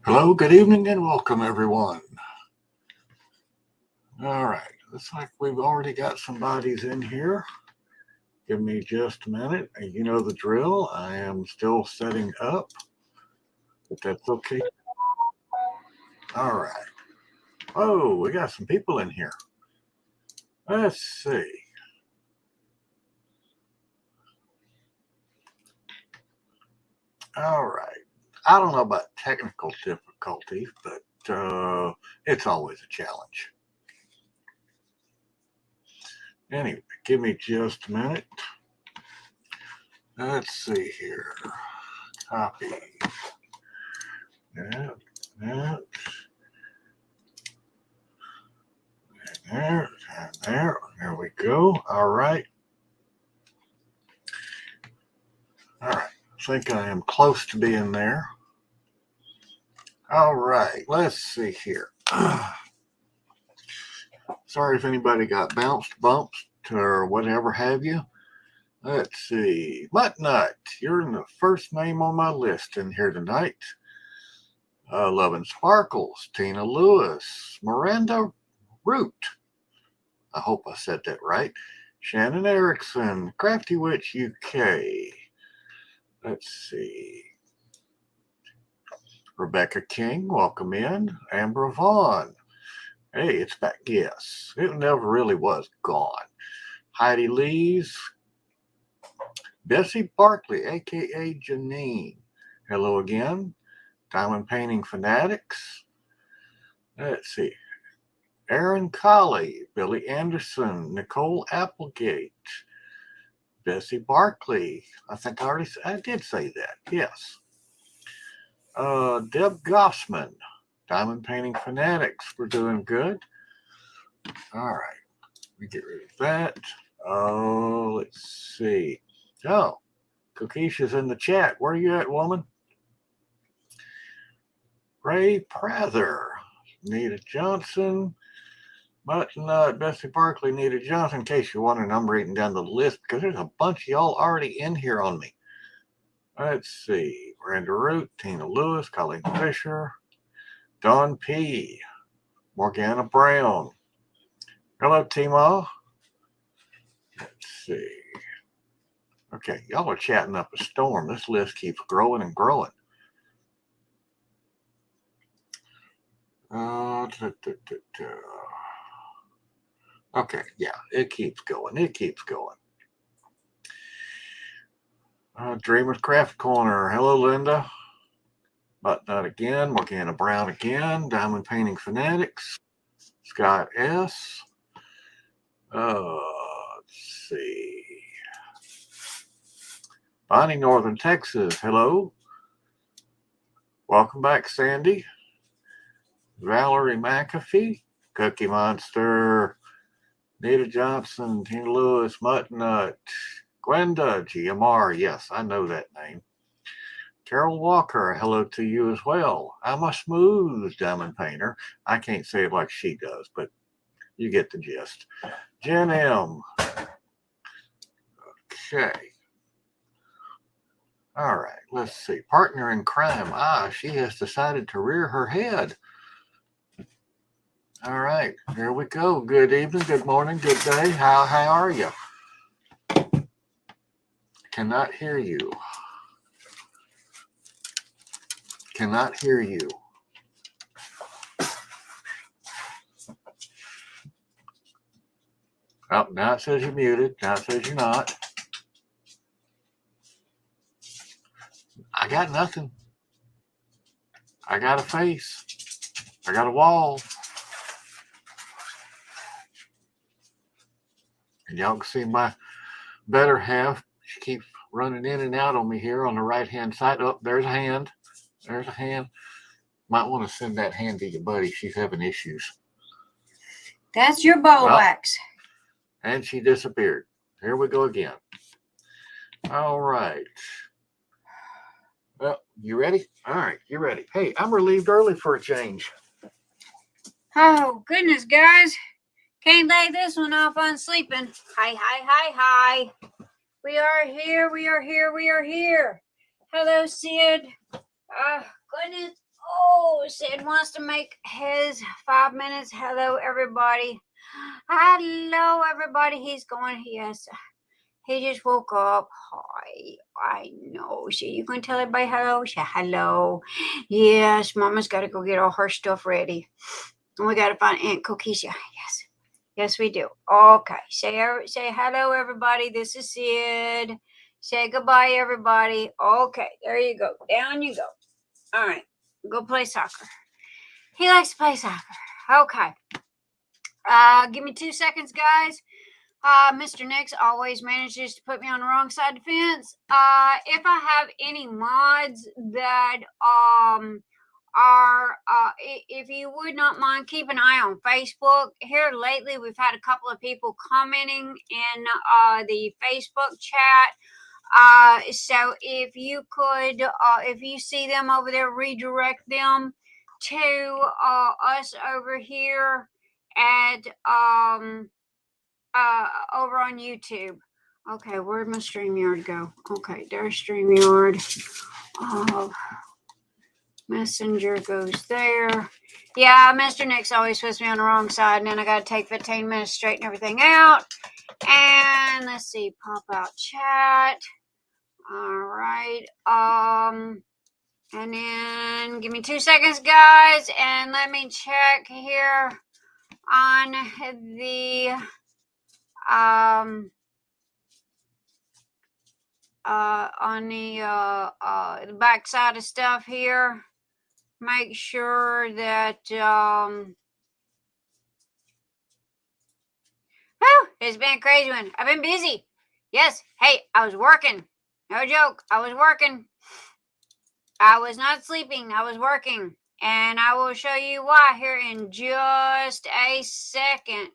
Hello, good evening, and welcome, everyone. All right, looks like we've already got some bodies in here. Give me just a minute. You know the drill. I am still setting up, but that's okay. All right. Oh, we got some people in here. Let's see. All right. I don't know about technical difficulties, but it's always a challenge. Anyway, give me just a minute. Let's see here. Copy. That. There, and there. There we go. All right. All right. I think I am close to being there. All right. Let's see here. Sorry if anybody got bounced, bumped, or whatever have you. Let's see. Muttnut, you're the first name on my list in here tonight. Lovin' Sparkles, Tina Lewis, Miranda Root. I hope I said that right. Shannon Erickson, Crafty Witch UK. Let's see. Rebecka King, welcome in. Amber Vaughan. Hey, it's back. Yes, it never really was gone. Heidi Lees. Bessie Barkley, a.k.a. Janine. Hello again. Diamond Painting Fanatics. Let's see. Aaron Colley, Billy Anderson, Nicole Applegate, Bessie Barkley. I think I did say that. Yes. Deb Gossman, Diamond Painting Fanatics. We're doing good. All right. We get rid of that. Oh, let's see. Oh, Kokisha's in the chat. Where are you at, woman? Ray Prather, Anita Johnson, Muttnut, Bessie Barkley, Anita Johnson. In case you're wondering, I'm reading down the list because there's a bunch of y'all already in here on me. Let's see. Miranda Root, Tina Lewis, Colleen Fisher, Dawn P., Morgana Brown. Hello, Timo. Let's see. Okay, y'all are chatting up a storm. This list keeps growing and growing. Okay, yeah, it keeps going. It keeps going. Dreamer's Craft Corner. Hello, Linda. Muttnut again. Morgana Brown again. Diamond Painting Fanatics. Scott S. Let's see. Bonnie, Northern Texas. Hello. Welcome back, Sandy. Valerie McAfee. Cookie Monster. Anita Johnson. Tina Lewis. Muttnut. Gwenda. GMR. Yes, I know that name. Carol Walker. Hello to you as well. I'm a smooth diamond painter. I can't say it like she does, but you get the gist. Jen M. Okay. All right, let's see. Partner in crime. She has decided to rear her head. All right, here we go. Good evening, good morning, good day. How are you? Cannot hear you. Cannot hear you. Oh, now it says you're muted. Now it says you're not. I got nothing. I got a face. I got a wall. And y'all can see my better half. She keeps running in and out on me here on the right-hand side. Oh, there's a hand. There's a hand. Might want to send that hand to your buddy. She's having issues. That's your ball wax. And she disappeared. Here we go again. All right. Well, you ready? All right, you ready. Hey, I'm relieved early for a change. Oh, goodness, guys. Can't lay this one off on sleeping. Hi. We are here. Hello, Sid. Goodness. Oh, wants to make his 5 minutes. Hello, everybody. Hello, everybody. He's going, yes. He just woke up. Hi. I know. So you going to tell everybody hello? Say hello. Yes, Mama's got to go get all her stuff ready. And we got to find Aunt Kokisha. Yes. Yes, we do. Okay. Say hello, everybody. This is Sid. Say goodbye, everybody. Okay. There you go. Down you go. All right. Go play soccer. He likes to play soccer. Okay. Give me 2 seconds, guys. Mr. Nix always manages to put me on the wrong side of the fence. If I have any mods that if you would not mind, keep an eye on Facebook. Here lately, we've had a couple of people commenting in the Facebook chat. So if you could, if you see them over there, redirect them to us over here at over on YouTube. Okay, where'd my StreamYard go? Okay, there's StreamYard. Messenger goes there. Yeah, Mr. Nix always puts me on the wrong side, and then I gotta take 15 minutes to straighten everything out. And let's see, pop out chat. All right. And then give me 2 seconds, guys, and let me check here on the back side of stuff here. Make sure that it's been a crazy one. I've been busy. Yes. Hey, I was working. No joke. I was working. I was not sleeping. I was working. And I will show you why here in just a second.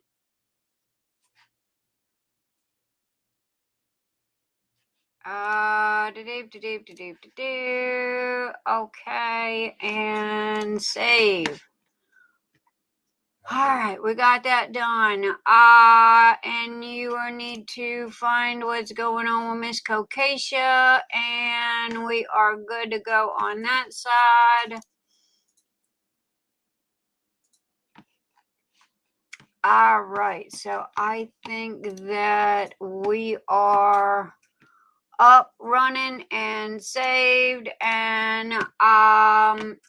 Okay, and save. All right, we got that done. And you will need to find what's going on with Miss Kokisha, and we are good to go on that side. All right, so I think that we are up, running, and saved, and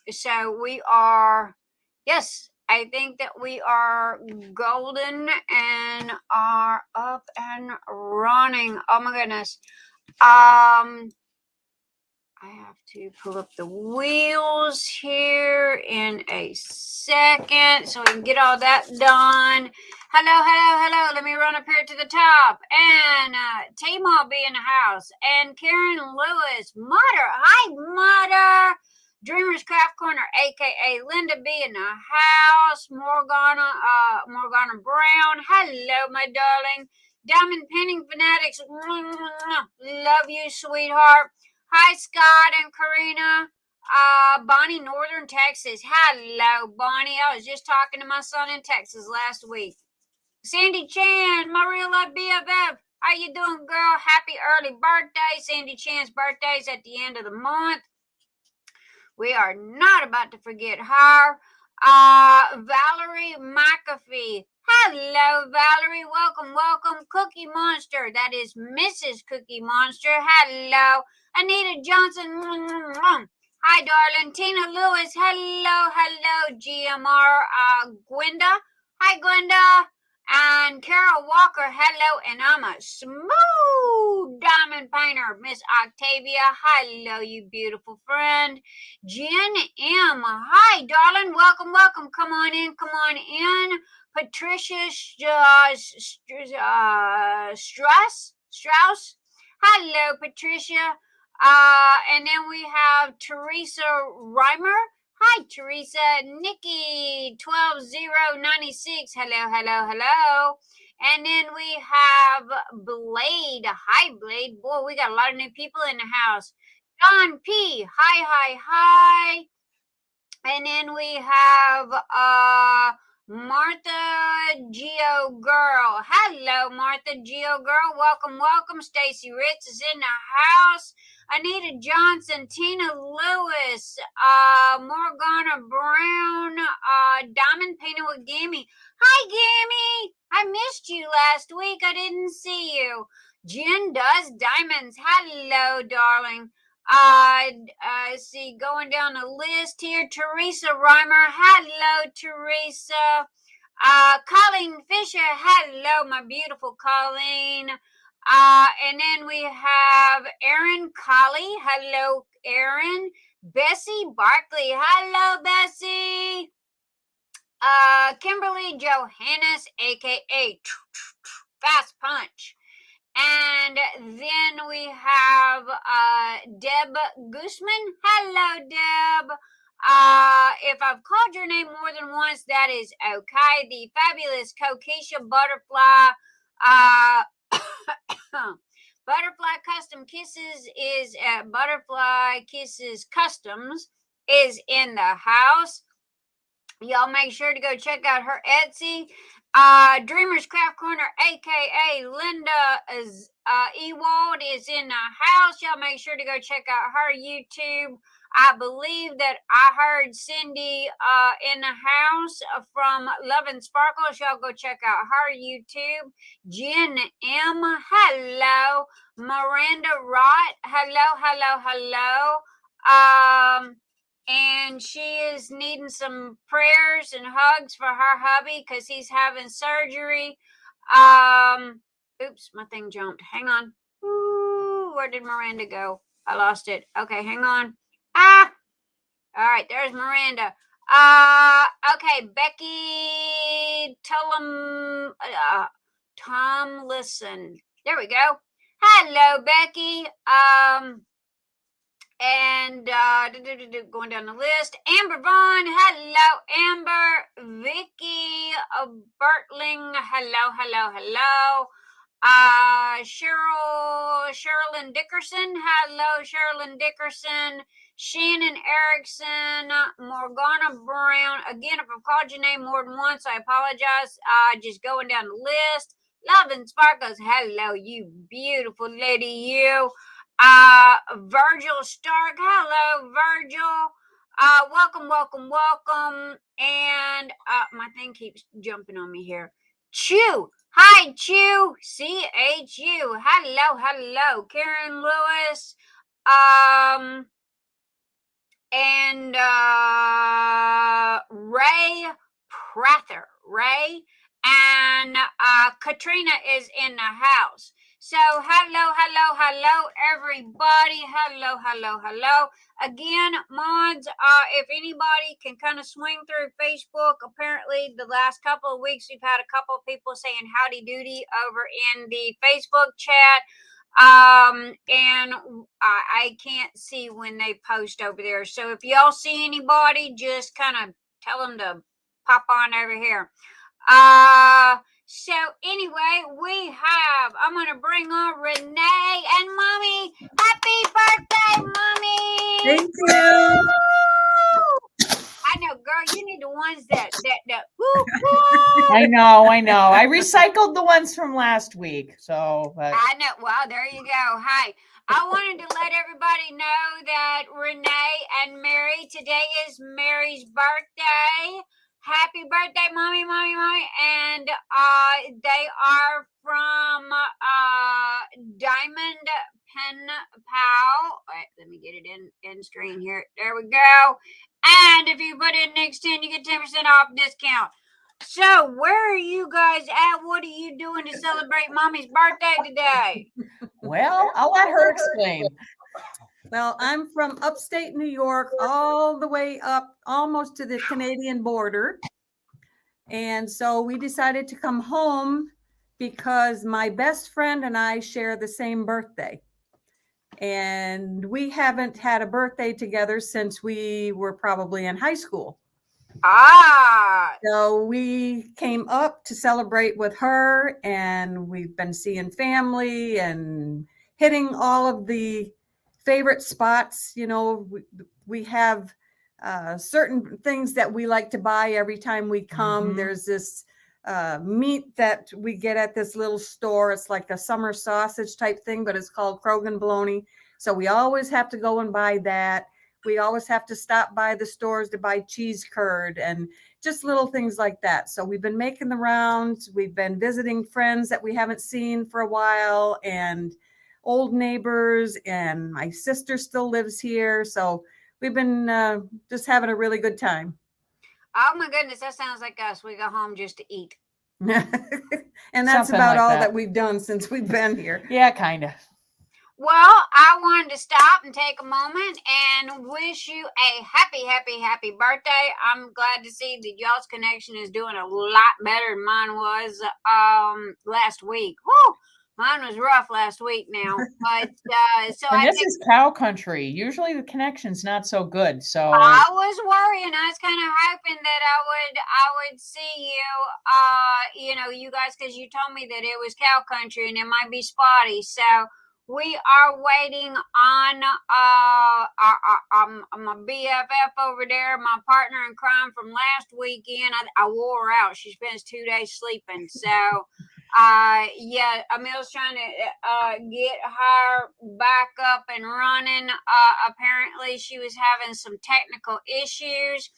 so we are, yes, I think that we are golden and are up and running. Oh my goodness. I have to pull up the wheels here in a second so we can get all that done. Hello. Let me run up here to the top. And T-Mall be in the house. And Karen Lewis. Mother. Hi, Mother. Dreamers Craft Corner, a.k.a. Linda B. in the house. Morgana Brown. Hello, my darling. Diamond Painting Fanatics. Love you, sweetheart. Hi, Scott and Karina. Bonnie, Northern Texas. Hello, Bonnie. I was just talking to my son in Texas last week. Sandy Chan, my real life BFF. How you doing, girl? Happy early birthday. Sandy Chan's birthday is at the end of the month. We are not about to forget her. Valerie McAfee. Hello, Valerie. Welcome. Cookie Monster. That is Mrs. Cookie Monster. Hello. Anita Johnson. Hi, darling. Tina Lewis. Hello. GMR. Gwenda. Hi, Gwenda. And Carol Walker. Hello. And I'm a smooth diamond painter. Miss Octavia. Hello, you beautiful friend. Jen M. Hi, darling. Welcome. Come on in. Patricia Strauss. Hello, Patricia. And then we have Teresa Reimer. Hi, Teresa. Nikki 12096. Hello. And then we have Blade. Hi, Blade. Boy, we got a lot of new people in the house. John P. Hi. And then we have Martha Geo Girl. Hello, Martha Geo Girl. Welcome. Stacy Ritz is in the house. Anita Johnson, Tina Lewis, Nunes, Morgana Brown, Diamond Painted with Gammy. Hi, Gammy. I missed you last week. I didn't see you. Jen Does Diamonds. Hello, darling. See, going down the list here. Teresa Reimer. Hello, Teresa. Colleen Fisher. Hello, my beautiful Colleen. And then we have Erin Colley. Hello, Erin. Bessie Barkley. Hello, Bessie. Kimberly Johannes, aka Fast Punch. And then we have Deb Gossman. Hello, Deb. If I've called your name more than once, that is okay. The fabulous Kokisha Butterfly. Butterfly Custom Kisses is at Butterfly Kisses Customs is in the house. Y'all make sure to go check out her Etsy. Dreamers Craft Corner, aka Linda Ewald, is in the house. Y'all make sure to go check out her YouTube. I believe that I heard Cyndi in the house from Luvin Sparkles. Y'all go check out her YouTube. Jen M. Hello. Miranda Rott. Hello. And she is needing some prayers and hugs for her hubby because he's having surgery. Oops, my thing jumped. Hang on. Ooh, where did Miranda go? I lost it. Okay, hang on. All right, there's Miranda. Okay, Becky Tomlinson. There we go. Hello, Becky. And going down the list, Amber Vaughan. Hello, Amber. Vicky Bertling. Hello. Sherilyn Dickerson. Hello, Sherilyn Dickerson. Shannon Erickson. Morgana Brown. Again, if I've called your name more than once, I apologize. Just going down the list. Love and Sparkles. Hello, you beautiful lady, you. Virgil Stark. Hello, Virgil. Welcome. And my thing keeps jumping on me here. Chew. Hi, Chew. CHU. Hello. Karen Lewis. And Ray Prather. Ray. And Katrina is in the house. So, hello, everybody. Hello. Again, mods, if anybody can kind of swing through Facebook, apparently the last couple of weeks we've had a couple of people saying howdy doody over in the Facebook chat. And I can't see when they post over there. So if y'all see anybody, just kind of tell them to pop on over here. So anyway, I'm going to bring on Renee and Mommy. Happy birthday, Mommy. Thank you. I know, girl, you need the ones that woo, woo. I know. I recycled the ones from last week. So I know. Well, there you go. Hi. I wanted to let everybody know that Renee and Mary, today is Mary's birthday. Happy birthday, Mommy. And they are from Diamond Pen Pal. Wait, let me get it in screen here. There we go. And if you put in next 10, you get 10% off discount. So where are you guys at? What are you doing to celebrate Mommy's birthday today? well, I'll let her explain. Well, I'm from upstate New York, all the way up almost to the Canadian border. And so we decided to come home because my best friend and I share the same birthday. And we haven't had a birthday together since we were probably in high school. So we came up to celebrate with her, and we've been seeing family and hitting all of the favorite spots. You know, we have certain things that we like to buy every time we come. Mm-hmm. There's this meat that we get at this little store. It's like a summer sausage type thing, but it's called Krogan bologna. So we always have to go and buy that. we always have to stop by the stores to buy cheese curd and just little things like that. So we've been making the rounds. We've been visiting friends that we haven't seen for a while and old neighbors, and my sister still lives here. So we've been just having a really good time. Oh my goodness, that sounds like us. We go home just to eat. And that's Something about like all that. that we've done since we've been here. Yeah, kind of. Well, I wanted to stop and take a moment and wish you a happy birthday. I'm glad to see that y'all's connection is doing a lot better than mine was last week. Woo! Mine was rough last week now, but so And I this think is cow country. Usually the connection's not so good. So I was worrying. I was kind of hoping that I would see you, you guys, because you told me that it was cow country and it might be spotty. So we are waiting on my BFF over there, my partner in crime from last weekend. I wore her out. She spends 2 days sleeping. So Emil's trying to get her back up and running. Apparently she was having some technical issues.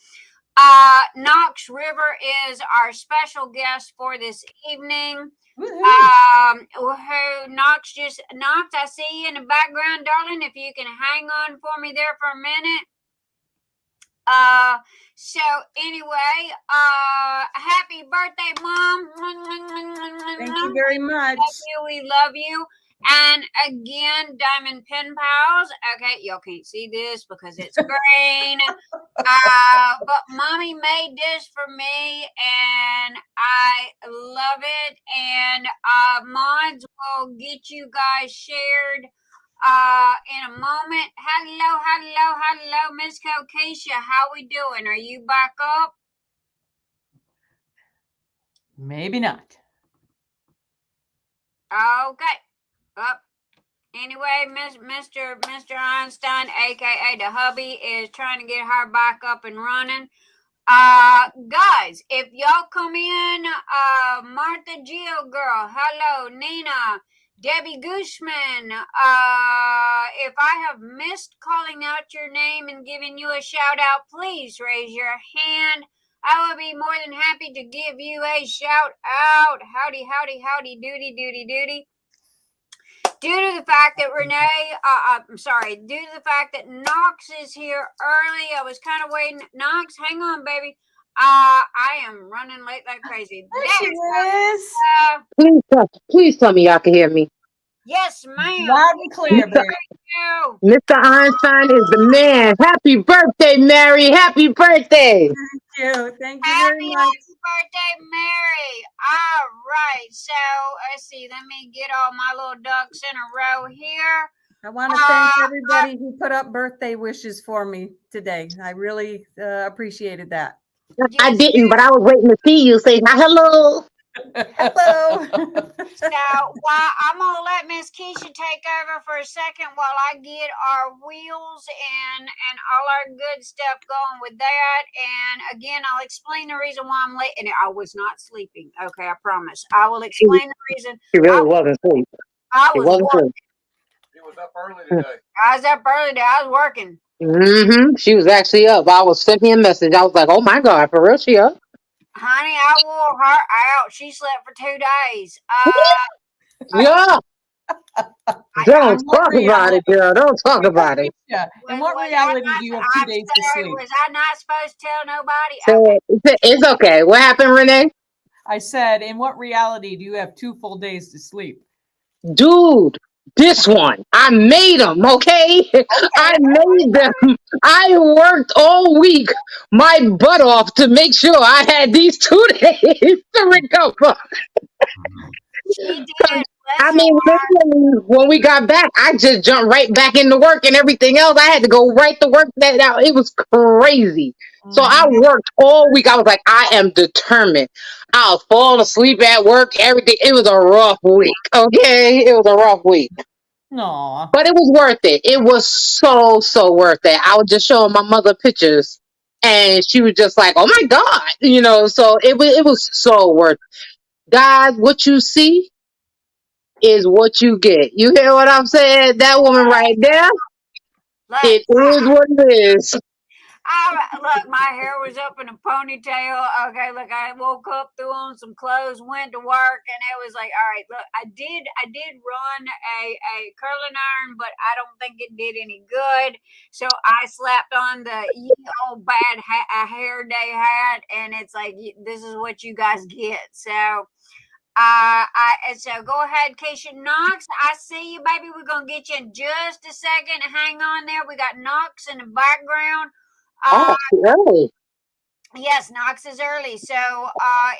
Knox River is our special guest for this evening. Knox, I see you in the background, darling. If you can hang on for me there for a minute. So anyway, happy birthday, Mom. Thank you very much. We love you. And again, Diamond Pen Pals. Okay, y'all can't see this because it's green. But Mommy made this for me and I love it. And mods will get you guys shared in a moment. Hello, Miss Kokisha. How we doing? Are you back up? maybe not. Okay. Up. Anyway, Mr. Einstein, aka the hubby, is trying to get her back up and running. Guys, if y'all come in, Martha Geo Girl, hello, Nina, Debbie Gossman. If I have missed calling out your name and giving you a shout out, please raise your hand. I will be more than happy to give you a shout out. Howdy, doody. Due to the fact that due to the fact that Knox is here early, I was kind of waiting. Knox, hang on, baby. I am running late like crazy. There she is. Please tell me y'all can hear me. Yes, ma'am. Loud and clear, baby. Mr. Einstein is the man. Happy birthday, Mary. Happy birthday. Thank you very much. Happy birthday, Mary. All right. So let's see. Let me get all my little ducks in a row here. I want to thank everybody who put up birthday wishes for me today. I really appreciated that. I didn't, but I was waiting to see you say hello. Hello. So I'm going to let Miss Keisha take over for a second while I get our wheels and all our good stuff going with that. And again, I'll explain the reason why I'm late. And I was not sleeping. Okay, I promise. I will explain the reason. She really wasn't asleep. I was working. She was up early today. I was up early today. I was working. She was actually up. I was sent me a message. I was like, oh my God, for real, she up? Honey, I wore her out. She slept for 2 days. Yeah. Don't talk about it, girl. Don't talk about it. Yeah. In what reality do you have 2 days to sleep? Was I not supposed to tell nobody? So it's okay. What happened, Renee? I said, in what reality do you have 2 full days to sleep? Dude, this one. I made them, okay? I made them. I worked all week my butt off to make sure I had these 2 days to recover. She did. I mean, when we got back, I just jumped right back into work and everything else. I had to go right to work. It was crazy. So I worked all week. I was like, I am determined. I was falling asleep at work, everything. It was a rough week, okay? It was a rough week. No. But it was worth it. It was so worth it. I was just showing my mother pictures, and she was just like, oh, my God. So it was so worth it. Guys, what you see is what you get. You hear what I'm saying? That woman right there. Look, It is what it is. look, my hair was up in a ponytail. Okay, look, I woke up, threw on some clothes, went to work, and it was like, all right, look, I did run a curling iron, but I don't think it did any good. So I slapped on the old bad hair day hat, and it's like, this is what you guys get. So. So go ahead, Keisha Knox. I see you, baby. We're gonna get you in just a second. Hang on there. We got Knox in the background. Oh, too early. Yes, Knox is early. So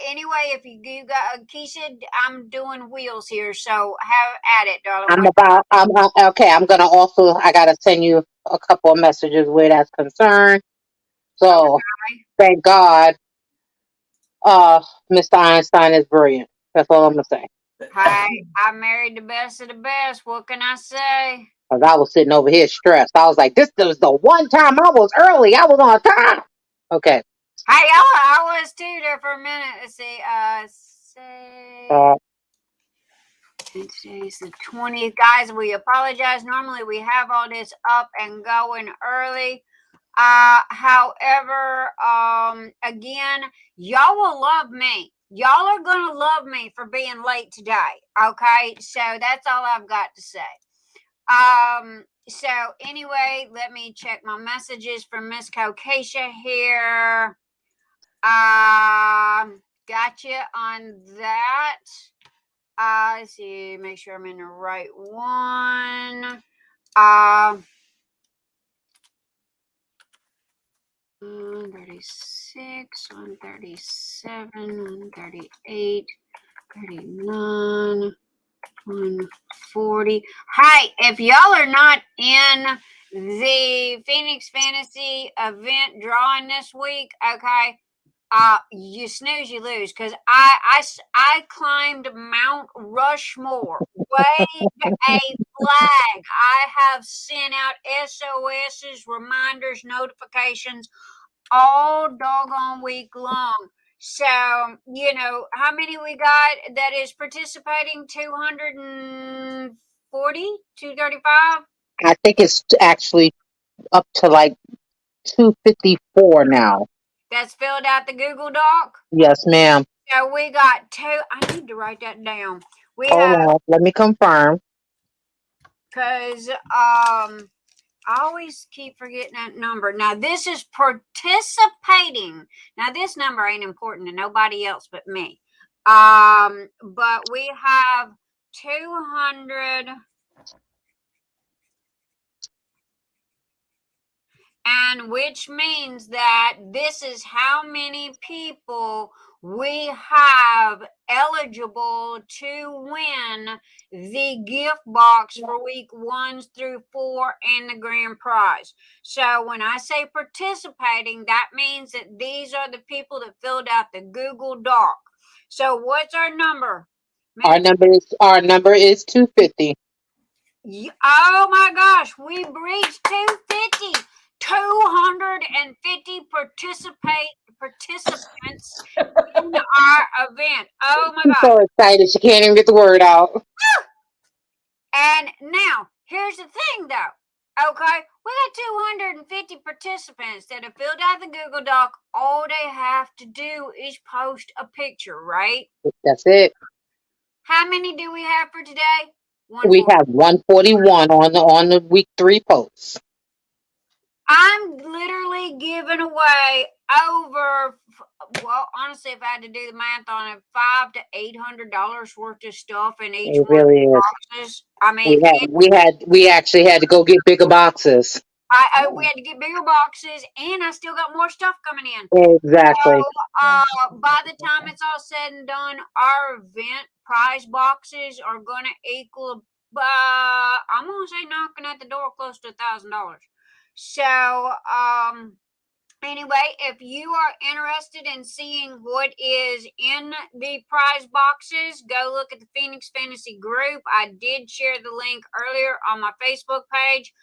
anyway, if you got Keisha, I'm doing wheels here. So have at it, darling. Okay. I'm gonna also. I gotta send you a couple of messages where that's concerned. So thank God, Mr. Einstein is brilliant. That's all I'm gonna say. Hi, I married the best of the best. What can I say? Cause I was sitting over here stressed. I was like, this was the one time I was early. I was on time. Okay. Hey, I was too there for a minute. Let's see. Today's the 20th, guys. We apologize. Normally we have all this up and going early. However, again, y'all will love me. Y'all are gonna love me for being late today. Okay, so that's all I've got to say. So anyway, let me check my messages from Miss Kokisha here. Gotcha on that. Let's see, make sure I'm in the right one. 136, 137, 138, 39, 140. Hi, if y'all are not in the Phoenix Fantasy event drawing this week, okay, you snooze, you lose. Because I climbed Mount Rushmore, waved a flag. I have sent out SOSs, reminders, notifications all doggone week long. So, how many we got that is participating? 240, 235? I think it's actually up to like 254 now. That's filled out the Google Doc? Yes, ma'am. So we got two. I need to write that down. Hold on. Let me confirm. Because I always keep forgetting that number. Now, this is participating. Now, this number ain't important to nobody else but me. But we have 200. And which means that this is how many people we have eligible to win the gift box for week 1 through 4 and the grand prize. So when I say participating, that means that these are the people that filled out the Google Doc. So what's our number? Our number is 250. Oh my gosh, we reached 250. 250 participants in our event. Oh my I'm God. so excited. She can't even get the word out. And now, here's the thing though. Okay, we got 250 participants that have filled out the Google Doc. All they have to do is post a picture, right? That's it. How many do we have for today? We have 141 on the week 3 posts. I'm literally giving away over, well, honestly, if I had to do the math on it, $500 to $800 worth of stuff in each It one really of the is. boxes. I mean, we actually had to go get bigger boxes. We had to get bigger boxes, and I still got more stuff coming in. Exactly. So, by the time it's all said and done, our event prize boxes are going to equal, I'm going to say knocking at the door close to $1,000. So, anyway, if you are interested in seeing what is in the prize boxes, go look at the Phoenix Fantasy group. I did share the link earlier on my Facebook page.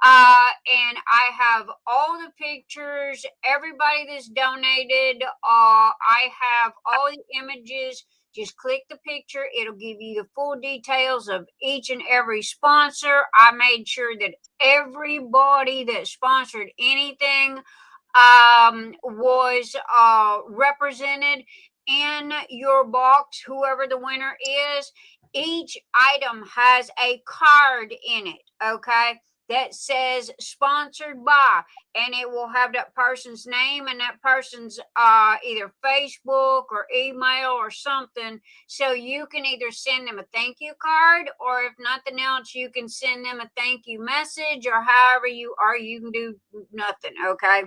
And I have all the pictures, everybody that's donated. I have all the images. Just click the picture. It'll give you the full details of each and every sponsor. I made sure that everybody that sponsored anything was represented in your box, whoever the winner is. Each item has a card in it, okay, that says sponsored by, and it will have that person's name and that person's either Facebook or email or something, so you can either send them a thank you card, or if nothing else, you can send them a thank you message, or however you can do nothing, okay.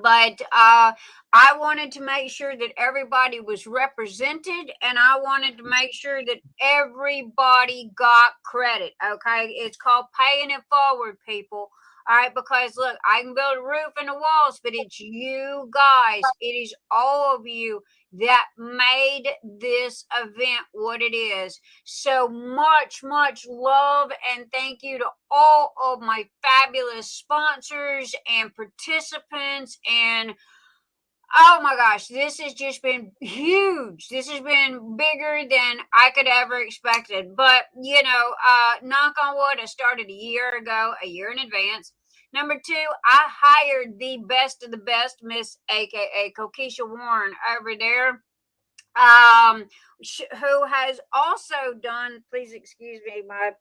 But I wanted to make sure that everybody was represented, and I wanted to make sure that everybody got credit, okay? It's called paying it forward, people. All right, because look, I can build a roof and the walls, but it's you guys. It is all of you that made this event what it is. So much, much love and thank you to all of my fabulous sponsors and participants. And oh my gosh, this has just been huge. This has been bigger than I could ever expected. But, you know, knock on wood, I started a year in advance. Number 2, I hired the best of the best, Miss AKA Kokisha Warren over there, who has also done, please excuse me, my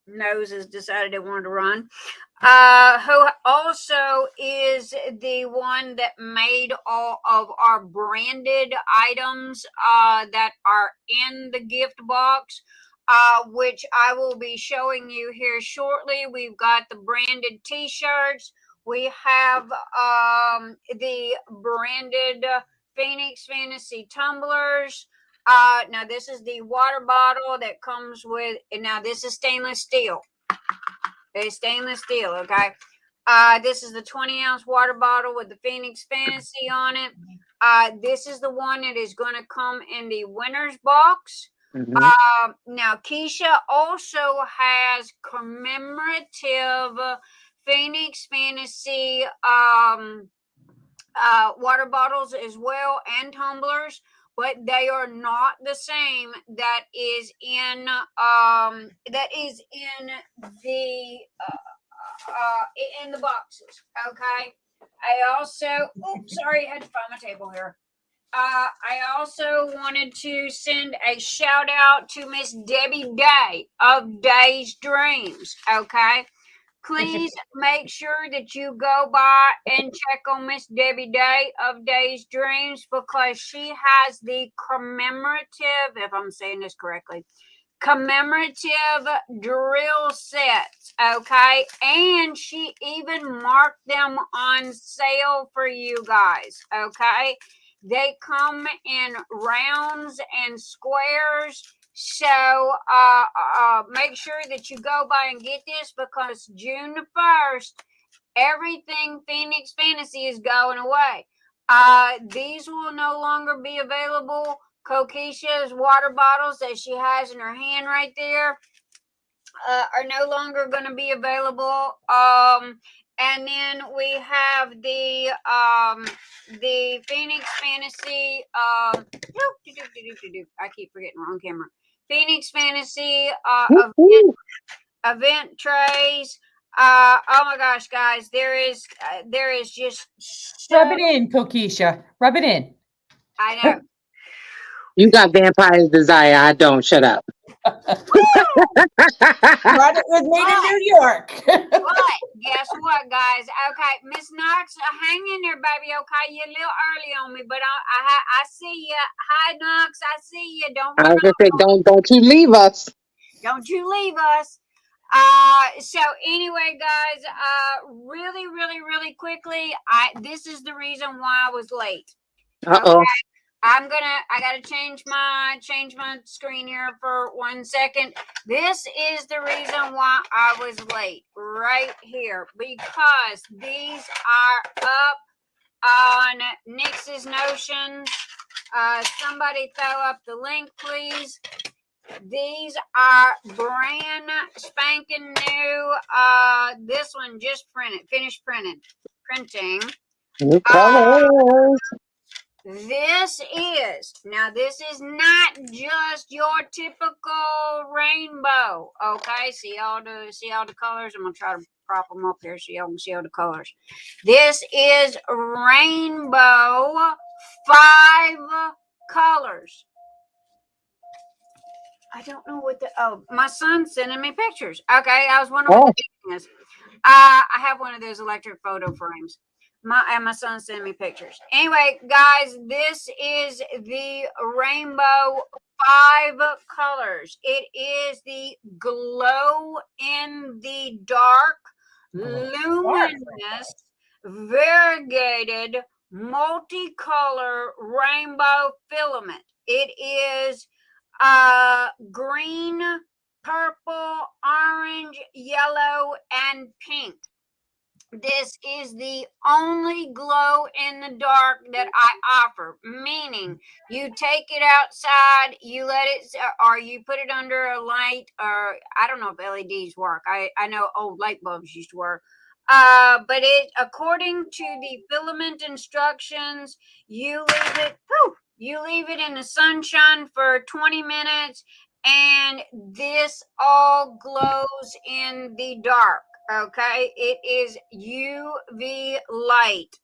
nose has decided it wanted to run, who also is the one that made all of our branded items that are in the gift box, which I will be showing you here shortly. We've got the branded t-shirts. We have the branded Phoenix Fantasy tumblers. Now this is the water bottle that comes with, and now this is stainless steel. It's stainless steel, okay? This is the 20-ounce water bottle with the Phoenix Fantasy on it. This is the one that is going to come in the winner's box. Now, Keisha also has commemorative Phoenix Fantasy water bottles as well, and tumblers, but they are not the same that is in the boxes, okay? I also, oops, sorry, I had to find my table here. I also wanted to send a shout out to Miss Debbie Day of Day's Dreams, okay? Please make sure that you go by and check on Miss Debbie Day of Day's Dreams, because she has the commemorative, if I'm saying this correctly, commemorative drill sets, okay? And she even marked them on sale for you guys, okay? They come in rounds and squares. So make sure that you go by and get this, because June the 1st, everything Phoenix Fantasy is going away. These will no longer be available. Kokisha's water bottles that she has in her hand right there are no longer going to be available. And then we have the Phoenix Fantasy. I keep forgetting, wrong camera. Phoenix Fantasy event trays. Oh my gosh, guys, there is just so, Rub it in, Kokisha. Rub it in. I know. You got vampire's desire. I don't. Shut up. Brought it with me to New York. But guess what, guys? Okay, Miss Knox, hang in there, baby. Okay, you're a little early on me, but I see you. Hi, Knox. I see you. I was gonna say, don't you leave us. Don't you leave us. So anyway, guys, really, really, really quickly, this is the reason why I was late. Uh-oh. Okay? I gotta change my screen here for 1 second. This is the reason why I was late right here, because these are up on Nix's Notions. Somebody throw up the link, please. These are brand spanking new. This one just finished printing. New colors. This is not just your typical rainbow. Okay, see all the colors. I'm gonna try to prop them up here so y'all can see all the colors. This is rainbow 5 colors. I don't know what my son's sending me pictures. Okay, I was wondering what the thing is. I have one of those electric photo frames. My son sent me pictures. Anyway, guys, this is the rainbow 5 colors. It is the glow in the dark, luminous, variegated, multicolor rainbow filament. It is green, purple, orange, yellow, and pink. This is the only glow in the dark that I offer, meaning you take it outside, you let it, or you put it under a light, or I don't know if LEDs work. I know old light bulbs used to work. But according to the filament instructions, you leave it in the sunshine for 20 minutes, and this all glows in the dark. Okay, it is UV light.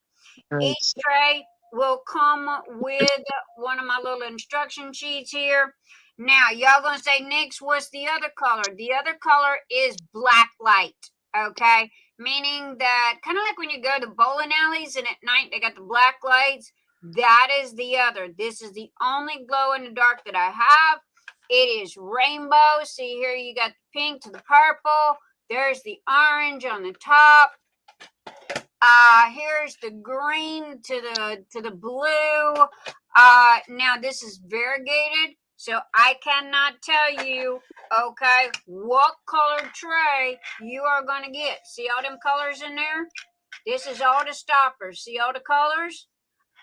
Each tray will come with one of my little instruction sheets here. Now, y'all gonna say, Nix, what's the other color? The other color is black light. Okay, meaning that kind of like when you go to bowling alleys and at night they got the black lights. That is the other. This is the only glow in the dark that I have. It is rainbow. See here, you got the pink to the purple. There's the orange on the top. Here's the green to the blue. Now this is variegated, so I cannot tell you, okay, what color tray you are gonna get. See all them colors in there? This is all the stoppers. See all the colors?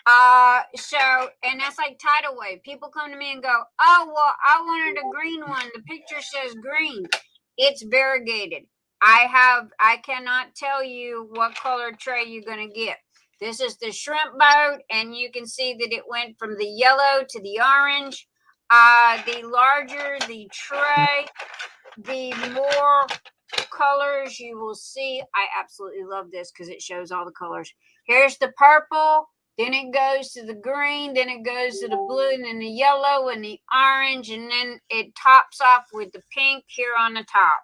And that's like tidal wave. People come to me and go, oh, well, I wanted a green one. The picture says green. It's variegated. I cannot tell you what color tray you're going to get. This is the shrimp boat, and you can see that it went from the yellow to the orange. The larger the tray, the more colors you will see. I absolutely love this because it shows all the colors. Here's the purple, then it goes to the green, then it goes to the blue, and then the yellow and the orange, and then it tops off with the pink here on the top.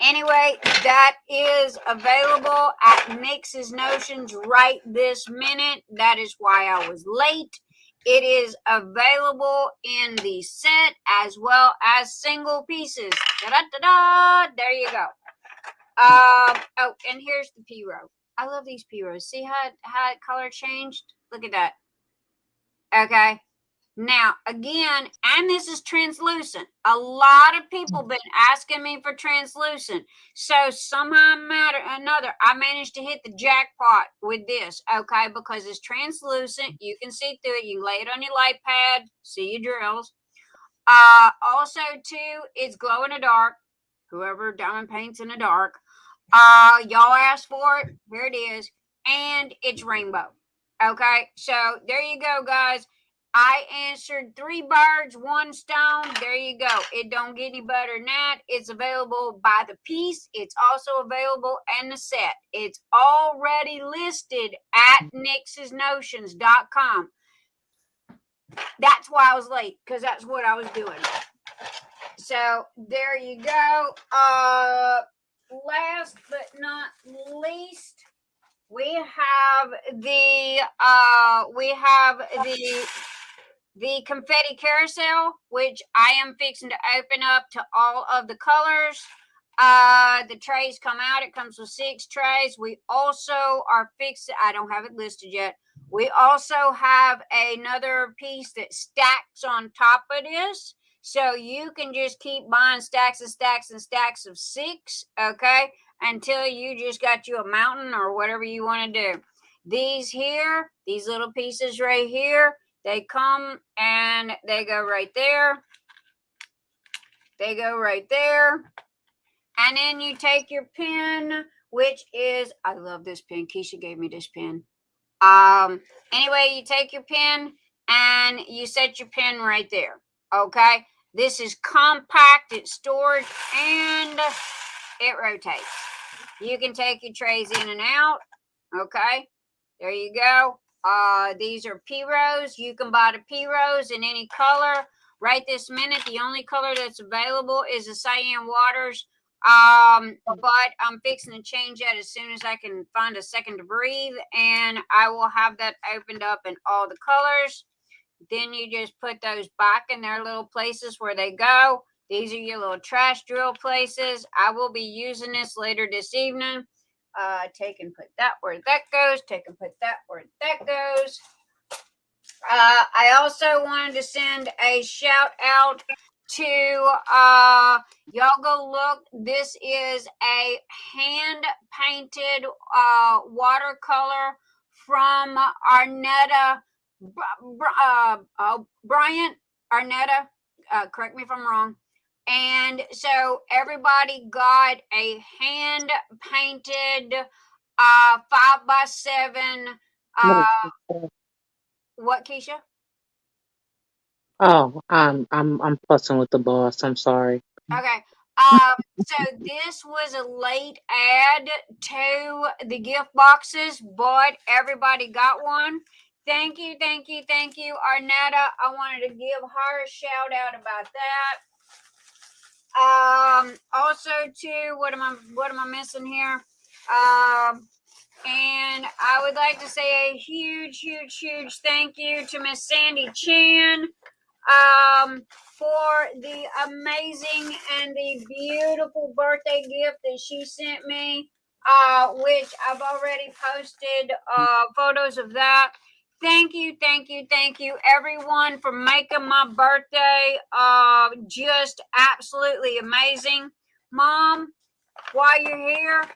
Anyway, that is available at Nix's Notions right this minute. That is why I was late. It is available in the set as well as single pieces. Da-da-da-da! There you go. Oh, and here's the P-row. I love these P-rows. See how it color changed? Look at that. Okay. Now, again, and this is translucent. A lot of people been asking me for translucent. So somehow or another, I managed to hit the jackpot with this, okay? Because it's translucent. You can see through it. You can lay it on your light pad, see your drills. Also, too, it's glow in the dark. Whoever diamond paints in the dark. Y'all asked for it. Here it is. And it's rainbow. Okay? So there you go, guys. I answered 3 birds, 1 stone. There you go. It don't get any better than that. It's available by the piece. It's also available in the set. It's already listed at nixsnotions.com. That's why I was late, because that's what I was doing. So there you go. Last but not least, we have the confetti carousel, which I am fixing to open up to all of the colors. The trays come out. It comes with 6 trays. We also are fixing, I don't have it listed yet. We also have another piece that stacks on top of this. So you can just keep buying stacks and stacks and stacks of 6, okay, until you just got you a mountain or whatever you want to do. These here, these little pieces right here, they come and they go right there. They go right there. And then you take your pen, which is, I love this pen. Keisha gave me this pen. Anyway, you take your pen and you set your pen right there. Okay. This is compact, it's stored, and it rotates. You can take your trays in and out. Okay. There you go. These are P-Rose. You can buy the P-Rose in any color. Right this minute, the only color that's available is the cyan waters. But I'm fixing to change that as soon as I can find a second to breathe, and I will have that opened up in all the colors. Then you just put those back in their little places where they go. These are your little trash drill places. I will be using this later this evening. Take and put that where that goes. Take and put that where that goes. I also wanted to send a shout out to y'all go look. This is a hand painted watercolor from Arnetta Bryant. Arnetta, correct me if I'm wrong. And so everybody got a hand painted 5x7 what, Keisha? Oh, I'm fussing with the boss. I'm sorry. Okay. So this was a late add to the gift boxes, but everybody got one. Thank you, thank you, thank you, Arnetta. I wanted to give her a shout out about that. Also too, what am I missing here? And I would like to say a huge, huge, huge thank you to Miss Sandy Chan for the amazing and the beautiful birthday gift that she sent me, which I've already posted photos of that. Thank you, thank you, thank you, everyone, for making my birthday just absolutely amazing. Mom, while you're here,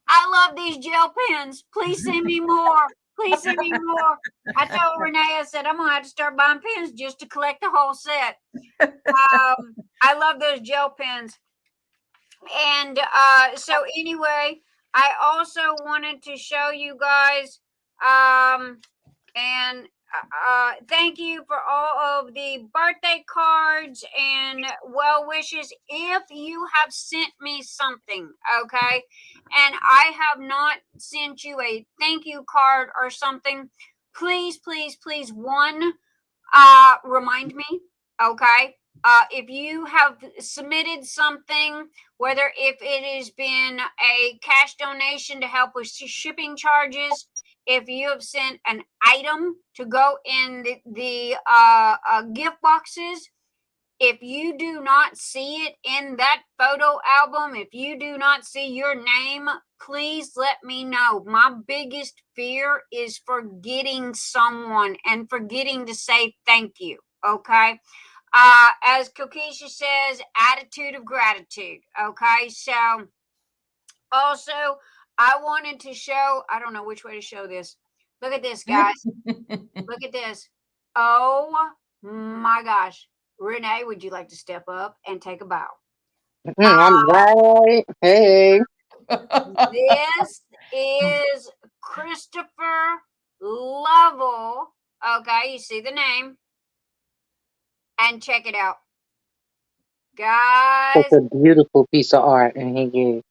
I love these gel pens. Please send me more. Please send me more. I told Renee, I said, I'm going to have to start buying pens just to collect the whole set. I love those gel pens. And so anyway, I also wanted to show you guys and thank you for all of the birthday cards and well wishes. If you have sent me something, okay, and I have not sent you a thank you card or something, please, please, please, one, remind me, okay? If you have submitted something, whether if it has been a cash donation to help with shipping charges, if you have sent an item to go in the gift boxes, if you do not see it in that photo album, if you do not see your name, please let me know. My biggest fear is forgetting someone and forgetting to say thank you, okay? As Kokisha says, attitude of gratitude, okay? So also, I wanted to show, I don't know which way to show this. Look at this, guys. Look at this. Oh my gosh. Renee, would you like to step up and take a bow? I'm right. Hey. This is Christopher Lovell. Okay, you see the name. And check it out. Guys. It's a beautiful piece of art, and he gave.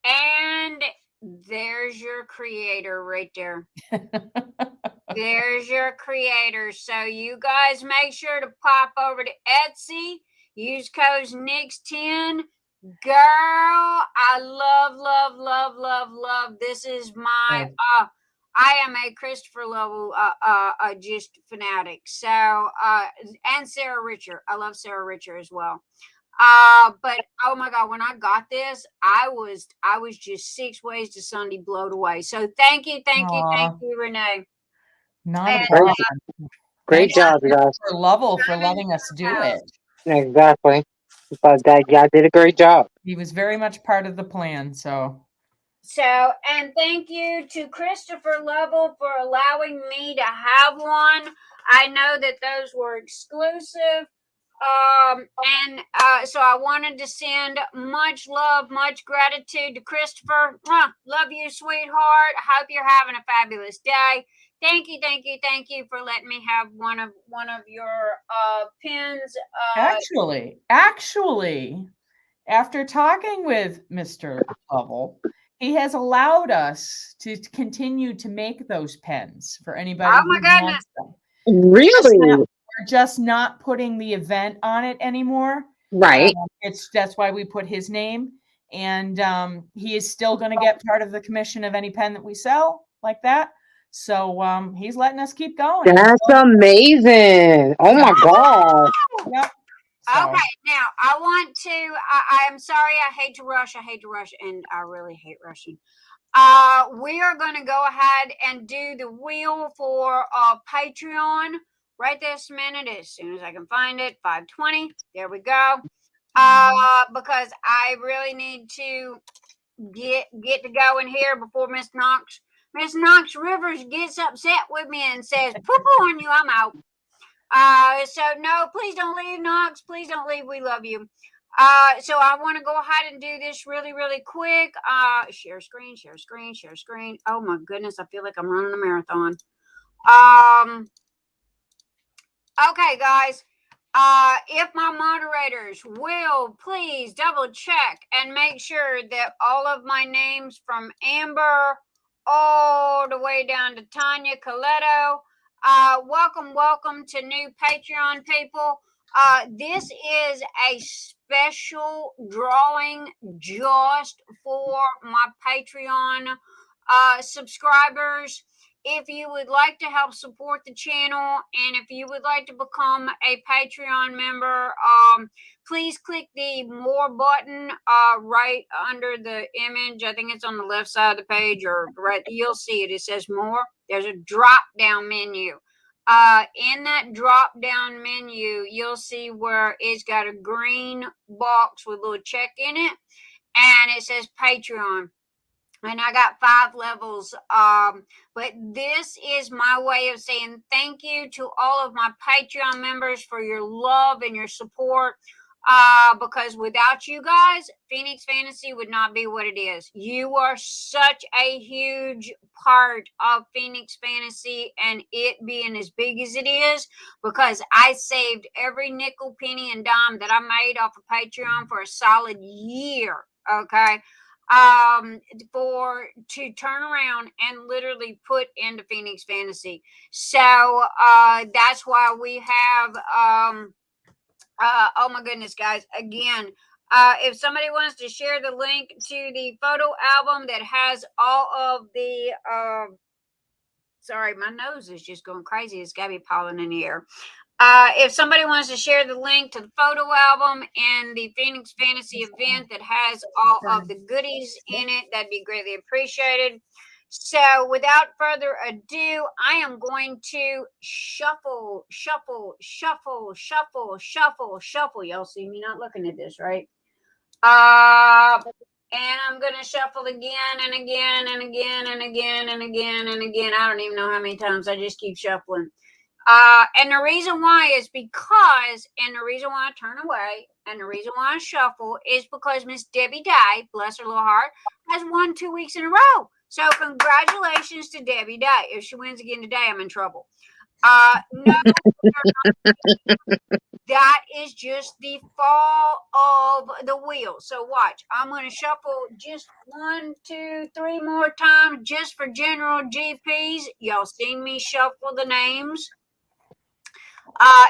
And there's your creator right there. There's your creator. So you guys make sure to pop over to Etsy. Use code NIX10. Girl, I love. This is my I am a Christopher Lovell just fanatic. So and Sarah Richer. I love Sarah Richer as well. But oh my God, when I got this, I was just 6 ways to Sunday blown away. So thank you, Renee. Not a And, problem. Great job, guys. For Lovell for letting us do it. Exactly. But y'all did a great job. He was very much part of the plan. So, and thank you to Christopher Lovell for allowing me to have one. I know that those were exclusive. So I wanted to send much love, much gratitude to Christopher. Love you, sweetheart. Hope you're having a fabulous day. Thank you for letting me have one of your pins. Actually, after talking with Mr. Lovell, he has allowed us to continue to make those pens for anybody Oh my who goodness. wants them. Really? We're just not putting the event on it anymore. Right. That's why we put his name, and he is still going to get part of the commission of any pen that we sell like that. So he's letting us keep going. That's amazing. Oh my God. Yep. So. Okay, now I want to. I'm sorry. I hate to rush, and I really hate rushing. We are going to go ahead and do the wheel for Patreon right this minute, as soon as I can find it. 5:20. There we go. Because I really need to get to going here before Miss Knox Rivers gets upset with me and says, "Poo-poo on you, I'm out." So no, please don't leave, Knox. Please don't leave. We love you. So I want to go ahead and do this really, really quick. Share screen. Oh my goodness, I feel like I'm running a marathon. Okay, guys. If my moderators will please double check and make sure that all of my names from Amber all the way down to Tonya Kolito. Welcome to new Patreon people. This is a special drawing just for my Patreon subscribers. If you would like to help support the channel, and if you would like to become a Patreon member, please click the more button right under the image. I think it's on the left side of the page, or right. You'll see it. It says more. There's a drop down menu. In that drop down menu, you'll see where it's got a green box with a little check in it, and it says Patreon. And I got 5 levels. But this is my way of saying thank you to all of my Patreon members for your love and your support. Because without you guys, Phoenix Fantasy would not be what it is. You are such a huge part of Phoenix Fantasy and it being as big as it is, because I saved every nickel, penny, and dime that I made off of Patreon for a solid year. Okay. To turn around and literally put into Phoenix Fantasy. So that's why we have oh my goodness, guys, again, if somebody wants to share the link to the photo album that has all of the sorry, my nose is just going crazy. It's gotta be pollen in the air. If somebody wants to share the link to the photo album and the Phoenix Fantasy event that has all of the goodies in it, that'd be greatly appreciated. So without further ado, I am going to shuffle. Y'all see me not looking at this, right? And I'm going to shuffle again and again and again and again and again and again. I don't even know how many times. I just keep shuffling. And the reason why is because, and the reason why I turn away, and the reason why I shuffle is because Miss Debbie Day, bless her little heart, has won 2 weeks in a row. So congratulations to Debbie Day. If she wins again today, I'm in trouble. No, that is just the fall of the wheel. So watch. I'm going to shuffle just 1, 2, 3 more times just for general GPs. Y'all seen me shuffle the names.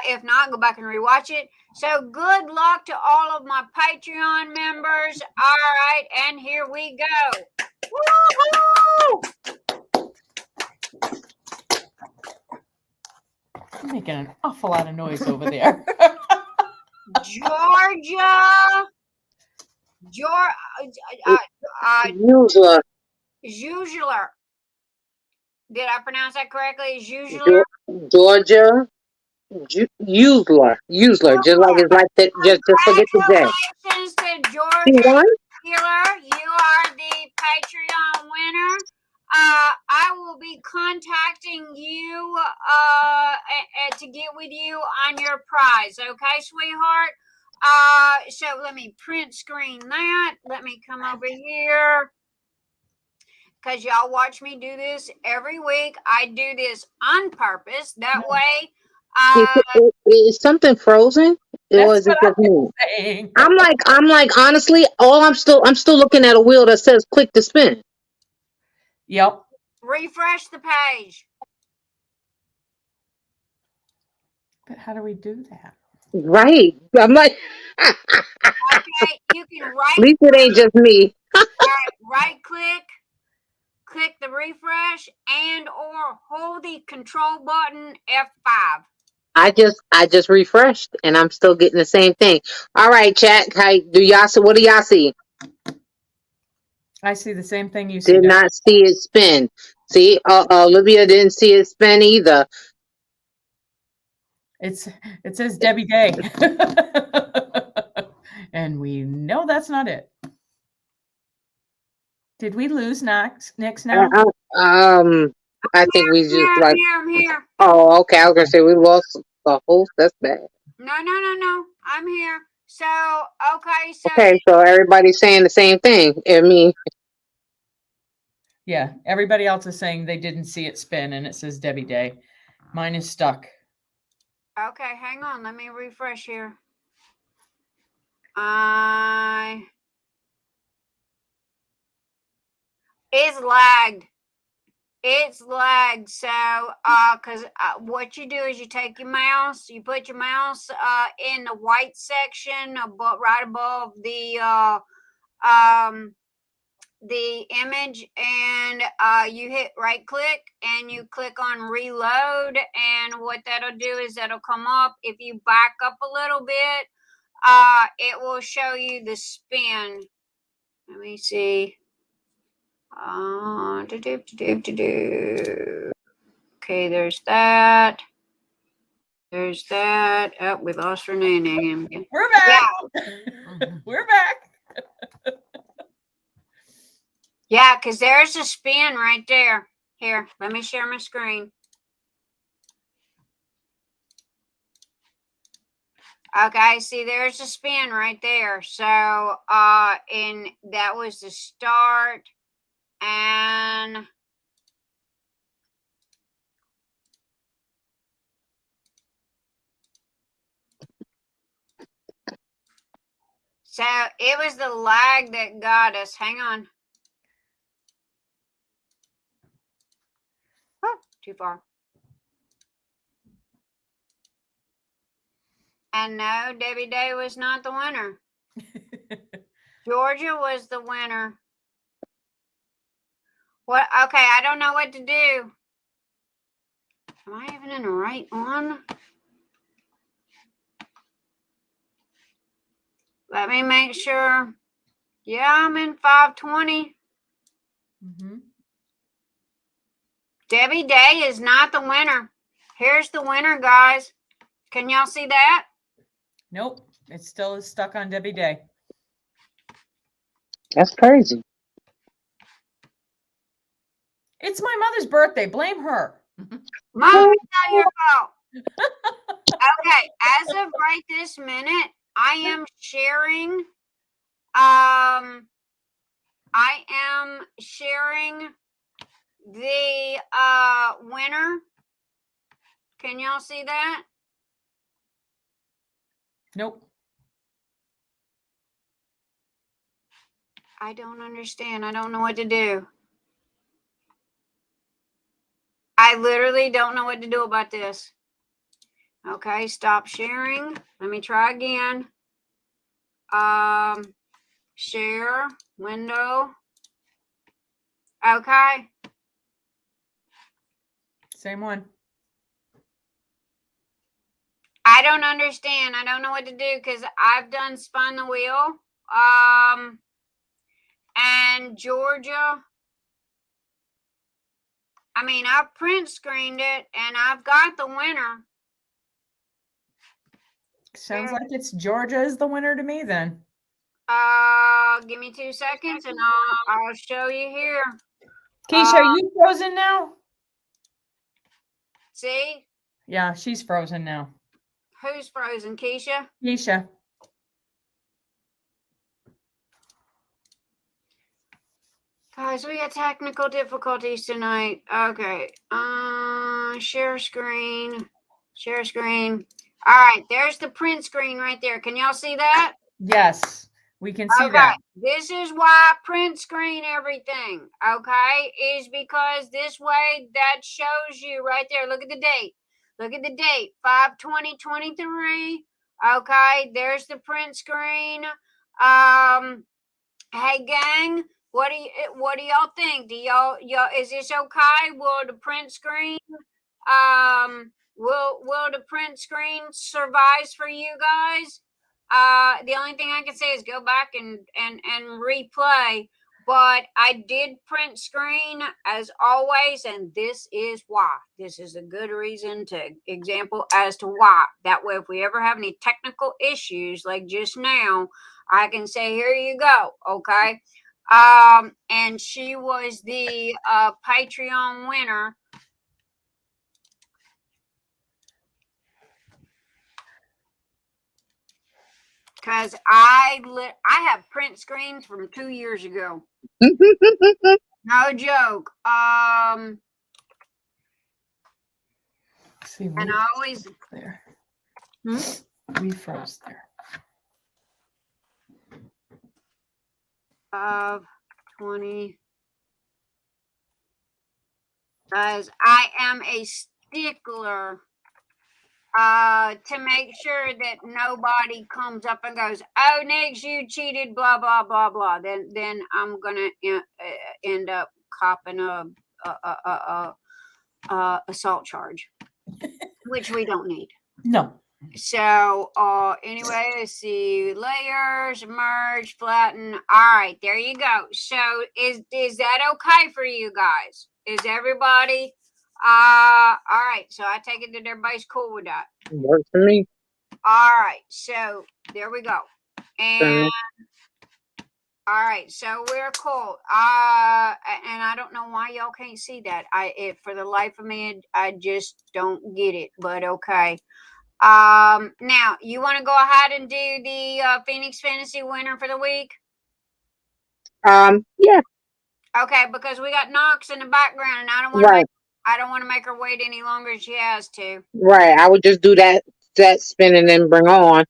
If not, go back and rewatch it. So good luck to all of my Patreon members. All right, and here we go. Woo-hoo! I'm making an awful lot of noise over there. Juzeler. Did I pronounce that correctly? Juzeler? Georgia. Useler, just like it's like that. Just forget the J. Congratulations to Georgia. You are the Patreon winner. I will be contacting you to get with you on your prize. Okay, sweetheart? So let me print screen that. Let me come over here. Because y'all watch me do this every week. I do this on purpose. That way, Is something frozen? That's what Just I'm me? saying. I'm like, honestly, I'm still looking at a wheel that says click to spin. Yep. refresh the page. But how do we do that? Right. I'm like, Okay, you can at least it ain't just me. right click the refresh and or hold the control button F5. I just refreshed and I'm still getting the same thing. All right, chat. What do y'all see? I see the same thing you see. Did not see it spin. See, Olivia didn't see it spin either. It says Debbie Day. And we know that's not it. Did we lose Nix now? I think we just like. I'm here. Oh, okay. I was gonna say we lost the host. That's bad. No. I'm here. So, okay. Okay, so everybody's saying the same thing. I mean, Yeah, everybody else is saying they didn't see it spin, and it says Debbie Day. Mine is stuck. Okay, hang on. Let me refresh here. It's lagged. It's lagged. So, because what you do is you take your mouse, you put your mouse in the white section right above the image, and you hit right click and you click on reload, and what that'll do is that'll come up. If you back up a little bit, it will show you the spin. Let me see. Okay, there's that. There's that. Oh, we lost Renee again. We're back. Yeah. We're back. Yeah, because there's a spin right there. Here, let me share my screen. Okay, see, there's a spin right there. So, and that was the start. And so it was the lag that got us. Hang on. Oh, too far. And no, Debbie Day was not the winner. Georgia was the winner. What? Okay, I don't know what to do. Am I even in the right one? Let me make sure. Yeah, I'm in 520. Mm-hmm. Debbie Day is not the winner. Here's the winner, guys. Can y'all see that? Nope. It still is stuck on Debbie Day. that's crazy. It's my mother's birthday. Blame her. Mom, it's not your fault. Okay, as of right this minute, I am sharing. I am sharing the winner. Can y'all see that? Nope. I don't understand. I don't know what to do. I literally don't know what to do about this. Okay, stop sharing. Let me try again. Share window. Okay. Same one. I don't understand. I don't know what to do because I've done spun the wheel. And Georgia. I mean, I've print screened it and I've got the winner. Sounds like it's Georgia is the winner to me then. Give me 2 seconds and I'll show you here. Keisha, are you frozen now? See? Yeah, she's frozen now. Who's frozen, Keisha? Keisha. Guys, we got technical difficulties tonight. Okay. Share screen. Share screen. All right, there's the print screen right there. Can y'all see that? Yes, we can see Okay. that. This is why I print screen everything, okay? Is because this way that shows you right there. Look at the date. Look at the date. 5/20/23. Okay, there's the print screen. Hey gang, what do y'all think? Do y'all is this okay? Will the print screen will the print screen survive for you guys? The only thing I can say is go back and replay. But I did print screen as always, and this is why. This is a good reason to example as to why. That way, if we ever have any technical issues like just now, I can say, here you go, okay? And she was the Patreon winner. Because I have print screens from 2 years ago. No joke. See, And I always there. Hmm? We froze there. 20. Guys, I am a stickler to make sure that nobody comes up and goes, "Oh, Nix, you cheated," blah blah blah blah. Then I'm gonna end up copping a assault charge, which we don't need. No. So anyway, let's see. Layers, merge, flatten. All right, there you go. So is that okay for you guys? Is everybody all right? So I take it that everybody's cool with that. Works for me. All right, so there we go. And all right, so we're cool. And I don't know why y'all can't see that. For the life of me, I just don't get it. But okay. Now you want to go ahead and do the Phoenix Fantasy winner for the week? Yeah. Okay, because we got Knox in the background, and I don't want to make her wait any longer than she has to. Right. I would just do that spin and then bring on.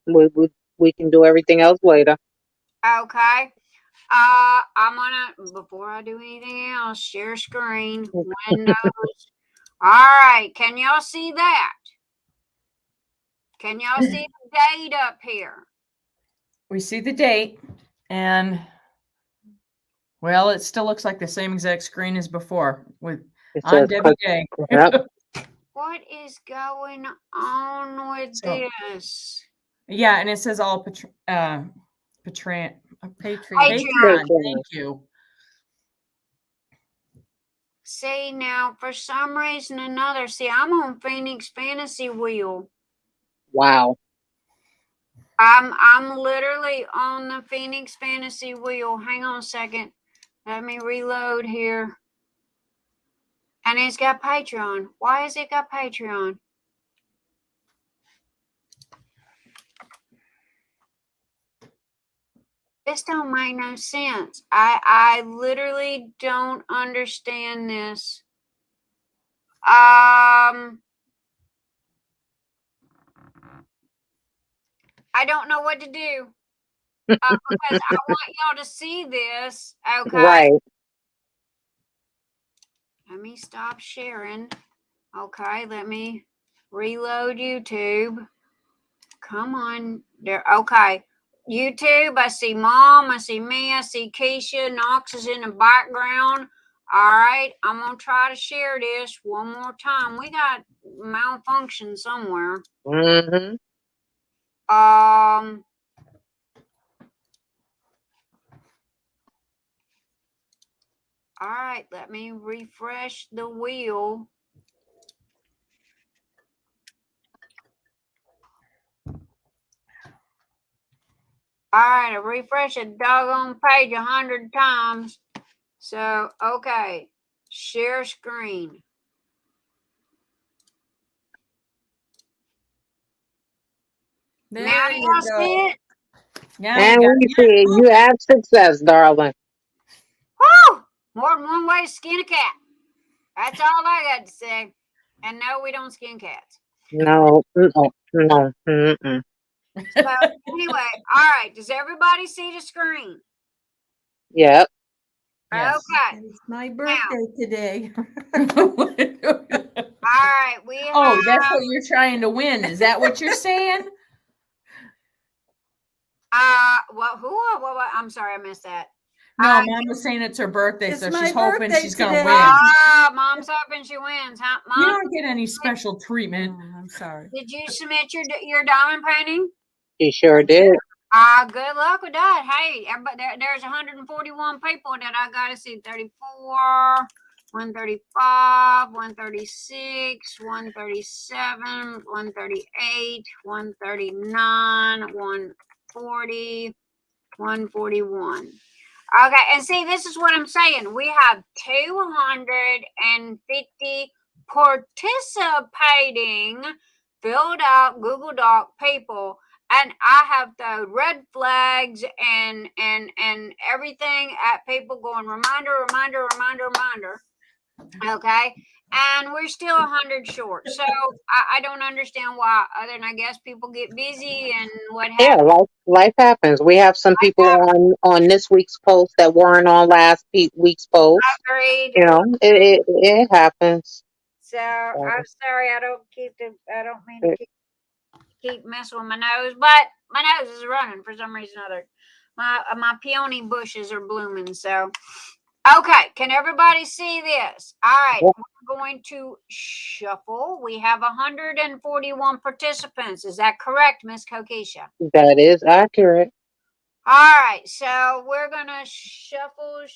We can do everything else later. Okay. I'm gonna, before I do anything else, share screen, Windows. All right, can y'all see that? Can y'all see the date up here? We see the date, and well, it still looks like the same exact screen as before with on Debbie Day. Yep. What is going on with this? Yeah, and it says all Patreon. Thank you. See, now for some reason or another, see, I'm on Phoenix Fantasy Wheel. Wow. I'm literally on the Phoenix Fantasy Wheel. Hang on a second. Let me reload here. And it's got Patreon. Why has it got Patreon? This don't make no sense. I literally don't understand this. I don't know what to do. Because I want y'all to see this. Okay. Right. Let me stop sharing. Okay, let me reload YouTube. Come on. There. Okay. YouTube, I see Mom, I see me, I see Keisha. Knox is in the background. All right, I'm going to try to share this one more time. We got malfunction somewhere. Mm-hmm. All right, let me refresh the wheel. All right, I refreshed the doggone page 100 times. So, okay. Share screen. There Now you y'all go. see it? Now And you got we see you have success, darling. Woo! More than one way to skin a cat. That's all I got to say. And no, we don't skin cats. No, no. Mm-mm. So anyway, all right. Does everybody see the screen? Yep. Yes. Okay. It's my birthday today. All right. We have. Oh, that's what you're trying to win. Is that what you're saying? Well, who? What? I'm sorry, I missed that. No, Mom was saying it's her birthday, It's so my she's hoping birthday she's going to today. win. Mom's hoping she wins, huh? You Mom, don't get any special treatment. Oh, I'm sorry. did you submit your diamond painting? She sure did. Good luck with that. Hey, everybody, there's 141 people that I gotta see. 34, 135, 136, 137, 138, 139, 140, 141. Okay, and see, this is what I'm saying. We have 250 participating, filled out Google Doc people, and I have the red flags and everything at people going reminder. Okay, and we're still 100 short. So I don't understand why, other than I guess people get busy and what Yeah, happens. life happens. We have some people on this week's post that weren't on last week's post. Agreed. You know, it happens. So I'm sorry, I don't mean to keep messing with my nose, but my nose is running for some reason or other. My peony bushes are blooming. So okay, can everybody see this? All right, Yep. we're going to shuffle. We have 141 participants. Is that correct, Miss Kokisha? That is accurate. All right, so we're gonna shuffle,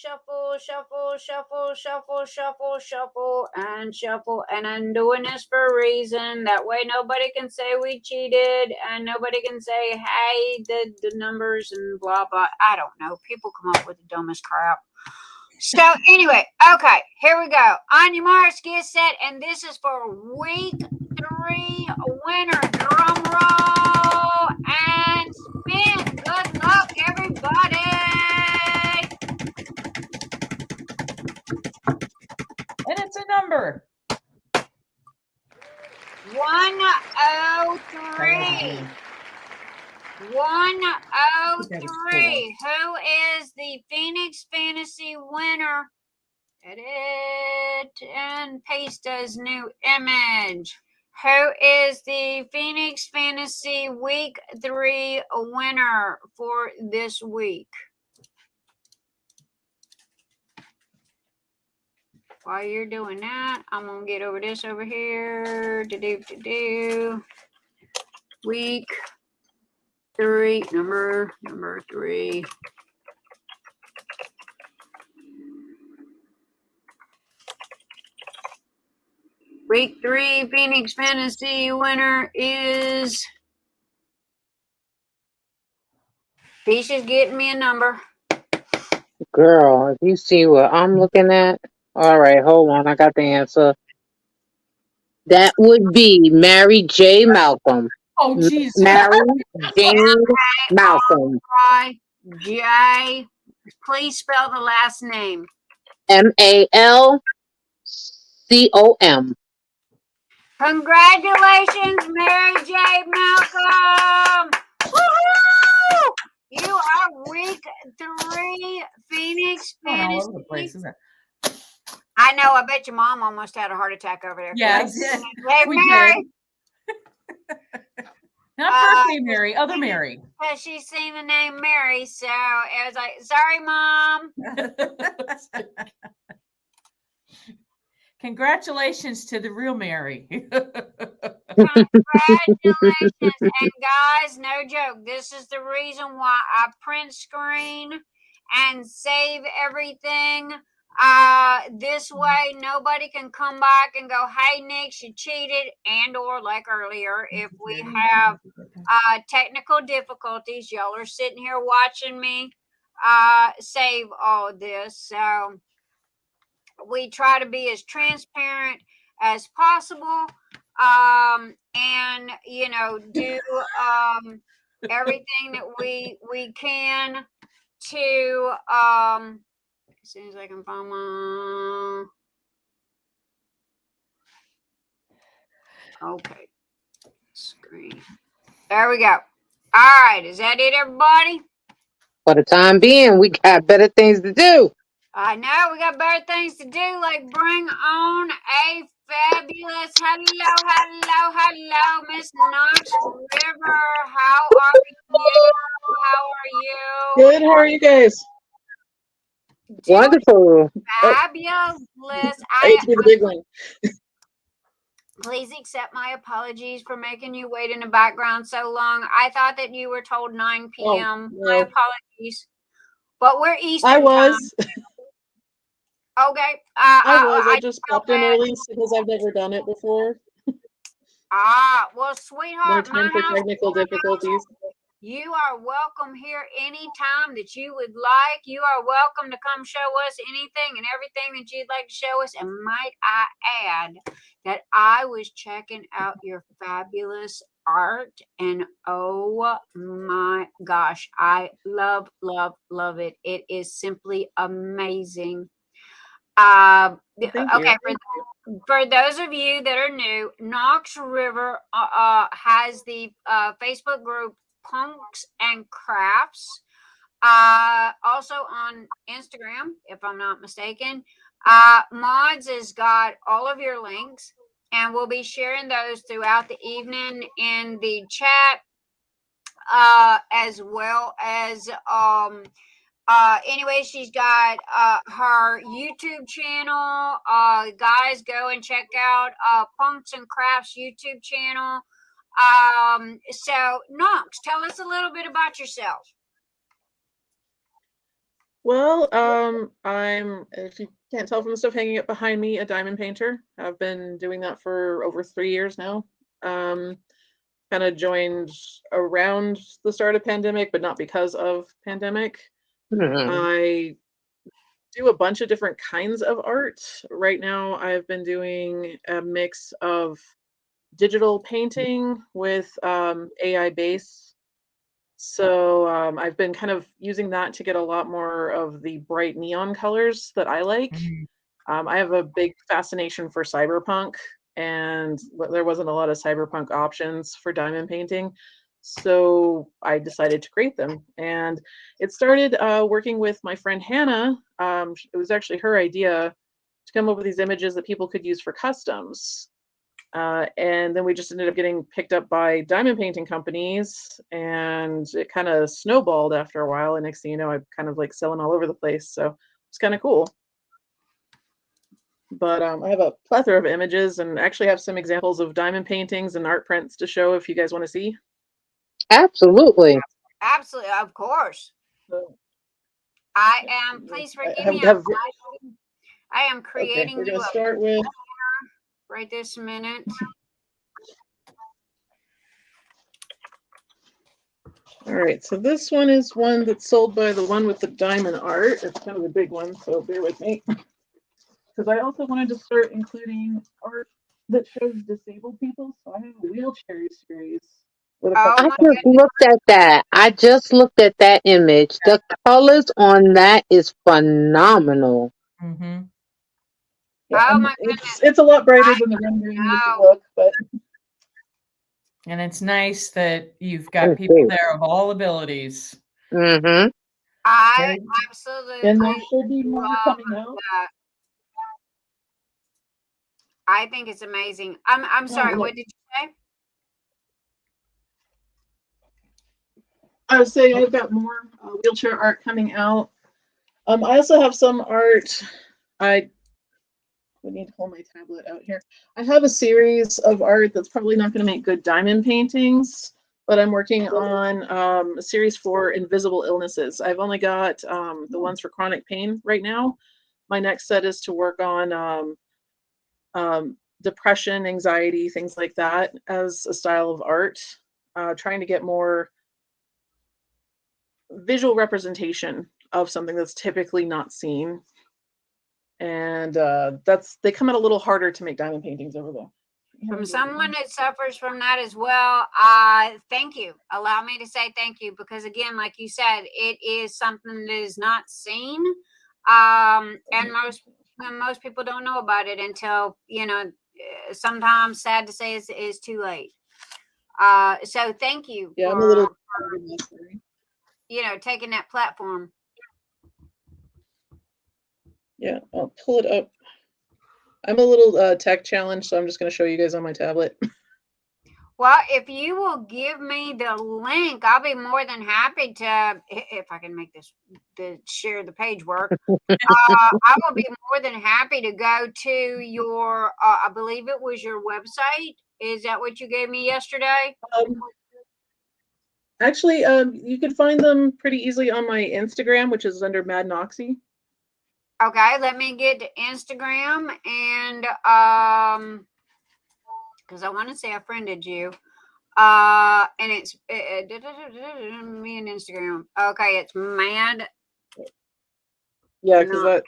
and I'm doing this for a reason. That way, nobody can say we cheated, and nobody can say, "Hey, the numbers and blah blah." I don't know. People come up with the dumbest crap. So anyway, okay, here we go. On your marks, get set, and this is for week 3 winner. Drum roll and spin. Good luck, everybody. And it's a number. 103. 103. Who is the Phoenix Fantasy winner? Edit and paste as new image. Who is the Phoenix Fantasy Week 3 winner for this week? While you're doing that, I'm going to get over this over here. Week 3, number 3. Week 3 Phoenix Fantasy winner is. Keisha's getting me a number. Girl, if you see what I'm looking at. All right, hold on. I got the answer. That would be Mary J. Malcolm. Oh, jeez. Mary Jane Malcolm. J. Please spell the last name. Malcom. Congratulations, Mary J. Malcolm. Woohoo! You are week 3 Phoenix Going all Fantasy. over the place, isn't it? I know. I bet your mom almost had a heart attack over there. Yes, Hey, we Mary. did. Not birthday Mary, other Mary. Because she's seen the name Mary, so it was like, sorry, Mom. Congratulations to the real Mary. Congratulations. And guys, no joke. This is the reason why I print screen and save everything. This way nobody can come back and go, hey, Nick, you cheated, and or like earlier, if we have technical difficulties, y'all are sitting here watching me save all this. So we try to be as transparent as possible, and do everything that we can to as soon as I can find my okay screen. There we go. All right, is that it, everybody? For the time being, we got better things to do. I know we got better things to do, like bring on a fabulous hello, Miss Knox River. How are you? How are you? Good. How are you guys? Doing Wonderful. fabulous. I hate to be the big one. Please accept my apologies for making you wait in the background so long. I thought that you were told 9 p.m. Oh, My no. apologies. But we're Eastern I time. was. Okay. I just popped in early because I've never done it before. Well, No sweetheart, my time for house, technical difficulties. you are welcome here anytime that you would like. You are welcome to come show us anything and everything that you'd like to show us. And might I add that I was checking out your fabulous art, and oh my gosh, I love it. It is simply amazing. Thank you. Okay, for those of you that are new, Knox River has the Facebook group Punks and Crafts. Also on Instagram, if I'm not mistaken. Mods has got all of your links, and we'll be sharing those throughout the evening in the chat, as well as anyway, she's got her YouTube channel. Guys, go and check out Punks and Crafts YouTube channel. So Knox, tell us a little bit about yourself. Well, I'm, if you can't tell from the stuff hanging up behind me, a diamond painter. I've been doing that for over 3 years now. Kind of joined around the start of pandemic, but not because of pandemic. I do a bunch of different kinds of art. Right now, I've been doing a mix of digital painting with AI base. So I've been kind of using that to get a lot more of the bright neon colors that I like. I have a big fascination for cyberpunk, and there wasn't a lot of cyberpunk options for diamond painting. So I decided to create them. And it started working with my friend Hannah. It was actually her idea to come up with these images that people could use for customs. And then we just ended up getting picked up by diamond painting companies, and it kind of snowballed after a while. And next thing you know, I'm kind of like selling all over the place. So it's kind of cool. But I have a plethora of images, and actually have some examples of diamond paintings and art prints to show if you guys want to see. Absolutely. Absolutely, of course. So, I am. Please forgive me. I am creating. Okay, we're gonna start with right this minute. All right, so this one is one that's sold by the one with the diamond art. It's kind of a big one, so bear with me. Because I also wanted to start including art that shows disabled people. So I have a wheelchair series. I just looked at that. I just looked at that image. The colors on that is phenomenal. Mm-hmm. Yeah, Oh my goodness. It's a lot brighter than the rendering makes it look, but. And it's nice that you've got people there of all abilities. Mm-hmm. I absolutely. And there should be more coming out. That. I think it's amazing. I'm sorry. What did you say? I was saying I've got more wheelchair art coming out. I also have some art. We need to hold my tablet out here. I have a series of art that's probably not going to make good diamond paintings, but I'm working on a series for invisible illnesses. I've only got the ones for chronic pain right now. My next set is to work on depression, anxiety, things like that as a style of art, trying to get more visual representation of something that's typically not seen. and they come out a little harder to make diamond paintings over there. From someone that suffers from that as well, thank you. Allow me to say thank you, because again, like you said, it is something that is not seen, and most people don't know about it until, you know, sometimes, sad to say, it's too late. So thank you Yeah, for, I'm a little. you know, taking that platform. Yeah, I'll pull it up. I'm a little tech challenged, so I'm just going to show you guys on my tablet. Well, if you will give me the link, I'll be more than happy to, if I can make this, to share the page work. I will be more than happy to go to your, I believe it was your website. Is that what you gave me yesterday? Actually, you can find them pretty easily on my Instagram, which is under Mad Noxie. Okay, let me get to Instagram, and because I want to say I friended you, and it's me and Instagram. Okay, it's Mad. Yeah, because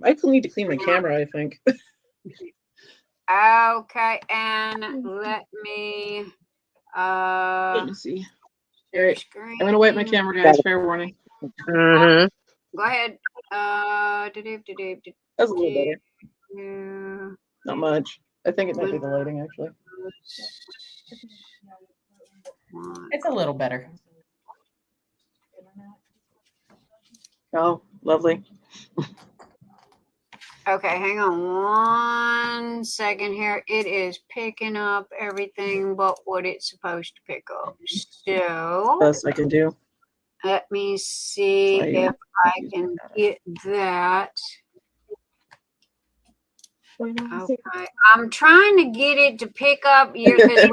I need to clean my camera, I think. Okay, and let me see. share Right. screen. I'm gonna wipe my camera, guys. Fair warning. Mm-hmm. Go ahead. That's a little better. Not much. I think it might be the lighting, actually. It's a little better. Oh, lovely. Okay, hang on 1 second here. It is picking up everything but what it's supposed to pick up. So Best I can do. let me see if I can get that. Okay, I'm trying to get it to pick up your, because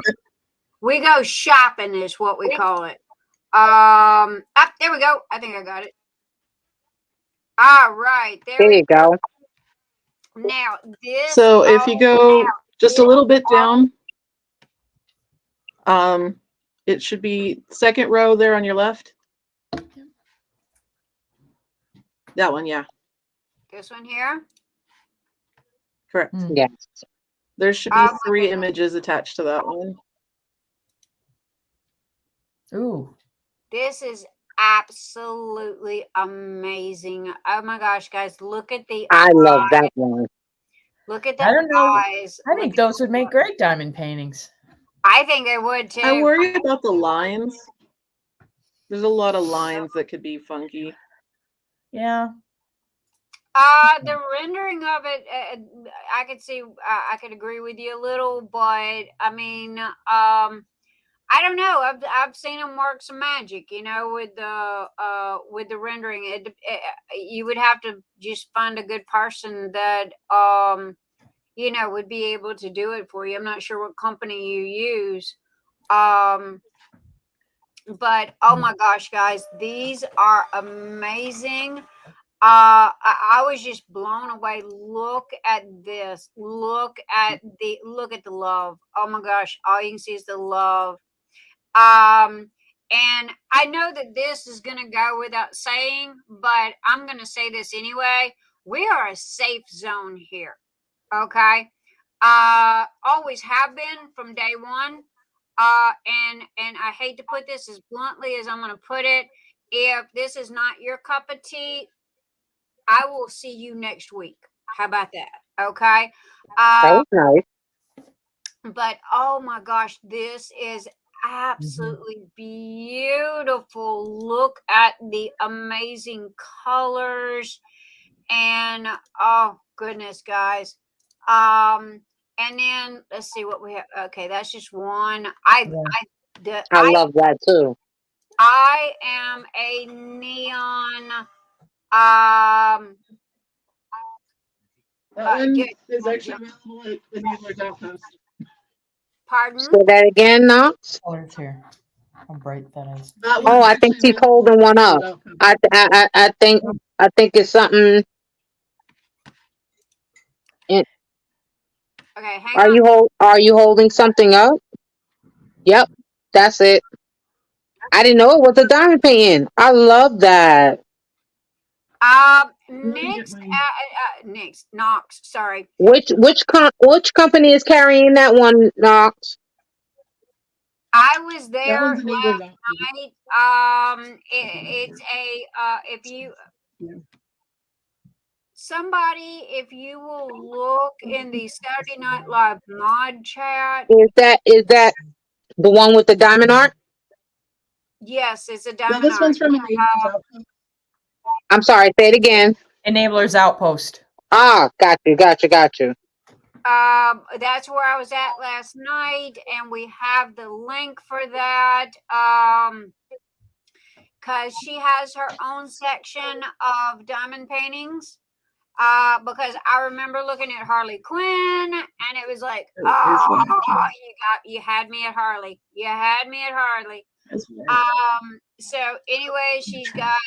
we go shopping is what we call it. There we go. I think I got it. All right, There you go. Now this. So if you go just a little bit down, it should be second row there on your left. That one, yeah. This one here. Correct. Yes. There should be 3 images attached to that one. Ooh. This is absolutely amazing. Oh my gosh, guys, look at the I love eyes. that one. Look at the I don't know. eyes. I think those would make great diamond paintings. I think they would too. I worry about the lines. There's a lot of lines that could be funky. Yeah. The rendering of it, I could see, I could agree with you a little, but I mean, I don't know. I've seen them work some magic, you know, with the rendering. You would have to just find a good person that, you know, would be able to do it for you. I'm not sure what company you use. But oh my gosh, guys, these are amazing. I was just blown away. Look at this. Look at the love. Oh my gosh, all you can see is the love. And I know that this is gonna go without saying, but I'm gonna say this anyway. We are a safe zone here. Okay. Always have been from day one. And I hate to put this as bluntly as I'm gonna put it. If this is not your cup of tea, I will see you next week. How about that? Okay. That was nice. But oh my gosh, this is absolutely beautiful. Look at the amazing colors. And oh goodness, guys. And then let's see what we have. Okay, that's just one. I love that too. I am a neon. That one is actually available at the dealer's outpost. Pardon? Say that again, Knox. Colors here. How bright that is. Oh, I think she's holding one up. I think it's something. Okay, hang on. Are you holding something up? Yep, that's it. I didn't know it was a diamond painting. I love that. Knox, sorry. Which company is carrying that one, Knox? I was That there one's enabled last out. night. It's a if you Yeah. somebody, if you will look in the Saturday Night Live mod chat. Is that the one with the diamond art? Yes, it's a No, diamond this art. one's from Enablers Outpost. I'm sorry, say it again. Enablers Outpost. Ah, got you. That's where I was at last night, and we have the link for that. Because she has her own section of diamond paintings. Because I remember looking at Harley Quinn, and it was like, you had me at Harley. You had me at Harley. So anyway, she's got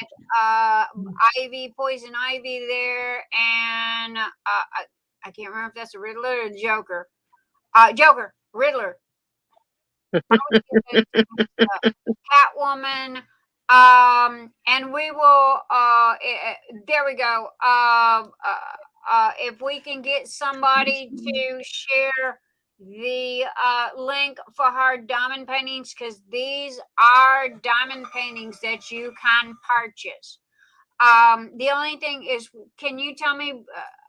Poison Ivy there, and I can't remember if that's a Riddler or Joker. Riddler. Catwoman. And we will there we go. If we can get somebody to share the link for her diamond paintings, because these are diamond paintings that you can purchase. The only thing is, can you tell me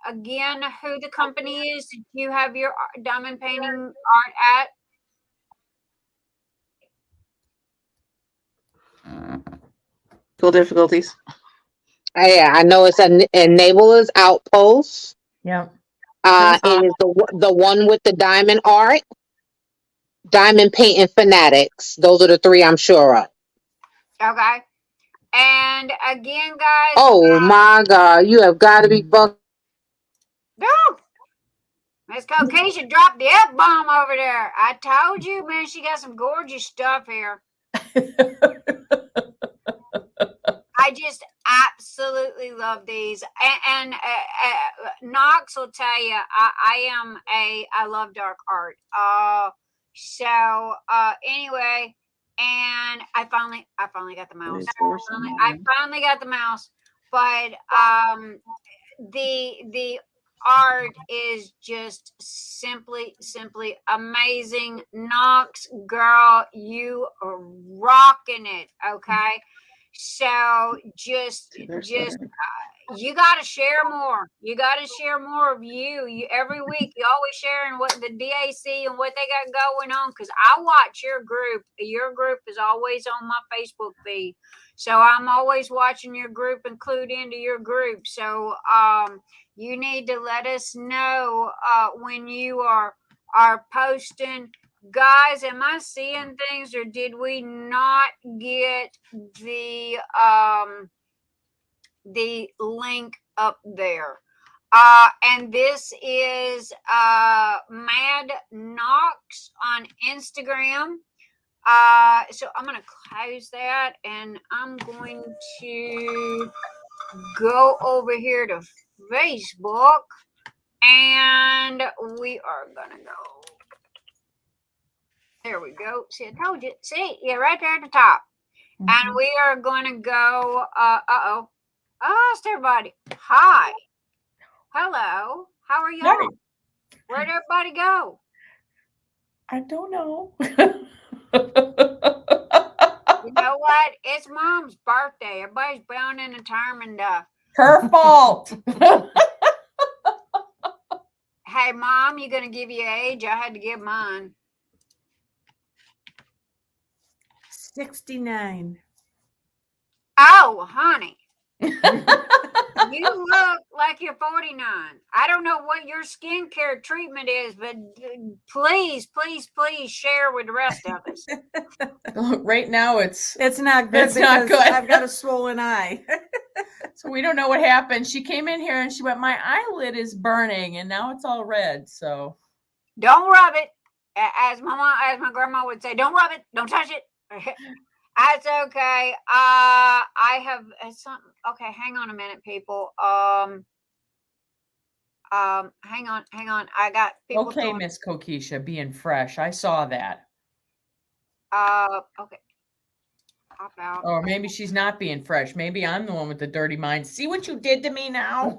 again who the company is that you have your diamond painting art at? Cool difficulties. Yeah, I know it's an Enablers Outpost. Yeah. It is the one with the diamond art, diamond painting Fanatics. Those are the three I'm sure of. Okay. And again, guys. Oh my God, you have got to be fucked. No. Miss Kokisha dropped the F-bomb over there. I told you, man, she got some gorgeous stuff here. I just absolutely love these. And Knox will tell you, I love dark art. So anyway, and I finally got the mouse. I finally got the mouse. But the art is just simply amazing. Knox, girl, you are rocking it. Okay. So just you got to share more. You got to share more of you. Every week, you always sharing what the DAC and what they got going on. Because I watch your group. Your group is always on my Facebook feed. So I'm always watching your group and clued into your group. So you need to let us know when you are posting. Guys, am I seeing things, or did we not get the link up there? And this is Mad Knox on Instagram. So I'm going to close that, and I'm going to go over here to Facebook, and we are going to go. There we go. See, I told you. See, yeah, right there at the top. Mm-hmm. And we are going to go. I lost everybody. Hi. Hello. How are y'all? Hi. Where'd everybody go? I don't know. You know what? It's Mom's birthday. Everybody's bound and determined. Her fault. Hey, Mom, you going to give your age? I had to give mine. 69. Oh, honey. You look like you're 49. I don't know what your skincare treatment is, but please share with the rest of us. Right now, it's not good. It's not good. I've got a swollen eye. So we don't know what happened. She came in here and she went, my eyelid is burning, and now it's all red. So don't rub it, as my grandma would say. Don't rub it. Don't touch it. That's okay. I have something. Okay, hang on a minute, people. Hang on. I got people. Okay, Miss Kokisha, being fresh. I saw that. Okay. Pop out. Or maybe she's not being fresh. Maybe I'm the one with the dirty mind. See what you did to me now?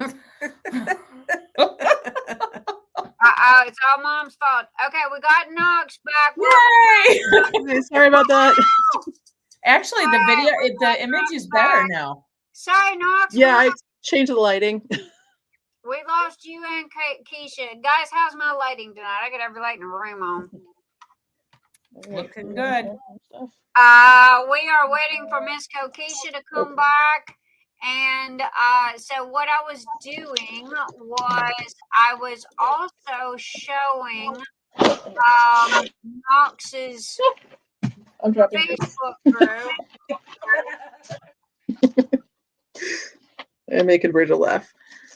It's all Mom's fault. Okay, we got Knox back. Yay! Okay, sorry about that. Actually, the video, we the got image Knox is better back. now. Sorry, Knox. Yeah, I changed the lighting. We lost you and Keisha. Guys, how's my lighting tonight? I got every light in the room on. Looking good. We are waiting for Miss Kokisha to come back. And so what I was doing was I was also showing Knox's I'm dropping Facebook group. and making Bridget laugh.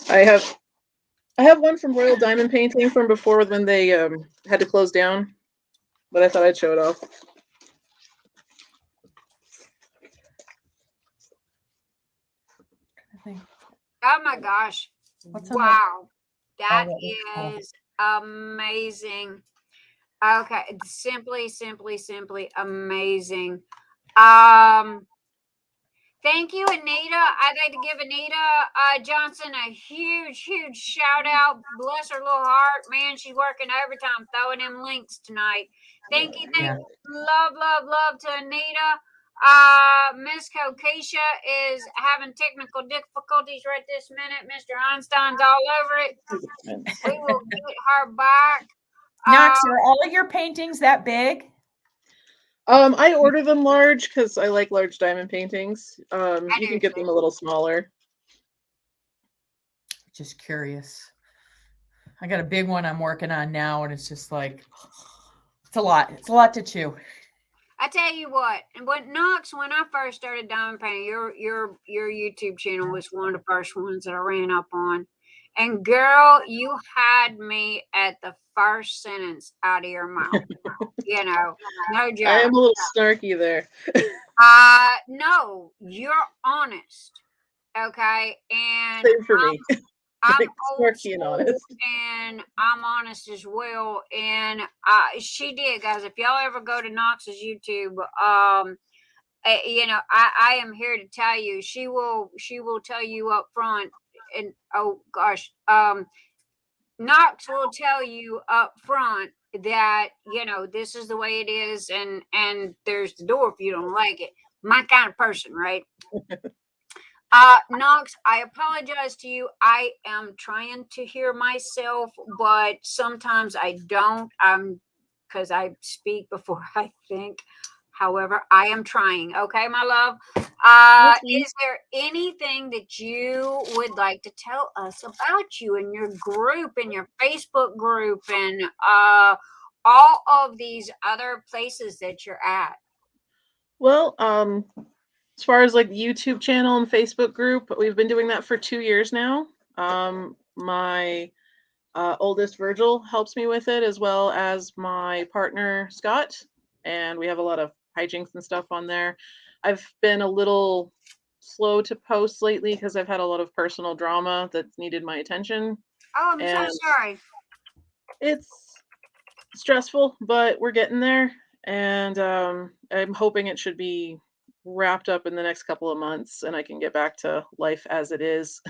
I have one from Royal Diamond Painting from before when they had to close down, but I thought I'd show it off. Oh my gosh. What's on Wow. That Oh, is amazing. Okay. Simply amazing. Thank you, Anita. I'd like to give Anita Johnson a huge shout out. Bless her little heart. Man, she's working overtime throwing them links tonight. Thank you. Yeah. Love to Anita. Miss Kokisha is having technical difficulties right this minute. Mr. Einstein's all over it. We will get her back. Knox, are all of your paintings that big? I order them large because I like large diamond paintings. You do can get too. them a little smaller. Just curious. I got a big one I'm working on now, and it's just like, it's a lot. It's a lot to chew. I tell you what, and Knox, when I first started diamond painting, your YouTube channel was one of the first ones that I ran up on. And girl, you had me at the first sentence out of your mouth. You know, no joke. I am a little snarky there. No, you're honest. Okay. And Same for me. I'm Like, old snarky and honest. school, and I'm honest as well. And she did, guys. If y'all ever go to Knox's YouTube, you know, I am here to tell you, she will tell you up front. And oh gosh, Knox will tell you up front that, you know, this is the way it is, and there's the door if you don't like it. My kind of person, right? Knox, I apologize to you. I am trying to hear myself, but sometimes I don't. Because I speak before I think. However, I am trying. Okay, my love. Is there anything that you would like to tell us about you and your group and your Facebook group and all of these other places that you're at? Well, as far as like the YouTube channel and Facebook group, we've been doing that for 2 years now. My oldest Virgil helps me with it, as well as my partner Scott, and we have a lot of hijinks and stuff on there. I've been a little slow to post lately because I've had a lot of personal drama that's needed my attention. Oh, I'm so sorry. It's stressful, but we're getting there, and I'm hoping it should be wrapped up in the next couple of months and I can get back to life as it is.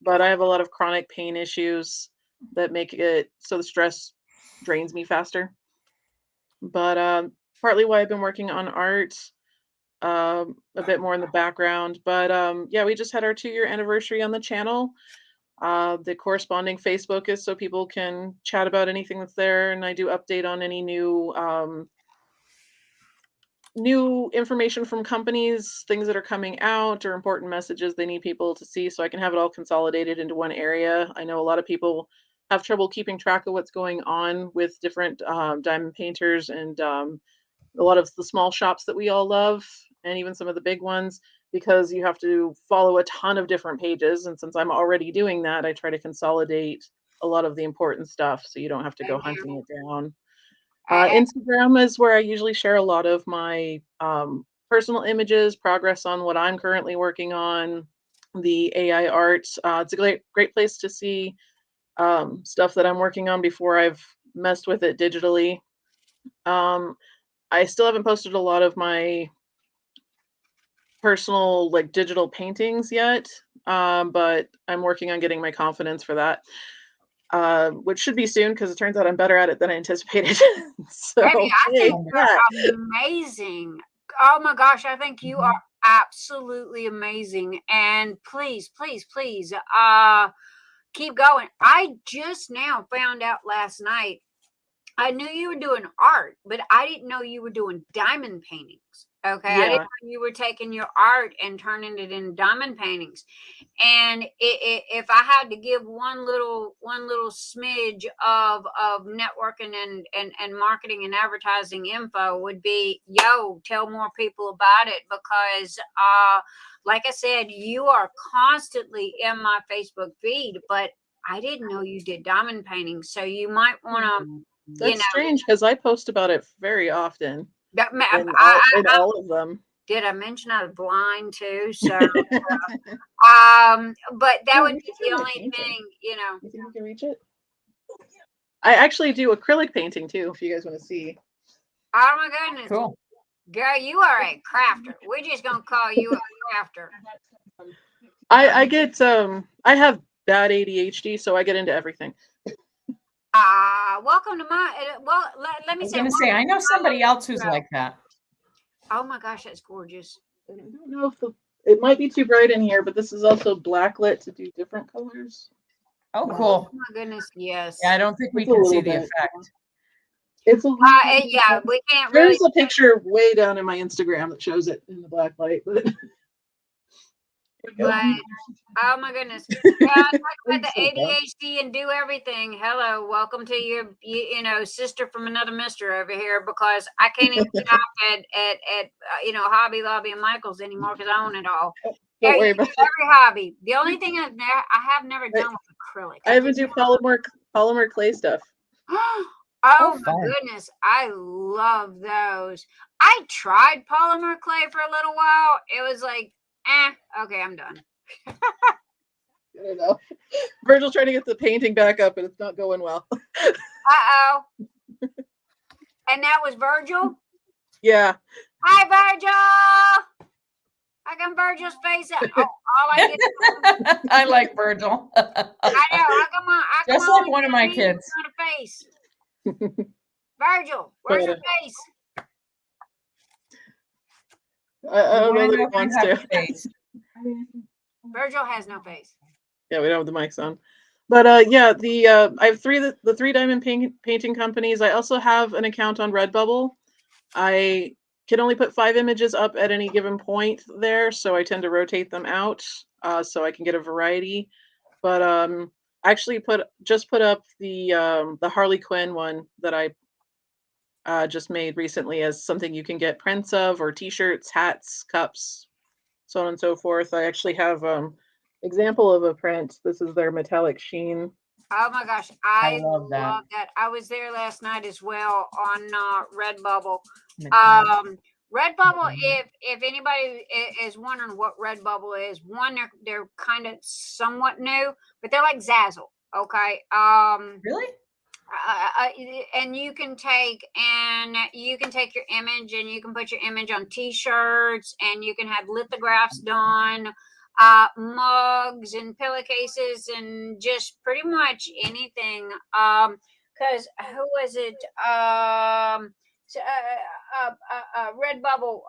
But I have a lot of chronic pain issues that make it so the stress drains me faster. But partly why I've been working on art a bit more in the background. But yeah, we just had our 2-year anniversary on the channel. The corresponding Facebook is so people can chat about anything that's there, and I do update on any new information from companies, things that are coming out, or important messages they need people to see, so I can have it all consolidated into one area. I know a lot of people have trouble keeping track of what's going on with different diamond painters and a lot of the small shops that we all love, and even some of the big ones, because you have to follow a ton of different pages. And since I'm already doing that, I try to consolidate a lot of the important stuff so you don't have to go hunting it down. Instagram is where I usually share a lot of my personal images, progress on what I'm currently working on, the AI art. It's a great place to see stuff that I'm working on before I've messed with it digitally. I still haven't posted a lot of my personal like digital paintings yet, but I'm working on getting my confidence for that, which should be soon because it turns out I'm better at it than I anticipated. So Baby, I yay, think yeah. you're amazing. Oh my gosh, I think you are absolutely amazing. And please, please, please, keep going. I just now found out last night. I knew you were doing art, but I didn't know you were doing diamond paintings. Okay, I Yeah. didn't know you were taking your art and turning it into diamond paintings. And if I had to give one little smidge of networking and marketing and advertising info, would be, yo, tell more people about it, because like I said, you are constantly in my Facebook feed, but I didn't know you did diamond paintings, so you might want to. That's strange because I post about it very often in all of them. Did I mention I was blind too? So, but that would be the only thing, You think you can reach it? I actually do acrylic painting too, if you guys want to see. Oh my goodness. Cool. Girl, you are a crafter. We're just going to call you a crafter. I get, I have bad ADHD, so I get into everything. Welcome to my, well, let me I was say. going to say, I know somebody else who's like that. Oh my gosh, that's gorgeous. I don't know if it might be too bright in here, but this is also blacklit to do different colors. Oh, cool. Oh my goodness, yes. Yeah, I don't think we It's a can see little the bit. effect. It's a little yeah, we can't really. There's a picture way down in my Instagram that shows it in the black light. But oh my goodness. Yeah, talk about the ADHD and do everything. Hello, welcome to your sister from another mister over here, because I can't even shop at Hobby Lobby and Michael's anymore because I own it all. don't worry about every hobby. The only thing I have never done was acrylic. I even do polymer clay stuff. Oh my fun. goodness, I love those. I tried polymer clay for a little while. It was like, okay, I'm done. I don't know. Virgil's trying to get the painting back up, and it's not going well. Uh-oh. And that was Virgil? Yeah. Hi, Virgil! How come Virgil's face up? Oh, all I did is I like Virgil. I know. How come Just like one of my kids. Not a face. Virgil, where's your face? I don't know that he wants to. Virgil has no face. Yeah, we don't have the mics on. But yeah, I have the three diamond painting companies. I also have an account on Redbubble. I can only put 5 images up at any given point there, so I tend to rotate them out so I can get a variety. But I actually put up the Harley Quinn one that I just made recently as something you can get prints of, or T-shirts, hats, cups, so on and so forth. I actually have example of a print. This is their metallic sheen. Oh my gosh, I love that. I was there last night as well on Redbubble. Redbubble, if anybody is wondering what Redbubble is, one, they're kind of somewhat new, but they're like Zazzle. Okay. Really? And you can take your image and you can put your image on T-shirts, and you can have lithographs done, mugs and pillowcases, and just pretty much anything. Because who was it? Redbubble.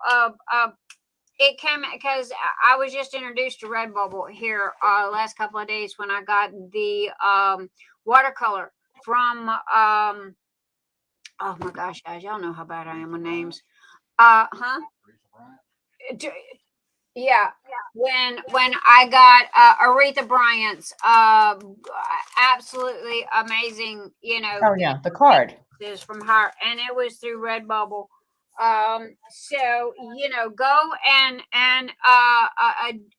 It came because I was just introduced to Redbubble here last couple of days when I got the watercolor from oh my gosh, guys, y'all know how bad I am with names. Yeah, when I got Aretha Bryant's absolutely amazing, Oh yeah, the card is from her, and it was through Redbubble. So go and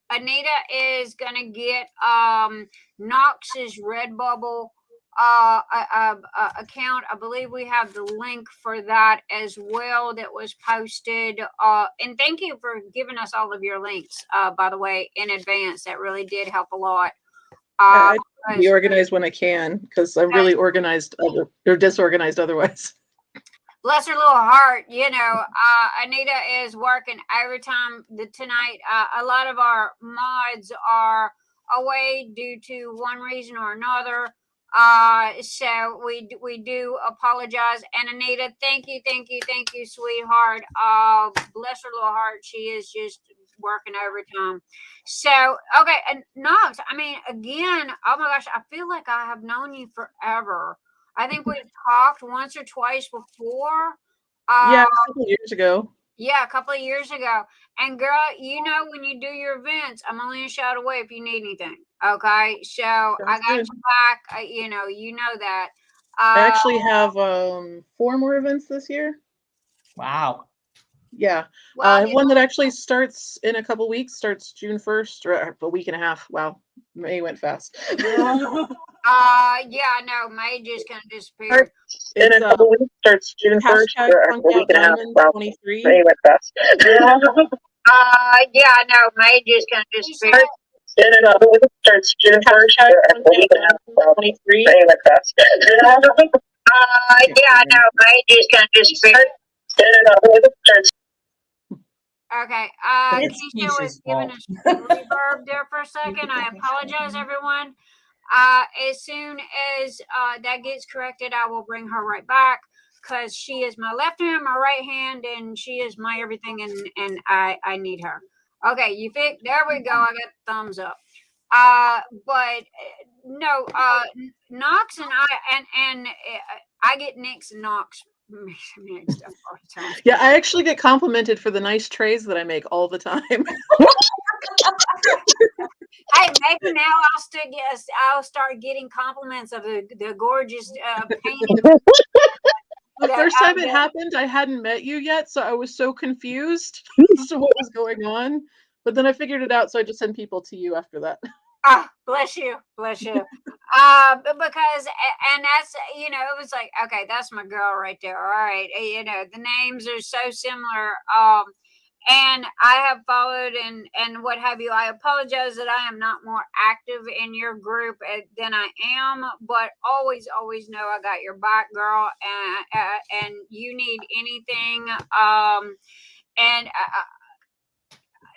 Anita is gonna get Knox's Redbubble account. I believe we have the link for that as well that was posted. And thank you for giving us all of your links, by the way, in advance. That really did help a lot. I try to be organized when I can, because I'm really organized or disorganized otherwise. bless her little heart. Anita is working overtime tonight. A lot of our mods are away due to one reason or another. So we do apologize. And Anita, thank you, sweetheart. Bless her little heart. She is just working overtime. So, okay, and Knox, I mean, again, oh my gosh, I feel like I have known you forever. I think we've talked once or twice before. Yeah, a couple years ago. Yeah, a couple of years ago. And girl, when you do your events, I'm only a shout away if you need anything. Okay, so I got good. your back. You know that. I actually have 4 more events this year. Wow. Yeah. Well, I have one that actually starts in a couple weeks, starts June 1st, or a week and a half. Wow. May went fast. yeah, no, May just kind of disappeared. In a couple weeks, starts June 1st, or a week and a half. Wow. 23. May went fast. Yeah, no, May just kind of disappeared. In a couple weeks, starts June 1st, or a week and a half. Wow. 23. May went fast. Yeah, no, May just kind of disappeared. In a couple weeks, starts. Okay, It's Keisha was Keisha's giving fault. us reverb there for a second. I apologize, everyone. As soon as that gets corrected, I will bring her right back because she is my left hand, my right hand, and she is my everything, and I need her. Okay, you fit. There we go. I got thumbs up. But no, Knox and I get Nix and Knox mixed up all the time. Yeah, I actually get complimented for the nice trays that I make all the time. Hey, maybe now I'll start getting compliments of the gorgeous painting. The first time it happened, I hadn't met you yet, so I was so confused as to what was going on. But then I figured it out, so I just sent people to you after that. Ah, bless you. Because and that's it was like, okay, that's my girl right there. All right, the names are so similar. And I have followed and what have you. I apologize that I am not more active in your group than I am, but always know I got your back, girl. And you need anything, and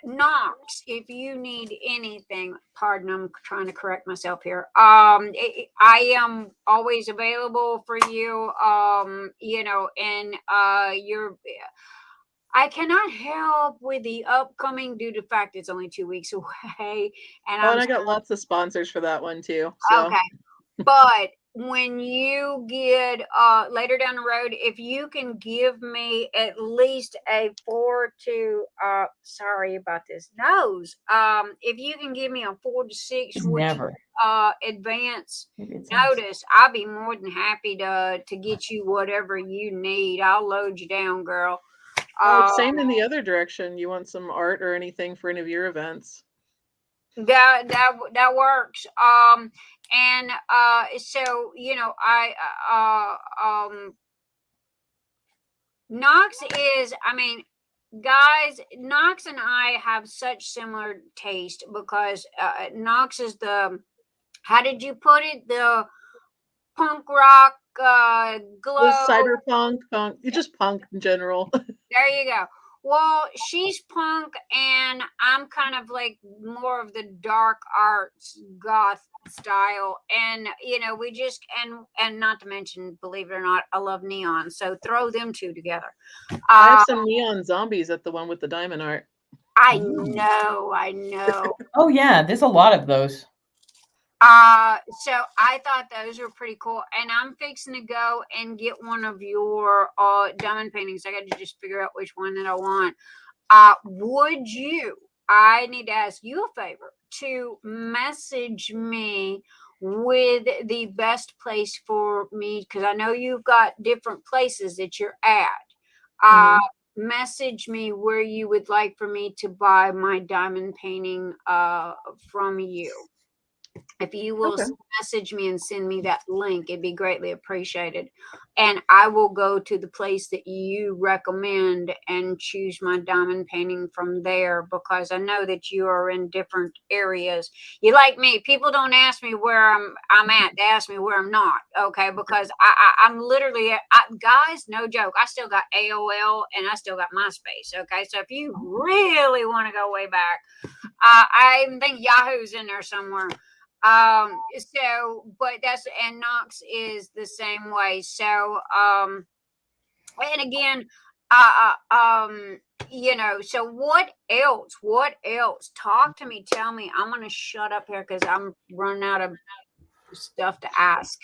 Knox, if you need anything, pardon, I'm trying to correct myself here. I am always available for you. And I cannot help with the upcoming due to the fact it's only 2 weeks away. And I got lots of sponsors for that one too. So. Okay. But when you get later down the road, if you can give me at least a 4 to sorry about this nose. If you can give me a 4 to 6 week advance notice, I'll be more than happy to get you whatever you need. I'll load you down, girl. Same in the other direction. You want some art or anything for any of your events? That works. And so Knox is, I mean, guys, Knox and I have such similar taste because Knox is how did you put it? The punk rock glow. The cyberpunk, punk. It's just punk in general. There you go. Well, she's punk and I'm kind of like more of the dark arts goth style. And we just and not to mention, believe it or not, I love neon. So throw them two together. I have some neon zombies at the one with the diamond art. I know. Oh yeah, there's a lot of those. So I thought those were pretty cool, and I'm fixing to go and get one of your diamond paintings. I got to just figure out which one that I want. I need to ask you a favor to message me with the best place for me, because I know you've got different places that you're at. Message me where you would like for me to buy my diamond painting from you. If you will Okay. message me and send me that link, it'd be greatly appreciated. And I will go to the place that you recommend and choose my diamond painting from there, because I know that you are in different areas. You like me, people don't ask me where I'm at. They ask me where I'm not. Okay. Because I'm literally, guys, no joke. I still got AOL and I still got MySpace. Okay. So if you really want to go way back, I even think Yahoo's in there somewhere. So, but that's, and Knox is the same way. So, and again, you know, so what else? Talk to me, tell me. I'm going to shut up here because I'm running out of stuff to ask.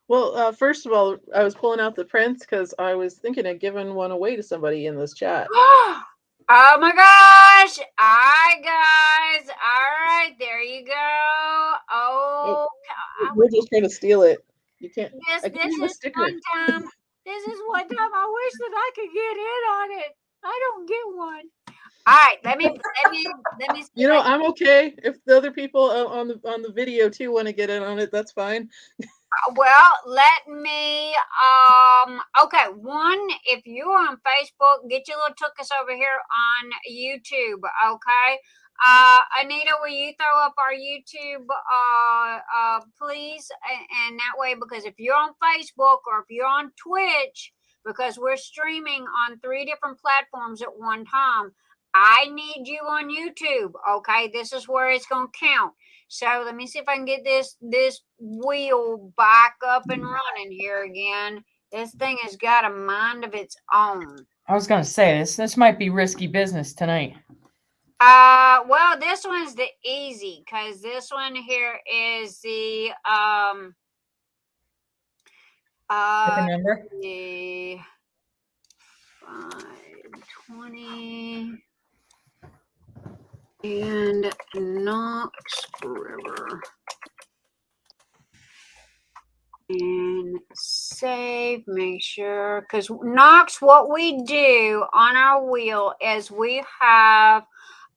Well, first of all, I was pulling out the prints because I was thinking of giving one away to somebody in this chat. Oh my gosh. All right, guys. All right, there you go. Oh, We're just trying to steal it. You can't. this I can leave a is sticker. one time. This is one time I wish that I could get in on it. I don't get one. All right, let me see. You know, I'm okay if the other people on the video too want to get in on it. That's fine. Well, let me, okay, one, if you're on Facebook, get your little tuchus over here on YouTube, okay? Anita, will you throw up our YouTube, please? And that way, because if you're on Facebook or if you're on Twitch, because we're streaming on 3 different platforms at one time, I need you on YouTube, okay? This is where it's going to count. So let me see if I can get this wheel back up and running here again. This thing has got a mind of its own. I was going to say this might be risky business tonight. Well, this one's the easy, because this one here is the number? the 520 and Knox River. And save, make sure, because Knox, what we do on our wheel is we have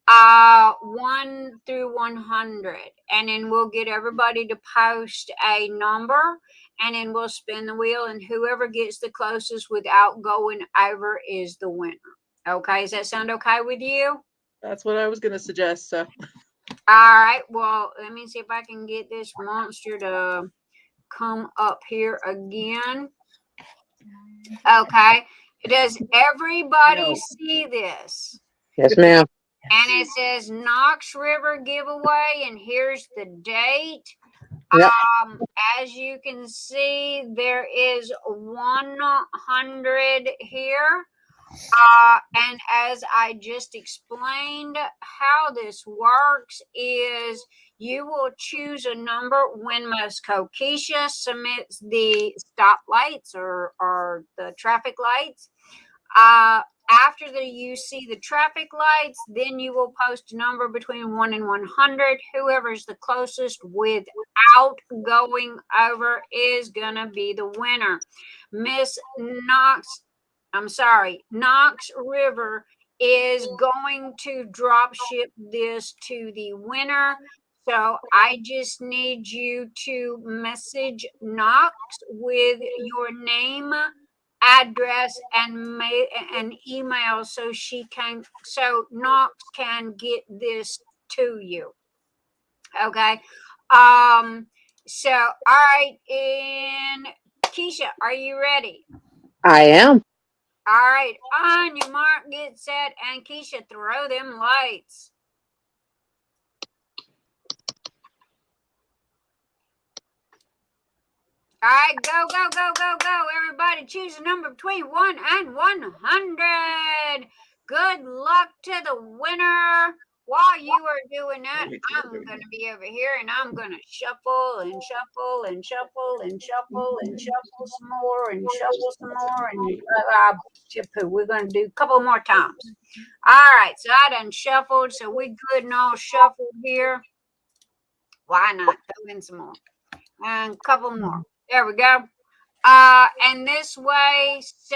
1 through 100, and then we'll get everybody to post a number, and then we'll spin the wheel, and whoever gets the closest without going over is the winner. Okay, does that sound okay with you? That's what I was going to suggest. So, all right, well, let me see if I can get this monster to come up here again. Okay, does everybody see this? Yes, ma'am. And it says Knox River giveaway, and here's the date. Yep. As you can see, there is 100 here. And as I just explained, how this works is you will choose a number when Miss Kokisha submits the stoplights or the traffic lights. After you see the traffic lights, then you will post a number between 1 and 100. Whoever's the closest without going over is going to be the winner. Miss Knox River is going to drop ship this to the winner. So I just need you to message Knox with your name, address, and email so Knox can get this to you. Okay. So all right, and Keisha, are you ready? I am. All right, on your mark, get set, and Keisha, throw them lights. All right, go, go, go, go, go. Everybody choose a number between 1 and 100. Good luck to the winner. While you are doing that, I'm going to be over here, and I'm going to shuffle and shuffle and shuffle and shuffle and shuffle some more and shuffle some more. And we're going to do a couple more times. All right, so I done shuffled, so we good and all shuffled here. Why not? Throw in some more. And a couple more. There we go. And this way, so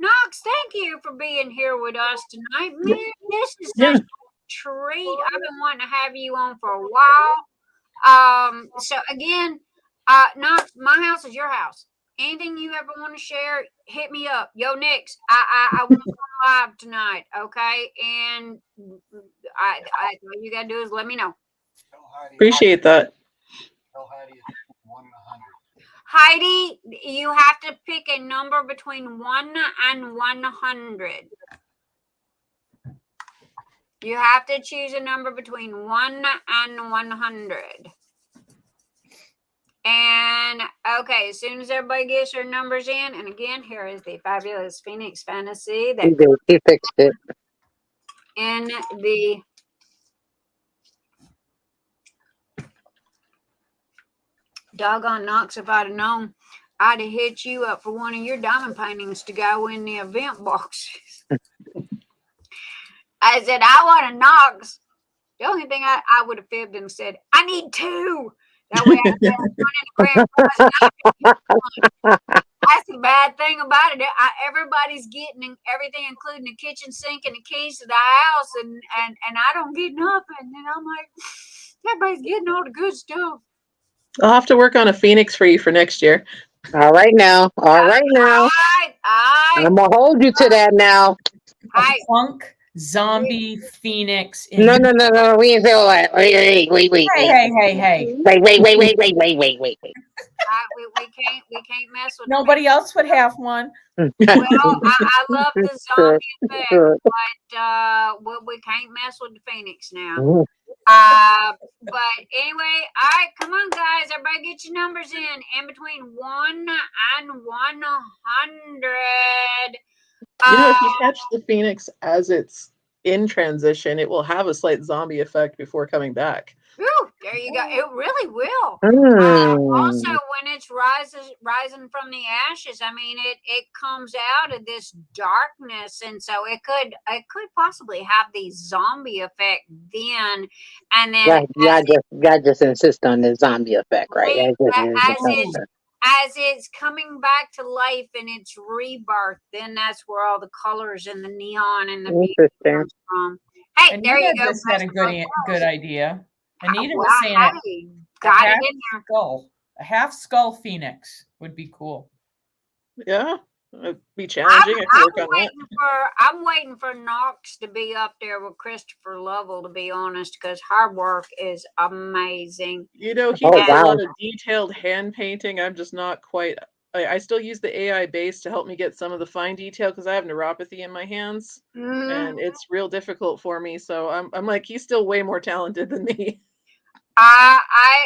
Knox, thank you for being here with us tonight. Man, this is such treat. I've been wanting to have you on for a while. So again, not my house is your house. Anything you ever want to share, hit me up. Yo, Nix, I want to come live tonight, okay? And all you gotta do is let me know. Appreciate that. Heidi, you have to pick a number between 1 and 100. You have to choose a number between 1 and 100. And okay, as soon as everybody gets their numbers in, and again, here is the fabulous Phoenix Fantasy that He fixed it. in the doggone Knox. If I'd have known, I'd have hit you up for one of your diamond paintings to go in the event boxes. I said, I want a Knox. The only thing I would have fibbed and said, I need 2. That way I can one in the grand prize. That's the bad thing about it. Everybody's getting everything, including the kitchen sink and the keys to the house, and I don't get nothing. And I'm like, everybody's getting all the good stuff. I'll have to work on a Phoenix for you for next year. All right now. All right now. I'm gonna hold you to that now. A punk zombie Phoenix. No. We ain't say all that. Wait. Hey. Wait. We can't mess with Nobody else would have one. Well, I love the zombie effect, but we can't mess with the Phoenix now. But anyway, all right, come on, guys. Everybody get your numbers in between 1 and 100. If you catch the Phoenix as it's in transition, it will have a slight zombie effect before coming back. Ooh, there you go. It really will. Also, when it's rising from the ashes, I mean, it comes out of this darkness, and so it could possibly have the zombie effect then, and then God just insist on the zombie effect, right? As it's coming back to life in its rebirth, then that's where all the colors and the neon and the beauty comes from. Hey, Anita there you go. just had a good idea. Anita was saying got it in there. A half skull Phoenix would be cool. Yeah, it'd be challenging. I could work on that. I'm waiting for Knox to be up there with Christopher Lovell, to be honest, because her work is amazing. He does a lot of detailed hand painting. I'm just not quite. I still use the AI base to help me get some of the fine detail because I have neuropathy in my hands, and it's real difficult for me. So I'm like, he's still way more talented than me. I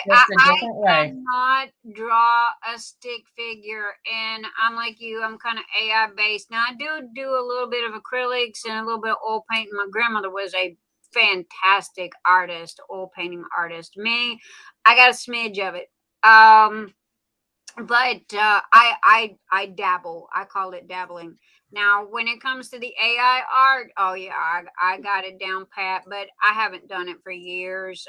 cannot draw a stick figure, and I'm like you. I'm kind of AI based. Now I do a little bit of acrylics and a little bit of oil painting. My grandmother was a fantastic artist, oil painting artist. Me, I got a smidge of it. But I dabble. I call it dabbling. Now, when it comes to the AI art, oh yeah, I got it down pat, but I haven't done it for years.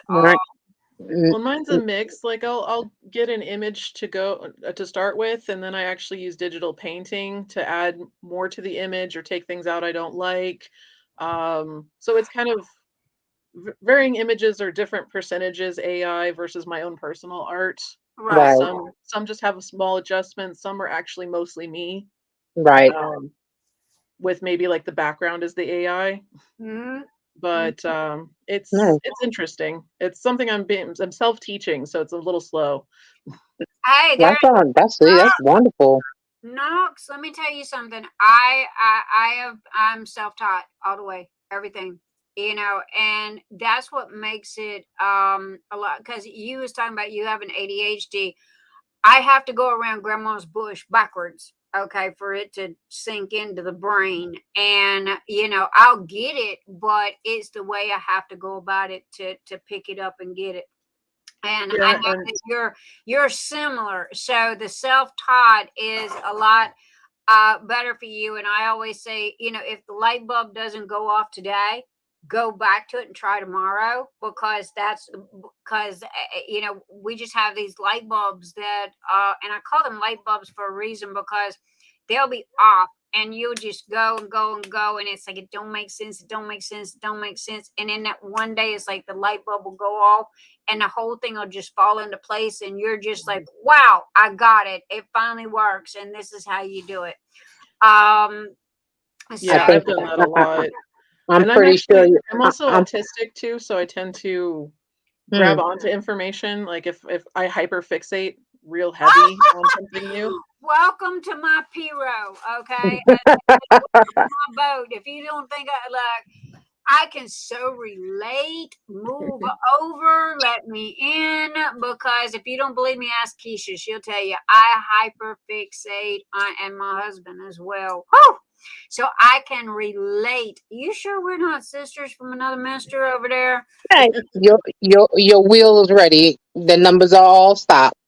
Well, mine's a mix. Like I'll get an image to start with, and then I actually use digital painting to add more to the image or take things out I don't like. So it's kind of varying images or different percentages AI versus my own personal art. Right. Some just have a small adjustment. Some are actually mostly me. Right. With maybe like the background is the AI. But it's interesting. It's something I'm self-teaching, so it's a little slow. Hey, that's wonderful. Knox, let me tell you something. I'm self-taught all the way, everything, and that's what makes it a lot. Because you was talking about you have an ADHD. I have to go around grandma's bush backwards, okay, for it to sink into the brain. And, I'll get it, but it's the way I have to go about it to pick it up and get it. And I know that you're similar. So the self-taught is a lot better for you. And I always say, if the light bulb doesn't go off today, go back to it and try tomorrow, because we just have these light bulbs that and I call them light bulbs for a reason, because they'll be off and you'll just go and go and go, and it's like it don't make sense, it don't make sense, it don't make sense. And then that one day it's like the light bulb will go off and the whole thing will just fall into place, and you're just like, wow, I got it. It finally works, and this is how you do it. Yeah, I've done that a lot. I'm pretty sure. I'm also autistic too, so I tend to grab onto information. Like if I hyperfixate real heavy on something new. Welcome to my Piro, okay? My boat. If you don't think I can so relate, move over, let me in, because if you don't believe me, ask Keisha. She'll tell you I hyperfixate, and my husband as well. Whew! So I can relate. You sure we're not sisters from another mister over there? Hey, your wheel is ready. The numbers are all stopped.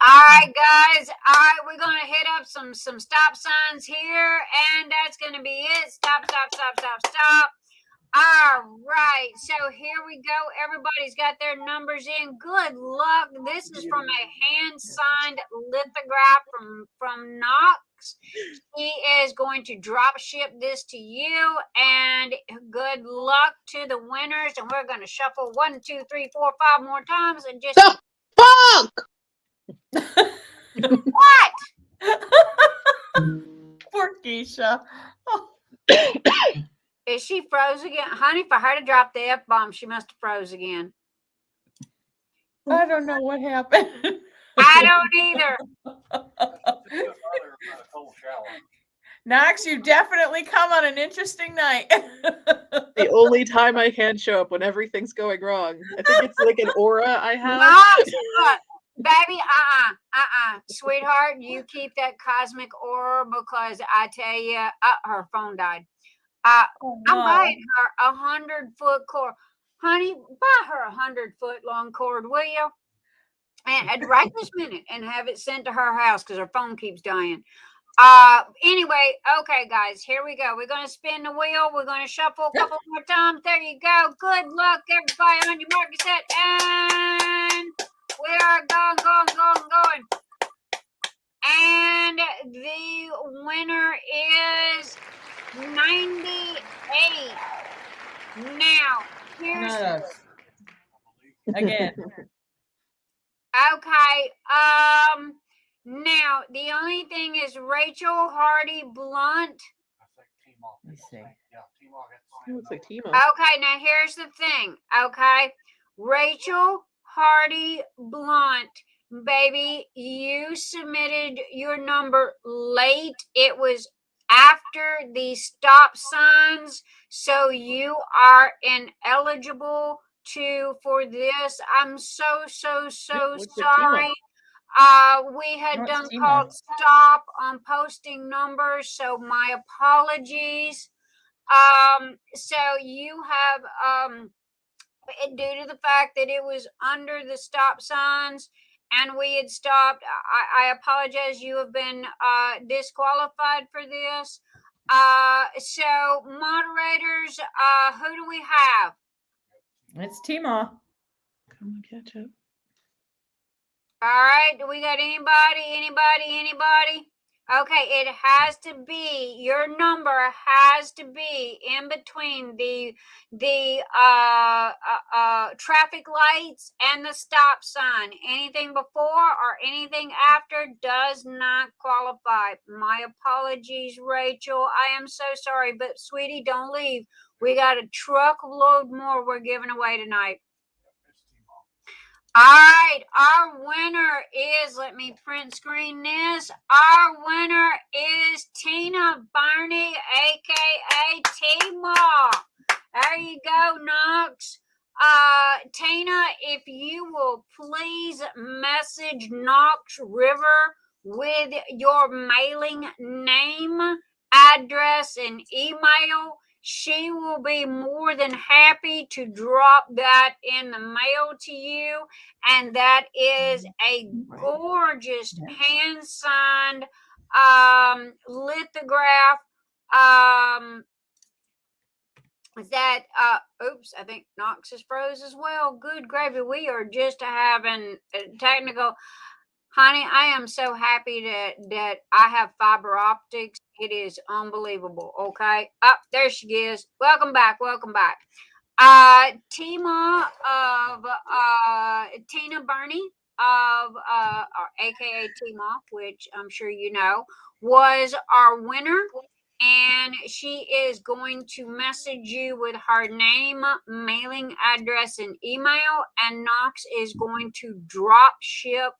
All right, guys. All right, we're gonna hit up some stop signs here, and that's gonna be it. Stop, stop, stop, stop, stop. All right, so here we go. Everybody's got their numbers in. Good luck. This is from a hand-signed lithograph from Knox. He is going to drop ship this to you, and good luck to the winners. And we're going to shuffle 1, 2, 3, 4, 5 more times, and just The fuck! what? Poor Keisha. Oh. Is she froze again? Honey, for her to drop the F-bomb, she must have froze again. I don't know what happened. I don't either. Knox, you definitely come on an interesting night. The only time I can show up when everything's going wrong. I think it's like an aura I have. Knox, look, baby, sweetheart, you keep that cosmic aura, because I tell you, her phone died. I'm buying her 100-foot cord. Honey, buy her 100-foot long cord, will you? And right this minute, and have it sent to her house, because her phone keeps dying. Anyway, okay, guys, here we go. We're going to spin the wheel. We're going to shuffle a couple more times. There you go. Good luck, everybody, on your market set. And we are going. And the winner is 98. Now, here's again. Okay. Now the only thing is Rachel Hardy Blunt. Let's see. It looks like Timo. Okay, now here's the thing. Okay, Rachel Hardy Blunt, baby, you submitted your number late. It was after the stop signs, so you are ineligible for this. I'm so sorry. We had done called stop on posting numbers, so my apologies. So you have due to the fact that it was under the stop signs and we had stopped, I apologize. You have been disqualified for this. So moderators, who do we have? It's Timo. Come on, catch up. All right. Do we got anybody? Okay. It has to be, your number has to be in between the traffic lights and the stop sign. Anything before or anything after does not qualify. My apologies, Rachel. I am so sorry, but sweetie, don't leave. We got a truckload more we're giving away tonight. All right, our winner is, let me print screen this. Our winner is Tina Barney, aka T-Maw. There you go, Knox. Tina, if you will please message Knox River with your mailing name, address, and email, she will be more than happy to drop that in the mail to you. And that is a gorgeous hand-signed lithograph that, oops, I think Knox is froze as well. Good gravy. We are just having a technical. Honey, I am so happy that I have fiber optics. It is unbelievable. Okay. Up there she is. Welcome back. Welcome back. Tima of Tina Burney of or aka Tima, which I'm sure you know, was our winner. And she is going to message you with her name, mailing address, and email. And Knox is going to drop ship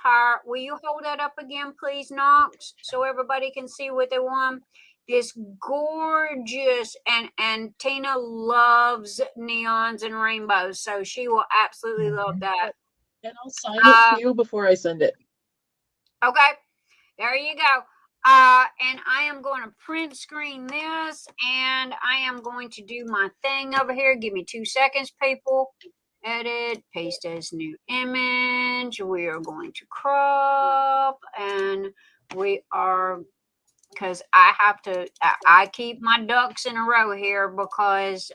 her. Will you hold that up again, please, Knox, so everybody can see what they want? This gorgeous, and Tina loves neons and rainbows, so she will absolutely love that. And I'll sign it for you before I send it. Okay, there you go. And I am going to print screen this, and I am going to do my thing over here. Give me 2 seconds, people. Edit, paste as new image. We are going to crop, and we are, because I have to, I keep my ducks in a row here because,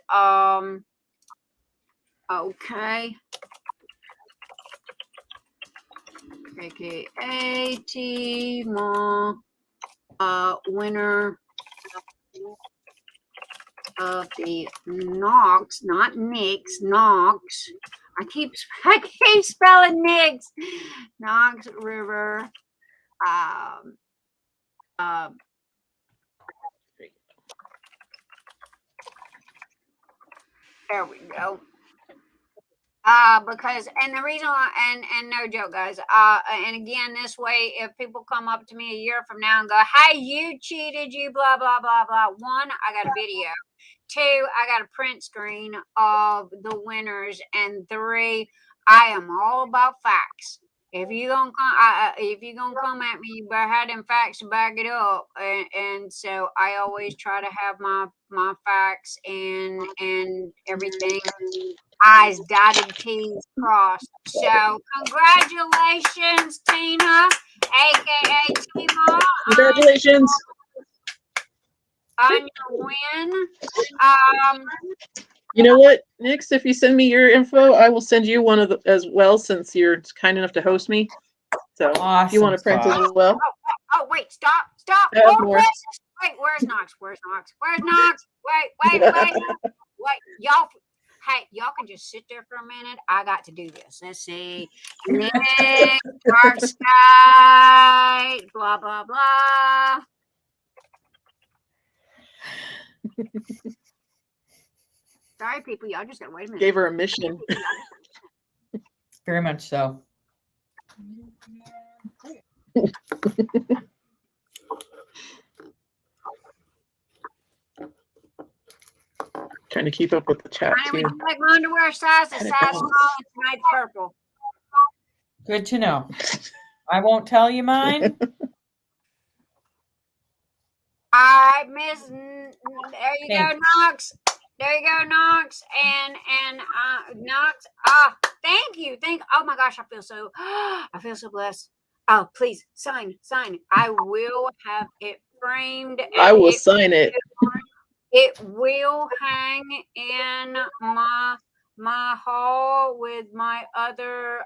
okay. AKA Tima, winner of the Knox, not Nix, Knox. I keep spelling Nix. Knox River. There we go. Because, and the reason why, and no joke, guys, and again, this way, if people come up to me a year from now and go, hey, you cheated, you blah, blah, blah, blah. 1, I got a video. 2, I got a print screen of the winners. And 3, I am all about facts. If you gonna come at me, you better have them facts to back it up. And so I always try to have my facts and everything. I's dotted, T's crossed. So congratulations, Tina, aka Tima. Congratulations on your win. You know what, Nix? If you send me your info, I will send you one of the as well, since you're kind enough to host me. So awesome. if you want to print as well. Oh, wait, stop. Hold this. Wait, where's Knox? Where's Knox? Wait, y'all. Hey, y'all can just sit there for a minute. I got to do this. Let's see. Nick, dark sky, blah, blah, blah. Sorry, people. Y'all just got to wait a minute. Gave her a mission. Very much so. Trying to keep up with the chat I too. mean, like my underwear size is size small and tonight's purple. Good to know. I won't tell you mine. I miss. There you go, Knox. There you go, Knox. And Knox. Thank you. Oh my gosh, I feel so blessed. Oh, please sign. I will have it framed. I will sign it. It will hang in my hall with my other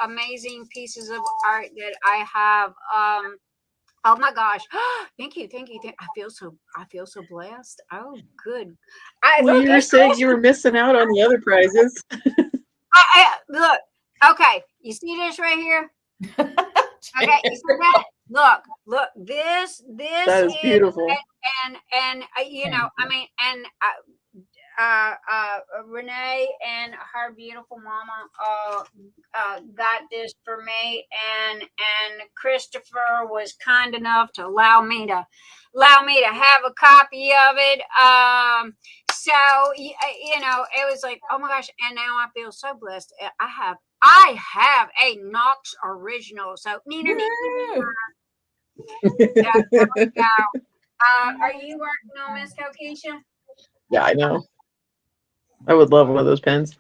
amazing pieces of art that I have. Oh my gosh! Thank you. I feel so blessed. Oh, good. Well, you were saying you were missing out on the other prizes. Look. Okay, you see this right here? Okay, you see that? Look. This that is beautiful. And you know, I mean, and Renee and her beautiful mama got this for me, and Christopher was kind enough to allow me to have a copy of it. So you know, it was like, oh my gosh, and now I feel so blessed. I have a Knox original. So are you working on Miss Kokisha? Yeah, I know. I would love one of those pens.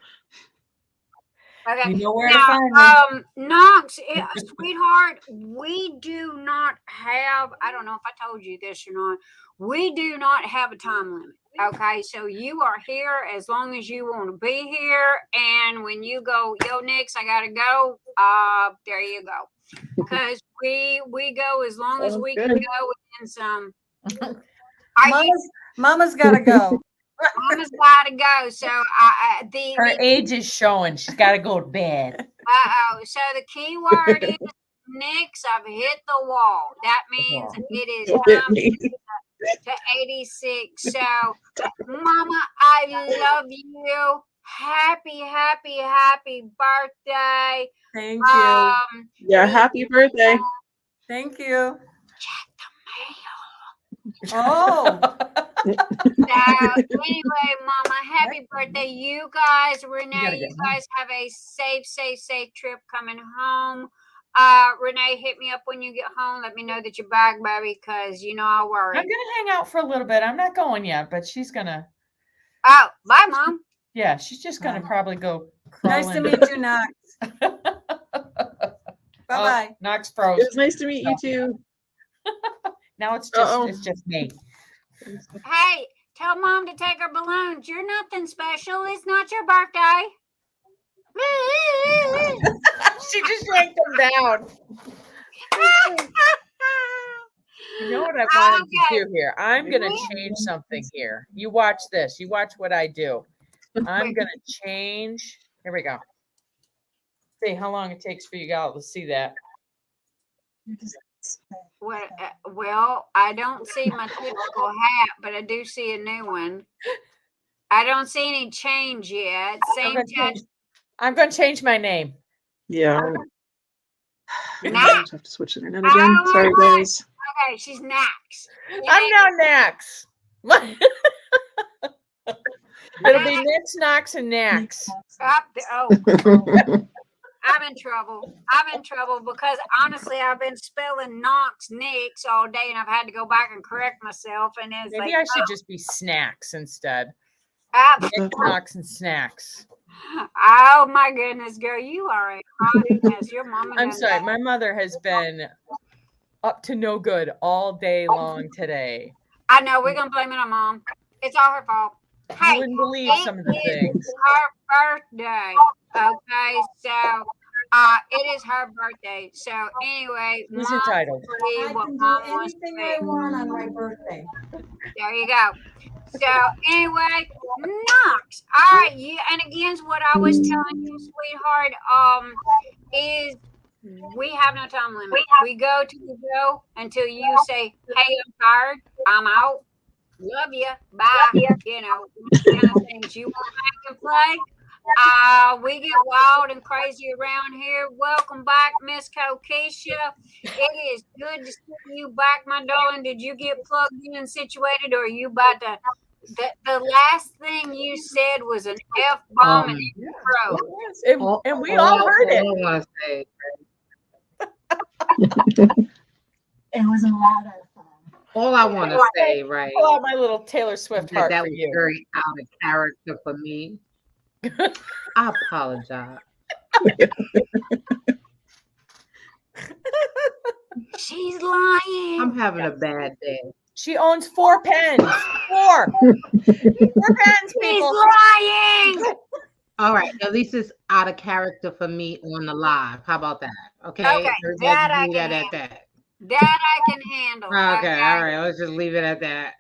Okay. You know where to find me. Knox, sweetheart, we do not have, I don't know if I told you this or not, we do not have a time limit. Okay, so you are here as long as you want to be here. And when you go, yo, Nix, I got to go, there you go. because we go as long as Sounds we good. can go and some. Mama's got to go. Mama's got to go. So Her age is showing. She's got to go to bed. So the key word is Nix. I've hit the wall. That means it is time to 86. So, Mama, I love you. Happy birthday. Thank you. Yeah, happy birthday. Thank you. Check the mail. Oh, So anyway, Mama, happy birthday. You guys, Renee, you guys have a safe trip coming home. Renee, hit me up when you get home. Let me know that you're back, baby, because you know I worry. I'm gonna hang out for a little bit. I'm not going yet, but she's gonna. Oh, bye, Mom. Yeah, she's just gonna probably go. nice to meet you, Knox. Bye-bye. Knox It froze. was nice to meet you too. Now it's just me. Hey, tell Mom to take her balloons. You're nothing special. It's not your birthday. She just yanked them down. You know what I wanted to do here? I'm going to change something here. You watch this. You watch what I do. I'm going to change. Here we go. See how long it takes for you guys to see that. Well, I don't see my typical hat, but I do see a new one. I don't see any change yet. I'm going to change my name. Yeah. Nax. I have to switch internet again. Sorry, guys. Okay, she's Nax. I'm now Nax. It'll be Nix, Knox, and Nax. I'm in trouble because honestly, I've been spelling Knox, Nix all day, and I've had to go back and correct myself. And it's Maybe I should just be Snacks instead. Nix, Knox, and Snacks. Oh my goodness, girl, you are a hot mess. Your mama. I'm sorry, my mother has been up to no good all day long today. I know, we're gonna blame it on Mom. It's all her fault. Hey, you wouldn't believe some of the things. Her birthday. Okay, so it is her birthday. So anyway, Who's entitled? I can do anything I want on my birthday. There you go. So anyway, Knox. All right, and again, what I was telling you, sweetheart, is we have no time limit. We go to the go until you say, "Hey, I'm tired. I'm out. Love you. Bye." You know, kind of things. You want to play? We get wild and crazy around here. Welcome back, Miss Kokisha. It is good to see you back, my darling. Did you get plugged in and situated, or are you about to? The last thing you said was an F-bomb and intro. And we all heard it. It was a lot of fun. All I want to say, right? Pull out my little Taylor Swift heart that for was you. very out of character for me. I apologize. She's lying. I'm having a bad day. She owns 4 pens. 4 pens, She's people. lying. All right, at least it's out of character for me on the live. How about that? Okay, Okay, that I leave can that at handle. that. That I can handle. Okay, all right, let's just leave it at that.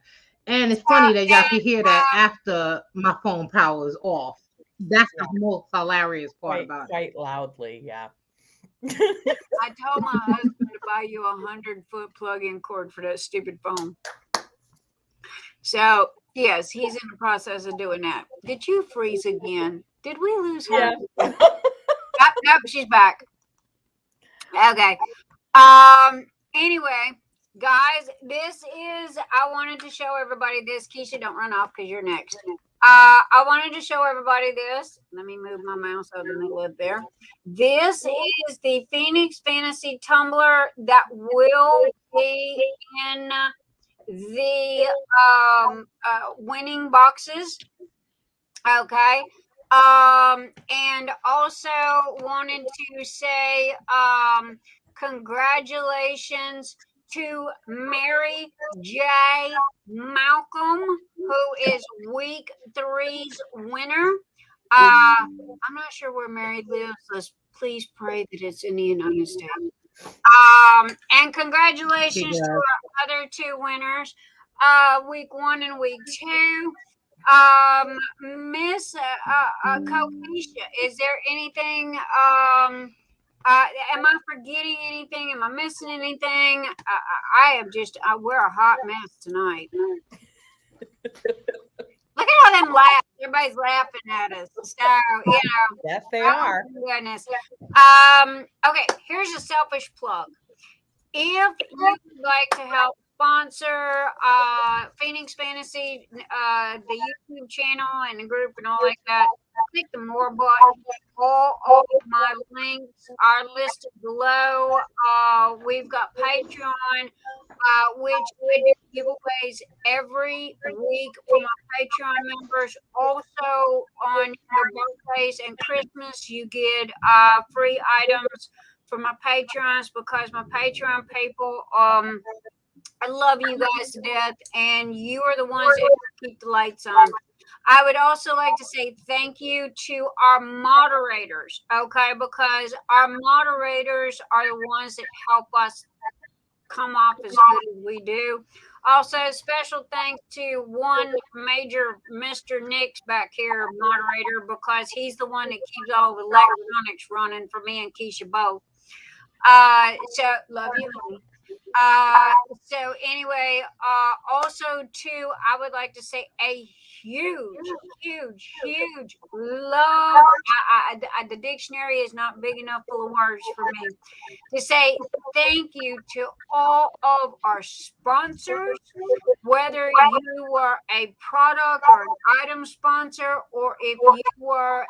And it's funny that y'all can hear that after my phone power is off. That's the most hilarious part about it. Quite loudly, yeah. I told my husband to buy you a 100-foot plug-in cord for that stupid phone. So yes, he's in the process of doing that. Did you freeze again? Did we lose her? Yeah. Nope, she's back. Okay. Anyway, guys, I wanted to show everybody this. Keisha, don't run off because you're next. I wanted to show everybody this. Let me move my mouse over the middle of there. This is the Phoenix Fantasy Tumbler that will be in the winning boxes. Okay. And also wanted to say congratulations to Mary J. Malcolm, who is week 3's winner. I'm not sure where Mary lives. Let's please pray that it's in the United States. And congratulations to our other two winners, week 1 and week 2. Miss Kokisha, is there anything? Am I forgetting anything? Am I missing anything? We're a hot mess tonight. Look at all them laughs. Everybody's laughing at us. So, Yes, they are. Goodness. Okay, here's a selfish plug. If you'd like to help sponsor Phoenix Fantasy, the YouTube channel and the group and all like that, click the more button. All of my links are listed below. We've got Patreon, which I do giveaways every week for my Patreon members. Also, on your birthdays and Christmas, you get free items for my Patrons, because my Patreon people, I love you guys to death, and you are the ones that keep the lights on. I would also like to say thank you to our moderators, okay? Because our moderators are the ones that help us come off as good as we do. Also, special thanks to one major Mr. Nix back here, moderator, because he's the one that keeps all the electronics running for me and Keisha both. So love you, honey. So anyway, also too, I would like to say a huge love. The dictionary is not big enough full of words for me to say thank you to all of our sponsors, whether you were a product or an item sponsor, or if you were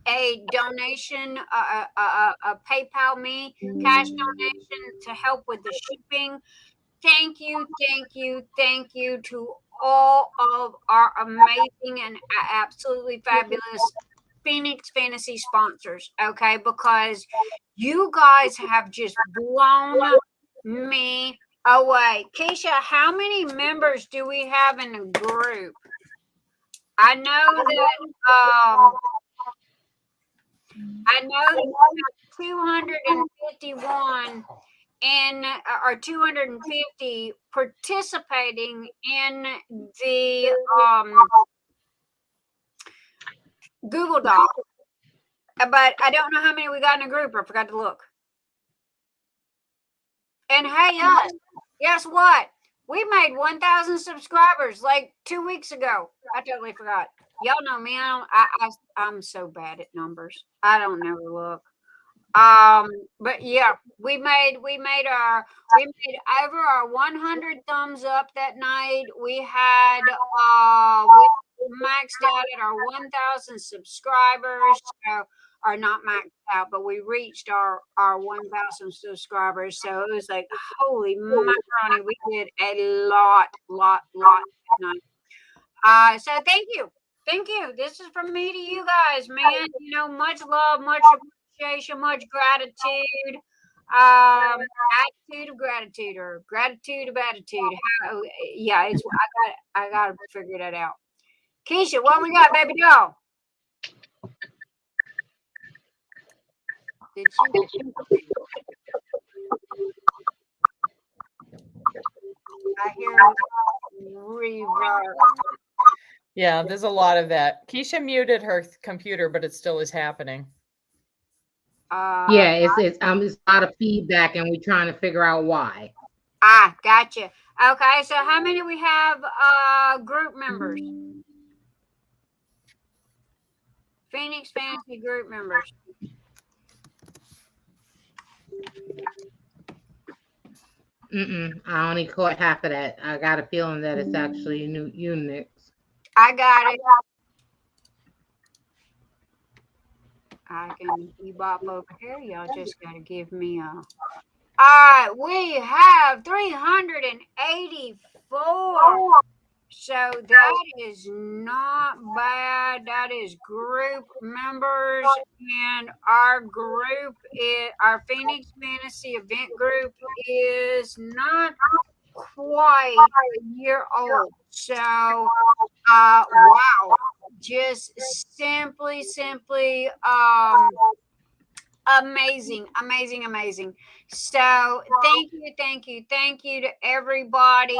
a donation, a PayPal me cash donation to help with the shipping. Thank you to all of our amazing and absolutely fabulous Phoenix Fantasy sponsors, okay? Because you guys have just blown me away. Keisha, how many members do we have in the group? I know that I know 251 or 250 participating in the Google Doc, but I don't know how many we got in the group. I forgot to look. And hey, us, guess what? We made 1,000 subscribers like 2 weeks ago. I totally forgot. Y'all know me. I'm so bad at numbers. I don't never look. But yeah, we made over our 100 thumbs up that night. We had we maxed out at our 1,000 subscribers. So, or not maxed out, but we reached our 1,000 subscribers. So it was like, holy macaroni, we did a lot that night. So thank you. This is from me to you guys, man. You know, much love, much appreciation, much gratitude. Attitude of gratitude, or gratitude of attitude. Yeah, it's I gotta figure that out. Keisha, what we got, baby doll? Did she? I hear reverb. Yeah, there's a lot of that. Keisha muted her computer, but it still is happening. Yeah, it's a lot of feedback, and we're trying to figure out why. Gotcha. Okay, so how many we have group members? Phoenix Fantasy group members. I only caught half of that. I got a feeling that it's actually new units. I got it. I can bebop over here. Y'all just gotta give me a. All right, we have 384. So that is not bad. That is group members, and our group, our Phoenix Fantasy event group, is not quite a year old. So, wow, just simply amazing. So thank you to everybody,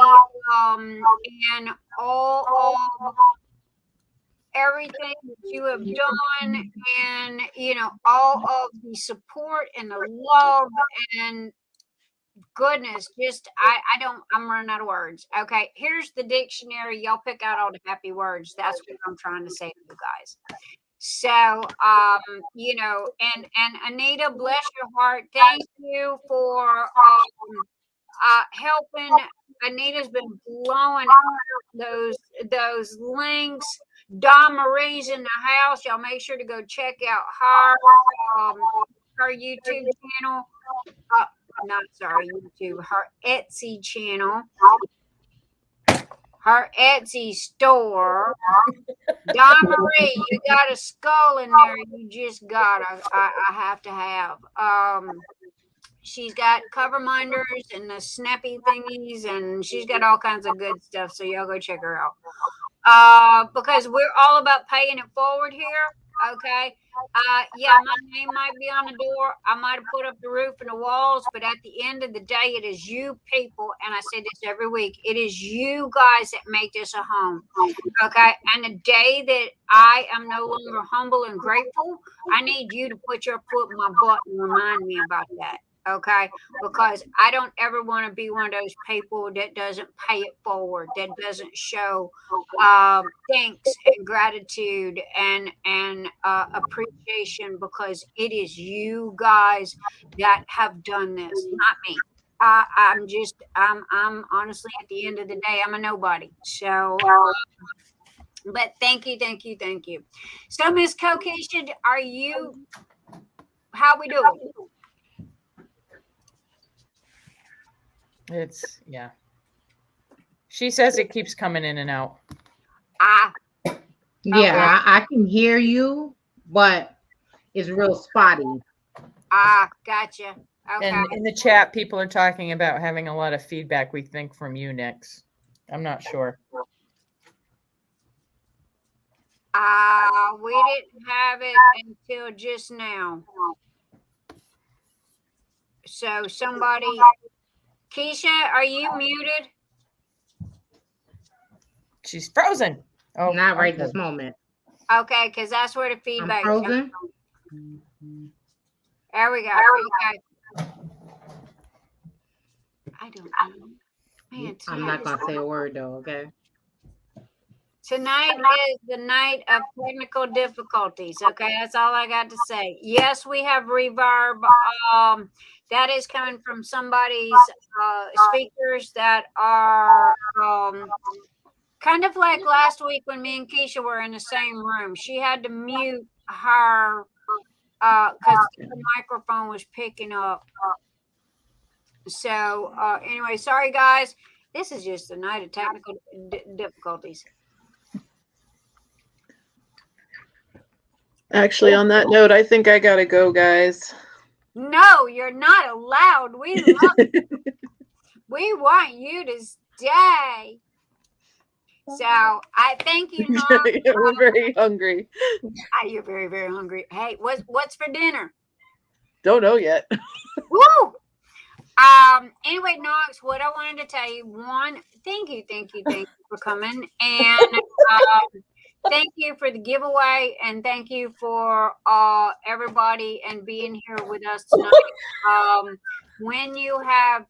and all of everything that you have done, and all of the support and the love and goodness. Just I'm running out of words. Okay, here's the dictionary. Y'all pick out all the happy words. That's what I'm trying to say to you guys. So, and Anita, bless your heart. Thank you for helping. Anita's been blowing out those links. Dawnmarie's in the house. Y'all make sure to go check out her YouTube channel. Not sorry, YouTube. Her Etsy channel. Her Etsy store. Dawnmarie, you got a skull in there. You just got. I have to have. She's got cover minders and the snappy thingies, and she's got all kinds of good stuff. So y'all go check her out. Because we're all about paying it forward here. Okay. Yeah, my name might be on the door. I might have put up the roof and the walls, but at the end of the day, it is you people, and I say this every week, it is you guys that make this a home. Okay. And the day that I am no longer humble and grateful, I need you to put your foot in my butt and remind me about that. Okay, because I don't ever want to be one of those people that doesn't pay it forward, that doesn't show thanks and gratitude and appreciation, because it is you guys that have done this, not me. I'm honestly, at the end of the day, I'm a nobody. So, but thank you. So, Miss Kokisha, how we doing? Yeah. She says it keeps coming in and out. Yeah, I can hear you, but it's real spotty. Gotcha. Okay. And in the chat, people are talking about having a lot of feedback, we think, from you, Nix. I'm not sure. We didn't have it until just now. So somebody... Keisha, are you muted? She's frozen. Oh, not right this moment. Okay, because that's where the feedback comes from. There we go. Okay. I don't know. Man, I'm not going to say a word, though, okay? Tonight is the night of technical difficulties. Okay, that's all I got to say. Yes, we have reverb. That is coming from somebody's speakers that are kind of like last week when me and Keisha were in the same room. She had to mute her because the microphone was picking up. So anyway, sorry guys. This is just the night of technical difficulties. Actually, on that note, I think I gotta go, guys. No, you're not allowed. We love we want you to stay. So I thank you. We're very hungry. You're very, very hungry. Hey, what's for dinner? Don't know yet. Woo! Anyway, Knox, what I wanted to tell you, one, thank you for coming, and thank you for the giveaway, and thank you for everybody and being here with us tonight. When you have,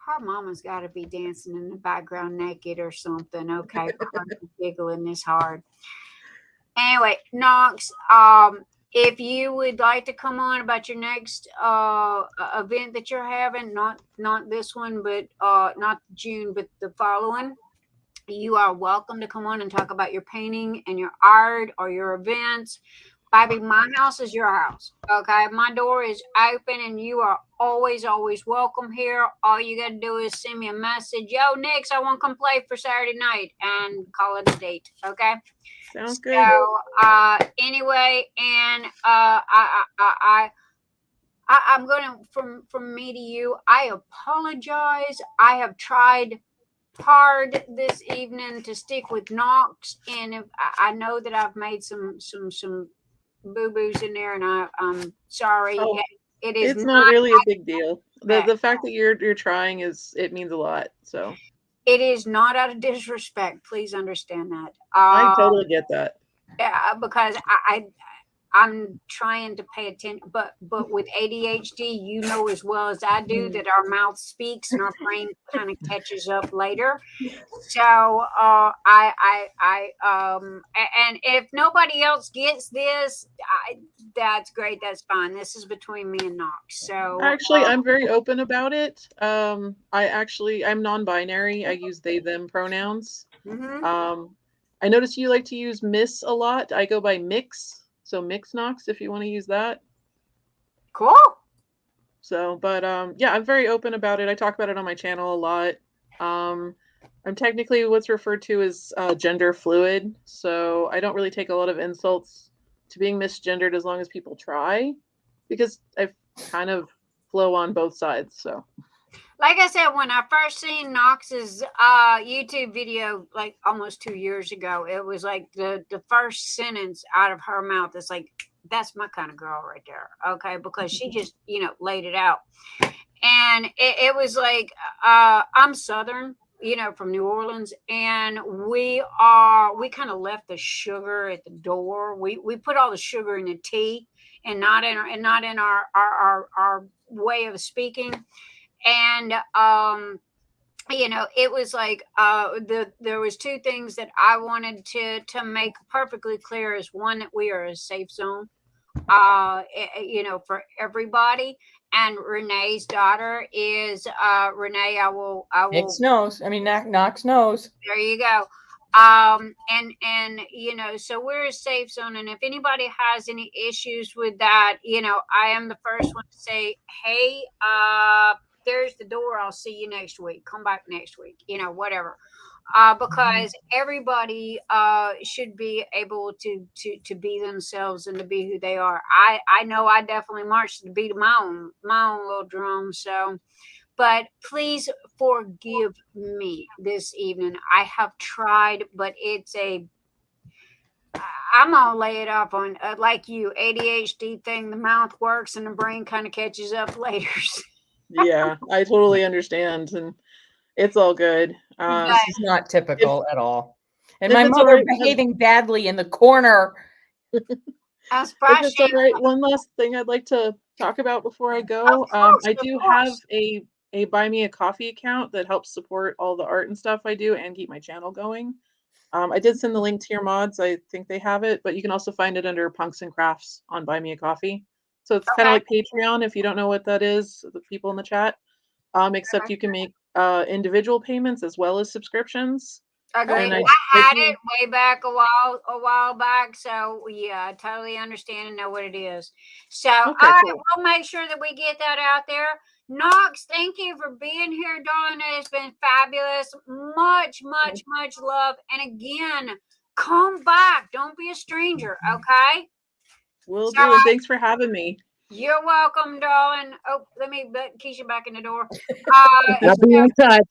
her mama's got to be dancing in the background naked or something. Okay, I'm giggling this hard. Anyway, Knox, if you would like to come on about your next event that you're having, not this one, but not June, but the following, you are welcome to come on and talk about your painting and your art or your events. Baby, my house is your house. Okay, my door is open and you are always welcome here. All you got to do is send me a message. Yo, Nix, I want to come play for Saturday night, and call it a date. Okay. Sounds good. So, anyway, and I'm gonna from me to you. I apologize. I have tried hard this evening to stick with Knox, and if I know that I've made some boo-boos in there, and I'm sorry. Oh, It is it's not really a big deal. disrespect. The fact that you're trying it means a lot. So It is not out of disrespect. Please understand that. I totally get that. Yeah, because I'm trying to pay attention, but with ADHD, you know as well as I do that our mouth speaks and our brain kind of catches up later. So and if nobody else gets this, that's great. That's fine. This is between me and Knox. So Actually, I'm very open about it. I'm non-binary. I use they them pronouns. mhm. I notice you like to use Miss a lot. I go by Mix, so Mix Knox if you want to use that. Cool. So, but yeah, I'm very open about it. I talk about it on my channel a lot. I'm technically what's referred to as gender fluid, so I don't really take a lot of insults to being misgendered as long as people try, because I kind of flow on both sides. So, Like I said, when I first seen Knox's YouTube video, like almost 2 years ago, it was like the first sentence out of her mouth is like, "That's my kind of girl right there." Okay, because she just laid it out, and it was like I'm Southern, from New Orleans, and we kind of left the sugar at the door. We put all the sugar in the tea, and not in our way of speaking. And it was like there was two things that I wanted to make perfectly clear. Is one, that we are a safe zone for everybody. And Renee's daughter is Renee. I will Knox knows. there you go. And so we're a safe zone, and if anybody has any issues with that, I am the first one to say, hey, there's the door. I'll see you next week. Come back next week, whatever. Because everybody should be able to be themselves and to be who they are. I know I definitely marched to the beat of my own little drum. So, but please forgive me this evening. I have tried, but I'm gonna lay it up on like you, ADHD thing. The mouth works and the brain kind of catches up later. yeah, I totally understand, and it's all good. This is not typical at all. And if my it's mother all right, behaving badly in the corner. if it's all right, one last thing I'd like to talk about before I go. I do have a buy me a coffee account that helps support all the art and stuff I do and keep my channel going. I did send the link to your mods. I think they have it, but you can also find it under Punks and Crafts on Buy Me a Coffee. So it's kind of like Patreon, if you don't know what that is, the people in the chat. Except you can make individual payments as well as subscriptions. Agreed. I had it way back a while back. So yeah, I totally understand and know what it is. So cool. We'll make sure that we get that out there. Knox, thank you for being here, darling. It has been fabulous. Much love. And again, come back. Don't be a stranger, okay? Will do, and thanks for having me. You're welcome, darling. Oh, let me put Keisha back in the door. I'll be in touch.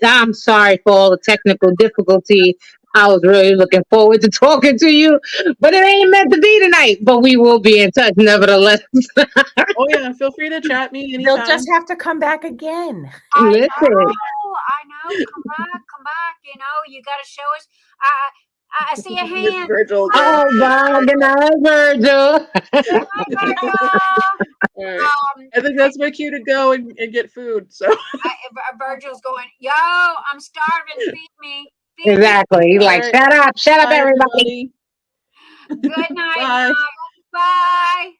I'm sorry for all the technical difficulty. I was really looking forward to talking to you, but it ain't meant to be tonight. But we will be in touch nevertheless. Oh yeah, feel free to chat me anytime. They'll just have to come back again. Listen. I know. Come back. You got to show us. I see a hand. Virgil. Oh, my goodness, Virgil. Right. I think that's my cue to go and get food. So Virgil's going, yo, I'm starving. Feed me. Exactly. He's like, right. Shut up, everybody. Good night. Bye.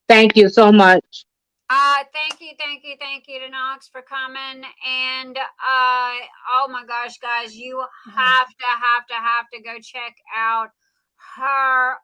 Thank you so much. Thank you to Knox for coming. And oh my gosh, guys, you have to go check out her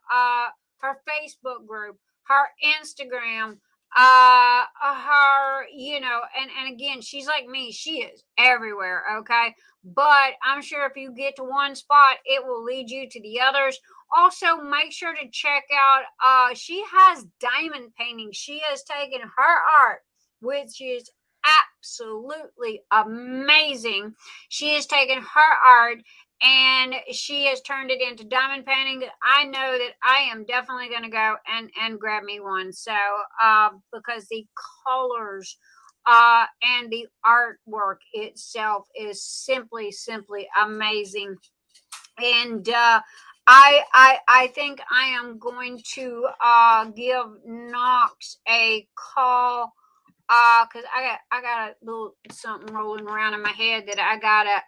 Facebook group, her Instagram, her, and again, she's like me, she is everywhere, okay? But I'm sure if you get to one spot, it will lead you to the others. Also, make sure to check out, she has diamond painting. She has taken her art, which is absolutely amazing. She has taken her art and she has turned it into diamond painting. I know that I am definitely going to go and grab me one. So, because the colors and the artwork itself is simply amazing. And I think I am going to give Knox a call, because I got a little something rolling around in my head that I gotta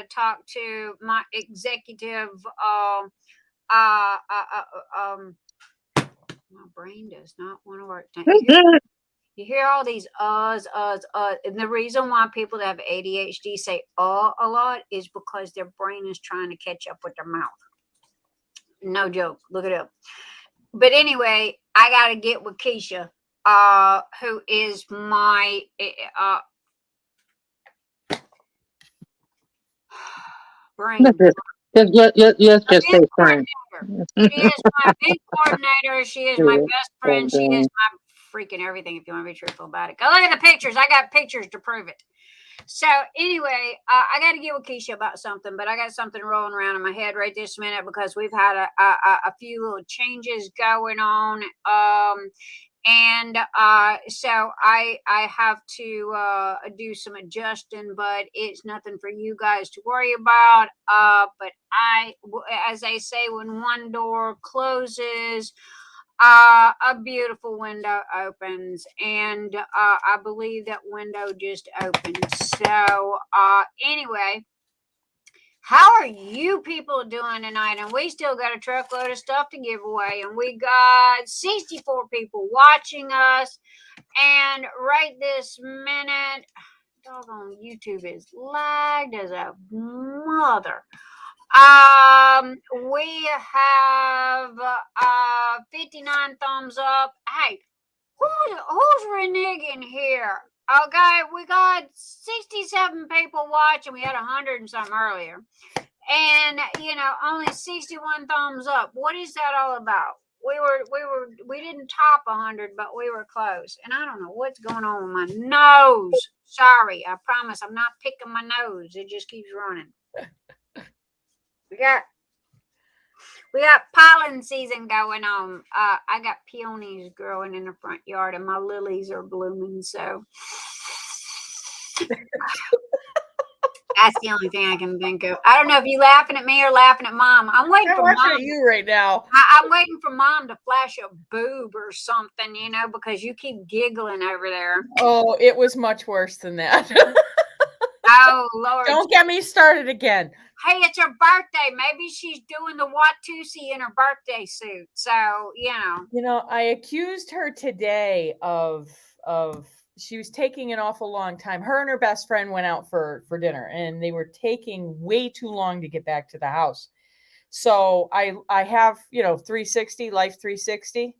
talk to my executive. My brain does not want to work. You hear all these and the reason why people that have ADHD say a lot is because their brain is trying to catch up with their mouth. No joke. Look it up. But anyway, I gotta get with Keisha, who is my brain. Let's just say friend. She is my big coordinator. She is my best friend. She is my freaking everything, if you want to be truthful about it. Go look at the pictures. I got pictures to prove it. So anyway, I got to get with Keisha about something, but I got something rolling around in my head right this minute because we've had a few little changes going on. And so I have to do some adjusting, but it's nothing for you guys to worry about. But as they say, when one door closes, a beautiful window opens, and I believe that window just opened. So anyway, how are you people doing tonight? And we still got a truckload of stuff to give away, and we got 64 people watching us. And right this minute, doggone YouTube is lagged as a mother. We have 59 thumbs up. Hey, who's reneging here? Okay, we got 67 people watching. We had 100 and something earlier, and only 61 thumbs up. What is that all about? We didn't top 100, but we were close. And I don't know what's going on with my nose. Sorry, I promise I'm not picking my nose. It just keeps running. We got pollen season going on. I got peonies growing in the front yard, and my lilies are blooming. So that's the only thing I can think of. I don't know if you laughing at me or laughing at Mom. I'm waiting for Mom. At you right now. I'm waiting for Mom to flash a boob or something, because you keep giggling over there. Oh, it was much worse than that. Oh, Lord. Don't get me started again. Hey, it's her birthday. Maybe she's doing the Watusi in her birthday suit. So, I accused her today of she was taking an awful long time. Her and her best friend went out for dinner, and they were taking way too long to get back to the house. So I have, 360, Life 360,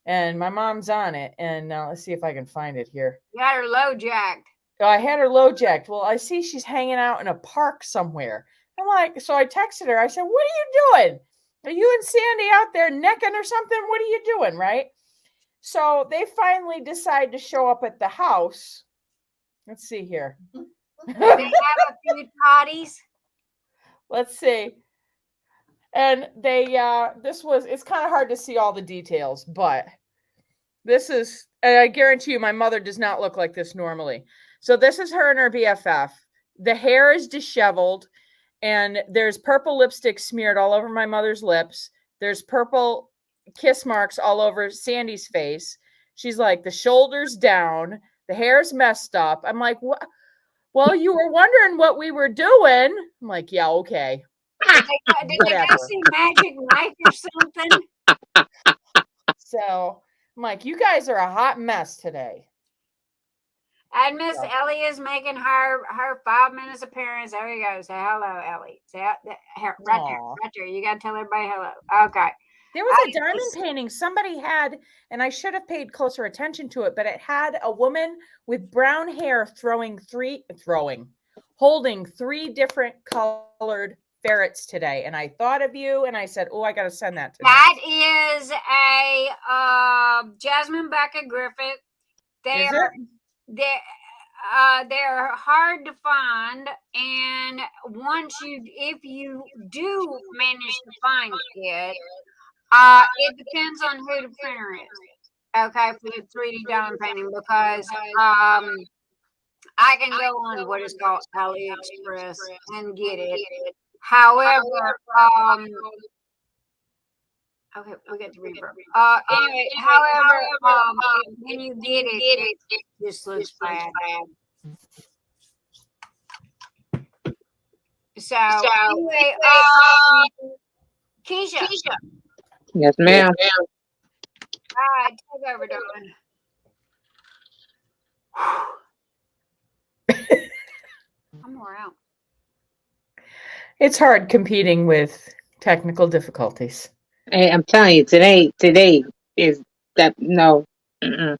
and my mom's on it. And let's see if I can find it here. You got her low jacked. I had her low jacked. Well, I see she's hanging out in a park somewhere. I'm like, so I texted her. I said, what are you doing? Are you and Sandy out there necking or something? What are you doing? Right. So they finally decide to show up at the house. Let's see here. They have a few toddies. Let's see. And they, it's kind of hard to see all the details, but this is, and I guarantee you my mother does not look like this normally. So this is her and her BFF. The hair is disheveled, and there's purple lipstick smeared all over my mother's lips. There's purple kiss marks all over Sandy's face. She's like, the shoulders down, the hair's messed up. I'm like, what? Well, you were wondering what we were doing. I'm like, yeah, okay. Did they go see Magic Mike or something? So I'm like, you guys are a hot mess today. And Miss Ellie is making her 5 minutes appearance. There you go. Say hello, Ellie. Say right there. You got to tell everybody hello. Okay. There was a diamond painting somebody had, and I should have paid closer attention to it, but it had a woman with brown hair holding 3 different colored ferrets today. And I thought of you, and I said, oh, I got to send that to them. That is a Jasmine Becca Griffith. they're hard to find, and if you do manage to find it, it depends on who the printer is. Okay, for the 3D diamond painting, because I can go on what is called AliExpress and get it. However, okay, we get the reverb. Anyway, however, when you get it, it just looks bad. So anyway, Keisha. Yes, ma'am. All right, take over, darling. I'm more out. It's hard competing with technical difficulties. Hey, I'm telling you, today is that no. Mm-mm.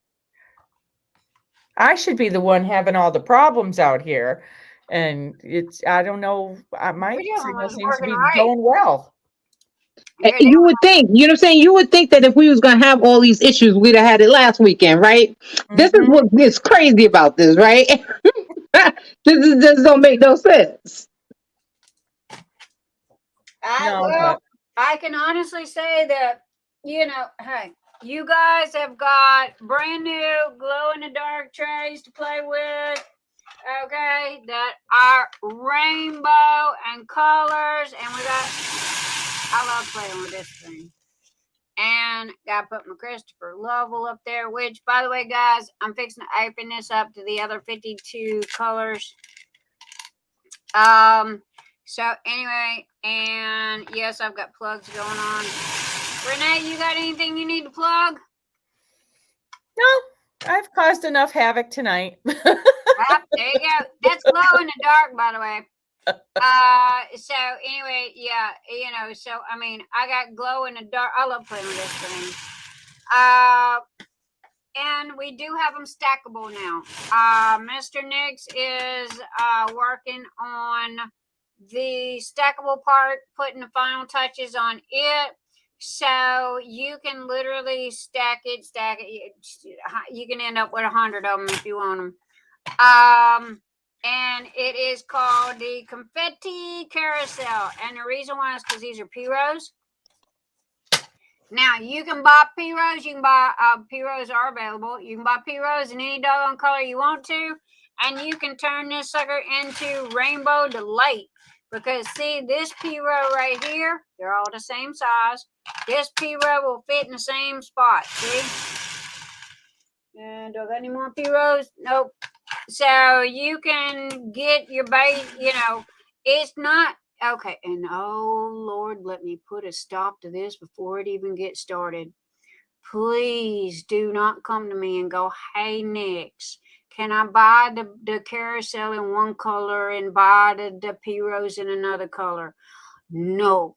I should be the one having all the problems out here, and I don't know. My signal seems to be going well. You would think, you know what I'm saying? You would think that if we was gonna have all these issues, we'd have had it last weekend, right? Mm-hmm. This is what is crazy about this, right? This just don't make no sense. I can honestly say that, hey, you guys have got brand new glow-in-the-dark trays to play with, okay, that are rainbow and colors, and I love playing with this thing. And got to put my Christopher Lovell up there, which, by the way, guys, I'm fixing to open this up to the other 52 colors. So anyway, and yes, I've got plugs going on. Renee, you got anything you need to plug? No, I've caused enough havoc tonight. There you go. That's glow in the dark, by the way. So anyway, yeah, so I mean, I got glow in the dark. I love playing with this thing. And we do have them stackable now. Mr. Nix is working on the stackable part, putting the final touches on it. So you can literally stack it. You can end up with 100 of them if you want them. And it is called the Confetti Carousel. And the reason why is because these are P-Rose. Now, you can buy P-Rose. You can buy, P-Rose are available. You can buy P-Rose in any doggone color you want to. And you can turn this sucker into Rainbow Delight. Because, see, this P-Row right here, they're all the same size. This P-Row will fit in the same spot, see? And do I got any more P-Rows? Nope. So you can get your bait, it's not, okay. And oh, Lord, let me put a stop to this before it even gets started. Please do not come to me and go, hey, Nix, can I buy the carousel in one color and buy the P-Rose in another color? No.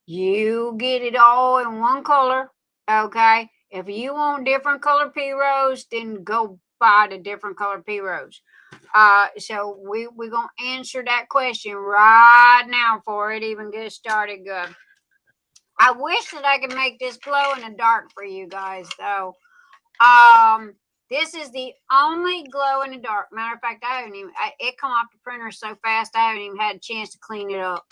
You get it all in one color, okay? If you want different color P-Rose, then go buy the different color P-Rose. So we're going to answer that question right now before it even gets started good. I wish that I could make this glow in the dark for you guys, though. This is the only glow in the dark. Matter of fact, it come off the printer so fast, I haven't even had a chance to clean it up.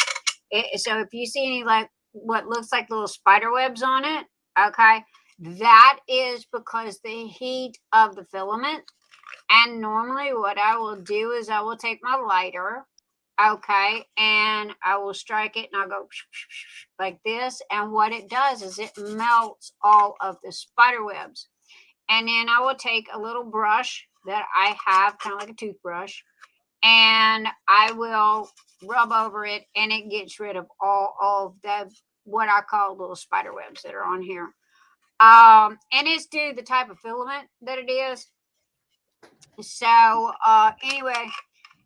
So if you see any, like, what looks like little spider webs on it, okay, that is because the heat of the filament. And normally what I will do is I will take my lighter, okay, and I will strike it and I'll go like this. And what it does is it melts all of the spider webs. And then I will take a little brush that I have, kind of like a toothbrush, and I will rub over it, and it gets rid of all of the, what I call little spider webs that are on here. And it's due to the type of filament that it is. So anyway,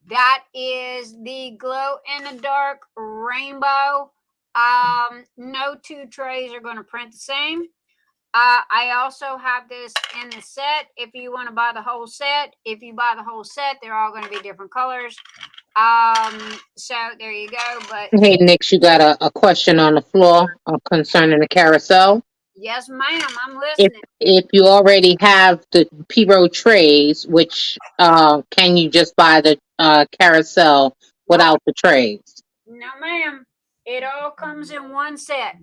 that is the glow in the dark rainbow. No two trays are going to print the same. I also have this in the set if you want to buy the whole set. If you buy the whole set, they're all going to be different colors. So there you go. But hey, Nix, you got a question on the floor concerning the carousel? Yes, ma'am. I'm If listening. you already have the P-row trays, which can you just buy the carousel Nope. without the trays? No, ma'am. It all comes in one set.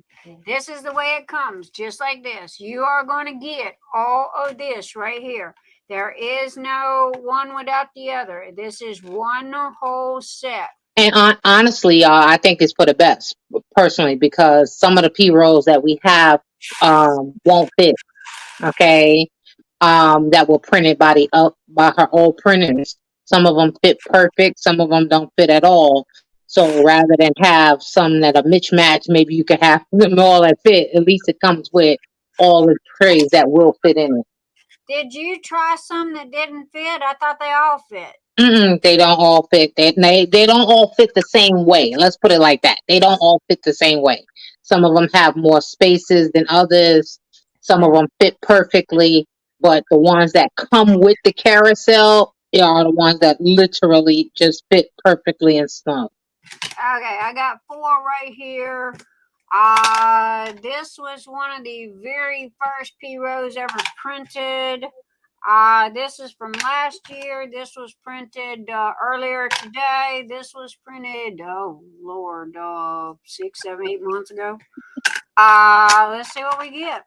This is the way it comes, just like this. You are going to get all of this right here. There is no one without the other. This is one whole set. And honestly, I think it's for the best, personally, because some of the P-rolls that we have won't fit. Okay, that were printed by her old printers. Some of them fit perfect, some of them don't fit at all. So rather than have some that are mismatched, maybe you could have them all that fit. At least it comes with all the trays that will fit in it. Did you try some that didn't fit? I thought they all fit. They don't all fit. They don't all fit the same way. Let's put it like that. They don't all fit the same way. Some of them have more spaces than others. Some of them fit perfectly, but the ones that come with the carousel are the ones that literally just fit perfectly and snug. Okay, I got 4 right here. This was one of the very first P-rows ever printed. This is from last year. This was printed earlier today. This was printed, oh Lord, 6, 7, 8 months ago. Let's see what we get.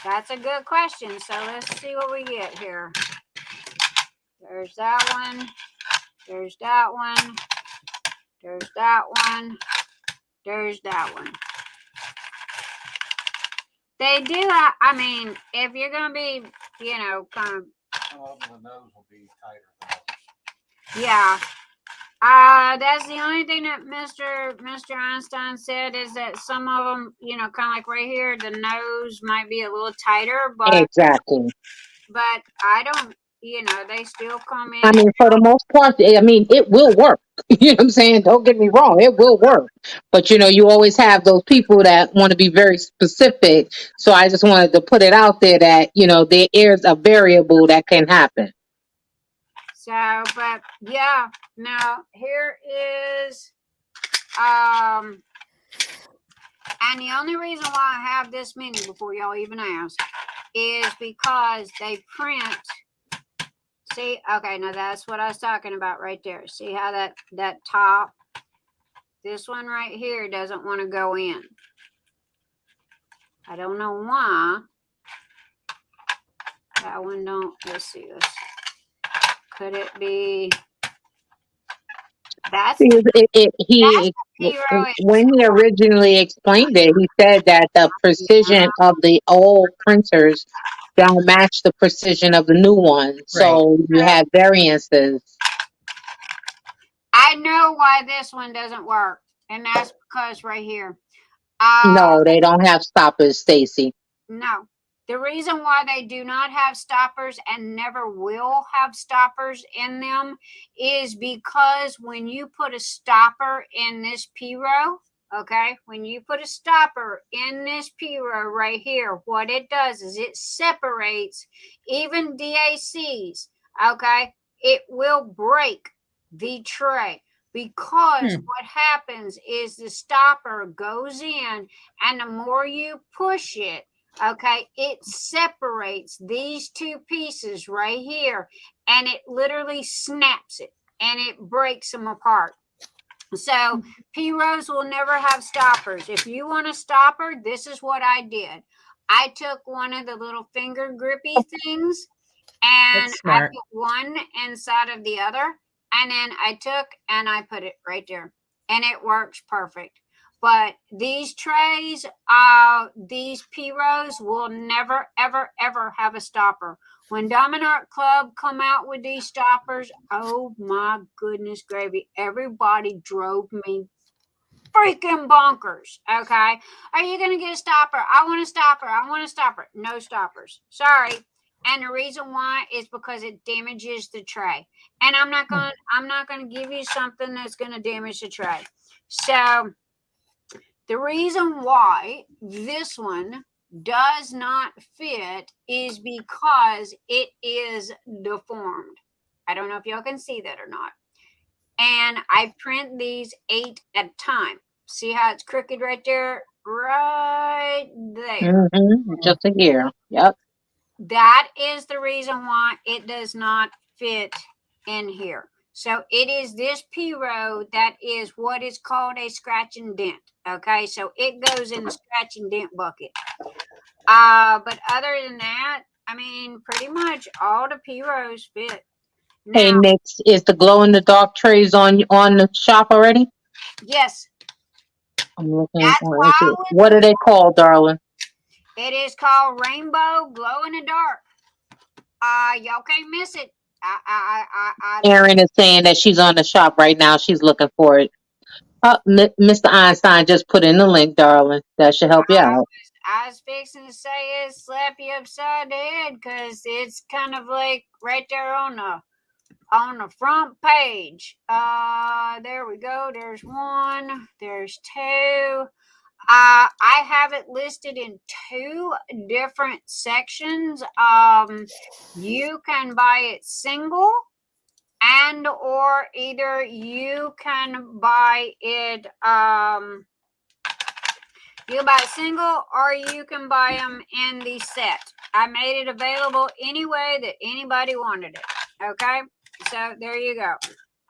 That's a good question. So let's see what we get here. There's that one. There's that one. There's that one. There's that one. They do, I mean, if you're going to be, you know, kind of. Some of them, the nose will be tighter than others. Yeah. That's the only thing that Mr. Einstein said is that some of them, you know, kind of like right here, the nose might be a little tighter, but Exactly. I don't, you know, they still come in. I mean, for the most part, I mean, it will work. You know what I'm saying? Don't get me wrong, it will work. But you know, you always have those people that want to be very specific. So I just wanted to put it out there that, you know, there is a variable that can happen. So, but yeah, now here is, and the only reason why I have this many before y'all even ask is because they print. See, okay, now that's what I was talking about right there. See how that top, this one right here doesn't want to go in. I don't know why. That one don't, let's see this. Could it be? That's When the he originally explained it, he said that the precision of the old printers don't match the precision of the new one. So you have variances. I know why this one doesn't work, and that's because right here. No, they don't have stoppers, Stacy. No. The reason why they do not have stoppers and never will have stoppers in them is because when you put a stopper in this P-row, okay, when you put a stopper in this P-row right here, what it does is it separates even DACs, okay? It will break the tray because what happens is the stopper goes in, and the more you push it, okay, it separates these two pieces right here, and it literally snaps it and it breaks them apart. So P-rows will never have stoppers. If you want a stopper, this is what I did. I took one of the little finger grippy things, and I put one inside of the other, and then I took and I put it right there, and it works perfect. But these trays, these P-rows will never, ever, ever have a stopper. When Diamond Art Club come out with these stoppers, oh my goodness gravy, everybody drove me freaking bonkers, okay? Are you going to get a stopper? I want a stopper. I want a stopper. No stoppers. Sorry. And the reason why is because it damages the tray. And I'm not going to give you something that's going to damage the tray. So the reason why this one does not fit is because it is deformed. I don't know if y'all can see that or not. And I print these 8 at a time. See how it's crooked right there? right there. Just a hair. Yep. That is the reason why it does not fit in here. So it is this P-row that is what is called a scratch and dent. Okay, so it goes in the scratch and dent bucket. But other than that, I mean, pretty much all the P-rows fit. Hey, Now, Nick, is the glow in the dark trays on the shop already? yes, I'm looking. that's why I was What are they called, darling? It is called Rainbow Glow in the Dark. Y'all can't miss it. Erin is saying that she's on the shop right now. She's looking for it. Mr. Einstein just put in the link, darling. That should help you out. I was fixing to say it, slap you upside the head, because it's kind of like right there on the front page. There we go. There's one. There's two. I have it listed in 2 different sections. You can buy it single, and or either you can buy it you buy it single, or you can buy them in the set. I made it available any way that anybody wanted it. Okay, so there you go.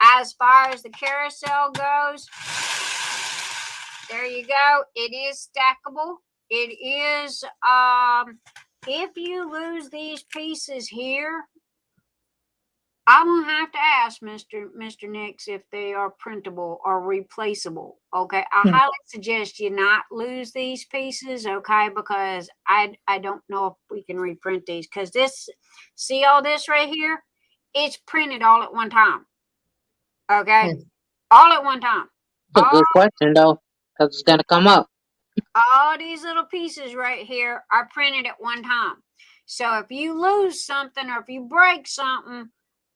As far as the carousel goes, there you go. It is stackable. It is, if you lose these pieces here, I'm going to have to ask Mr. Nix if they are printable or replaceable. Okay. I highly suggest you not lose these pieces. Okay. Because I don't know if we can reprint these, because see all this right here? It's printed all at one time. Okay. All at one time. That's a good question, though, because it's going to come up. All these little pieces right here are printed at one time. So if you lose something or if you break something,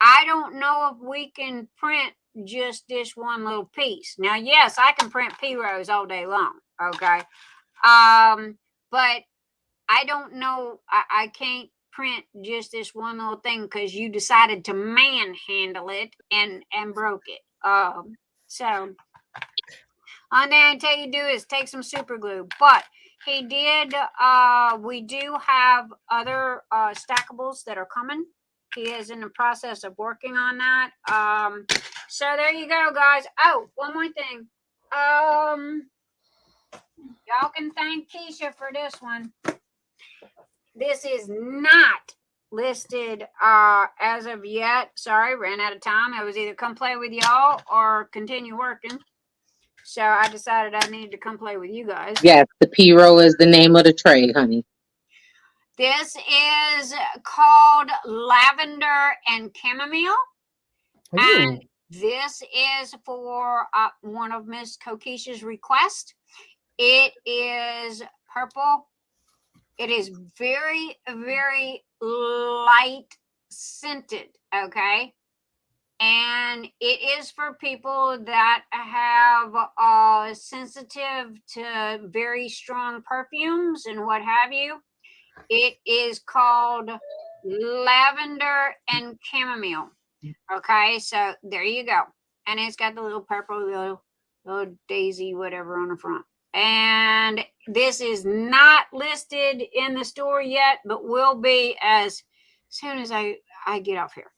I don't know if we can print just this one little piece. Now, yes, I can print P-rows all day long. Okay. But I don't know. I can't print just this one little thing because you decided to manhandle it and broke it. So all they tell you to do is take some super glue. But he did, we do have other stackables that are coming. He is in the process of working on that. So there you go, guys. Oh, one more thing. Y'all can thank Keisha for this one. This is not listed as of yet. Sorry, ran out of time. I was either come play with y'all or continue working. So I decided I needed to come play with you guys. Yes, the P-row is the name of the tray, honey. This is called Lavender and Chamomile. Ooh. And this is for one of Miss Kokisha's requests. It is purple. It is very, very light scented, okay? And it is for people that have sensitive to very strong perfumes and what have you. It is called Lavender and Chamomile. Okay, so there you go. And it's got the little purple little daisy whatever on the front. And this is not listed in the store yet, but will be as soon as I get off here.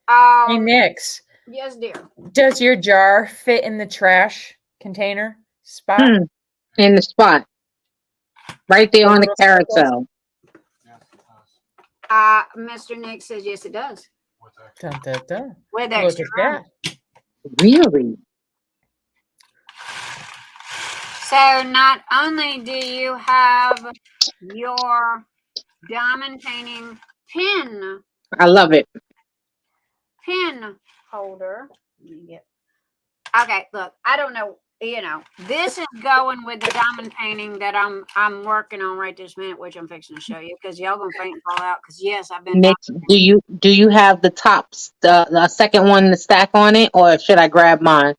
Hey, Nix. Yes, dear. Does your jar fit in the trash container spot? In the spot. Right there on the carousel. Mr. Nick says yes, it does. Dun, dun, dun. With Look extra at that. Really? So not only do you have your diamond painting pin I love it. holder. Okay, look, I don't know, this is going with the diamond painting that I'm working on right this minute, which I'm fixing to show you because y'all gonna faint and fall out. Because yes, I've been. Nick, do you have the tops, the second one to stack on it, or should I grab mine?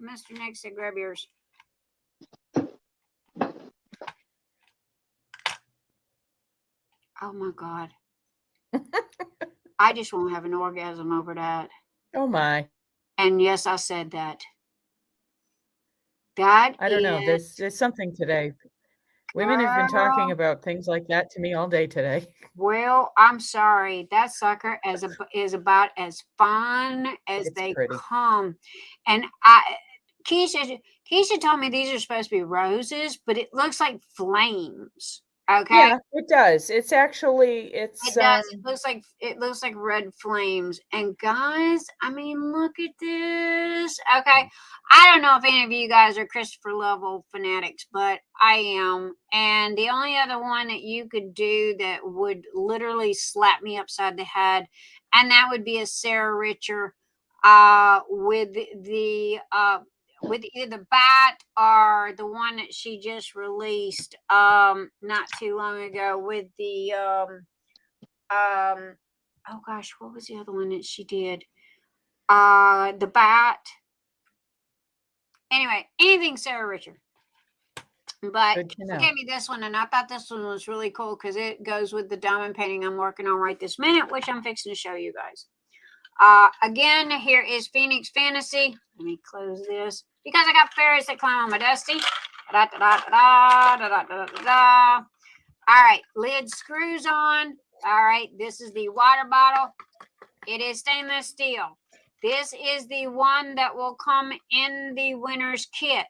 Mr. Nick said grab yours. Oh my God. I just won't have an orgasm over that. Oh my. And yes, I said that. That I don't know. is, There's something today. Women have been talking girl, about things like that to me all day today. well, I'm sorry. That sucker is about as fun as It's they pretty. come. And Keisha told me these are supposed to be roses, but it looks like flames. Okay. Yeah, it does. It's actually, It does. It looks like red flames. And guys, I mean, look at this. Okay. I don't know if any of you guys are Christopher level fanatics, but I am. And the only other one that you could do that would literally slap me upside the head, and that would be a Sarah Richer with with either the bat or the one that she just released not too long ago with the oh gosh, what was the other one that she did? The bat. Anyway, anything Sarah Richard. But Good to she know. gave me this one, and I thought this one was really cool because it goes with the diamond painting I'm working on right this minute, which I'm fixing to show you guys. Again, here is Phoenix Fantasy. Let me close this because I got fairies that climb on my dusty. Da, da, da, da, da, da, da, da, da. All right, lid screws on. All right, this is the water bottle. It is stainless steel. This is the one that will come in the winner's kit.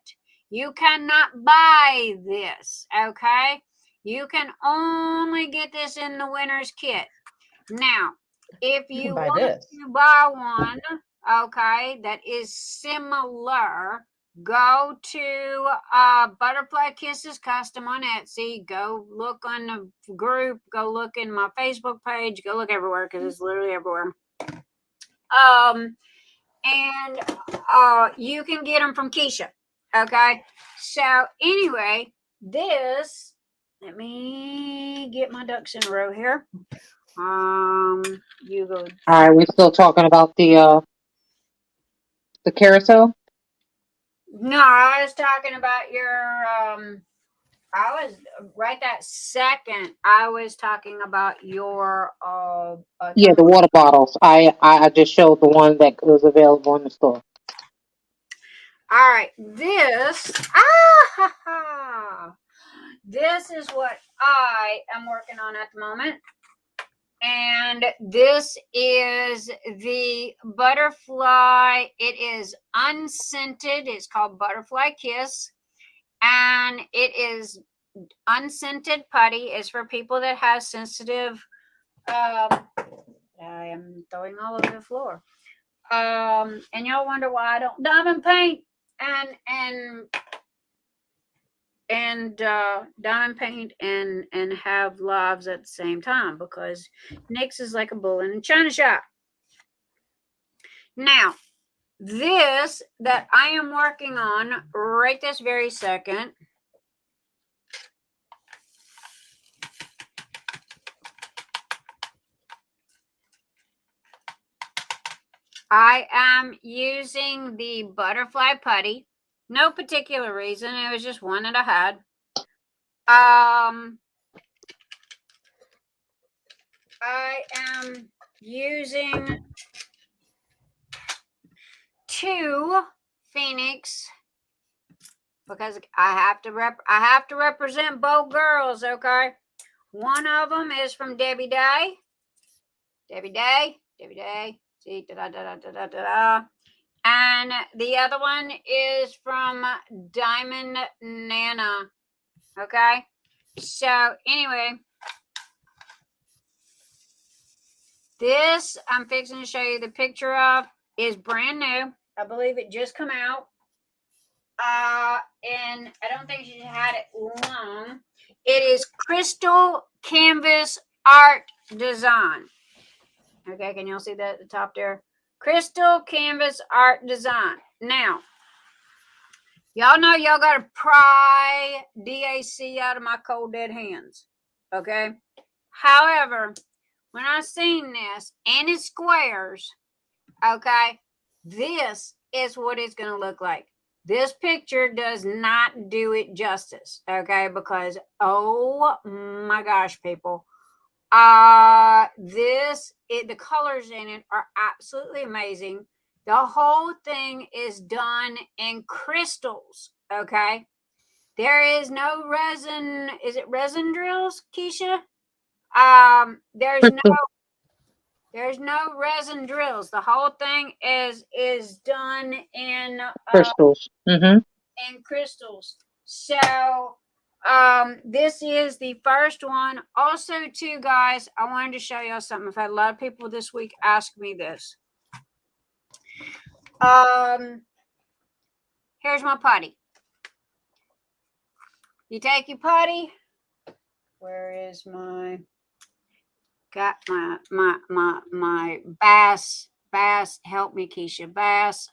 You cannot buy this, okay? You can only get this in the winner's kit. Now, if you buy want this. to buy one, okay, that is similar, go to Butterfly Kisses Custom on Etsy. Go look on the group. Go look in my Facebook page. Go look everywhere because it's literally everywhere. And you can get them from Keisha. Okay. So anyway, this, let me get my ducks in a row here. You go. All right, we're still talking about the carousel. No, I was talking about your I was right that second. I was talking about your Yeah, the water bottles. I just showed the one that was available in the store. All right, this this is what I am working on at the moment. And this is the butterfly. It is unscented. It's called Butterfly Kiss. And it is unscented putty. It's for people that have sensitive. I am throwing all over the floor. And y'all wonder why I don't diamond paint and diamond paint and have lives at the same time, because Nyx is like a bull in a china shop. Now, this that I am working on right this very second I am using the butterfly putty. No particular reason. It was just one that I had. I am using 2 Phoenix because I have to represent both girls, okay? One of them is from Debbie Day. See, and the other one is from Diamond Nana. Okay. So anyway, this I'm fixing to show you the picture of is brand new. I believe it just come out. And I don't think she had it long. It is Crystal Canvas Art Design. Okay, can y'all see that at the top there? Crystal Canvas Art Design. Now, y'all know y'all got to pry DAC out of my cold dead hands. Okay? However, when I seen this and it squares, okay, this is what it's going to look like. This picture does not do it justice, okay? Because, oh my gosh, people. The colors in it are absolutely amazing. The whole thing is done in crystals, okay? There is no resin. Is it resin drills, Keisha? There's no resin drills. The whole thing is done in Crystals. Mm-hmm. in crystals. So this is the first one. Also, too, guys, I wanted to show y'all something. I've had a lot of people this week ask me this. Here's my putty. You take your putty. Where is my? Got my bass. Help me, Keisha. Bass.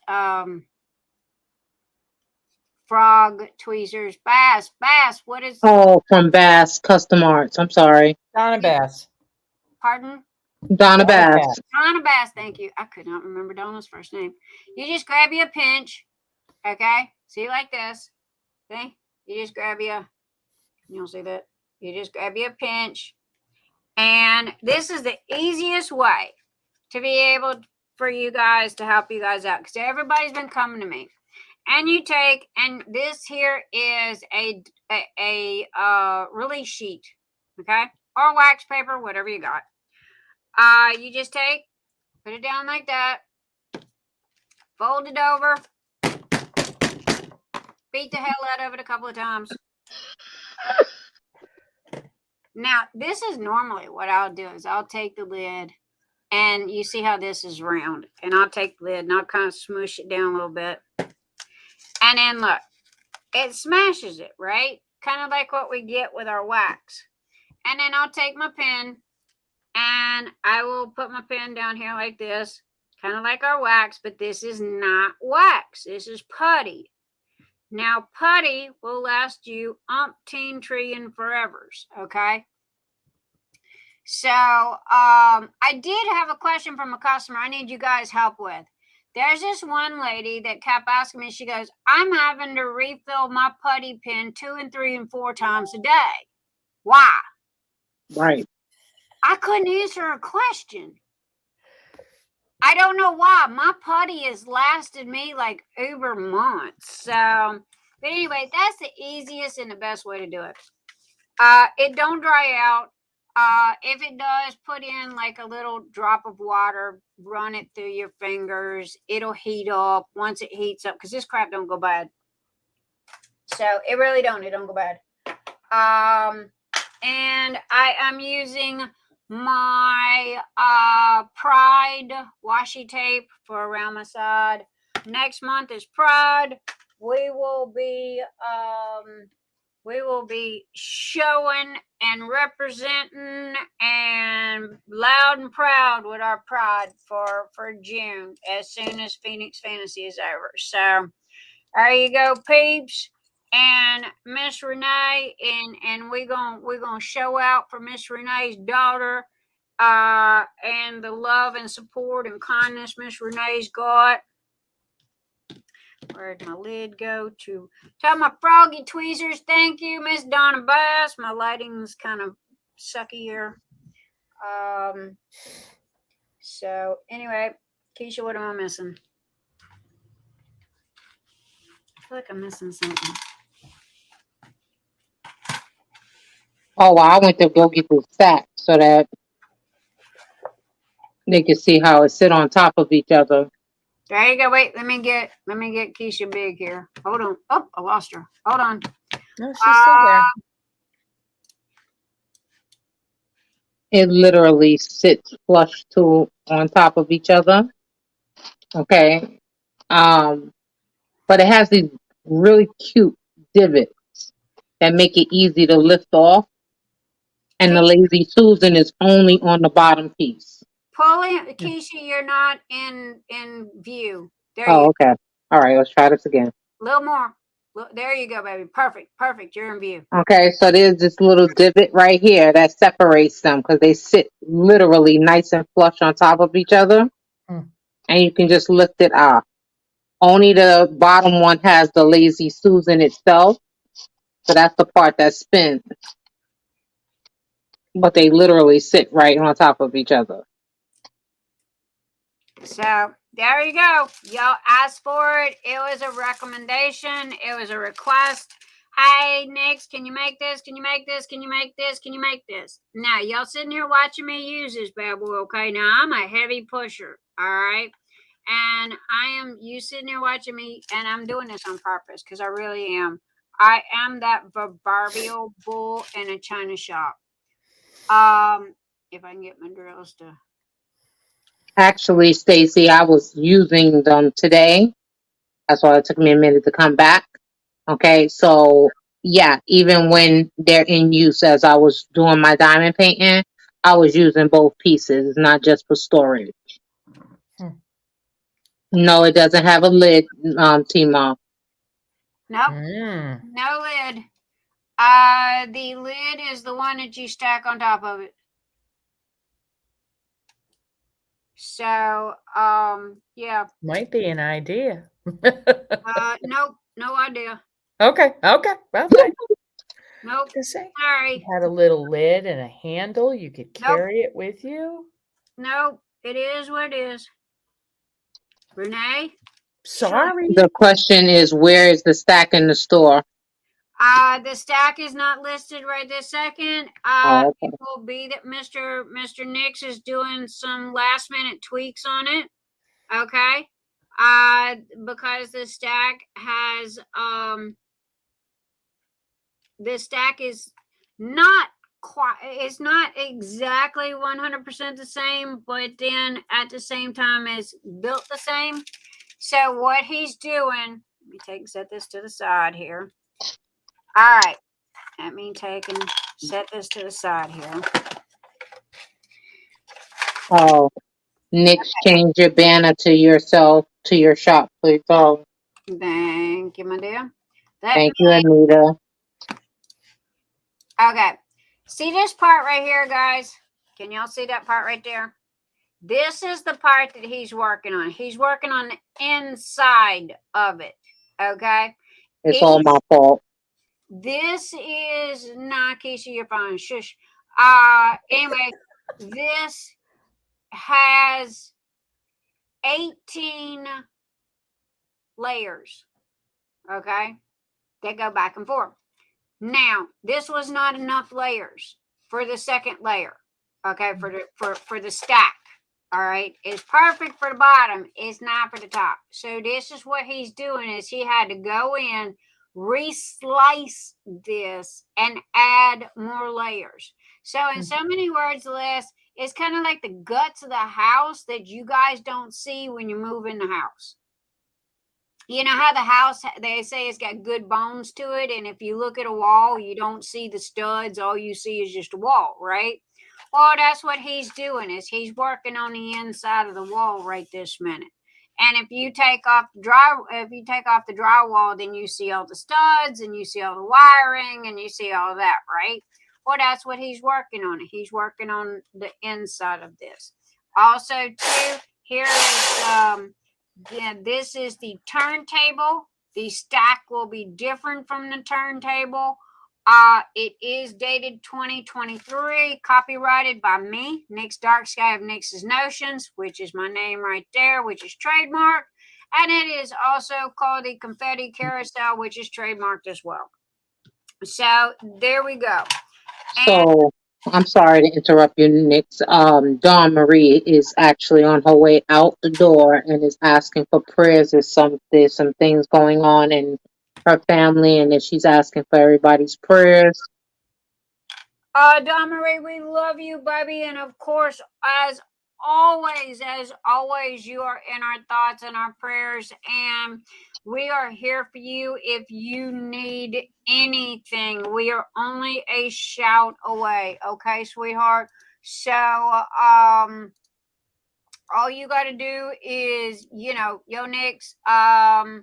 Frog tweezers. Bass. What is? Oh, from Bass Custom Arts. I'm sorry. Donna Bass. Pardon? Donna Bass. Donna Bass, thank you. I could not remember Donna's first name. You just grab you a pinch, okay? See, like this. See? You just grab you. You'll see that. You just grab you a pinch, and this is the easiest way to be able for you guys to help you guys out because everybody's been coming to me. And you take, and this here is a release sheet, okay, or wax paper, whatever you got. You just take, put it down like that, fold it over, beat the hell out of it a couple of times. Now, this is normally what I'll do is I'll take the lid, and you see how this is round, and I'll take the lid and I'll kind of smoosh it down a little bit. And then look, it smashes it, right? Kind of like what we get with our wax. And then I'll take my pen and I will put my pen down here like this, kind of like our wax, but this is not wax. This is putty. Now, putty will last you umpteen trillion forevers, okay? So, I did have a question from a customer I need you guys' help with. There's this one lady that kept asking me, she goes, I'm having to refill my putty pen 2 and 3 and 4 times a day. Why? Right. I couldn't answer her question. I don't know why. My putty has lasted me like over months. So, but anyway, that's the easiest and the best way to do it. It don't dry out. If it does, put in like a little drop of water, run it through your fingers. It'll heat up. Once it heats up, because this crap don't go bad. So it really don't. It don't go bad. And I am using my Pride washi tape for around my side. Next month is Pride. We will be showing and representing and loud and proud with our Pride for June as soon as Phoenix Fantasy is over. So there you go, peeps. And Miss Renee, and we're gonna show out for Miss Renee's daughter, and the love and support and kindness Miss Renee's got. Where'd my lid go to? Tell my froggy tweezers, thank you, Miss Donna Bass. My lighting's kind of sucky here. So anyway, Keisha, what am I missing? I feel like I'm missing something. Oh, well, I went to go get this sack so that they could see how it sit on top of each other. There you go. Wait, let me get Keisha big here. Hold on. Oh, I lost her. Hold on. No, she's still there. It literally sits flush to on top of each other. Okay. But it has these really cute divots that make it easy to lift off. And the Lazy Susan is only on the bottom piece. Pauline, Keisha, you're not in view. There you Oh, go. okay. All right, let's try this again. A little more. There you go, baby. Perfect. You're in view. Okay, so there's this little divot right here that separates them because they sit literally nice and flush on top of each other. And you can just lift it off. Only the bottom one has the Lazy Susan itself. So that's the part that spins. But they literally sit right on top of each other. So there you go. Y'all asked for it. It was a recommendation. It was a request. Hey, Nix, can you make this? Can you make this? Can you make this? Can you make this? Now, y'all sitting here watching me use this bad boy, okay? Now, I'm a heavy pusher, all right? And you sitting here watching me, and I'm doing this on purpose because I really am. I am that proverbial bull in a china shop. If I can get my drills to... Actually, Stacy, I was using them today. That's why it took me a minute to come back. Okay, so yeah, even when they're in use as I was doing my diamond painting, I was using both pieces, not just for storage. No, it doesn't have a lid, Timo. Nope, Mm. no lid. The lid is the one that you stack on top of it. So, yeah. Might be an idea. Nope, no idea. Okay. Well, thanks. Nope, To say sorry. had a little lid and a handle. You could carry it with you. Nope, it is what it is. Renee? Sorry. The question is, where is the stack in the store? The stack is not listed right this second. Oh, okay. It will be that Mr. Nix is doing some last minute tweaks on it. Okay. Because the stack has this stack is not quite, it's not exactly 100% the same, but then at the same time it's built the same. So what he's doing, let me set this to the side here. All right, let me set this to the side here. Oh, Nix, change your banner to yourself, to your shop, please. Oh, Thank you, my dear. thank you, Anita. Okay, see this part right here, guys? Can y'all see that part right there? This is the part that he's working on. He's working on the inside of it. Okay, It's all my fault. this is not Keisha, you're fine. Shush. Anyway, this has 18 layers. Okay, they go back and forth. Now, this was not enough layers for the second layer. Okay, for the stack. All right, it's perfect for the bottom. It's not for the top. So this is what he's doing: is he had to go in, reslice this, and add more layers. So in so many words, Les, it's kind of like the guts of the house that you guys don't see when you move in the house. You know how the house, they say it's got good bones to it, and if you look at a wall, you don't see the studs. All you see is just a wall, right? Well, that's what he's doing, is he's working on the inside of the wall right this minute. And if you take off the drywall, then you see all the studs and you see all the wiring and you see all that, right? Well, that's what he's working on. He's working on the inside of this. Also, too, here is this is the turntable. The stack will be different from the turntable. It is dated 2023, copyrighted by me, Nix Dark Sky of Nix's Notions, which is my name right there, which is trademarked. And it is also called the Confetti Carousel, which is trademarked as well. So there we go. So I'm sorry to interrupt you, Nix. Dawnmarie is actually on her way out the door and is asking for prayers. There's some things going on in her family, and that she's asking for everybody's prayers. Dawnmarie, we love you, baby, and of course, as always, you are in our thoughts and our prayers, and we are here for you if you need anything. We are only a shout away, okay, sweetheart? So, all you got to do is, yo, Nix, I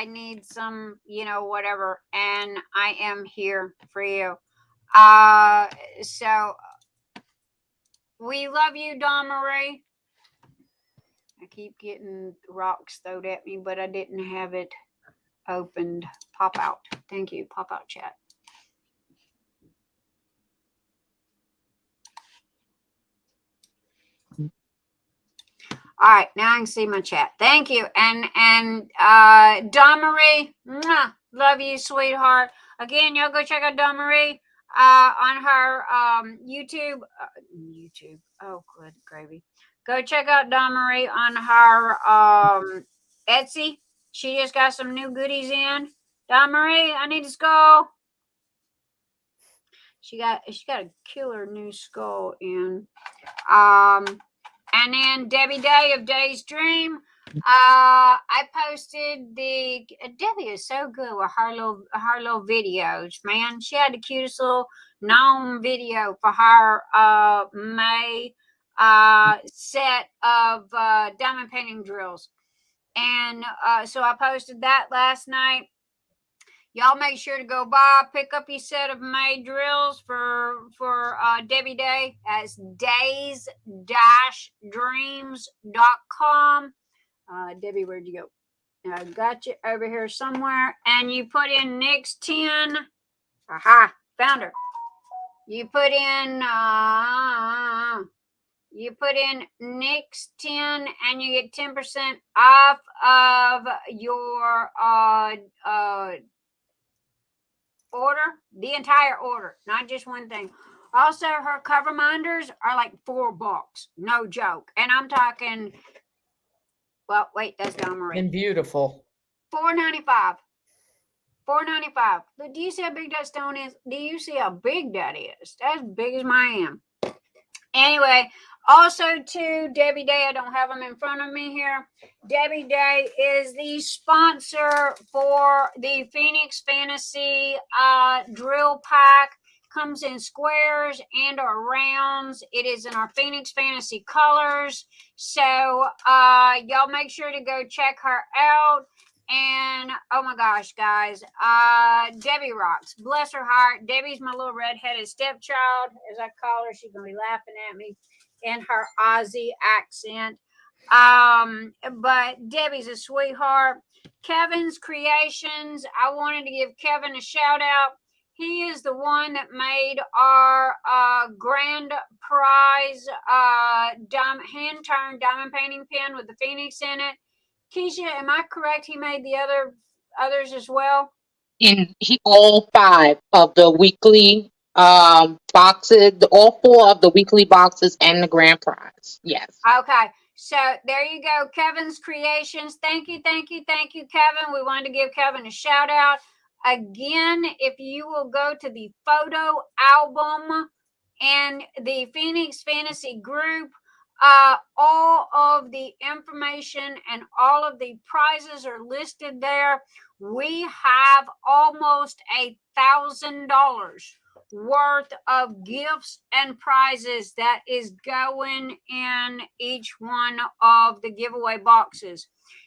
need some, whatever, and I am here for you. So we love you, Dawnmarie. I keep getting rocks thrown at me, but I didn't have it opened. Pop out. Thank you. Pop out, chat. All right, now I can see my chat. Thank you. And Dawnmarie, mwah, love you, sweetheart. Again, y'all go check out Dawnmarie on her YouTube. YouTube. Oh, good gravy. Go check out Dawnmarie on her Etsy. She just got some new goodies in. Dawnmarie, I need a skull. She got a killer new skull in. And then Debbie Day of Day's Dream. I posted Debbie is so good with her little videos, man. She had the cutest little gnome video for her May set of diamond painting drills. And so I posted that last night. Y'all make sure to go by, pick up your set of May drills for Debbie Day as days-dreams.com. Debbie, where'd you go? I got you over here somewhere. And you put in Nick's 10. Aha, found her. You put in Nick's 10 and you get 10% off of your order, the entire order, not just one thing. Also, her cover minders are like $4, no joke. And I'm talking, well, wait, that's Dawnmarie. And beautiful. $4.95. $4.95. But do you see how big that stone is? Do you see how big that is? That's big as my am. Anyway, also to Debbie Day, I don't have them in front of me here. Debbie Day is the sponsor for the Phoenix Fantasy drill pack. Comes in squares and or rounds. It is in our Phoenix Fantasy colors. So y'all make sure to go check her out. And oh my gosh, guys, Debbie rocks. Bless her heart. Debbie's my little redheaded stepchild, as I call her. She's gonna be laughing at me in her Aussie accent. But Debbie's a sweetheart. Kevin's Creations. I wanted to give Kevin a shout out. He is the one that made our grand prize hand-turned diamond painting pen with the Phoenix in it. Keisha, am I correct? He made the others as well? And all 5 of the weekly boxes, all 4 of the weekly boxes and the grand prize. Yes. Okay. So there you go. Kevin's Creations. Thank you, Kevin. We wanted to give Kevin a shout out. Again, if you will go to the photo album and the Phoenix Fantasy group, all of the information and all of the prizes are listed there. We have almost $1,000 worth of gifts and prizes that is going in each one of the giveaway boxes.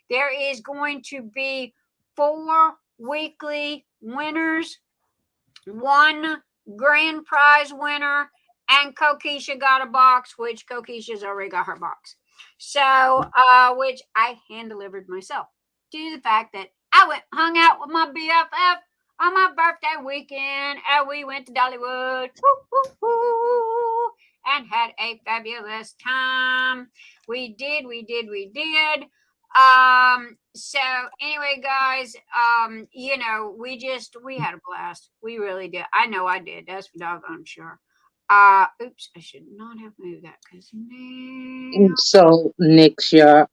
There is going to be 4 weekly winners, 1 grand prize winner, and Kokisha got a box, which Kokisha's already got her box. So, which I hand delivered myself due to the fact that I hung out with my BFF on my birthday weekend, and we went to Dollywood and had a fabulous time. We did. So anyway, guys, you know, we had a blast. We really did. I know I did. That's for doggone sure. Oops, I should not have moved that because now. So, Nick's your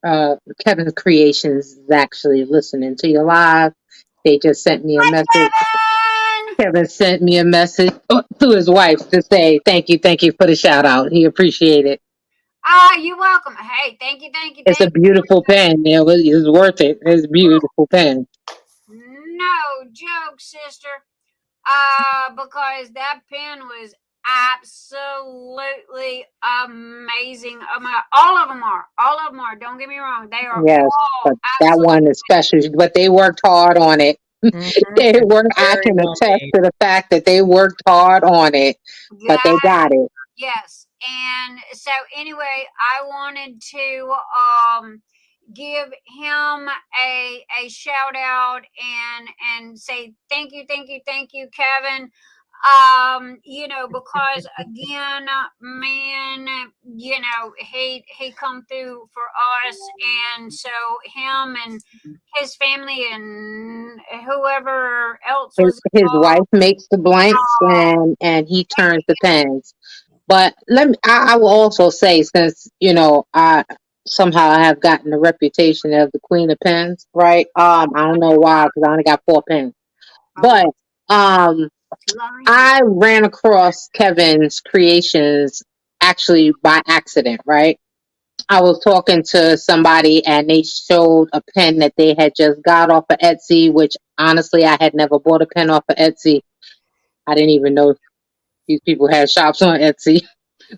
Kevin's Creations is actually listening to you live. They just sent me a message. Kevin sent me a message to his wife to say thank you for the shout out. He appreciated it. You're welcome. Hey, thank you. It's a beautiful pen. It was worth it. It's a beautiful pen. No joke, sister. Because that pen was absolutely amazing. All of them are. Don't get me wrong. They are. Yes, but that one especially. But they worked hard on it. They worked. I can attest to the fact that they worked hard on it, but they got it. Yes. And so anyway, I wanted to give him a shout out and say thank you, Kevin. Because again, man, he come through for us, and so him and his family and whoever else was His wife involved. makes the blanks and he turns the pens. But I will also say, since I somehow have gotten the reputation of the queen of pens, right? I don't know why, because I only got 4 pens. But I ran across Kevin's creations actually by accident, right? I was talking to somebody and they showed a pen that they had just got off of Etsy, which honestly I had never bought a pen off of Etsy. I didn't even know these people had shops on Etsy.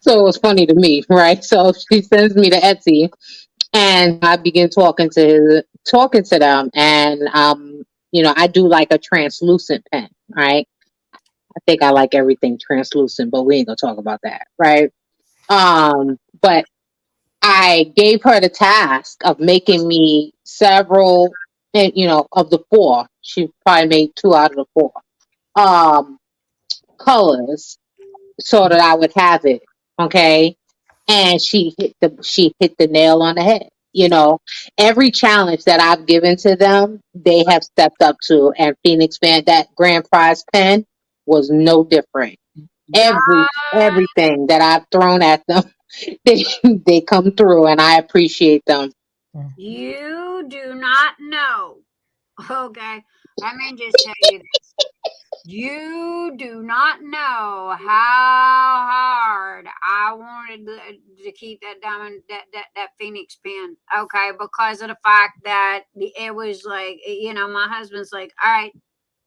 So it was funny to me, right? So she sends me to Etsy and I begin talking to them, and I do like a translucent pen, right? I think I like everything translucent, but we ain't gonna talk about that, right? But I gave her the task of making me several, of the 4. She probably made 2 out of the 4 colors, so that I would have it. Okay, and she hit the nail on the head. Every challenge that I've given to them, they have stepped up to. And Phoenix Band, that grand prize pen was no different. Everything that I've thrown at them, they come through, and I appreciate them. You do not know. Okay, let me just tell you this. You do not know how hard I wanted to keep that diamond, that Phoenix pen. Okay, because of the fact that it was like, my husband's like, all right,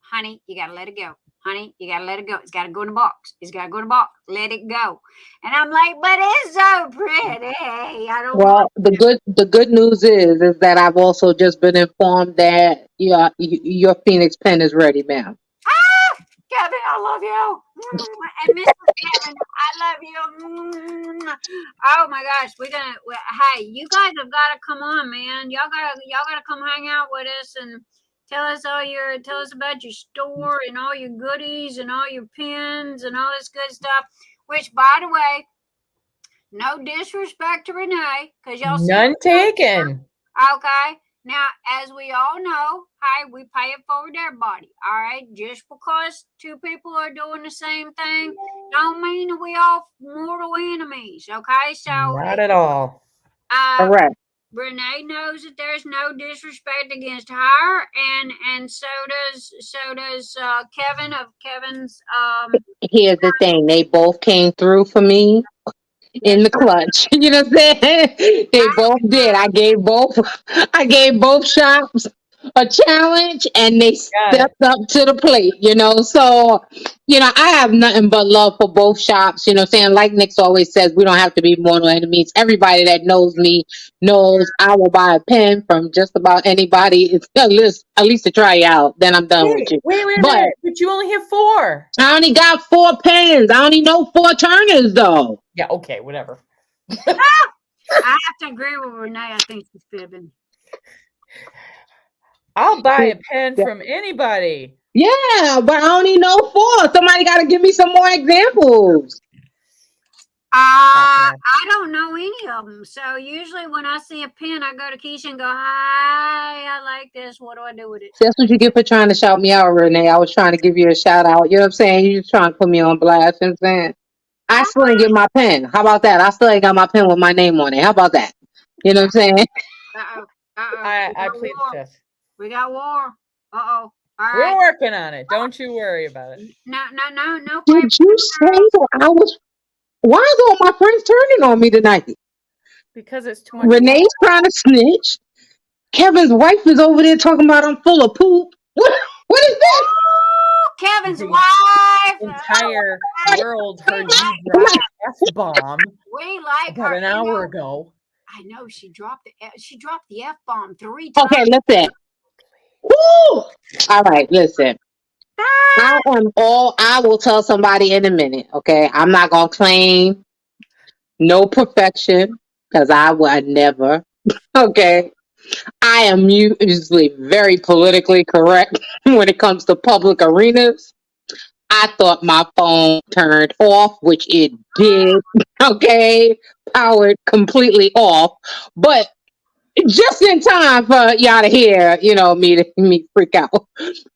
honey, you gotta let it go. Honey, you gotta let it go. It's gotta go in the box. It's gotta go in the box. Let it go. And I'm like, but it's so pretty. I don't. Well, the good news is that I've also just been informed that your Phoenix pen is ready, ma'am. Kevin, I love you. And Mrs. Kevin, I love you. Oh my gosh, hey, you guys have got to come on, man. Y'all gotta come hang out with us and tell us about your store and all your goodies and all your pins and all this good stuff. Which, by the way, no disrespect to Renee, because y'all none taken. Okay. Now, as we all know, we pay it forward to everybody. All right. Just because 2 people are doing the same thing, don't mean that we all mortal enemies. Okay. So not at all. Correct. Renee knows that there's no disrespect against her, and so does Kevin of Kevin's. Here's the thing: they both came through for me in the clutch. You know what I'm saying? They both did. I gave both shops a challenge, and they stepped up to the plate. So I have nothing but love for both shops. You know what I'm saying? Like Nick's always says, we don't have to be mortal enemies. Everybody that knows me knows I will buy a pen from just about anybody. It's at least to try you out. Then I'm done with you. Wait a minute. But you only have 4. I only got 4 pens. I only know 4 turners though. Yeah, okay, whatever. I have to agree with Renee. I think she's fibbing. I'll buy a pen from anybody. Yeah, but I only know 4. Somebody got to give me some more examples. I don't know any of them. So usually when I see a pen, I go to Keisha and go, hi, I like this. What do I do with it? That's what you get for trying to shout me out, Renee. I was trying to give you a shout out. You know what I'm saying? You just trying to put me on blast. You know what I'm saying? I still ain't get my pen. How about that? I still ain't got my pen with my name on it. How about that? You know what I'm saying? Uh-oh. I plead the fifth. We got war. Uh-oh. All right. We're working on it. Don't you worry about it. No. Did you say that why is all my friends turning on me tonight? Because it's too much. Renee's trying to snitch. Kevin's wife is over there talking about I'm full of poop. What is this? Kevin's wife. Entire world heard you drop an F-bomb We like about her. an hour ago. I know she dropped the F-bomb 3 times. Okay, listen. Woo! All right, listen. I will tell somebody in a minute, okay? I'm not gonna claim no perfection because I would never. Okay. I am usually very politically correct when it comes to public arenas. I thought my phone turned off, which it did. Okay, powered completely off, but just in time for y'all to hear, me freak out.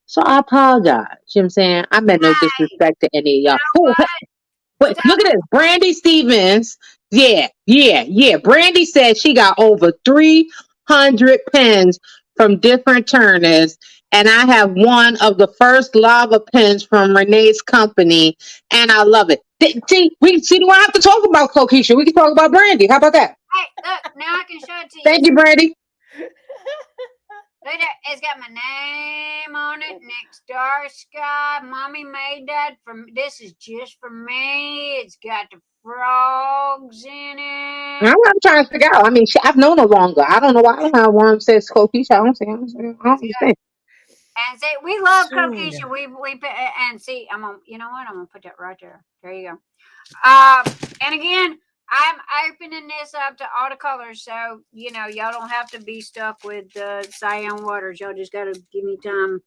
So I apologize. You know what I'm saying? I meant no disrespect to any of y'all. Oh, wait, look at this. Brandy Stevens. Yeah. Brandy said she got over 300 pens from different turners. And I have one of the first lava pens from Renee's company. And I love it. See, we don't have to talk about Kokisha. We can talk about Brandy. How about that? Hey, look, now I can show it to you. Thank you, Brandy. Look at that. It's got my name on it. Next Star Sky. Mommy made that this is just for me. It's got the frogs in it. I'm trying to figure out. I mean, I've known her longer. I don't know why I don't have one that says Kokisha. I don't understand. And see, we love Soon. Kokisha. We and see, you know what? I'm gonna put that right there. There you go. And again, I'm opening this up to all the colors, so y'all don't have to be stuck with cyan waters. Y'all just gotta give me time.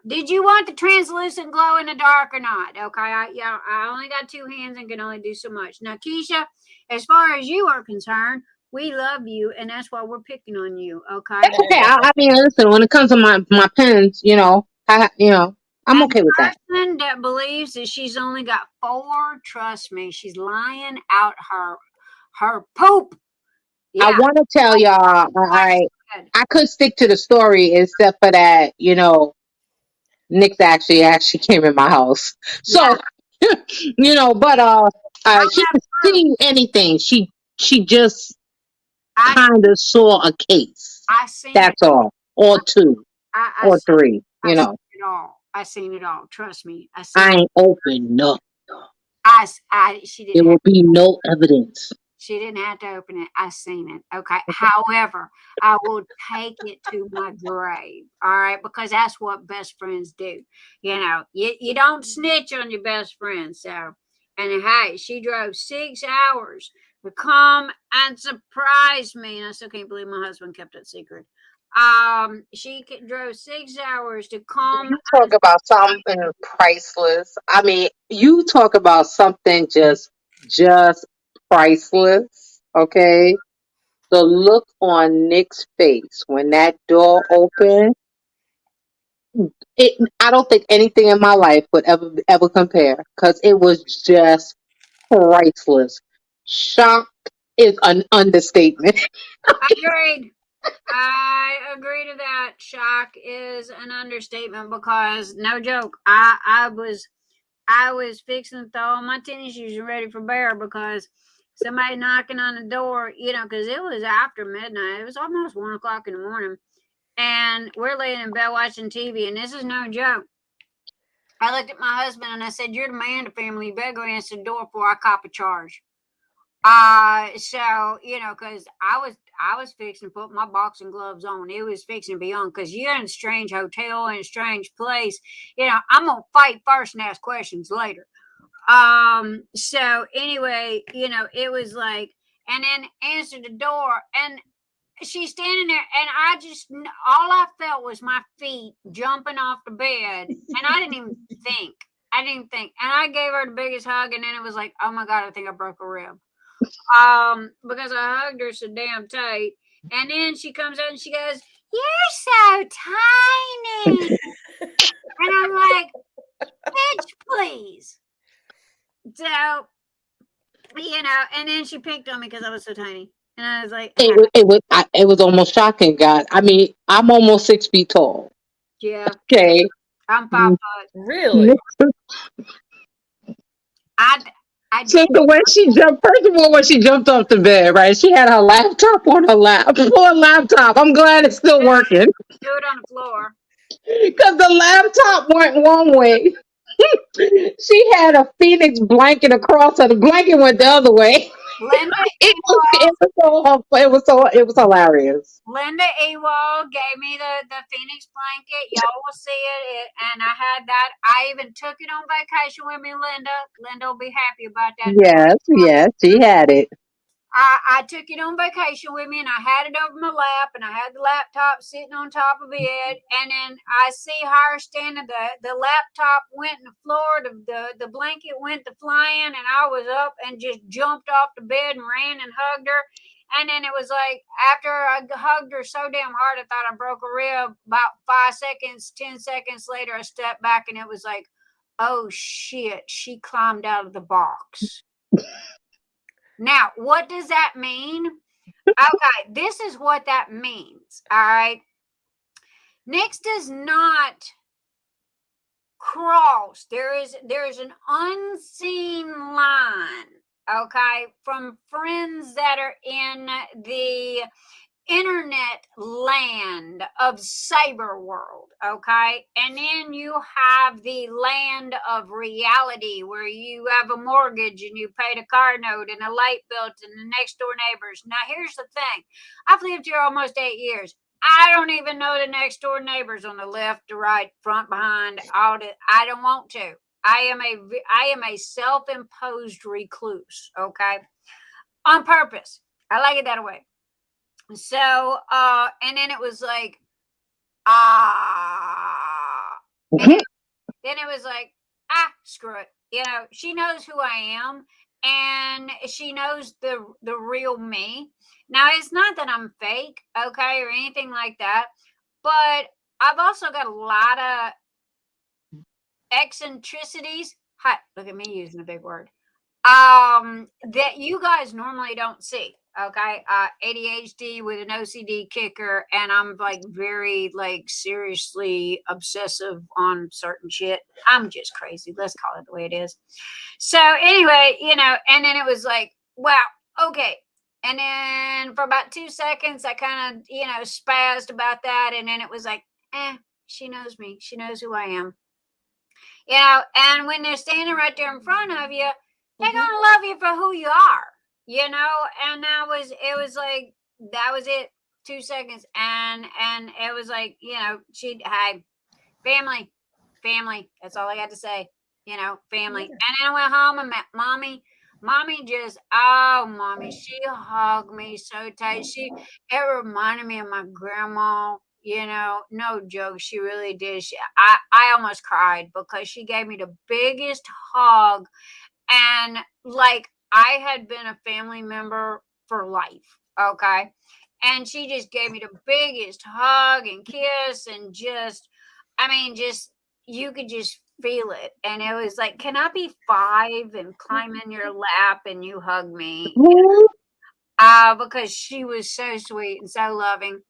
Did you want the translucent glow in the dark or not? Okay, I only got 2 hands and can only do so much. Now, Keisha, as far as you are concerned, we love you, and that's why we're picking on you. Okay. It's okay. I mean, listen. When it comes to my pens, I'm okay with that. Person that believes that she's only got 4, trust me, she's lying out her poop. I want to tell y'all, I could stick to the story except for that, Nick's actually came in my house. So, but she didn't see anything. She just kind of saw a case. That's all. Or 2. Or 3, I seen it all. I seen it all. Trust me. I ain't open up. She didn't. There will be no evidence. She didn't have to open it. I seen it. Okay. However, I will take it to my grave. All right, because that's what best friends do. You don't snitch on your best friend. So, and hey, she drove 6 hours to come and surprise me, and I still can't believe my husband kept it secret. She drove 6 hours to come. You talk about something priceless. I mean, you talk about something just priceless. Okay, the look on Nick's face when that door opened. I don't think anything in my life would ever compare because it was just priceless. Shocked is an understatement. Agreed. I agree to that. Shock is an understatement because no joke. I was fixing to throw on my tennis shoes and ready for bear because somebody knocking on the door, because it was after midnight. It was almost 1 o'clock in the morning. And we're laying in bed watching TV, and this is no joke. I looked at my husband and I said, "You're the man of the family. You better go answer the door before I cop a charge." So, because I was fixing to put my boxing gloves on. It was fixing to be on because you're in a strange hotel in a strange place. I'm going to fight first and ask questions later. So anyway, it was like, and then answered the door and she's standing there and all I felt was my feet jumping off the bed and I didn't even think. And I gave her the biggest hug and then it was like, oh my God, I think I broke a rib. Because I hugged her so damn tight. And then she comes out and she goes, "You're so tiny." And I'm like, "Bitch, please." So, and then she picked on me because I was so tiny. And I was like, it was almost shocking, God. I mean, I'm almost 6 feet tall. Yeah. Okay. I'm 5 foot. Really? So the way she jumped, first of all, when she jumped off the bed, right? She had her laptop on her lap, full laptop. I'm glad it's still working. Do it on the floor. Because the laptop went one way. She had a Phoenix blanket across her. The blanket went the other way. Linda It was hilarious. Linda Ewald gave me the Phoenix blanket. Y'all will see it. And I had that. I even took it on vacation with me, Linda. Linda will be happy about that. Yes, she had it. I took it on vacation with me and I had it over my lap and I had the laptop sitting on top of it. And then I see her standing, the laptop went in the floor, the blanket went to flying, and I was up and just jumped off the bed and ran and hugged her. And then it was like, after I hugged her so damn hard, I thought I broke a rib. About 5 seconds, 10 seconds later, I stepped back and it was like, oh shit, she climbed out of the box. Now, what does that mean? Okay, this is what that means. All right. Nix does not cross. There is an unseen line, okay, from friends that are in the internet land of cyber world, okay, and then you have the land of reality where you have a mortgage and you paid a car note and a light bill and the next door neighbors. Now here's the thing, I've lived here almost 8 years. I don't even know the next door neighbors on the left, the right, front, behind, all the, I don't want to. I am a self-imposed recluse, okay, on purpose. I like it that way. So, and then it was like, then it was like, screw it. You know, she knows who I am and she knows the real me. Now, it's not that I'm fake, okay, or anything like that, but I've also got a lot of eccentricities. Hi, look at me using a big word. That you guys normally don't see. Okay, ADHD with an OCD kicker, and I'm like very like seriously obsessive on certain shit. I'm just crazy. Let's call it the way it is. So anyway, you know, and then it was like, wow, okay. And then for about 2 seconds, I kind of, you know, spazzed about that, and then it was like, she knows me. She knows who I am. You know, and when they're standing right there in front of you, they're gonna love you for who you are. You know, and it was like, that was it, 2 seconds. And it was like, you know, she'd had family. That's all I got to say, you know, family. And then I went home and met mommy. Mommy just, mommy, she hugged me so tight. It reminded me of my grandma, you know, no joke. She really did. I almost cried because she gave me the biggest hug. And like, I had been a family member for life, okay? And she just gave me the biggest hug and kiss and just, I mean, just, you could just feel it. And it was like, can I be 5 and climb in your lap and you hug me? Because she was so sweet and so loving.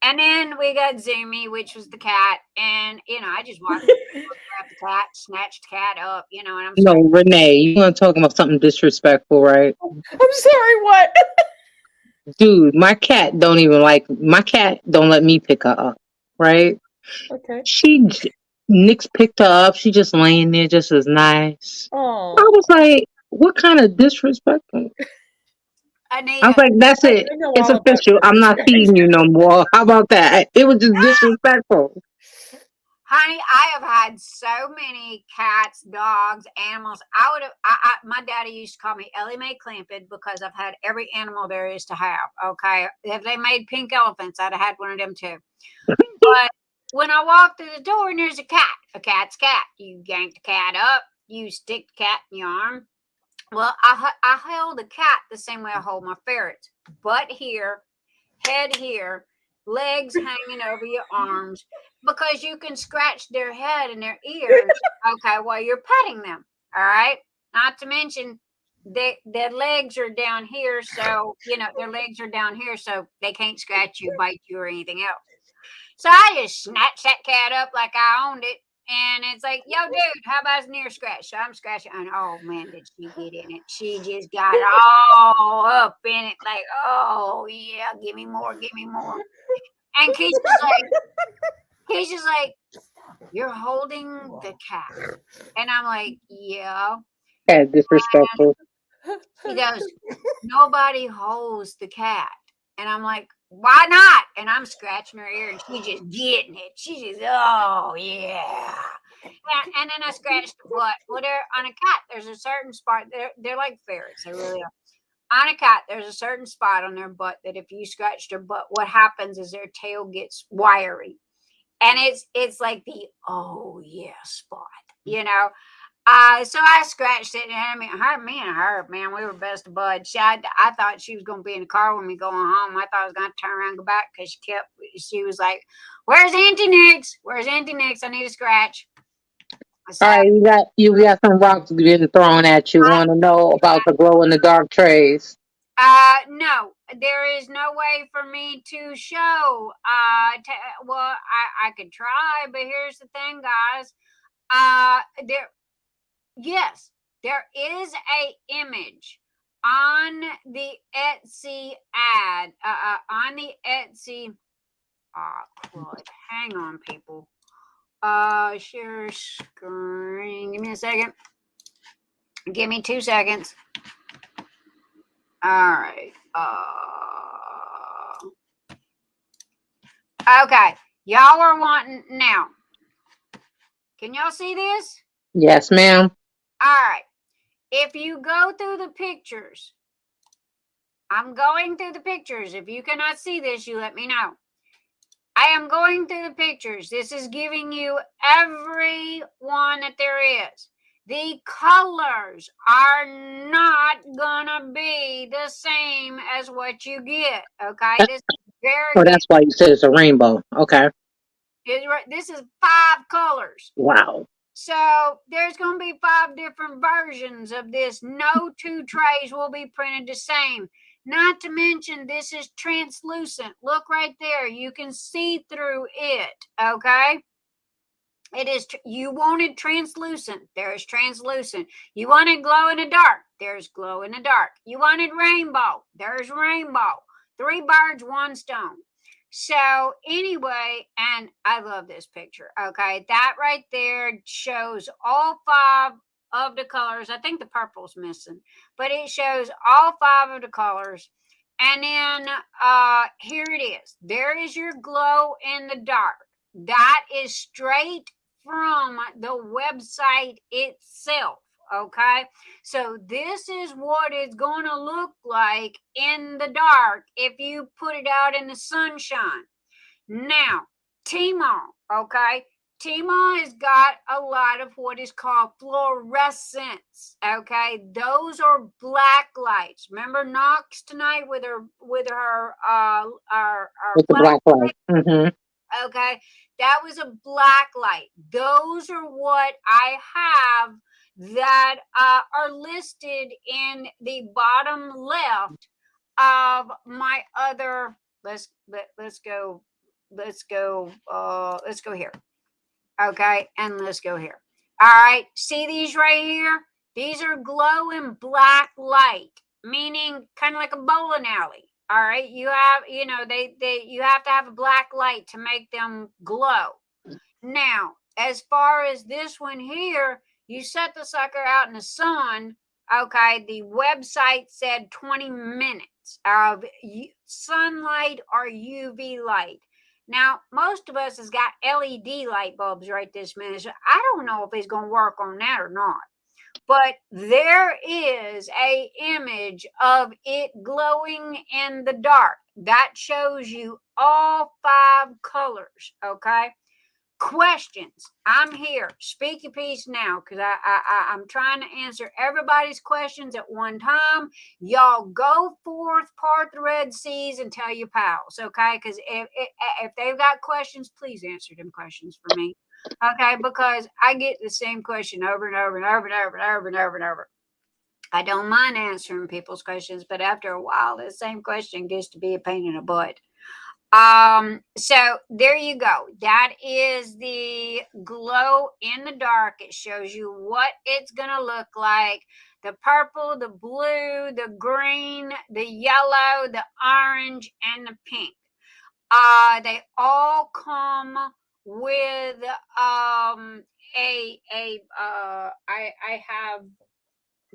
And then we got Zoomy, which was the cat. And, you know, I just walked up the cat, snatched the cat up, you know, and I'm No, Renee, you want to talk about something disrespectful, right? I'm sorry, what? Dude, my cat don't let me pick her up, right? Okay. Nix picked her up. She just laying there just as nice. Oh. I was like, what kind of disrespectful? Anita, I was like, that's it. It's official. I'm not feeding you no more. How about that? It was just disrespectful. Honey, I have had so many cats, dogs, animals. My daddy used to call me Ellie Mae Clampett because I've had every animal there is to have. Okay. If they made pink elephants, I'd have had one of them too. But when I walk through the door and there's a cat's cat. You yank the cat up, you stick the cat in your arm. Well, I held the cat the same way I hold my ferrets. Butt here, head here, legs hanging over your arms, because you can scratch their head and their ears, okay, while you're petting them. All right. Not to mention their legs are down here, so you know their legs are down here, so they can't scratch you, bite you, or anything else. So I just snatched that cat up like I owned it. And it's like, yo, dude, how about an ear scratch? So I'm scratching. And oh, man, did she get in it? She just got all up in it. Like, oh, yeah, give me more, give me more. And Keisha's like, you're holding the cat. And I'm like, yeah. Yeah, disrespectful. He goes, nobody holds the cat. And I'm like, why not? And I'm scratching her ear and she's just getting it. She's just, oh, yeah. And then I scratched the butt. Well, on a cat, there's a certain spot. They're like ferrets. They really on a cat, there's a certain spot on their butt that if you scratch their butt, what happens is their tail gets wiry. And it's like the oh yeah spot, you know. So I scratched it, and I mean, me and her, man, we were best of buds. I thought she was going to be in the car with me going home. I thought I was going to turn around and go back because she was like, "Where's Auntie Nix? Where's Auntie Nix? I need a scratch." So, All right, you got some rocks getting thrown at you. Want to know about the glow in the dark trays? no, there is no way for me to show. Well, I could try, but here's the thing, guys. Yes, there is a image on the Etsy ad. On the Etsy. Claude, hang on, people. Share screen. Give me a second. Give me 2 seconds. All right. Okay. Y'all are wanting now. Can y'all see this? Yes, ma'am. All right. If you go through the pictures, I'm going through the pictures. If you cannot see this, you let me know. I am going through the pictures. This is giving you every one that there is. The colors are not gonna be the same as what you get. Okay, this is very. Oh, that's why you said it's a rainbow. Okay. This is 5 colors. Wow. So there's going to be 5 different versions of this. No 2 trays will be printed the same. Not to mention, this is translucent. Look right there. You can see through it. Okay. It is. You wanted translucent. There's translucent. You wanted glow in the dark. There's glow in the dark. You wanted rainbow. There's rainbow. 3 birds, 1 stone. So anyway, and I love this picture. Okay, that right there shows all 5 of the colors. I think the purple's missing, but it shows all 5 of the colors. And then here it is. There is your glow in the dark. That is straight from the website itself. Okay, so this is what it's going to look like in the dark if you put it out in the sunshine. Now, Tmall, okay, Tmall has got a lot of what is called fluorescents. Okay, those are black lights. Remember Knox tonight with her with the black light. Mm-hmm. Okay, that was a black light. Those are what I have that are listed in the bottom left of my other. Let's go here. Okay, and let's go here. All right, see these right here? These are glowing black light, meaning kind of like a bowling alley. All right, you have, you have to have a black light to make them glow. Now, as far as this one here, you set the sucker out in the sun. Okay, the website said 20 minutes of sunlight or UV light. Now, most of us has got LED light bulbs right this minute. So I don't know if it's going to work on that or not. But there is a image of it glowing in the dark. That shows you all 5 colors, okay? Questions. I'm here. Speak your piece now because I'm trying to answer everybody's questions at one time. Y'all go forth, part the Red Seas, and tell your pals, okay? Because if they've got questions, please answer them questions for me, okay? Because I get the same question over and over and over and over and over and over and over. I don't mind answering people's questions, but after a while, the same question gets to be a pain in the butt. So there you go. That is the glow in the dark. It shows you what it's going to look like. The purple, the blue, the green, the yellow, the orange, and the pink. They all come with,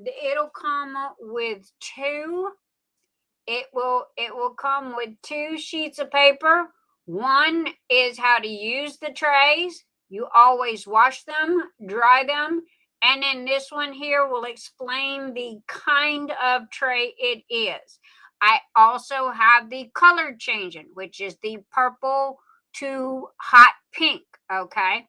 it'll come with 2. It will come with 2 sheets of paper. One is how to use the trays. You always wash them, dry them, And then this one here will explain the kind of tray it is. I also have the color changing, which is the purple to hot pink. Okay.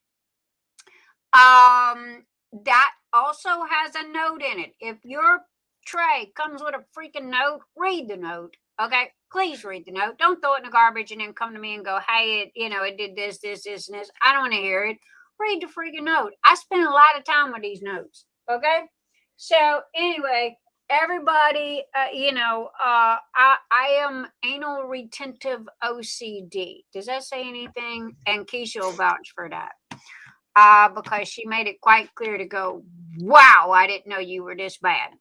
That also has a note in it. If your tray comes with a freaking note, read the note. Okay, please read the note. Don't throw it in the garbage and then come to me and go, hey, it did this, this, this, and this. I don't want to hear it. Read the freaking note. I spend a lot of time with these notes. Okay. So anyway, everybody, I am anal retentive OCD. Does that say anything? And Keisha will vouch for that. Because she made it quite clear to go, wow, I didn't know you were this bad.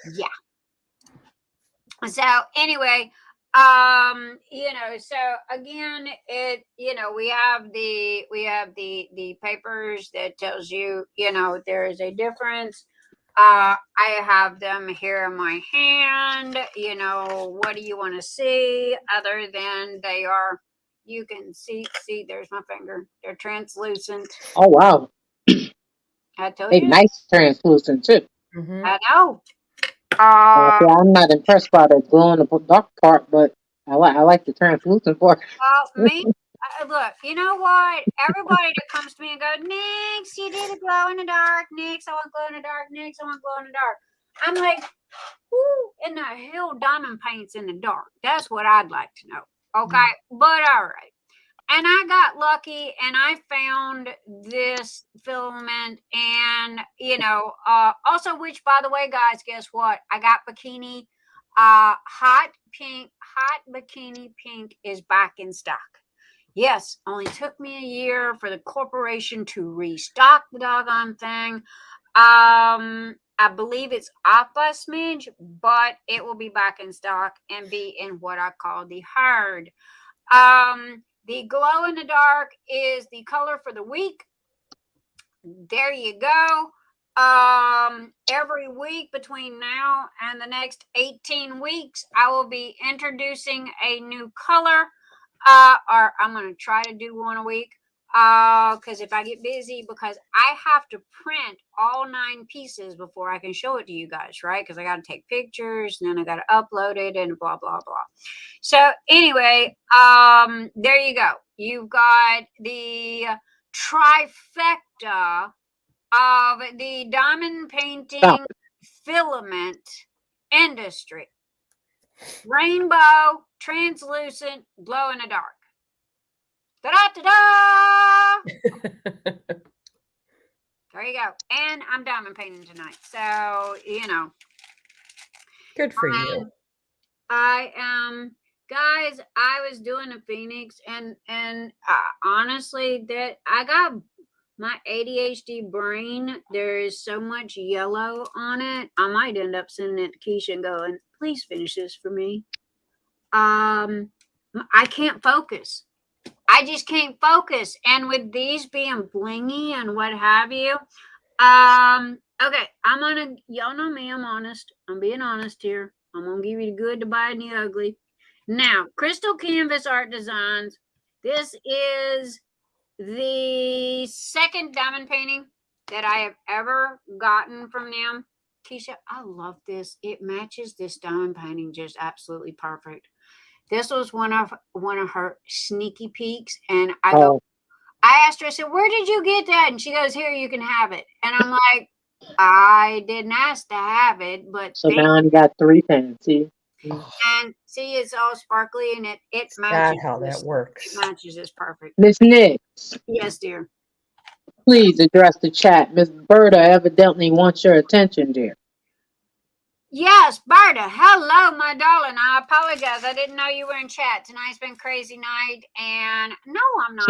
Yeah. So anyway, so again, we have the papers that tells you, there is a difference. I have them here in my hand. What do you want to see other than they are, you can see, there's my finger. They're translucent. Oh, wow. I told They you. nice translucent too. Mhm. I know. I'm not impressed by the glow in the dark part, but I like the translucent part. Me, look, you know what? Everybody that comes to me and goes, Nix, you did a glow in the dark. Nix, I want glow in the dark. Nix, I want glow in the dark. I'm like, who in the hell diamond paints in the dark? That's what I'd like to know. Okay, but all right. And I got lucky and I found this filament and, also, which, by the way, guys, guess what? I got bikini, hot bikini pink is back in stock. Yes, only took me a year for the corporation to restock the doggone thing. I believe it's off a smidge, but it will be back in stock and be in what I call the hard. The glow in the dark is the color for the week. There you go. Every week between now and the next 18 weeks, I will be introducing a new color. Or I'm going to try to do one a week. Because if I get busy, because I have to print all 9 pieces before I can show it to you guys, right? Because I got to take pictures and then I got to upload it and blah, blah, blah. So anyway, there you go. You've got the trifecta of the diamond painting filament industry. Rainbow, translucent, glow in the dark. Da-da-da-da! There you go. And I'm diamond painting tonight. So, Good for you. I am, guys, I was doing a Phoenix and honestly, that I got my ADHD brain. There is so much yellow on it. I might end up sending it to Keisha and going, please finish this for me. I can't focus. I just can't focus. And with these being blingy and what have you, okay, y'all know me, I'm honest. I'm being honest here. I'm going to give you the good, the bad, and the ugly. Now, Crystal Canvas Art Designs. This is the second diamond painting that I have ever gotten from them. Keisha, I love this. It matches this diamond painting just absolutely perfect. This was one of her sneaky peeks, and I asked her, I said, where did you get that? And she goes, here, you can have it. And I'm like, I didn't ask to have it, but so now you got 3 pens. See, and see, it's all sparkly, and it matches. That's how that works. It matches this perfect. Miss Nix, Yes, dear. please address the chat. Miss Berta evidently wants your attention, dear. Yes, Berta. Hello, my darling. I apologize. I didn't know you were in chat. Tonight's been crazy night, and no, I'm not.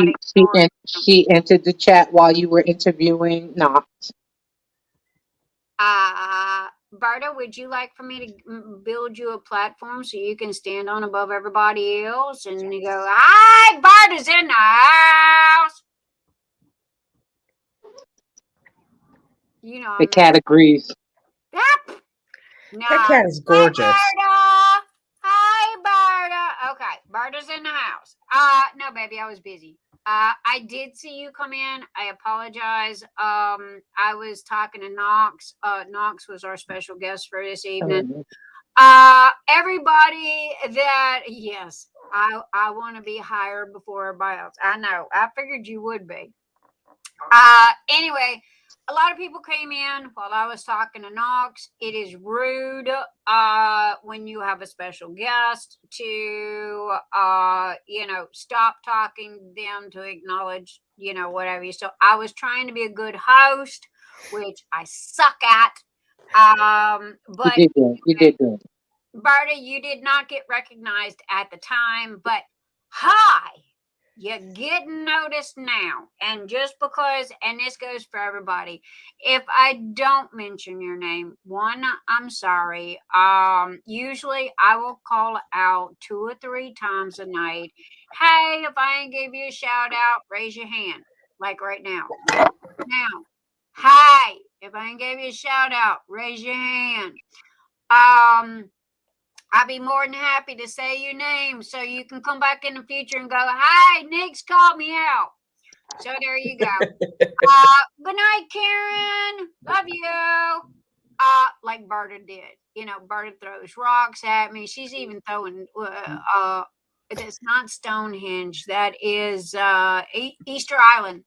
She entered the chat while you were interviewing Knox. Berta, would you like for me to build you a platform so you can stand on above everybody else? And you go, hi, Berta's in the house. The cat agrees. Yep. No, That cat is gorgeous. Hi, Berta. Okay, Berta's in the house. No, baby, I was busy. I did see you come in. I apologize. I was talking to Knox. Knox was our special guest for this evening. Everybody that, yes, I want to be hired before everybody else. I know. I figured you would be. Anyway, a lot of people came in while I was talking to Knox. It is rude when you have a special guest to, stop talking to them to acknowledge, whatever. So I was trying to be a good host, which I suck at. But you did good. You did good. Berta, you did not get recognized at the time, but hi. You're getting noticed now. And just because, and this goes for everybody, if I don't mention your name, one, I'm sorry. Usually I will call out 2 or 3 times a night. Hey, if I ain't give you a shout out, raise your hand. Like right now. Now, hey, if I ain't gave you a shout out, raise your hand. I'd be more than happy to say your name so you can come back in the future and go, hey, Nick's called me out. So there you go. Good night, Karen. Love you. Like Berta did. Berta throws rocks at me. She's even throwing, it's not Stonehenge. That is Easter Island.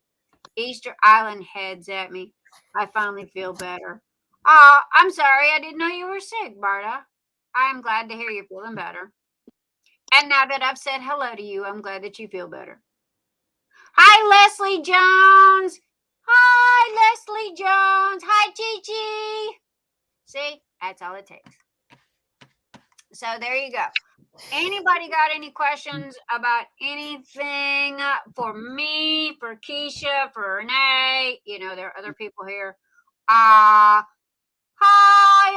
Easter Island heads at me. I finally feel better. I'm sorry. I didn't know you were sick, Berta. I'm glad to hear you're feeling better. And now that I've said hello to you, I'm glad that you feel better. Hi, Leslie Jones. Hi, Leslie Jones. Hi, Chi-Chi. See, that's all it takes. So there you go. Anybody got any questions about anything for me, for Keisha, for Renee? There are other people here. Hi,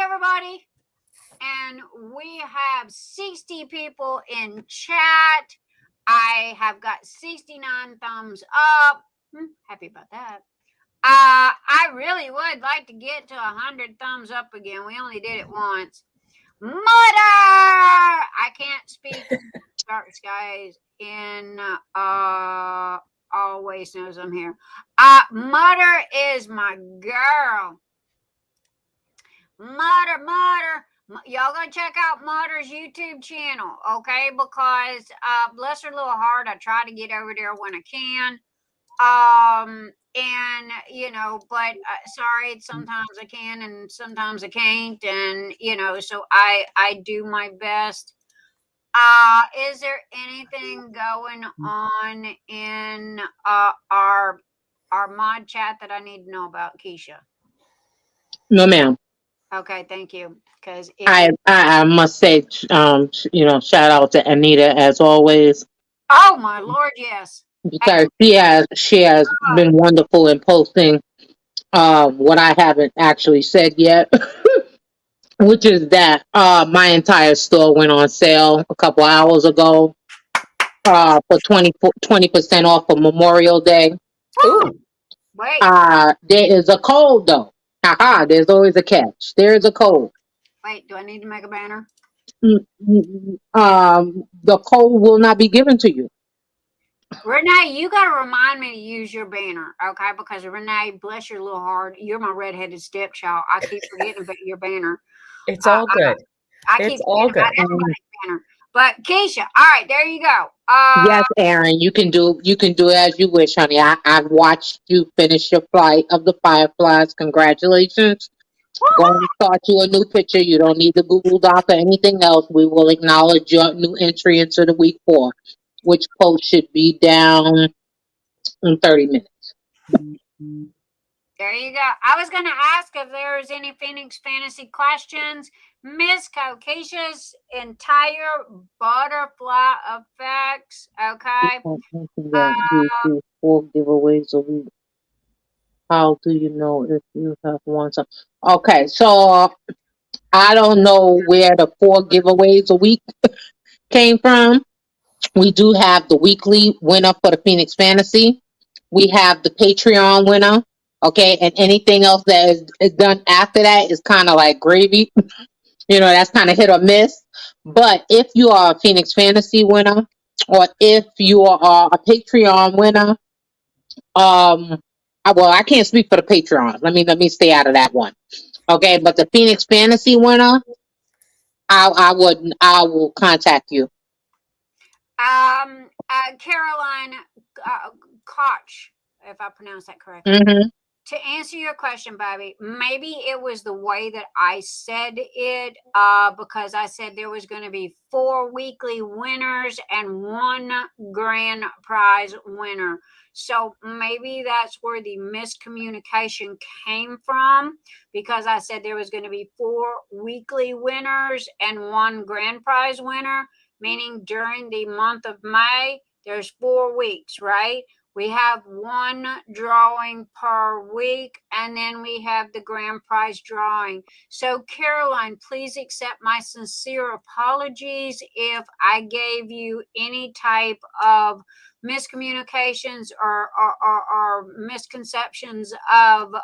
everybody. And we have 60 people in chat. I have got 69 thumbs up. Happy about that. I really would like to get to 100 thumbs up again. We only did it once. Mother! I can't speak dark skies in always knows I'm here. Mother is my girl. Mother. Y'all gonna check out Mother's YouTube channel, okay? Because bless her little heart, I try to get over there when I can. But sorry, sometimes I can and sometimes I can't, and so I do my best. Is there anything going on in our mod chat that I need to know about, Keisha? No, ma'am. Okay, thank you. Because I must say, shout out to Anita as always. Oh my Lord, yes. Because she has been wonderful in posting what I haven't actually said yet, which is that my entire store went on sale a couple hours ago for 20% off for Memorial Day. Ooh. Wait. There is a code though. Haha, there's always a catch. There is a code. Wait, do I need to make a banner? The code will not be given to you. Renee, you got to remind me to use your banner, okay? Because Renee, bless your little heart, you're my redheaded stepchild. I keep forgetting about your banner. It's all good. I keep forgetting about everybody's banner. But Keisha, all right, there you go. Yes, Aaron, you can do as you wish, honey. I've watched you finish your flight of the Fireflies. Congratulations. Going to start you a new picture. You don't need the Google Doc or anything else. We will acknowledge your new entry into the week 4, which post should be down in 30 minutes. There you go. I was going to ask if there's any Phoenix Fantasy questions. Miss Kokisha's entire butterfly effects. Okay. 4 giveaways a week. How do you know if you have won some? Okay, so I don't know where the 4 giveaways a week came from. We do have the weekly winner for the Phoenix Fantasy. We have the Patreon winner. Okay, and anything else that is done after that is kind of like gravy. That's kind of hit or miss. But if you are a Phoenix Fantasy winner, or if you are a Patreon winner, I can't speak for the Patreon. Let me stay out of that one. Okay, but the Phoenix Fantasy winner, I will contact you. Caroline Koch, if I pronounce that correctly. Mm-hmm. To answer your question, Bobby, maybe it was the way that I said it, because I said there was going to be 4 weekly winners and 1 grand prize winner. So maybe that's where the miscommunication came from, because I said there was going to be 4 weekly winners and 1 grand prize winner, meaning during the month of May, there's 4 weeks, right? We have 1 drawing per week, and then we have the grand prize drawing. So, Caroline, please accept my sincere apologies if I gave you any type of miscommunications or misconceptions of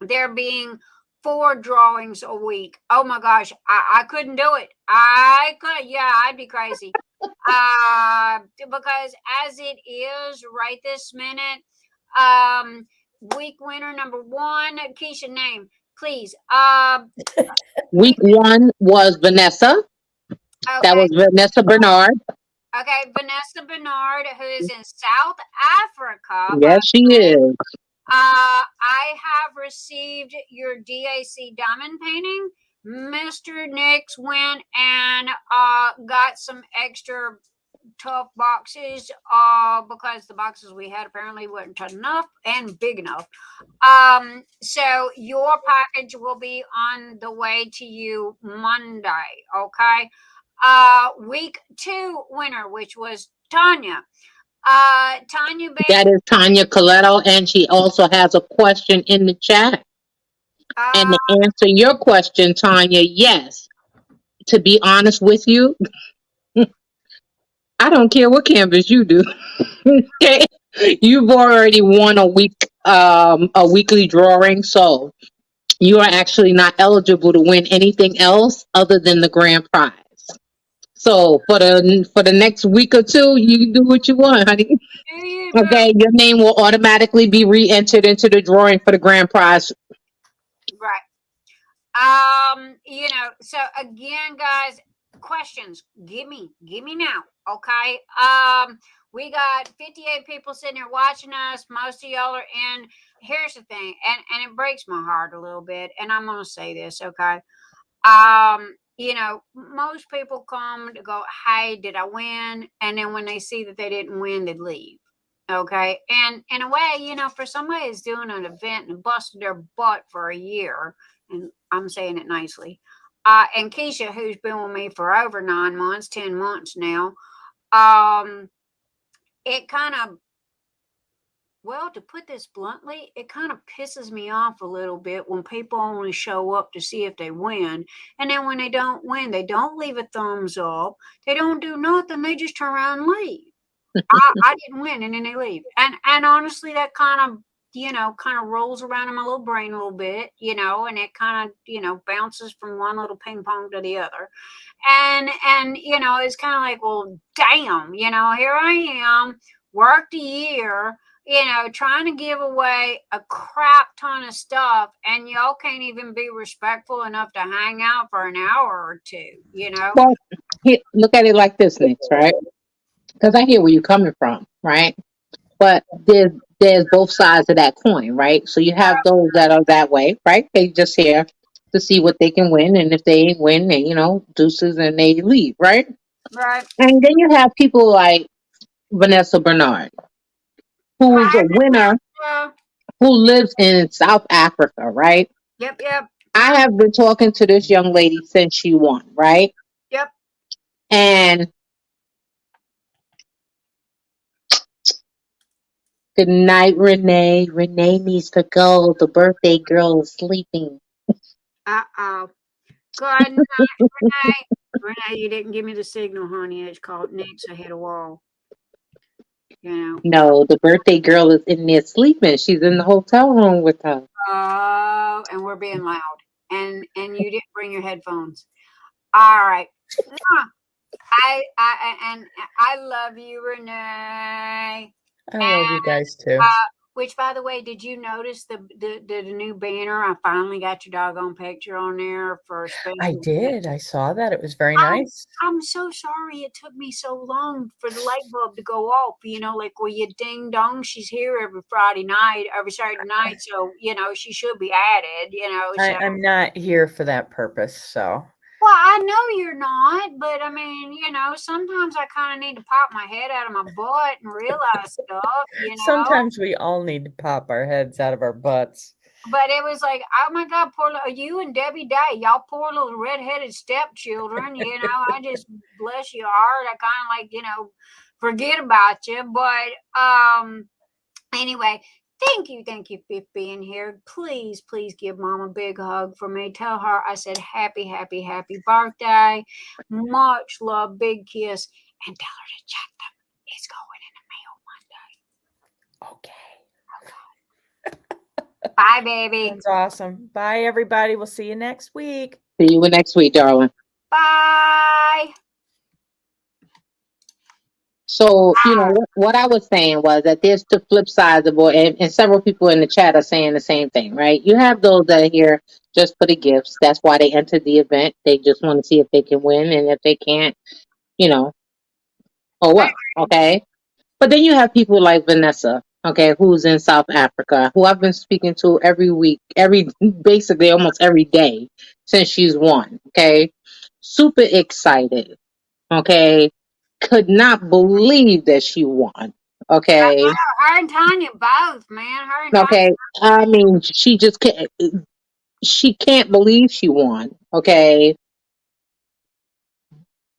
there being 4 drawings a week. Oh my gosh, I couldn't do it. I'd be crazy. Because as it is right this minute, week winner number 1, Keisha, name, please. Week 1 was Vanessa. Okay. That was Vanessa Barnard. Okay, Vanessa Barnard, who is in South Africa. Yes, she is. I have received your DAC diamond painting. Mr. Nix went and got some extra tough boxes because the boxes we had apparently weren't enough and big enough. So your package will be on the way to you Monday, okay? Week 2 winner, which was Tonya. Tonya Baker. That is Tonya Kolito, and she also has a question in the chat. And to answer your question, Tonya, yes. To be honest with you, I don't care what canvas you do. Okay, you've already won a weekly drawing, so you are actually not eligible to win anything else other than the grand prize. So for the next week or 2, you can do what you want, honey. Okay, your name will automatically be re-entered into the drawing for the grand prize. Right. So again, guys, questions, give me now, okay? We got 58 people sitting here watching us. Most of y'all are in. Here's the thing, and it breaks my heart a little bit, and I'm gonna say this, okay? Most people come to go, hey, did I win? And then when they see that they didn't win, they'd leave. Okay. And in a way, for somebody who's doing an event and busted their butt for a year, and I'm saying it nicely, and Keisha, who's been with me for over 9 months, 10 months now, it kind of, well, to put this bluntly, it kind of pisses me off a little bit when people only show up to see if they win. And then when they don't win, they don't leave a thumbs up. They don't do nothing. They just turn around and leave. I didn't win, and then they leave. And honestly, that kind of rolls around in my little brain a little bit, and it kind of, bounces from one little ping pong to the other. And it's kind of like, well, damn, here I am, worked a year, trying to give away a crap ton of stuff, and y'all can't even be respectful enough to hang out for an hour or 2, Well, look at it like this, Nix, right? Because I hear where you're coming from, right? But there's both sides of that coin, right? So you have those that are that way, right? They just here to see what they can win, and if they win, they deuces and they leave, right? Right. And then you have people like Vanessa Barnard, who's a winner, who lives in South Africa, right? Yep. I have been talking to this young lady since she won, right? Yep. And good night, Renee. Renee needs to go. The birthday girl is sleeping. Uh-oh. Good night, Renee. Renee, you didn't give me the signal, honey. It's called Nix. I hit a wall. No, the birthday girl is in there sleeping. She's in the hotel room with her. Oh, and we're being loud. And you didn't bring your headphones. All right. I love you, Renee. I love you guys too. Which, by the way, did you notice the new banner? I finally got your doggone picture on there for a special. I did. I saw that. It was very nice. I'm so sorry it took me so long for the light bulb to go off. You know, like, well, you ding dong, she's here every Saturday night. So, you know, she should be added, you know. So. I'm not here for that purpose. So. Well, I know you're not, but I mean, you know, sometimes I kind of need to pop my head out of my butt and realize stuff, you know. Sometimes we all need to pop our heads out of our butts. But it was like, oh my God, you and Debbie Day, y'all poor little redheaded stepchildren, you know, I just bless your heart. I kind of like, you know, forget about you. But anyway, thank you for being here. Please give Mom a big hug for me. Tell her I said happy birthday. Much love, big kiss, and tell her to check them. It's going in the mail one day. Okay. Bye, baby. That's awesome. Bye, everybody. We'll see you next week. See you next week, darling. Bye. So, you know, what I was saying was that there's the flip side of it, and several people in the chat are saying the same thing, right? You have those that are here just for the gifts. That's why they entered the event. They just want to see if they can win, and if they can't, you know, oh well, okay? But then you have people like Vanessa, okay, who's in South Africa, who I've been speaking to every week, basically almost every day since she's won, okay? Super excited, okay? Could not believe that she won, okay? Her and Tanya both, man. Her and Okay, I mean, she just can't, she can't believe she won, okay?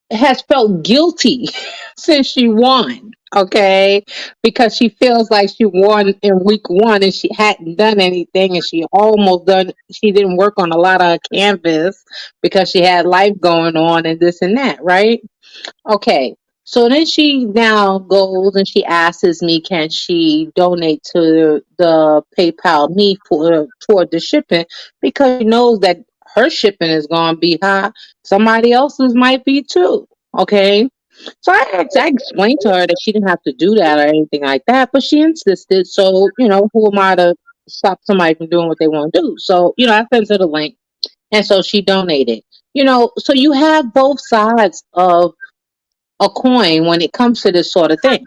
Has felt guilty since she won, okay? Because she feels like she won in week 1 and she hadn't done anything, and she didn't work on a lot of canvas because she had life going on and this and that, right? Okay. So then she now goes and she asks me, can she donate to the PayPal me toward the shipping, because she knows that her shipping is going to be high. Somebody else's might be too. Okay. So I explained to her that she didn't have to do that or anything like that, but she insisted. So, you know, who am I to stop somebody from doing what they want to do? So, you know, I sent her the link, and so she donated. You know, so you have both sides of a coin when it comes to this sort of thing.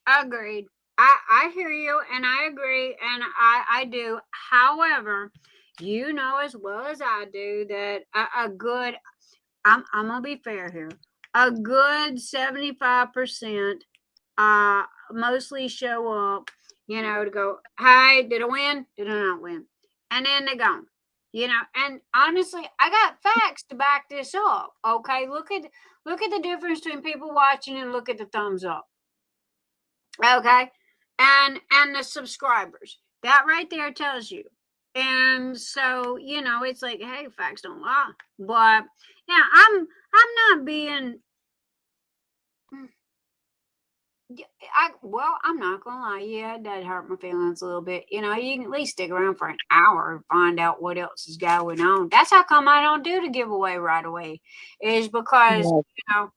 Agreed. I hear you, and I agree, and I do. However, you know as well as I do that a good, I'm gonna be fair here, a good 75% mostly show up, you know, to go, hey, did I win? Did I not win? And then they gone. You know, and honestly, I got facts to back this up. Okay, look at the difference between people watching and look at the thumbs up. Okay, and the subscribers. That right there tells you. And so, you know, it's like, hey, facts don't lie. But yeah, I'm not being. I'm not gonna lie. Yeah, that hurt my feelings a little bit. You know, you can at least stick around for an hour and find out what else is going on. That's how come I don't do the giveaway right away, is because you know,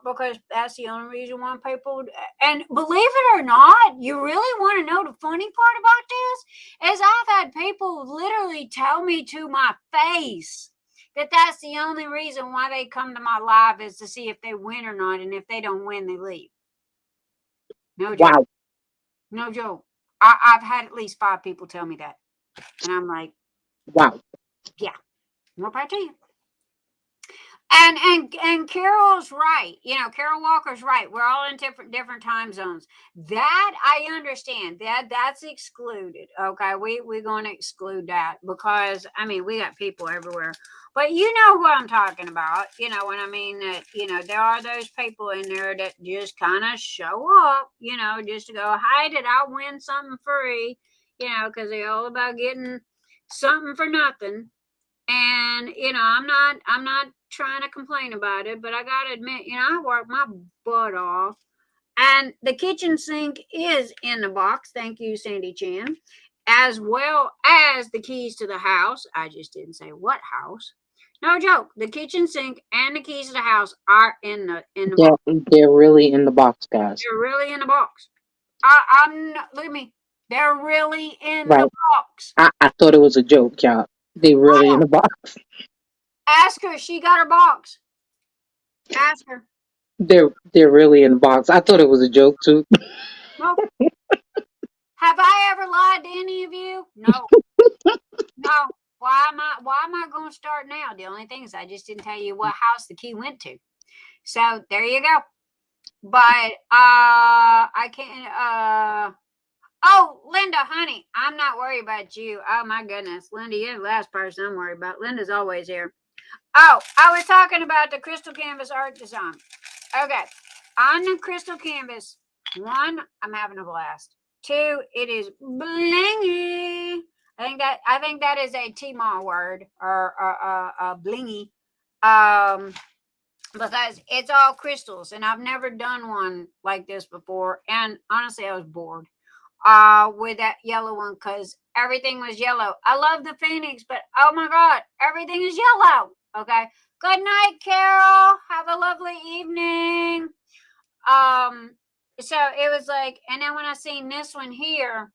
because that's the only reason why people. And believe it or not, you really want to know the funny part about this is I've had people literally tell me to my face that that's the only reason why they come to my live is to see if they win or not, and if they don't win, they leave. No joke. Wow. No joke. I've had at least 5 people tell me that. And I'm like, wow. Yeah, more power to you. And Carol's right. You know, Carol Walker's right. We're all in different time zones. That I understand. That's excluded. Okay, we're going to exclude that because I mean we got people everywhere. But you know what I'm talking about. You know what I mean? That you know there are those people in there that just kind of show up. You know, just to go, hey, did I win something free? You know, because they're all about getting something for nothing. And you know, I'm not trying to complain about it, but I gotta admit, you know, I worked my butt off, and the kitchen sink is in the box. Thank you, Sandy Chan, as well as the keys to the house. I just didn't say what house. No joke. The kitchen sink and the keys to the house are in the Yeah, box. they're really in the box, guys. They're really in the box. I'm not, look at me. They're really in Right. the box. I thought it was a joke, y'all. They really in the box. Ask her. She got her box. Ask her. They're really in the box. I thought it was a joke too. No. Have I ever lied to any of you? No. No. Why am I going to start now? The only thing is I just didn't tell you what house the key went to. So there you go. But I can't oh, Linda, honey, I'm not worried about you. Oh my goodness. Linda, you're the last person I'm worried about. Linda's always here. Oh, I was talking about the crystal canvas art design. Okay. On the crystal canvas, one, I'm having a blast. Two, it is blingy. I think that is a T-Mall word or blingy. Because it's all crystals and I've never done one like this before. And honestly, I was bored with that yellow one because everything was yellow. I love the Phoenix, but oh my God, everything is yellow. Okay. Good night, Carol. Have a lovely evening. So it was like, and then when I seen this one here,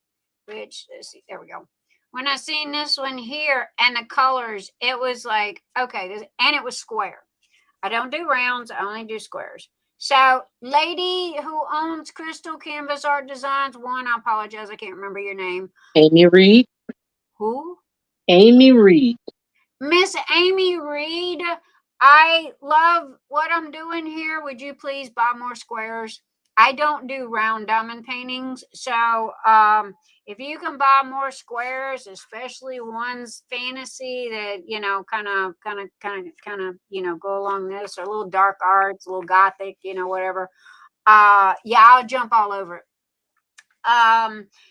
which let's see, there we go. When I seen this one here and the colors, it was like, okay, and it was square. I don't do rounds, I only do squares. So, lady who owns Crystal Canvas Art Designs, one, I apologize, I can't remember your name. Amy Reed. Who? Amy Reed. Miss Amy Reed, I love what I'm doing here. Would you please buy more squares? I don't do round diamond paintings. So if you can buy more squares, especially ones fantasy that, you know, kind of, you know, go along this or a little dark arts, a little gothic, you know, whatever. Yeah, I'll jump all over it.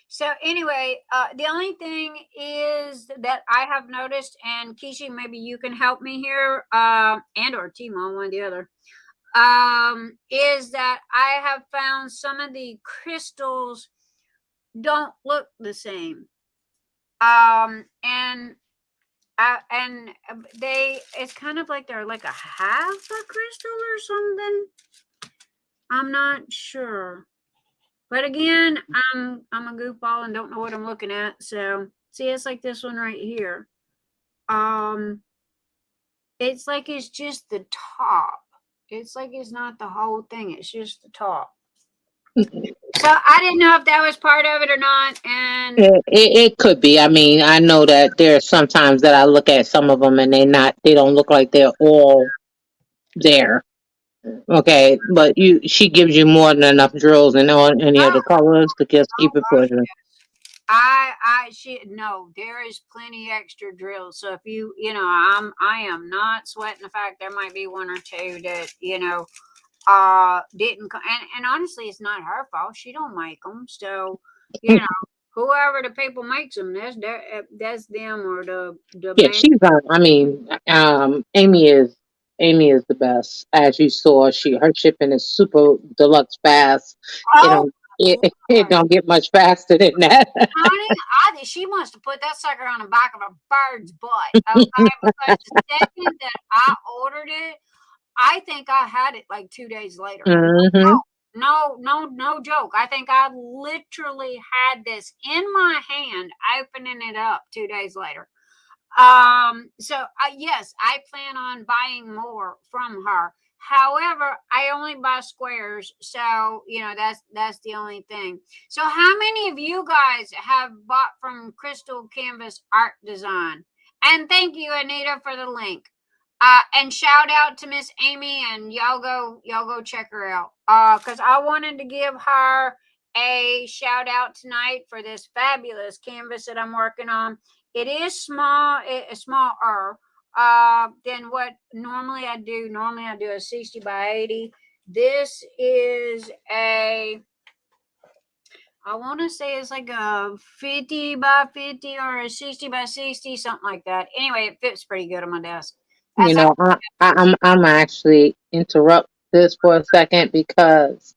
So anyway, the only thing is that I have noticed, and Kishi, maybe you can help me here, and or Timo, one or the other, is that I have found some of the crystals don't look the same. And they, it's kind of like they're like a half a crystal or something. I'm not sure. But again, I'm a goofball and don't know what I'm looking at. So see, it's like this one right here. It's like it's just the top. It's like it's not the whole thing. It's just the top. So I didn't know if that was part of it or not. And It could be. I mean, I know that there are sometimes that I look at some of them and they don't look like they're all there. Okay, but she gives you more than enough drills and any other colors to just keep it pushing. No, there is plenty extra drills. So if you know, I am not sweating the fact there might be one or two that, you know, didn't, and honestly, it's not her fault. She don't make them. So, you know, whoever the people makes them, that's them or the Yeah, she's on. I mean, Amy is the best. As you saw, her shipping is super deluxe fast. It don't get much faster than that. Honey, she must have put that sucker on the back of a bird's butt. Okay, because the second that I ordered it, I think I had it like 2 days later. Mm-hmm. No joke. I think I literally had this in my hand, opening it up 2 days later. So yes, I plan on buying more from her. However, I only buy squares, so you know that's the only thing. So how many of you guys have bought from Crystal Canvas Art Design? And thank you, Anita, for the link. And shout out to Miss Amy, and y'all go check her out. Because I wanted to give her a shout out tonight for this fabulous canvas that I'm working on. It is smaller than what normally I do. Normally I do a 60 by 80. This is I want to say it's like a 50 by 50 or a 60 by 60, something like that. Anyway, it fits pretty good on my desk. You know, I'm actually interrupt this for a second because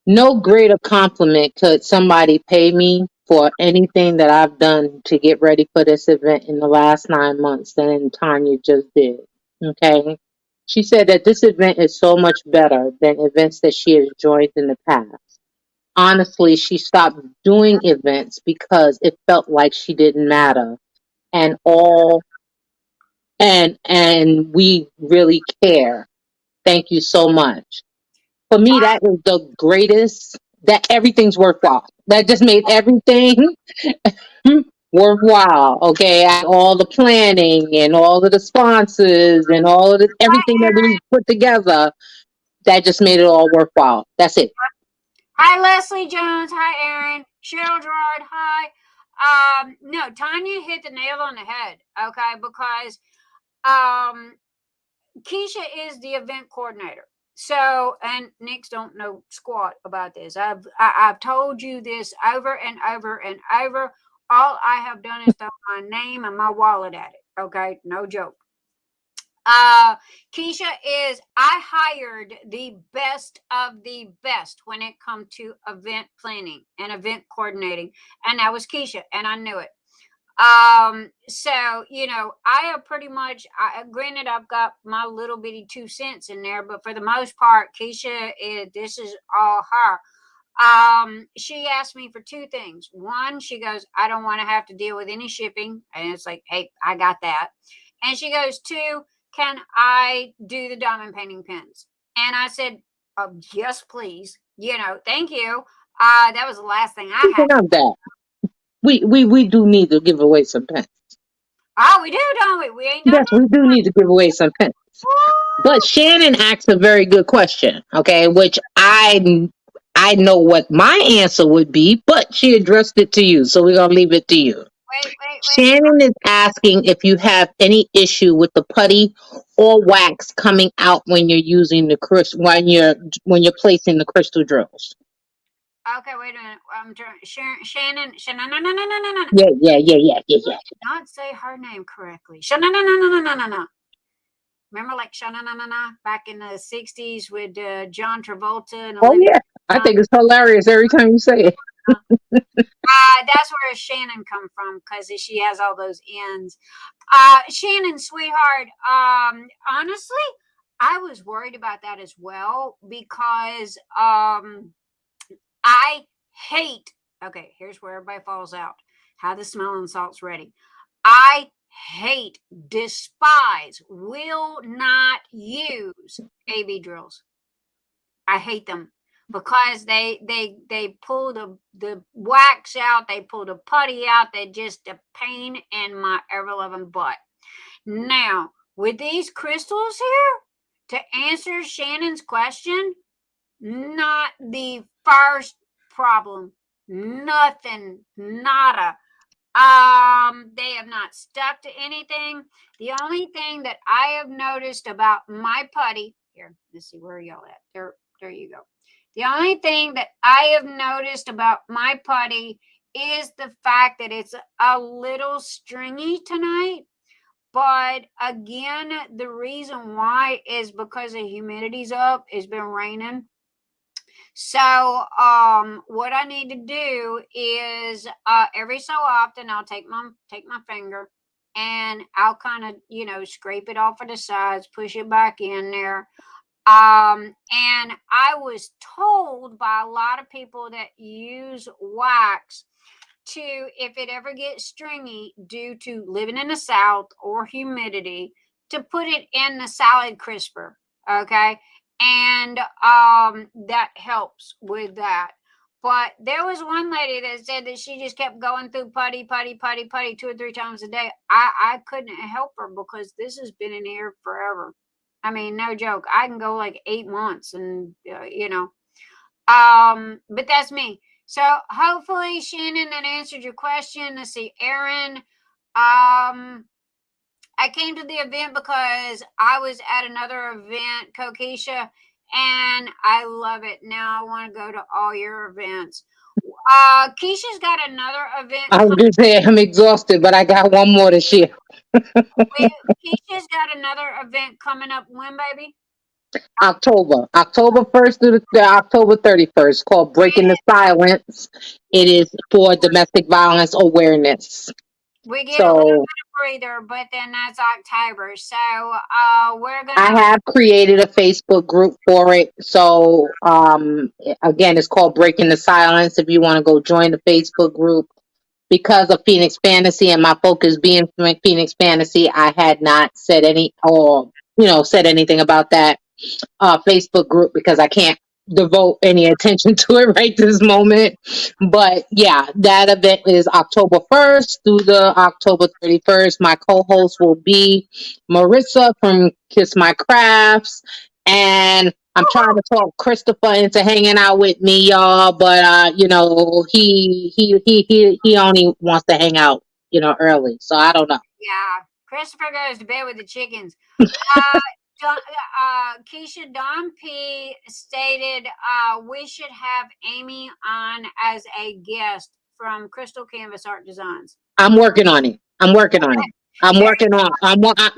no greater compliment could somebody pay me for anything that I've done to get ready for this event in the last 9 months than Tonya just did. Okay. She said that this event is so much better than events that she has joined in the past. Honestly, she stopped doing events because it felt like she didn't matter. And all and we really care. Thank you so much. For me, that is the greatest, that everything's worthwhile. That just made everything worthwhile. Okay. All the planning and all of the sponsors and all of the, everything that we put together, that just made it all worthwhile. That's it. Hi, Leslie Jones. Hi, Aaron. Cheryl Gerard. Hi. No, Tonya hit the nail on the head. Okay, because Keisha is the event coordinator. So, and Nick's don't know squat about this. I've told you this over and over and over. All I have done is throw my name and my wallet at it. Okay, no joke. Keisha is, I hired the best of the best when it comes to event planning and event coordinating. And that was Keisha, and I knew it. So, you know, I have pretty much, granted, I've got my little bitty 2 cents in there, but for the most part, Keisha this is all her. She asked me for 2 things. One, she goes, I don't want to have to deal with any shipping. And it's like, hey, I got that. And she goes, 2, can I do the diamond painting pins? And I said, yes, please. You know, thank you. That was the last thing I had. Speaking of that, we do need to give away some pens. Oh, we do, don't we? We ain't done Yes, we do need to give away some pens. But Shannon asked a very good question, okay, which I know what my answer would be, but she addressed it to you, so we're gonna leave it to you. Wait. Shannon is asking if you have any issue with the putty or wax coming out when you're using the when you're placing the crystal drills. Okay, wait a minute. I'm trying. Shannon. No. Yeah. Did not say her name correctly. No. Remember, like Shanana back in the '60s with John Travolta and Oh Olivia. yeah, I think it's hilarious every time you say it. That's where Shannon come from, because she has all those ends. Shannon, sweetheart, honestly, I was worried about that as well, because I hate, okay, here's where everybody falls out. Have the smelling salts ready. I hate, despise, will not use AB drills. I hate them. Because they pull the wax out, they pull the putty out, they're just a pain in my ever-loving butt. Now, with these crystals here, to answer Shannon's question, not the first problem. Nothing, nada. They have not stuck to anything. The only thing that I have noticed about my putty, here, let's see, where are y'all at? There you go. The only thing that I have noticed about my putty is the fact that it's a little stringy tonight. But again, the reason why is because the humidity's up. It's been raining. So what I need to do is every so often I'll take my finger and I'll kind of, you know, scrape it off of the sides, push it back in there. And I was told by a lot of people that use wax to, if it ever gets stringy due to living in the South or humidity, to put it in the salad crisper. Okay. And that helps with that. But there was one lady that said that she just kept going through putty 2 or 3 times a day. I couldn't help her because this has been in here forever. I mean, no joke. I can go like 8 months and, you know, but that's me. So hopefully, Shannon, that answered your question. Let's see, Aaron, I came to the event because I was at another event, Kokisha, and I love it. Now I want to go to all your events. Keisha's got another event. I was going to say I'm exhausted, but I got one more to share. Keisha's got another event coming up. When, baby? October 1st through the October 31st, called Breaking the Silence. It is for domestic violence awareness. We get a little So bit of breather, but then that's October. So we're gonna. I have created a Facebook group for it. So again, it's called Breaking the Silence. If you want to go join the Facebook group, because of Phoenix Fantasy and my focus being Phoenix Fantasy, I had not said said anything about that Facebook group because I can't devote any attention to it right this moment. But yeah, that event is October 1st through the October 31st. My co-host will be Marissa from Kiss My Crafts, and I'm trying to talk Christopher into hanging out with me, y'all. But he only wants to hang out, early. So I don't know. Yeah, Christopher goes to bed with the chickens. Keisha, Don P stated we should have Amy on as a guest from Crystal Canvas Art Designs. I'm working on it. I'm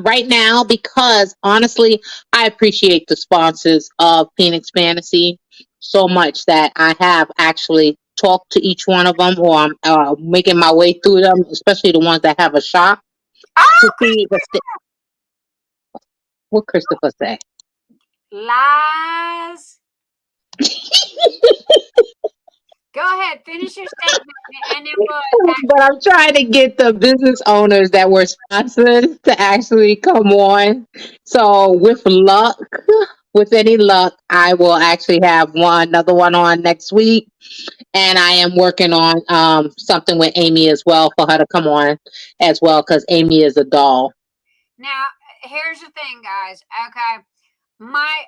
right now because honestly, I appreciate the sponsors of Phoenix Fantasy so much that I have actually talked to each one of them, or I'm making my way through them, especially the ones that have a shop. To see what Christopher say. Lies. Go ahead, finish your statement, and then we'll. But I'm trying to get the business owners that were sponsored to actually come on. So with any luck, I will actually have another one on next week. And I am working on something with Amy as well for her to come on as well, because Amy is a doll. Now, here's the thing, guys. Okay, my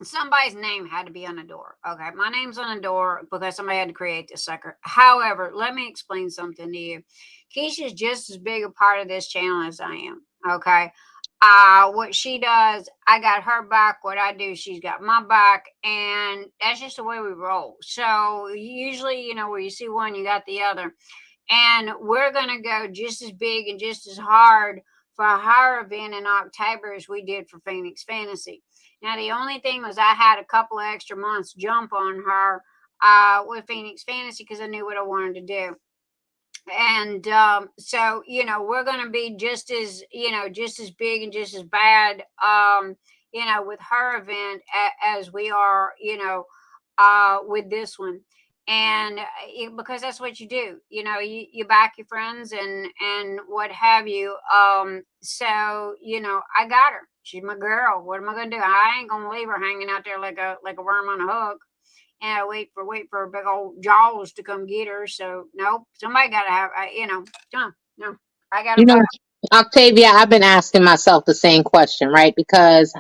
somebody's name had to be on the door. Okay, my name's on the door because somebody had to create this sucker. However, let me explain something to you. Keisha's just as big a part of this channel as I am. Okay, what she does, I got her back. What I do, she's got my back, and that's just the way we roll. So usually, where you see one, you got the other, and we're gonna go just as big and just as hard for her event in October as we did for Phoenix Fantasy. Now, the only thing was I had a couple of extra months jump on her with Phoenix Fantasy because I knew what I wanted to do. And so, we're going to be just as big and just as bad, with her event as we are, with this one. And because that's what you do, you back your friends and what have you. So, I got her. She's my girl. What am I gonna do? I ain't gonna leave her hanging out there like a worm on a hook. And I wait for big old Jaws to come get her. So nope, somebody gotta have. No, I gotta. Octavia, I've been asking myself the same question, right? Because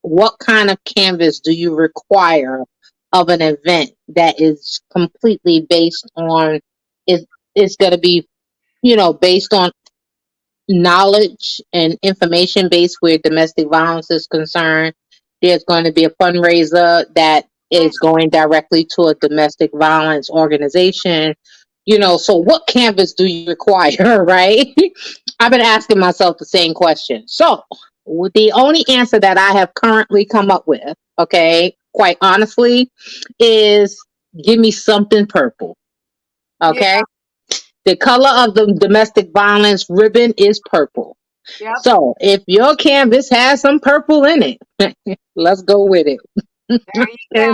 what kind of canvas do you require of an event that is completely based on it's going to be based on knowledge and information based where domestic violence is concerned. There's going to be a fundraiser that is going directly to a domestic violence organization. So what canvas do you require, right? I've been asking myself the same question. So the only answer that I have currently come up with, okay, quite honestly, is give me something purple. Okay. Yeah. The color of the domestic violence ribbon is purple. Yep. So if your canvas has some purple in it, let's go with it. There you go.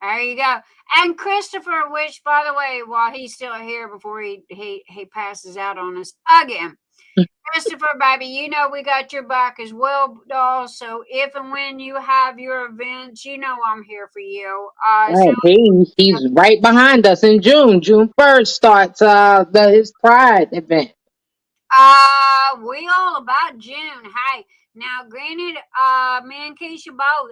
There you go. And Christopher, which, by the way, while he's still here before he passes out on us again, Christopher, baby, we got your back as well, doll. So if and when you have your events, I'm here for you. He's right behind us in June. June 1st starts his Pride event. We all about June. Hey, now granted, me and Keisha both.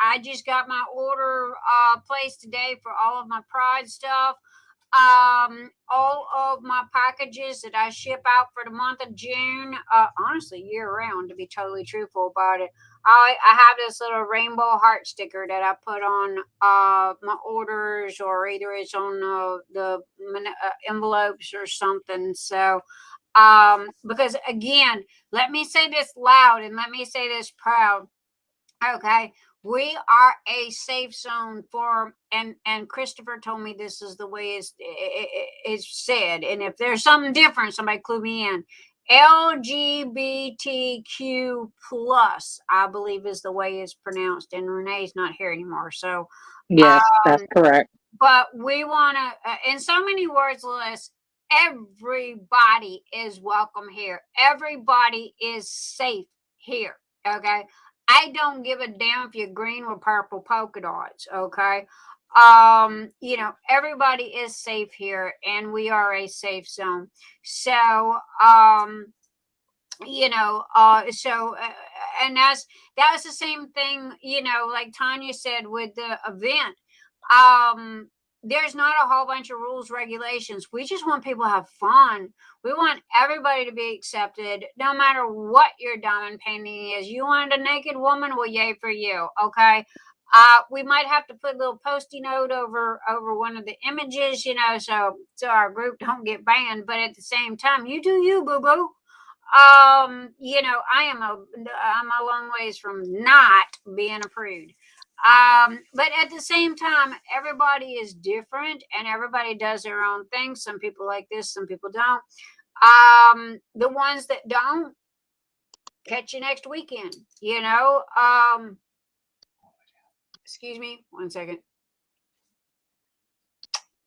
I just got my order placed today for all of my Pride stuff. All of my packages that I ship out for the month of June, honestly, year round, to be totally truthful about it. I have this little rainbow heart sticker that I put on my orders, or either it's on the envelopes or something. So Because again, let me say this loud and let me say this proud. Okay. We are a safe zone for, and Christopher told me this is the way it's said. And if there's something different, somebody clue me in. LGBTQ plus, I believe is the way it's pronounced. And Renee's not here anymore. So, Yes, that's correct. but we want to, in so many words, Liz, everybody is welcome here. Everybody is safe here. Okay. I don't give a damn if you're green with purple polka dots. Okay. You know, everybody is safe here and we are a safe zone. So, you know, and that's the same thing, you know, like Tonya said with the event. There's not a whole bunch of rules, regulations. We just want people to have fun. We want everybody to be accepted, no matter what your diamond painting is. You wanted a naked woman? Well, yay for you. Okay. We might have to put a little post-it note over one of the images, you know, so our group don't get banned. But at the same time, you do you, boo-boo. You know, I'm a long ways from not being a prude. But at the same time, everybody is different and everybody does their own thing. Some people like this, some people don't. The ones that don't, catch you next weekend, you know. Excuse me, 1 second.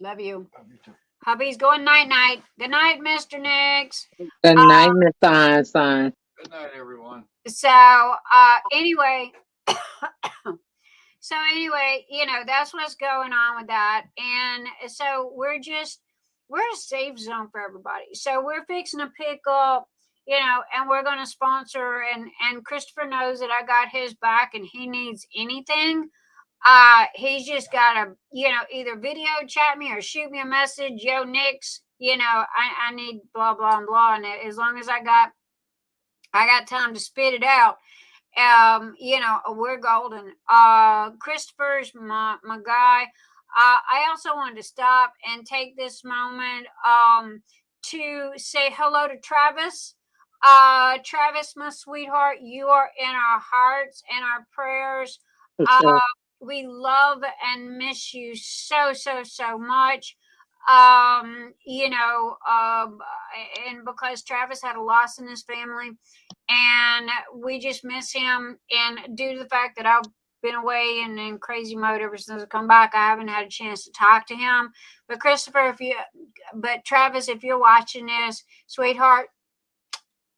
Love you. Hubby's going night-night. Good night, Mr. Nix. Good night, Miss Einstein. Good night, everyone. So, anyway, you know, that's what's going on with that. And so we're a safe zone for everybody. So we're fixing to pick up, you know, and we're going to sponsor, and Christopher knows that I got his back and he needs anything. He's just got to, you know, either video chat me or shoot me a message. Yo, Nix, you know, I need blah, blah, and blah. And as long as I got time to spit it out, you know, we're golden. Christopher's my guy. I also wanted to stop and take this moment, to say hello to Travis. Travis, my sweetheart, you are in our hearts and our prayers. Sure. We love and miss you so much. You know, and because Travis had a loss in his family and we just miss him, and due to the fact that I've been away and in crazy mode ever since I come back, I haven't had a chance to talk to him. But Travis, if you're watching this, sweetheart,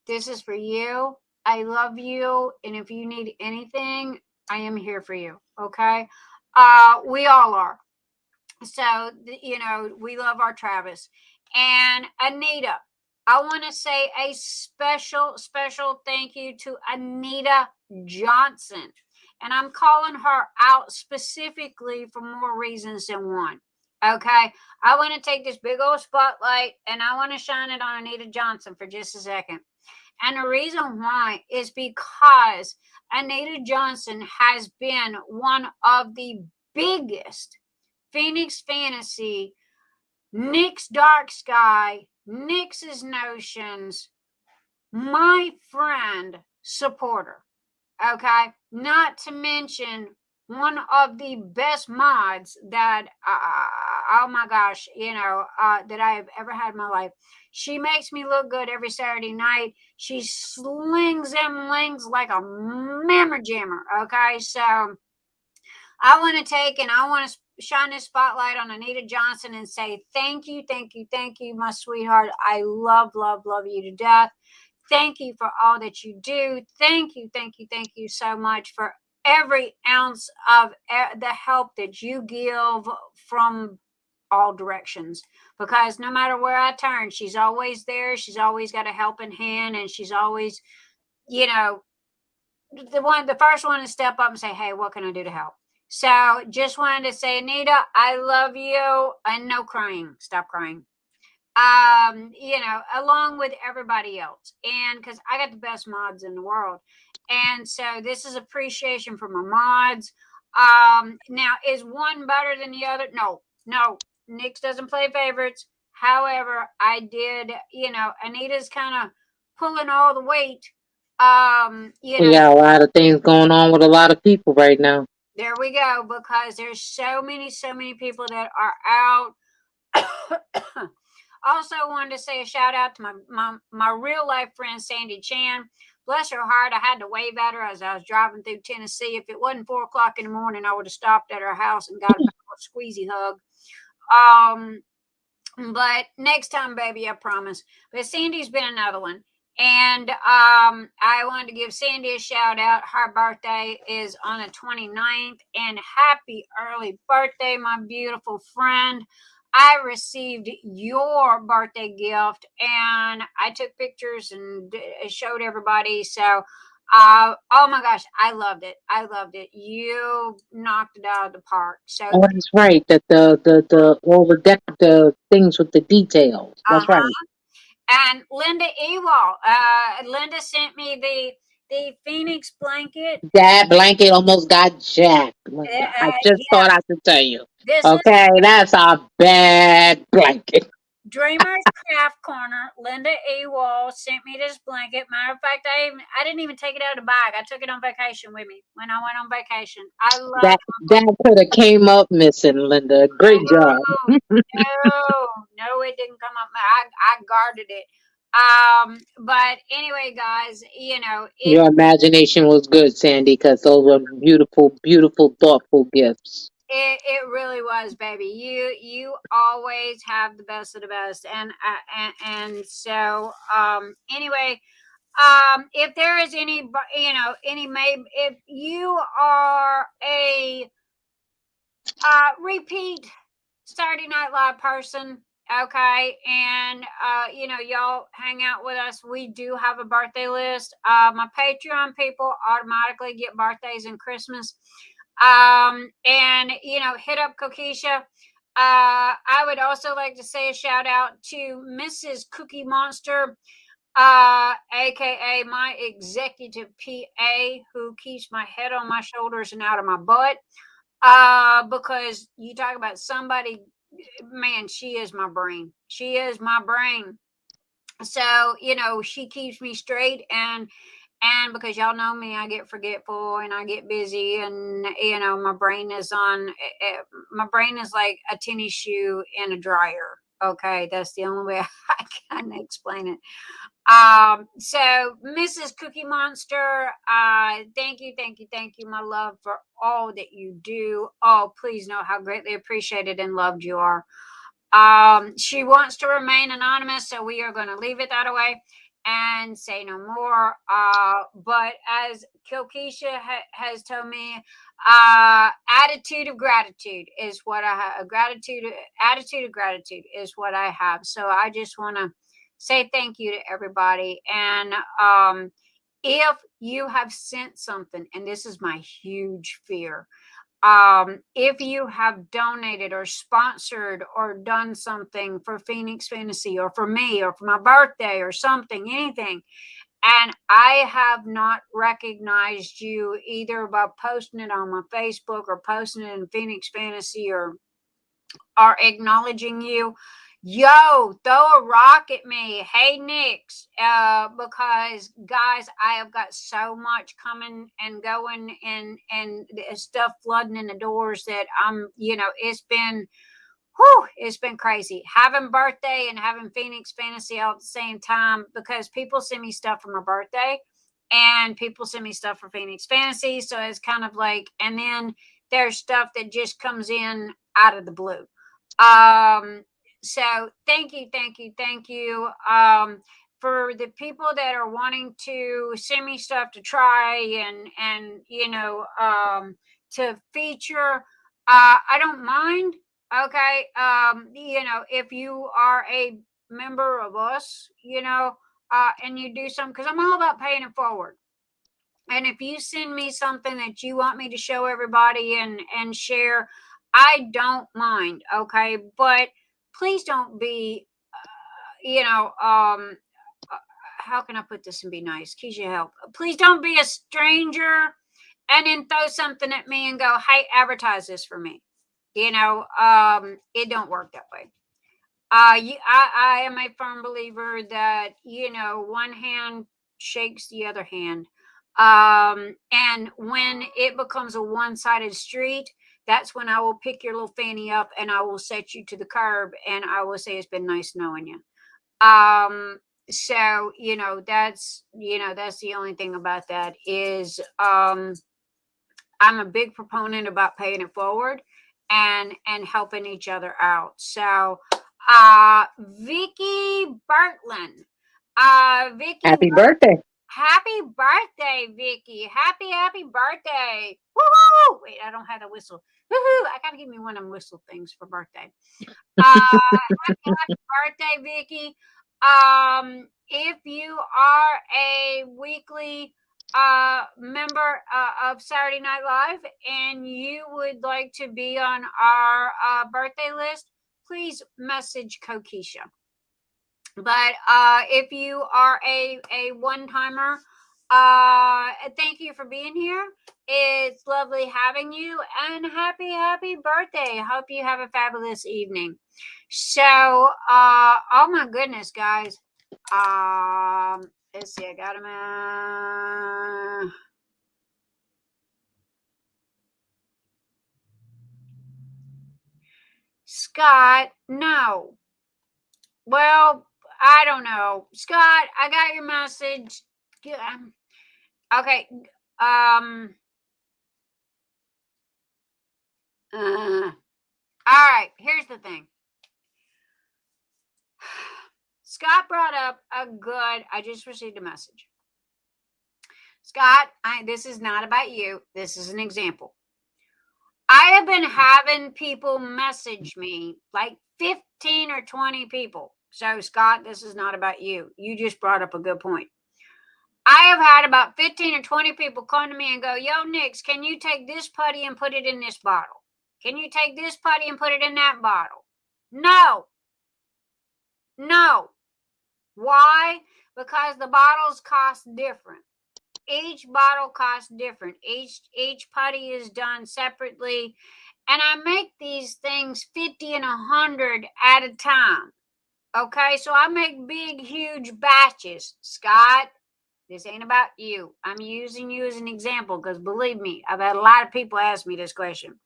this is for you. I love you, and if you need anything, I am here for you. Okay. We all are. So, you know, we love our Travis. And Anita, I want to say a special thank you to Anita Johnson. And I'm calling her out specifically for more reasons than one. Okay. I want to take this big old spotlight and I want to shine it on Anita Johnson for just a second. And the reason why is because Anita Johnson has been one of the biggest Phoenix Fantasy, Nick's Dark Sky, Nix's Notions, my friend supporter. Okay. Not to mention one of the best mods that, oh my gosh, you know, that I have ever had in my life. She makes me look good every Saturday night. She slings them links like a mammer jammer. Okay. So I want to take and I want to shine this spotlight on Anita Johnson and say, thank you, my sweetheart. I love you to death. Thank you for all that you do. Thank you so much for every ounce of the help that you give from all directions, because no matter where I turn, she's always there. She's always got a helping hand, and she's always, you know, the first one to step up and say, hey, what can I do to help? So just wanted to say, Anita, I love you, and no crying. Stop crying. You know, along with everybody else. And because I got the best mods in the world. And so this is appreciation for my mods. Now, is one better than the other? No. Nix doesn't play favorites. However, I did, Anita's kind of pulling all the weight. We got a lot of things going on with a lot of people right now. There we go, because there's so many people that are out. Also wanted to say a shout out to my real life friend Sandy Chan. Bless her heart, I had to wave at her as I was driving through Tennessee. If it wasn't 4 o'clock in the morning, I would have stopped at her house and got a squeezy hug. But next time, baby, I promise. But Sandy's been another one. And I wanted to give Sandy a shout out. Her birthday is on the 29th. And happy early birthday, my beautiful friend. I received your birthday gift and I took pictures and showed everybody. So, oh my gosh, I loved it. I loved it. You knocked it out of the park. So Oh, that's right. That all the things with the details. That's right. And Linda Ewald, Linda sent me the Phoenix blanket. That blanket almost got jacked. I just thought I should tell you. This okay, that's a bad blanket. Dreamer's Craft Corner, Linda Ewald sent me this blanket. Matter of fact, I didn't even take it out of the bag. I took it on vacation with me when I went on vacation. I love that could have came up missing, Linda. Great job. No, it didn't come up. I guarded it. But anyway, guys, your imagination was good, Sandy, because those were beautiful, beautiful, thoughtful gifts. It really was, baby. You always have the best of the best, and so anyway, if there is any, if you are a repeat Saturday Night Live person, okay, and y'all hang out with us, we do have a birthday list. My Patreon people automatically get birthdays and Christmas. And hit up Kokisha. I would also like to say a shout out to Mrs. Cookie Monster, aka my executive PA, who keeps my head on my shoulders and out of my butt. Because you talk about somebody, man, she is my brain. She is my brain. So she keeps me straight, and because y'all know me, I get forgetful and I get busy, and my brain is like a tennis shoe in a dryer. Okay, that's the only way I can explain it. So Mrs. Cookie Monster, thank you, my love, for all that you do. Oh, please know how greatly appreciated and loved you are. She wants to remain anonymous, so we are going to leave it that way and say no more. But as Kokisha has told me, attitude of gratitude is what I have. Attitude of gratitude is what I have. So I just want to say thank you to everybody. And if you have sent something, and this is my huge fear, if you have donated or sponsored or done something for Phoenix Fantasy or for me or for my birthday or something, anything, and I have not recognized you either by posting it on my Facebook or posting it in Phoenix Fantasy or acknowledging you, yo, throw a rock at me. Hey, Nix, because guys, I have got so much coming and going and stuff flooding in the doors that it's been crazy having birthday and having Phoenix Fantasy all at the same time, because people send me stuff for my birthday and people send me stuff for Phoenix Fantasy. So it's kind of like, and then there's stuff that just comes in out of the blue. So thank you. For the people that are wanting to send me stuff to try and to feature, I don't mind. Okay. If you are a member of us, and you do something, because I'm all about paying it forward. And if you send me something that you want me to show everybody and share, I don't mind. Okay. But please don't be, how can I put this and be nice? Keisha, help. Please don't be a stranger and then throw something at me and go, hey, advertise this for me. It don't work that way. I am a firm believer that, one hand shakes the other hand. And when it becomes a one-sided street, that's when I will pick your little fanny up and I will set you to the curb and I will say, it's been nice knowing you. So, that's the only thing about that is, I'm a big proponent about paying it forward and helping each other out. So, Vicky Bartland, Vicky, Happy birthday. happy birthday, Vicky. Happy birthday. Woohoo! Wait, I don't have the whistle. Woohoo! I gotta give me one of them whistle things for birthday. Happy birthday, Vicky. If you are a weekly member of Saturday Night Live and you would like to be on our birthday list, please message Kokisha. But if you are a one-timer, thank you for being here. It's lovely having you, and happy birthday. Hope you have a fabulous evening. So, oh my goodness, guys. Let's see, I got him. Scott, no. Well, I don't know. Scott, I got your message. Okay. All right. Here's the thing. Scott brought up I just received a message. Scott, this is not about you. This is an example. I have been having people message me, like 15 or 20 people. So, Scott, this is not about you. You just brought up a good point. I have had about 15 or 20 people come to me and go, yo, Nix, can you take this putty and put it in this bottle? Can you take this putty and put it in that bottle? No. Why? Because the bottles cost different. Each bottle costs different. Each putty is done separately. And I make these things 50 and 100 at a time. Okay, so I make big, huge batches. Scott, this ain't about you. I'm using you as an example because believe me, I've had a lot of people ask me this question.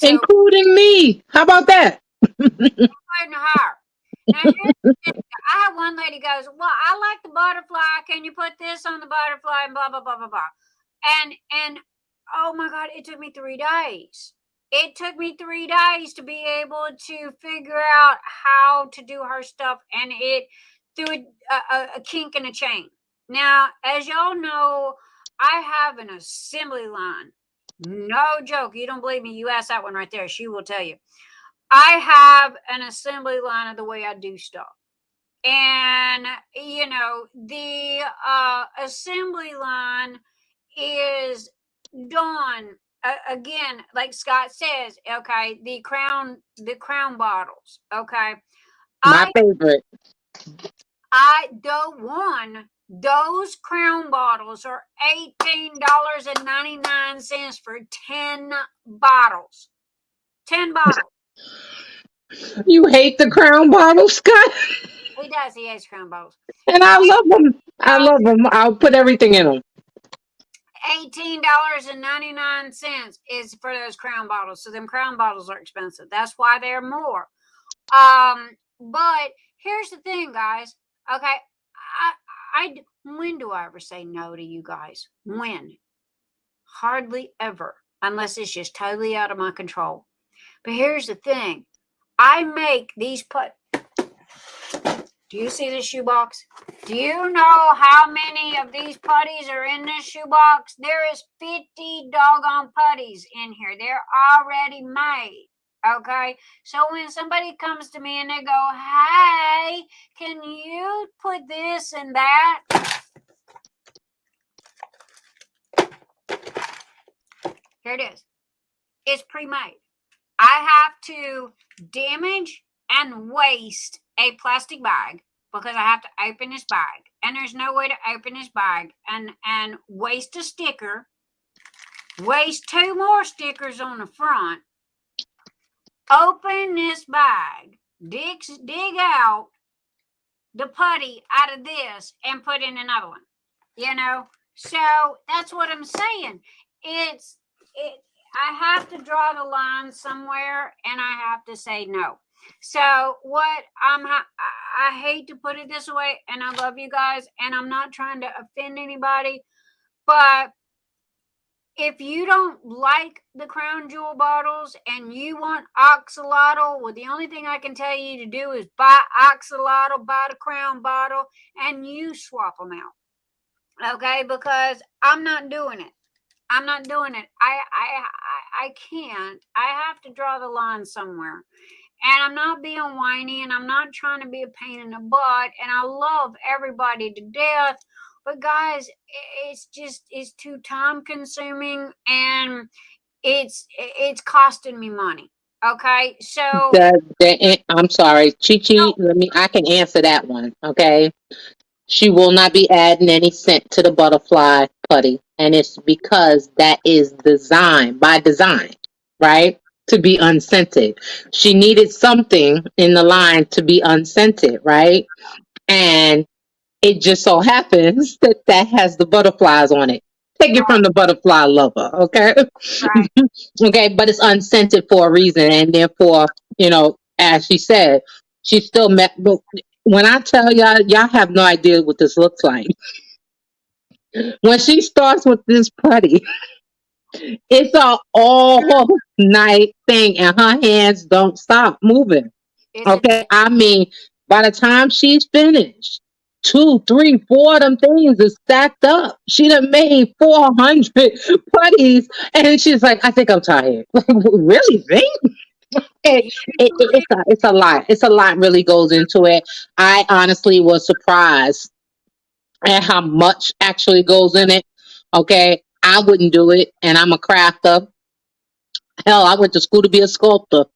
Including me. How about that? Including her. Now, here's the thing. I had one lady goes, well, I like the butterfly. Can you put this on the butterfly and blah, blah, blah, blah, blah. And oh my God, it took me 3 days. It took me 3 days to be able to figure out how to do her stuff, and it threw a kink in a chain. Now, as y'all know, I have an assembly line. No joke. You don't believe me? You ask that one right there. She will tell you. I have an assembly line of the way I do stuff. And, the assembly line is done, again, like Scott says, okay, the crown bottles, okay. My favorite. Those crown bottles are $18.99 for 10 bottles. 10 bottles. You hate the crown bottles, Scott? He does. He hates crown bottles. And I love them. I'll put everything in them. $18.99 is for those crown bottles. So them crown bottles are expensive. That's why they're more. But here's the thing, guys. Okay. When do I ever say no to you guys? When? Hardly ever. Unless it's just totally out of my control. But here's the thing. I make these Do you see this shoebox? Do you know how many of these putties are in this shoebox? There is 50 doggone putties in here. They're already made. Okay? So when somebody comes to me and they go, hey, can you put this and that? Here it is. It's pre-made. I have to damage and waste a plastic bag because I have to open this bag. And there's no way to open this bag and waste a sticker, waste 2 more stickers on the front, open this bag, dig out the putty out of this and put in another one, you know? So that's what I'm saying. I have to draw the line somewhere and I have to say no. So what I hate to put it this way, and I love you guys, and I'm not trying to offend anybody, but if you don't like the Crown Jewel bottles and you want oxalotl, well, the only thing I can tell you to do is buy oxalotl, buy the Crown bottle, and you swap them out. Okay, because I'm not doing it. I'm not doing it. I can't. I have to draw the line somewhere. And I'm not being whiny, and I'm not trying to be a pain in the butt. And I love everybody to death. But guys, it's too time consuming, and it's costing me money. Okay, so I'm sorry, Chi. I can answer that one. Okay. She will not be adding any scent to the butterfly putty. And it's because that is by design, right? To be unscented. She needed something in the line to be unscented, right? And it just so happens that has the butterflies on it. Take it from the butterfly lover, okay? right. Okay, but it's unscented for a reason. And therefore, as she said, she still met. But when I tell y'all have no idea what this looks like. When she starts with this putty, it's an all night thing, and her hands don't stop moving. Okay, I mean, by the time she's finished, 2, 3, 4 of them things is stacked up. She done made 400 putties, and she's like, "I think I'm tired." Like, really? Think? It's a lot. It's a lot. Really goes into it. I honestly was surprised at how much actually goes in it. Okay, I wouldn't do it, and I'm a crafter. Hell, I went to school to be a sculptor.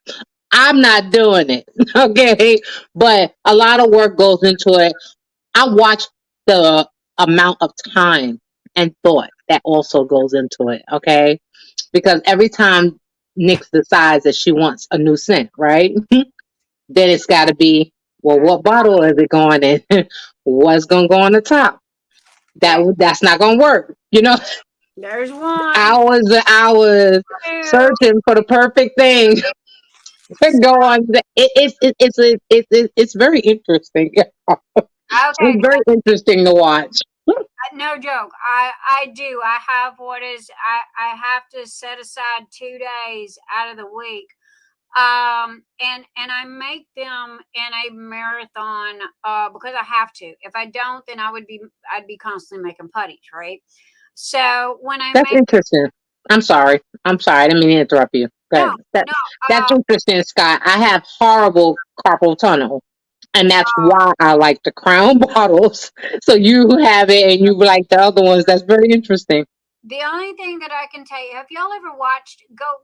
I'm not doing it. Okay, but a lot of work goes into it. I watch the amount of time and thought that also goes into it. Okay, because every time Nyx decides that she wants a new scent, right? Then it's got to be, well, what bottle is it going in? What's going to go on the top? That's not going to work. There's one. Hours and hours searching for the perfect thing to go on. It's very interesting. It's very interesting to watch. No joke. I do. I have I have to set aside 2 days out of the week. And I make them in a marathon because I have to. If I don't, then I'd be constantly making putties, right? So when That's interesting. I'm sorry. I didn't mean to interrupt you. That's interesting, Scott. I have horrible carpal tunnel. And that's why I like the Crown bottles. So you have it and you like the other ones. That's very interesting. The only thing that I can tell you, have y'all ever watched, go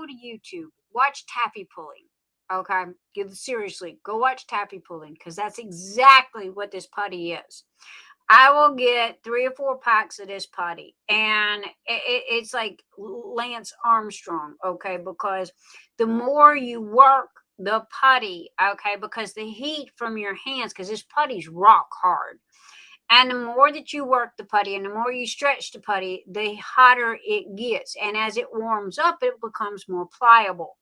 to YouTube, watch taffy pulling. Okay. Seriously, go watch taffy pulling, because that's exactly what this putty is. I will get 3 or 4 packs of this putty, and it's like Lance Armstrong. Okay. Because the more you work the putty, okay, because the heat from your hands, because this putty's rock hard, and the more that you work the putty and the more you stretch the putty, the hotter it gets, and as it warms up, it becomes more pliable.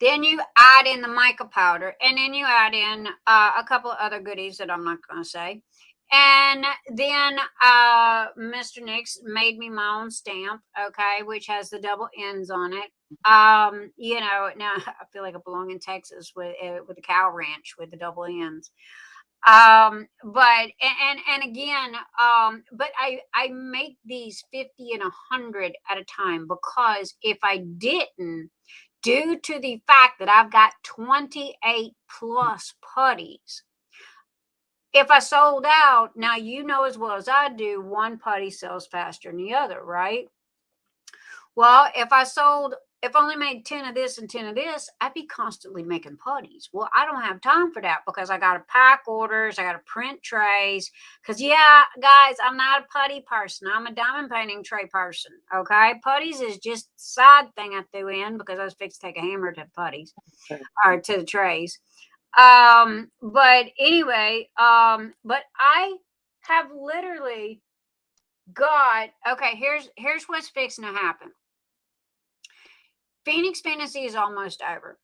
Then you add in the mica powder, and then you add in a couple of other goodies that I'm not going to say. And then Mr. Nyx made me my own stamp, okay, which has the double ends on it. Now I feel like I belong in Texas with the cow ranch with the double ends. But again, but I make these 50 and 100 at a time, because if I didn't, due to the fact that I've got 28 plus putties, if I sold out, now you know as well as I do, one putty sells faster than the other, right? Well, if I sold if I only made 10 of this and 10 of this, I'd be constantly making putties. Well, I don't have time for that because I got to pack orders. I got to print trays. Because, yeah, guys, I'm not a putty person. I'm a diamond painting tray person. Okay. Putties is just a side thing I threw in because I was fixed to take a hammer to the putties or to the trays. But anyway, but I have literally got, okay, here's what's fixing to happen. Phoenix Fantasy is almost over.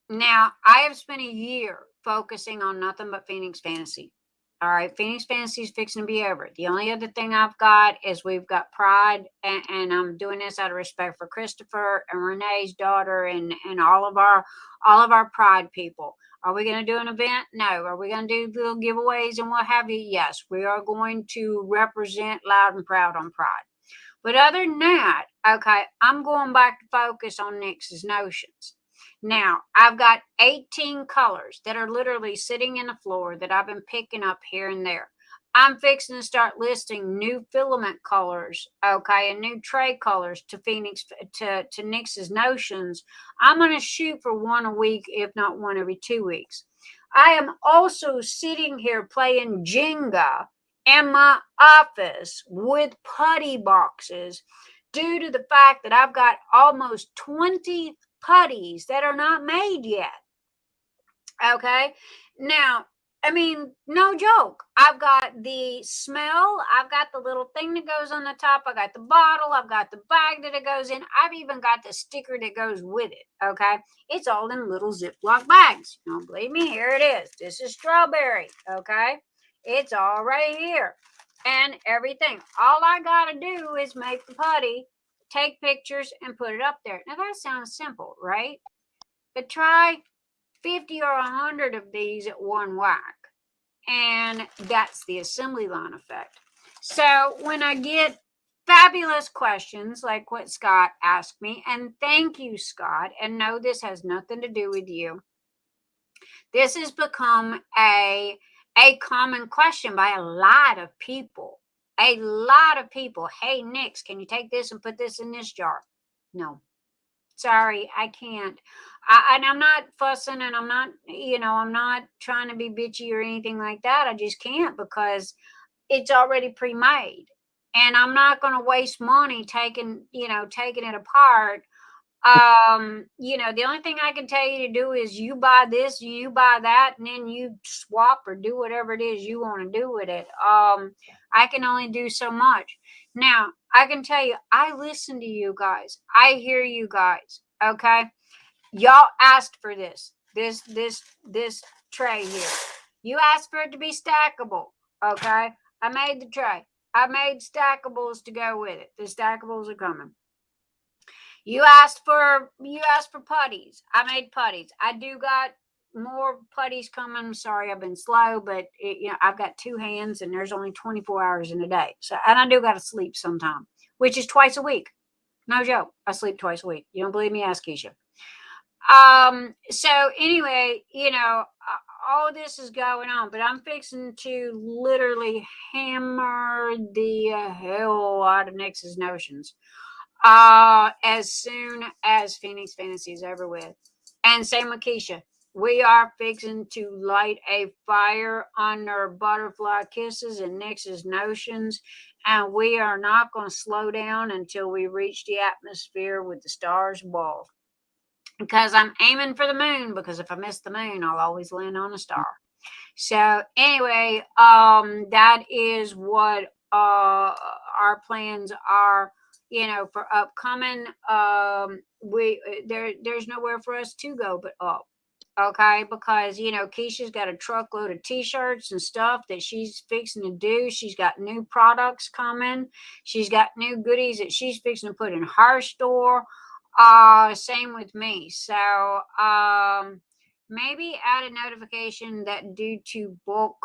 Now, I have spent a year focusing on nothing but Phoenix Fantasy. All right, Phoenix Fantasy is fixing to be over. The only other thing I've got is we've got Pride, and I'm doing this out of respect for Christopher and Renee's daughter and all of our Pride people. Are we going to do an event? No. Are we going to do little giveaways and what have you? Yes. We are going to represent loud and proud on Pride. But other than that, okay, I'm going back to focus on Nix's Notions. Now, I've got 18 colors that are literally sitting in the floor that I've been picking up here and there. I'm fixing to start listing new filament colors, okay, and new tray colors to Nix's Notions. I'm going to shoot for one a week, if not one every 2 weeks. I am also sitting here playing Jenga in my office with putty boxes due to the fact that I've got almost 20 putties that are not made yet. Okay. Now, I mean, no joke. I've got the smell. I've got the little thing that goes on the top. I got the bottle. I've got the bag that it goes in. I've even got the sticker that goes with it. Okay. It's all in little Ziploc bags. Don't believe me? Here it is. This is strawberry. Okay. It's all right here and everything. All I got to do is make the putty, take pictures, and put it up there. Now, that sounds simple, right? But try 50 or 100 of these at one whack. And that's the assembly line effect. So when I get fabulous questions like what Scott asked me, and thank you, Scott, and no, this has nothing to do with you. This has become a common question by a lot of people. A lot of people. Hey, Nix, can you take this and put this in this jar? No. Sorry, I can't. And I'm not fussing, and I'm not, I'm not trying to be bitchy or anything like that. I just can't because it's already pre-made. And I'm not going to waste money taking it apart. The only thing I can tell you to do is you buy this, you buy that, and then you swap or do whatever it is you want to do with it. I can only do so much. Now, I can tell you, I listen to you guys. I hear you guys. Okay. Y'all asked for this tray here. You asked for it to be stackable. Okay. I made the tray. I made stackables to go with it. The stackables are coming. You asked for putties. I made putties. I do got more putties coming. I'm sorry, I've been slow, but I've got two hands and there's only 24 hours in a day. So, and I do got to sleep sometime, which is twice a week. No joke. I sleep twice a week. You don't believe me? Ask Keisha. So anyway, all this is going on, but I'm fixing to literally hammer the hell out of Nix's Notions. As soon as Phoenix Fantasy is over with. And same with Keisha. We are fixing to light a fire under Butterfly Kisses and Nix's Notions. And we are not going to slow down until we reach the atmosphere with the stars above. Because I'm aiming for the moon, because if I miss the moon, I'll always land on a star. So anyway, that is what our plans are. For upcoming, there's nowhere for us to go but up. Okay, because Keisha's got a truckload of t-shirts and stuff that she's fixing to do. She's got new products coming. She's got new goodies that she's fixing to put in her store. Same with me. So maybe add a notification that due to bulk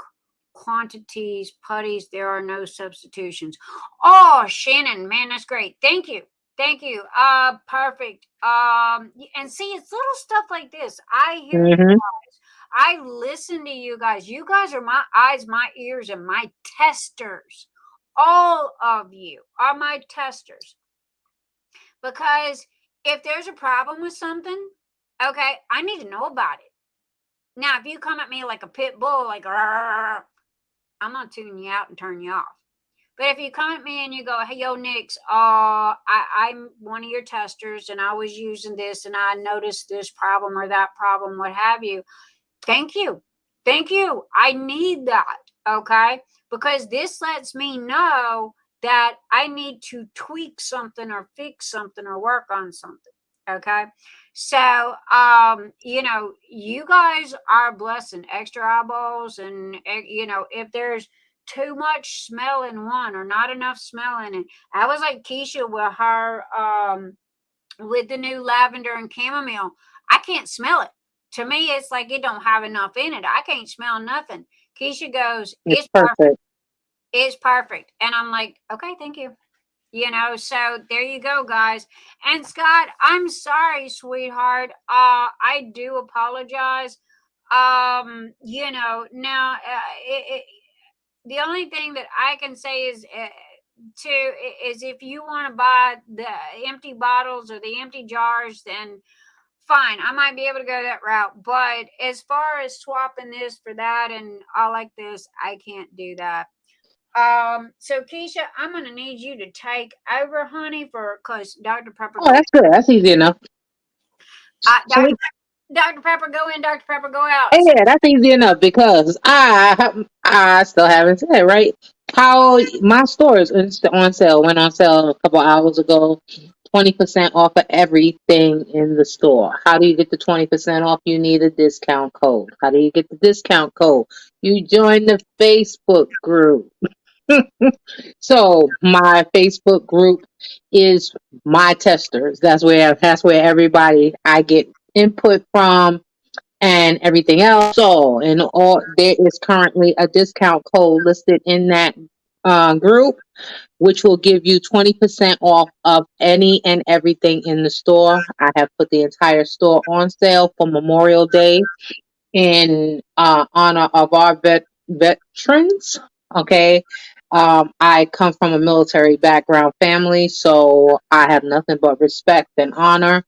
quantities putties, there are no substitutions. Oh, Shannon, man, that's great. Thank you. Perfect. And see, it's little stuff like this. I hear you guys. I listen to you guys. You guys are my eyes, my ears, and my testers. All of you are my testers. Because if there's a problem with something, okay, I need to know about it. Now, if you come at me like a pit bull, like, "Arr," I'm gonna tune you out and turn you off. But if you come at me and you go, "Hey, yo, Nix, I'm one of your testers and I was using this and I noticed this problem or that problem, what have you," thank you. Thank you. I need that. Okay. Because this lets me know that I need to tweak something or fix something or work on something. Okay. So, you guys are blessing extra eyeballs and, if there's too much smell in one or not enough smell in it. I was like Keisha with her, with the new lavender and chamomile. I can't smell it. To me, it's like it don't have enough in it. I can't smell nothing. Keisha goes, It's "It's perfect. perfect. It's perfect." And I'm like, "Okay, thank you." So there you go, guys. And Scott, I'm sorry, sweetheart. I do apologize. Now, the only thing that I can say is, is if you want to buy the empty bottles or the empty jars, then fine, I might be able to go that route. But as far as swapping this for that and all like this, I can't do that. So Keisha, I'm gonna need you to take over, honey, because Dr. Pepper Oh, that's good. That's easy enough. So we, Dr. Pepper go in, Dr. Pepper go out. yeah, that's easy enough because I still haven't said right how my store is on sale. Went on sale a couple hours ago. 20% off of everything in the store. How do you get the 20% off? You need a discount code. How do you get the discount code? You join the Facebook group. So my Facebook group is my testers. That's where everybody I get input from and everything else. So and all there is currently a discount code listed in that group, which will give you 20% off of any and everything in the store. I have put the entire store on sale for Memorial Day in honor of our veterans. Okay. I come from a military background family, so I have nothing but respect and honor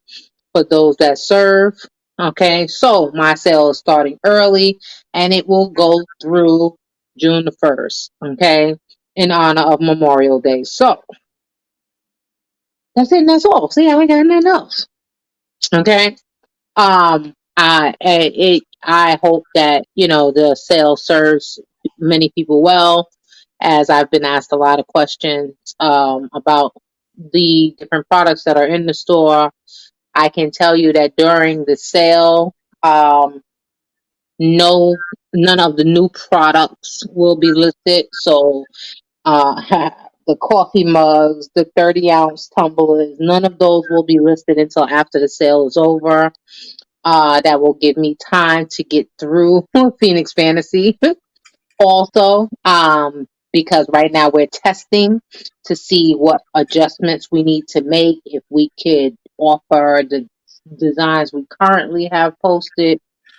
for those that serve. Okay, so my sale is starting early and it will go through June the 1st. Okay, in honor of Memorial Day. So that's it. And that's all. See, I ain't got nothing else. Okay. I hope that the sale serves many people well, as I've been asked a lot of questions about the different products that are in the store. I can tell you that during the sale, no, none of the new products will be listed. So, the coffee mugs, the 30-ounce tumblers, none of those will be listed until after the sale is over. That will give me time to get through Phoenix Fantasy. Also, because right now we're testing to see what adjustments we need to make, if we could offer the designs we currently have posted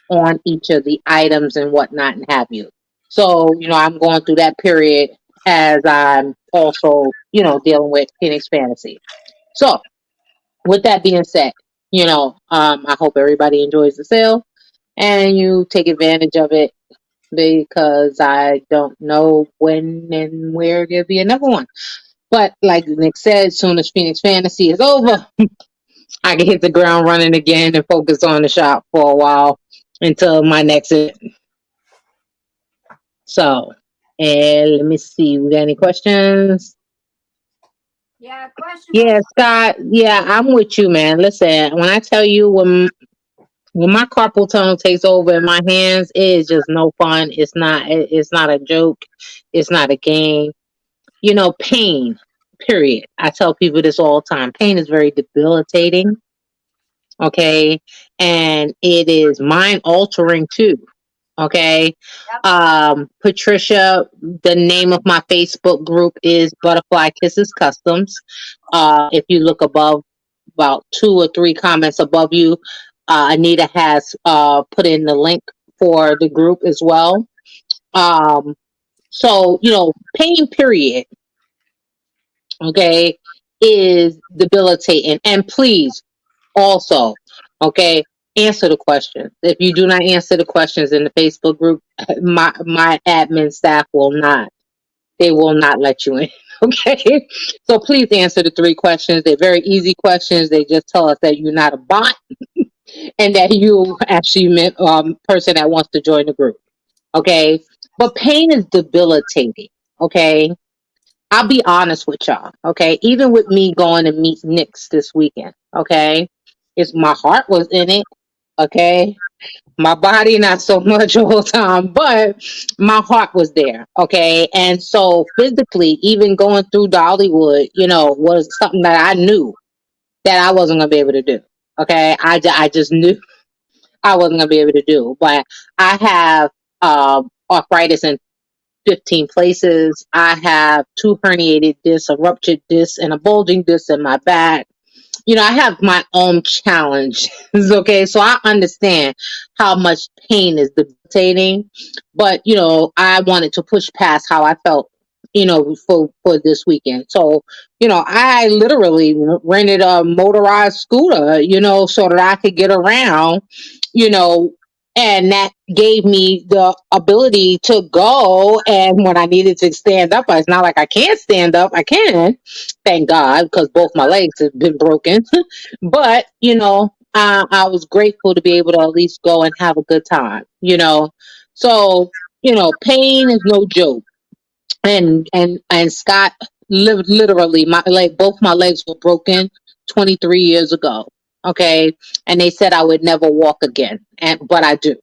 on each of the items and whatnot and have you. So, I'm going through that period as I'm also, dealing with Phoenix Fantasy. So, with that being said, I hope everybody enjoys the sale and you take advantage of it, because I don't know when and where there'll be another one. But like Nick said, as soon as Phoenix Fantasy is over, I can hit the ground running again and focus on the shop for a while until my next event. So, and let me see, we got any questions? Yeah, question. Yeah, Scott. Yeah, I'm with you, man. Listen, when I tell you, when my carpal tunnel takes over in my hands, it is just no fun. It's not. It's not a joke. It's not a game. Pain. Period. I tell people this all the time. Pain is very debilitating. Okay, and it is mind altering too. Okay. Patricia, the name of my Facebook group is Butterfly Kisses Customs. If you look above, about 2 or 3 comments above you, Anita has put in the link for the group as well. So, pain period, okay, is debilitating. And please Also, okay, answer the questions. If you do not answer the questions in the Facebook group, my admin staff will not. They will not let you in. Okay, so please answer the 3 questions. They're very easy questions. They just tell us that you're not a bot and that you actually meant person that wants to join the group. Okay, but pain is debilitating. Okay, I'll be honest with y'all. Okay, even with me going to meet Knicks this weekend. Okay, it's my heart was in it. Okay, my body not so much all the time, but my heart was there. Okay, and so physically, even going through Dollywood, was something that I knew that I wasn't gonna be able to do. Okay, I just knew I wasn't gonna be able to do. But I have arthritis in 15 places. I have 2 herniated discs, a ruptured disc, and a bulging disc in my back. I have my own challenges. Okay, so I understand how much pain is debilitating, but I wanted to push past how I felt, for this weekend. So, I literally rented a motorized scooter, so that I could get around, you know, and that gave me the ability to go. And when I needed to stand up, it's not like I can't stand up. I can, thank God, because both my legs have been broken. But, I was grateful to be able to at least go and have a good time. So, pain is no joke. And Scott lived literally both my legs were broken 23 years ago. Okay. And they said I would never walk again. But I do.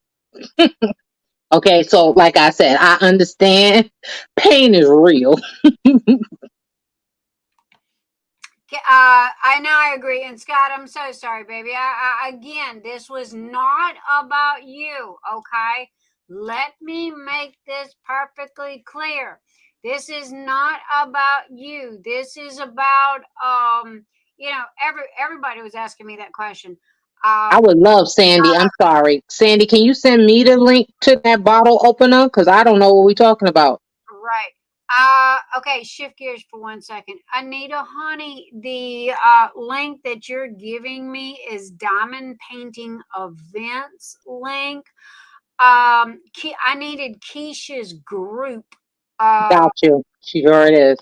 Okay. So like I said, I understand pain is real. I know, I agree. And Scott, I'm so sorry, baby. Again, this was not about you, okay? Let me make this perfectly clear. This is not about you. This is about, everybody was asking me that question. I would love Sandy. I'm sorry. Sandy, can you send me the link to that bottle opener? Because I don't know what we're talking about. Right. Okay, shift gears for 1 second. Anita, honey, the link that you're giving me is Diamond Painting Events link. I needed Keisha's group. Got you. Sure it is.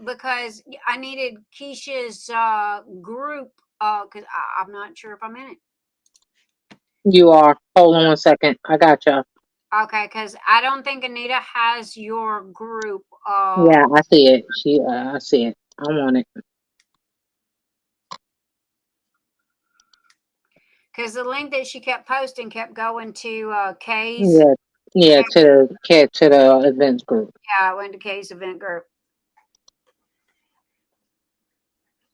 Because I needed Keisha's group. Because I'm not sure if I'm in it. You are. Hold on 1 second. I got you. Okay, because I don't think Anita has your group. Yeah, I see it. I see it. I'm on it. Because the link that she kept posting kept going to Kay's. Yeah, to the events group. Yeah, I went to Kay's event group.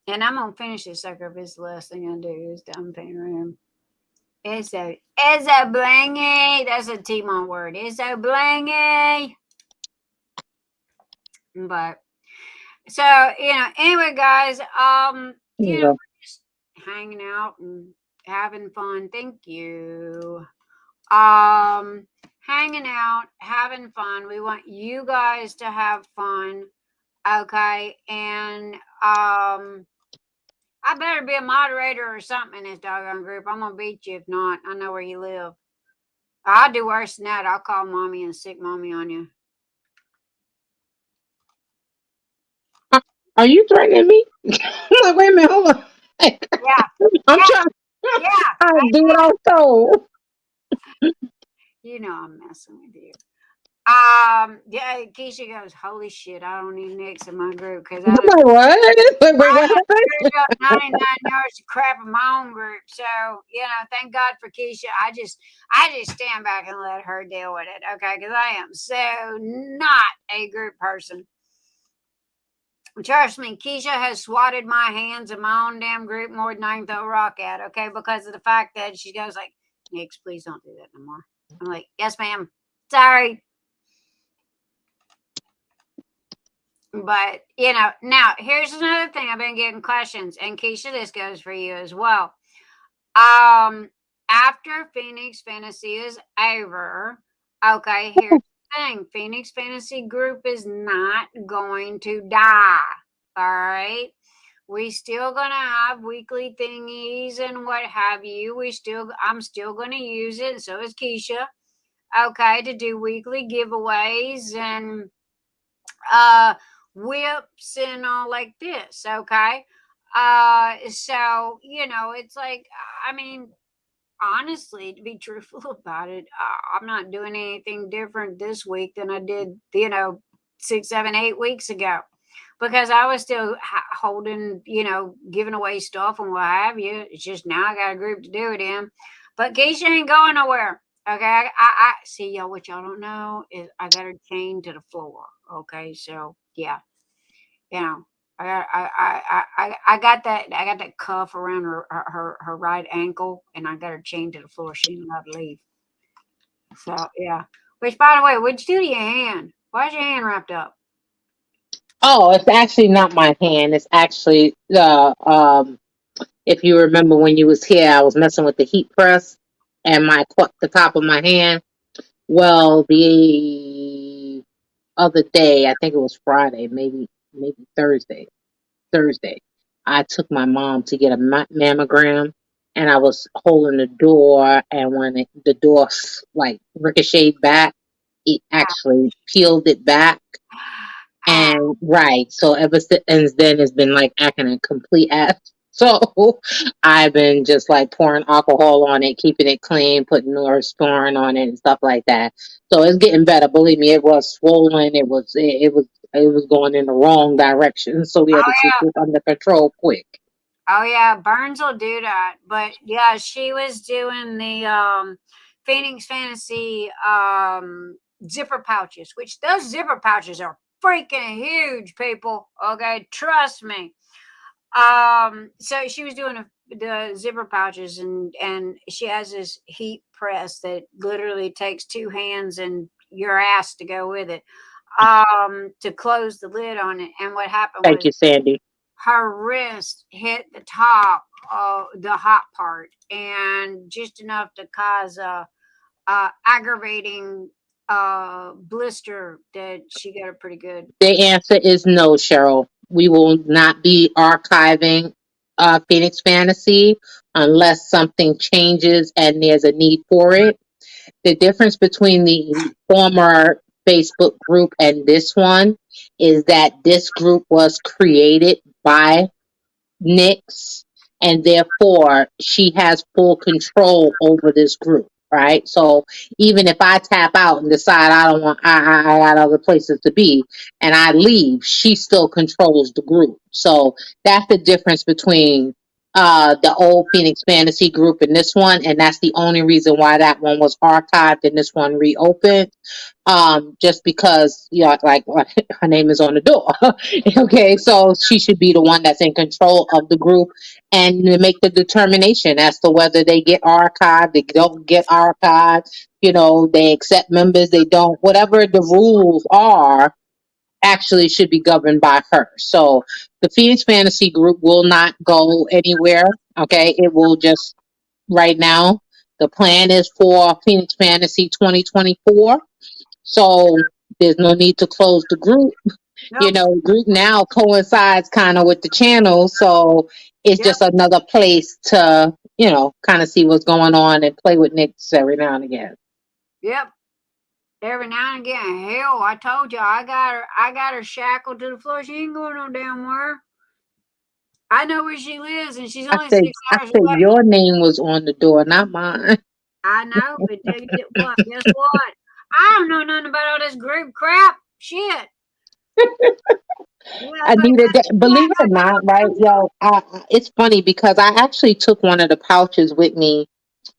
And I'm gonna finish this sucker if it's the last thing I do is the unpainted room. It's a blangy. That's a T-Mon word. It's a blangy. But so anyway, guys, we're just hanging out and having fun. Thank you. Hanging out, having fun. We want you guys to have fun. Okay. And I better be a moderator or something in this doggone group. I'm gonna beat you if not. I know where you live. I'll do worse than that. I'll call mommy and sick mommy on you. Are you threatening me? I'm like, wait a minute, hold on. Yeah. I'm trying to do what I was told. I'm messing with you. Yeah, Keisha goes, holy shit, I don't need Nicks in my group because I like, what? Wait, what happened? 99 yards of crap in my own group. So, thank God for Keisha. I just stand back and let her deal with it. Okay, because I am so not a group person. Trust me, Keisha has swatted my hands in my own damn group more than I can throw a rock at, okay? Because of the fact that she goes like, Nicks, please don't do that no more. I'm like, yes, ma'am. Sorry. But, now here's another thing. I've been getting questions. And Keisha, this goes for you as well. After Phoenix Fantasy is over, okay, here's the thing. Phoenix Fantasy Group is not going to die. All right. We still gonna have weekly thingies and what have you. I'm still gonna use it, and so is Keisha. Okay, to do weekly giveaways and whips and all like this. Okay. So it's like, I mean, honestly, to be truthful about it, I'm not doing anything different this week than I did, 6, 7, 8 weeks ago, because I was still holding, giving away stuff and what have you. It's just now I got a group to do it in, but Keisha ain't going nowhere. Okay, I see y'all. What y'all don't know is I got her chained to the floor. Okay, so yeah, I got that cuff around her right ankle, and I got her chained to the floor. She ain't allowed to leave. So yeah. Which, by the way, what'd you do to your hand? Why's your hand wrapped up? Oh, it's actually not my hand. It's actually if you remember when you was here, I was messing with the heat press and my the top of my hand. Well, the other day, I think it was Friday, maybe Thursday. I took my mom to get a mammogram, and I was holding the door, and when the door like ricocheted back, it actually peeled it back. And right, so ever since then, it's been like acting a complete ass. So I've been just like pouring alcohol on it, keeping it clean, putting Neurosporin on it and stuff like that. So it's getting better. Believe me, it was swollen. It was going in the wrong direction. So we had to keep it under control quick. Oh yeah, burns will do that. But yeah, she was doing the Phoenix Fantasy zipper pouches, which those zipper pouches are freaking huge, people. Okay, trust me. So she was doing the zipper pouches, and she has this heat press that literally takes 2 hands and your ass to go with it, to close the lid on it. And what happened Thank you, Sandy. her wrist hit the top of the hot part, and just enough to cause a aggravating blister that she got a pretty good. The answer is no, Cheryl. We will not be archiving Phoenix Fantasy unless something changes and there's a need for it. The difference between the former Facebook group and this one is that this group was created by Nyx, and therefore she has full control over this group, right? So even if I tap out and decide I don't want, I got other places to be, and I leave, she still controls the group. So that's the difference between the old Phoenix Fantasy group and this one, and that's the only reason why that one was archived and this one reopened. Just because like her name is on the door. Okay, so she should be the one that's in control of the group and to make the determination as to whether they get archived, they don't get archived, they accept members, they don't, whatever the rules are actually should be governed by her. So the Phoenix Fantasy group will not go anywhere. Okay, it will just, right now, the plan is for Phoenix Fantasy 2024. So there's no need to close the group. Nope. The group now coincides kind of with the channel. So it's just another place to, kind of see what's going on and play with Nyx every now and again. Yep. Every now and again. Hell, I told you, I got her shackled to the floor. She ain't going no damn where. I know where she lives, and she's only 6 hours away. Your name was on the door, not mine. I know, but tell you what, guess what? I don't know nothing about all this group crap. Shit. Anita, believe it or not, right, yo, it's funny because I actually took one of the pouches with me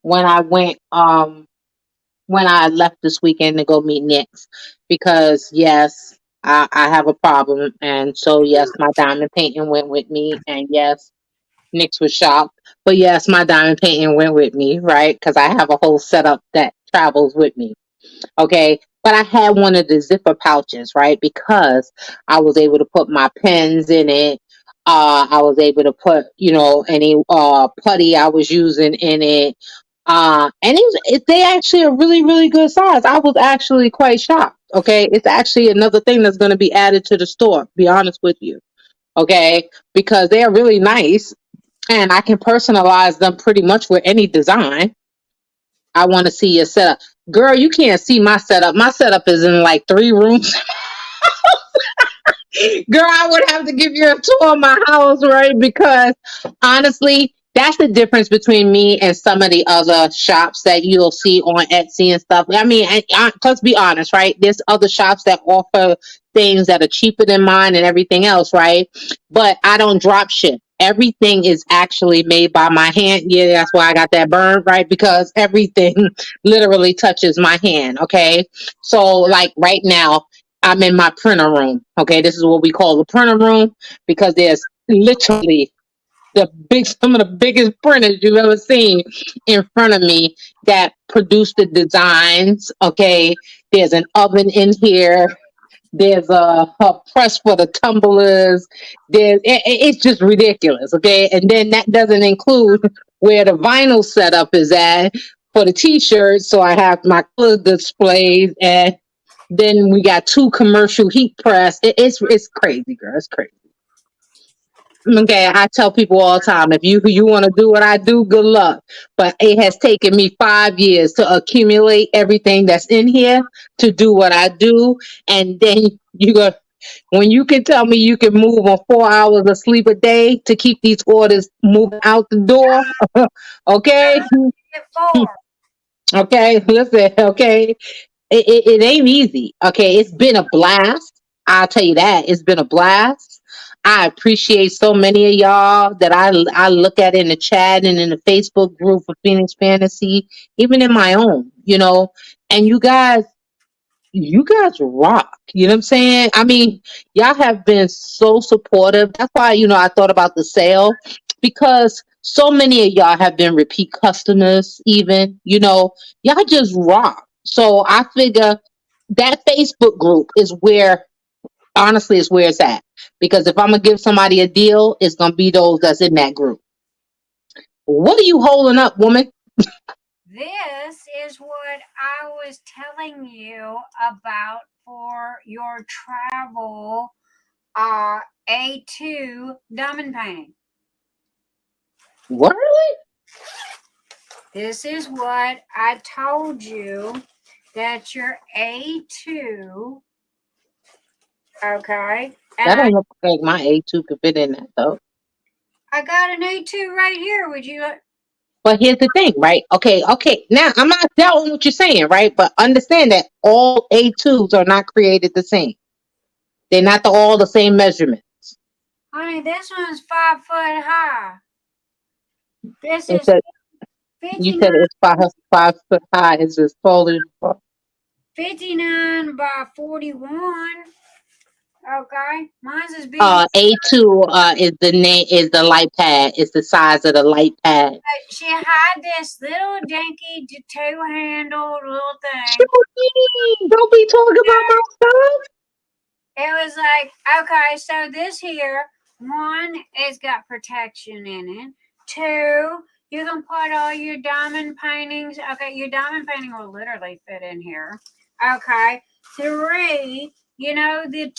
when I went, when I left this weekend to go meet Nyx, because yes, I have a problem, and so yes, my diamond painting went with me, and yes, Nyx was shocked, but yes, my diamond painting went with me, right, because I have a whole setup that travels with me. Okay, but I had one of the zipper pouches, right? Because I was able to put my pens in it. I was able to put, any putty I was using in it. And they actually a really, really good size. I was actually quite shocked. Okay, it's actually another thing that's going to be added to the store. To be honest with you. okay, because they are really nice and I can personalize them pretty much with any design. I want to see your setup. Girl, you can't see my setup. My setup is in like 3 rooms. Girl, I would have to give you a tour of my house, right? Because honestly, that's the difference between me and some of the other shops that you'll see on Etsy and stuff. I mean, let's be honest, right? There's other shops that offer things that are cheaper than mine and everything else, right? But I don't drop ship. Everything is actually made by my hand. Yeah, that's why I got that burn, right? Because everything literally touches my hand, okay? So, like right now, I'm in my printer room. Okay, this is what we call the printer room because there's literally some of the biggest printers you've ever seen in front of me that produce the designs. Okay, there's an oven in here. There's a press for the tumblers. It's just ridiculous. Okay, and then that doesn't include where the vinyl setup is at for the t-shirts. So I have my color displays and then we got 2 commercial heat press. It's crazy, girl. It's crazy. Okay, I tell people all the time, if you want to do what I do, good luck. But it has taken me 5 years to accumulate everything that's in here to do what I do, and then you go when you can tell me you can move on 4 hours of sleep a day to keep these orders moving out the door. Okay, Get 4. okay, listen, okay. It ain't easy. Okay, it's been a blast. I'll tell you that. It's been a blast. I appreciate so many of y'all that I look at in the chat and in the Facebook group for Phoenix Fantasy, even in my own, and you guys rock. You know what I'm saying? I mean, y'all have been so supportive. That's why, I thought about the sale because so many of y'all have been repeat customers, even, y'all just rock. So I figure that Facebook group is honestly, is where it's at. Because if I'm going to give somebody a deal, it's going to be those that's in that group. What are you holding up, woman? This is what I was telling you about for your travel A2 diamond painting. What? Really? This is what I told you that your A2, okay? That And don't look like my A2 could fit in that, though. I got an A2 right here. Would you like? But here's the thing, right? Okay. Now, I'm not doubting what you're saying, right? But understand that all A2s are not created the same. They're not all the same measurement. Honey, this one's 5 foot high. This It is said, you 59, said it's 5 foot high. It's just folded. 59 by 41. Okay, mine's as big. A2 is the light pad. It's the size of the light pad. She had this little dinky 2-handled little thing. Don't be talking about my stuff. It was like, okay, so this here, 1, it's got protection in it. 2, you can put all your diamond paintings. Okay, your diamond painting will literally fit in here. Okay, 3, the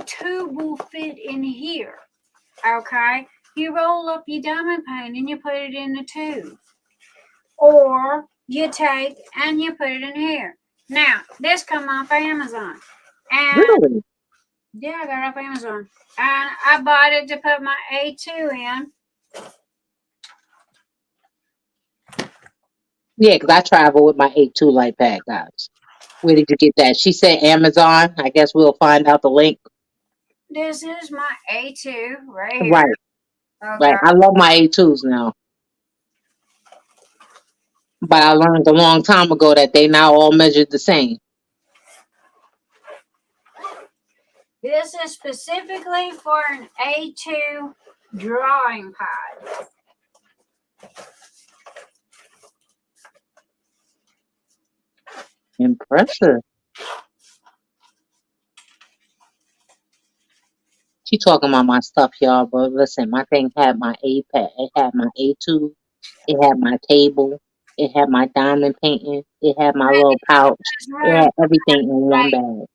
tube will fit in here. Okay, you roll up your diamond paint and you put it in the tube, or you take and you put it in here. Now this come off Amazon, and Really? yeah, I got it off Amazon, and I bought it to put my A2 in. Yeah, because I travel with my A2 light pad, guys. Where did you get that? She said Amazon. I guess we'll find out the link. This is my A2 right here. Right. Okay. Right. I love my A2s now. But I learned a long time ago that they now all measured the same. This is specifically for an A2 drawing pad. Impressive. She talking about my stuff, y'all. But listen, my thing had my A pad. It had my A2. It had my table. It had my diamond painting. It had my little pouch. It had everything in one bag.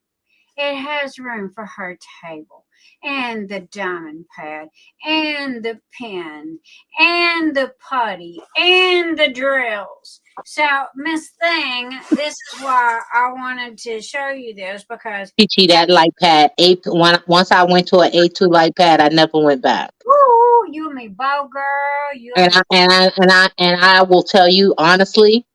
it has room for her table and the diamond pad and the pen and the putty and the drills. So, Miss Thing, this is why I wanted to show you this because Peachy, that light pad. Once I went to an A2 light pad, I never went back. woo, you and me both, girl. You and And I will tell you honestly,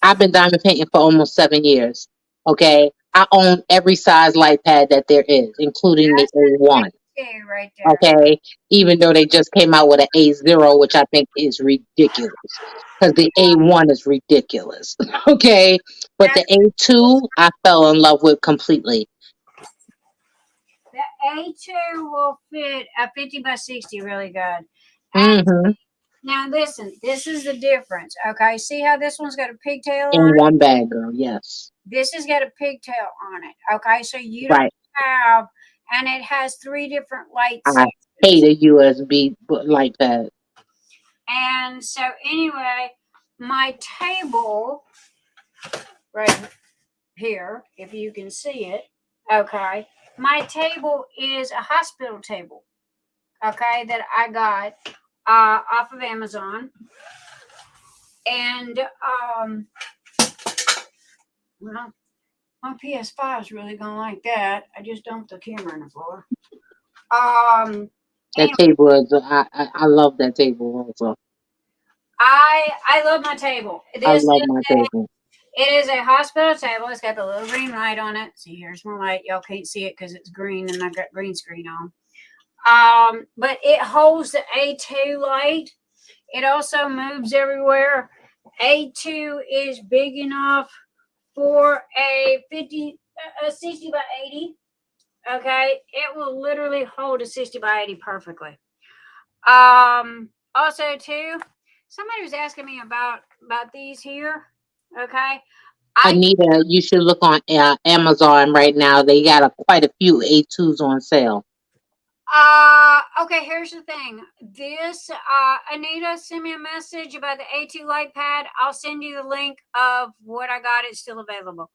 I've been diamond painting for almost 7 years. Okay, I own every size light pad that there is, including the A1. me right there. Okay, even though they just came out with an A0, which I think is ridiculous, because the A1 is ridiculous. Okay, but the A2 I fell in love with completely. The A2 will fit a 50 by 60 really good. Mm-hmm. Now listen, this is the difference. Okay, see how this one's got a pigtail In on it? one bag, girl. Yes. This has got a pigtail on it. Okay, so you don't Right. have, and it has 3 different lights. I hate a USB light pad. And so anyway, my table right here, if you can see it, okay, my table is a hospital table, okay, that I got off of Amazon. And well, my PS5 is really gonna like that. I just dumped the camera on the floor. That table is. I love that table also. I love my table. I love my table. It is a hospital table. It's got the little green light on it. See, here's my light. Y'all can't see it because it's green and I got green screen on. But it holds the A2 light. It also moves everywhere. A2 is big enough for a 60 by 80. Okay, it will literally hold a 60 by 80 perfectly. Also too, somebody was asking me about these here. Okay, Anita, you should look on Amazon right now. They got quite a few A2s on sale. Okay, here's the thing. This Anita sent me a message about the A2 light pad. I'll send you the link of what I got. It's still available.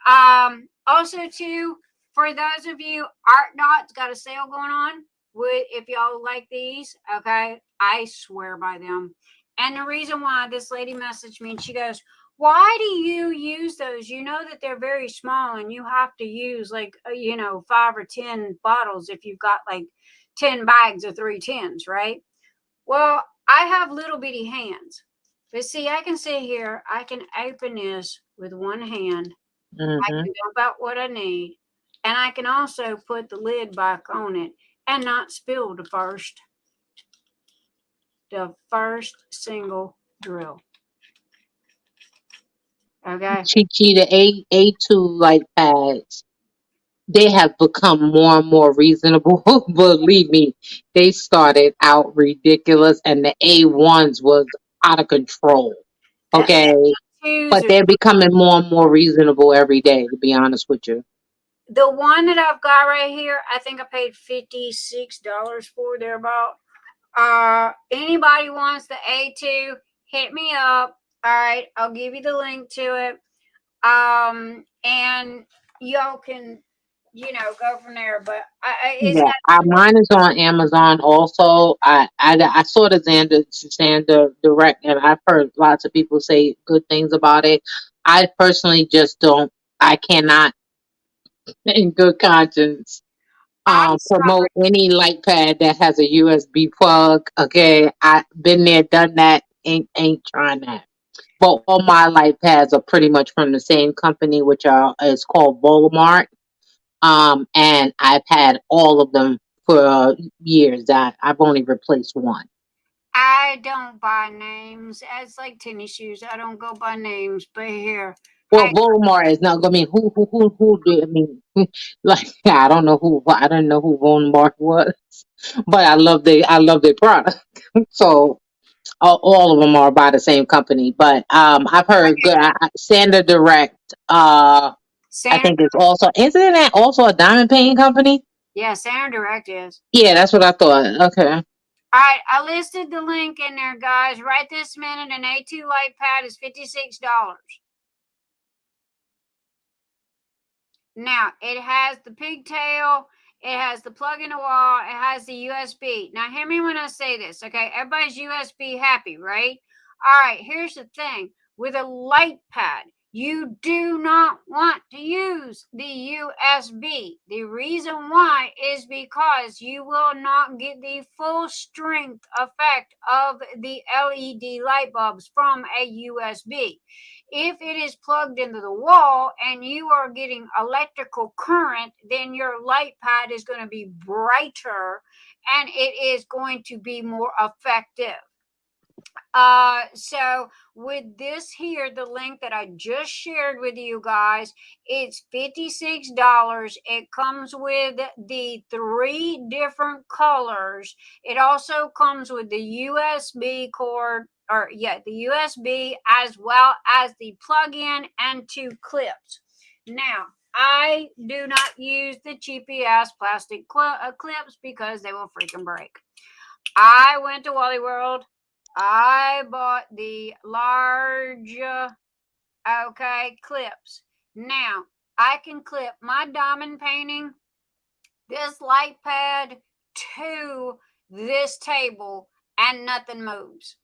Also too, for those of you, Art Dot's got a sale going on. If y'all like these, okay, I swear by them. And the reason why, this lady messaged me and she goes, why do you use those? You know that they're very small and you have to use like, 5 or 10 bottles if you've got like 10 bags of 310s, right? Well, I have little bitty hands. But see, I can sit here, I can open this with one hand. Mm-hmm. I can dump out what I need. And I can also put the lid back on it and not spill the first single drill. Okay. Chichi, the A2 light pads, they have become more and more reasonable. Believe me, they started out ridiculous and the A1s was out of control. Okay. But they're becoming more and more reasonable every day, to be honest with you. The one that I've got right here, I think I paid $56 for thereabout. Anybody wants the A2, hit me up. All right, I'll give you the link to it. And y'all can, go from there. But Mine is on Amazon also. I saw the Xander Direct, and I've heard lots of people say good things about it. I personally just don't. I cannot, in good conscience, promote any light pad that has a USB plug. Okay, I've been there, done that. Ain't trying that. But all my light pads are pretty much from the same company, which is called Volamart. And I've had all of them for years. I've only replaced one. I don't buy names. It's like tennis shoes. I don't go by names. But here, well, Volamart is not. I mean, who do? I mean, like I don't know who Volamart was, but I love their product. So all of them are by the same company. But I've heard good. Xander Direct. I think it's also, isn't that also a diamond painting company? Yeah, Xander Direct is. Yeah, that's what I thought. Okay. All right, I listed the link in there, guys. Right this minute, an A2 light pad is $56. Now, it has the pigtail. It has the plug in the wall. It has the USB. Now, hear me when I say this, okay? Everybody's USB happy, right? All right, here's the thing. With a light pad, you do not want to use the USB. The reason why is because you will not get the full strength effect of the LED light bulbs from a USB. If it is plugged into the wall and you are getting electrical current, then your light pad is going to be brighter and it is going to be more effective. So with this here, the link that I just shared with you guys, it's $56. It comes with the 3 different colors. It also comes with the USB cord, the USB, as well as the plug-in and 2 clips. Now, I do not use the cheapy ass plastic clips because they will freaking break. I went to Wally World. I bought the large, clips. Now, I can clip my diamond painting, this light pad, to this table, and nothing moves.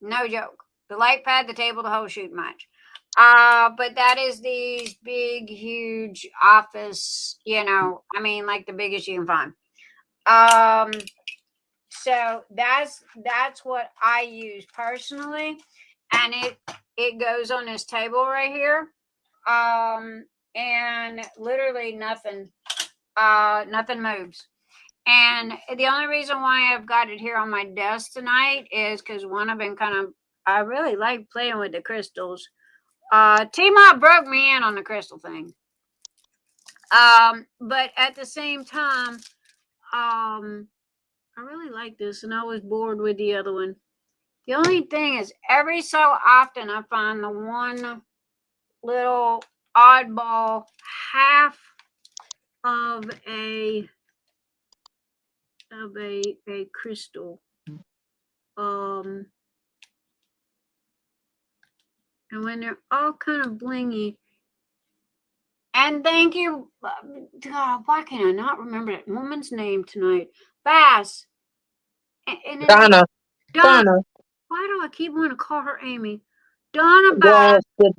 No joke. The light pad, the table, the whole shooting match. But that is these big, huge office, like the biggest you can find. So that's what I use personally, and it goes on this table right here, and literally nothing moves. And the only reason why I've got it here on my desk tonight is because I really like playing with the crystals. T-Mop broke me in on the crystal thing, but at the same time, I really like this, and I was bored with the other one. The only thing is, every so often I find the one little oddball half of a crystal. And when they're all kind of blingy. And thank you, God, why can I not remember that woman's name tonight? Bass. And Donna. Donna. Why do I keep wanting to call her Amy? Donna Bass. Well,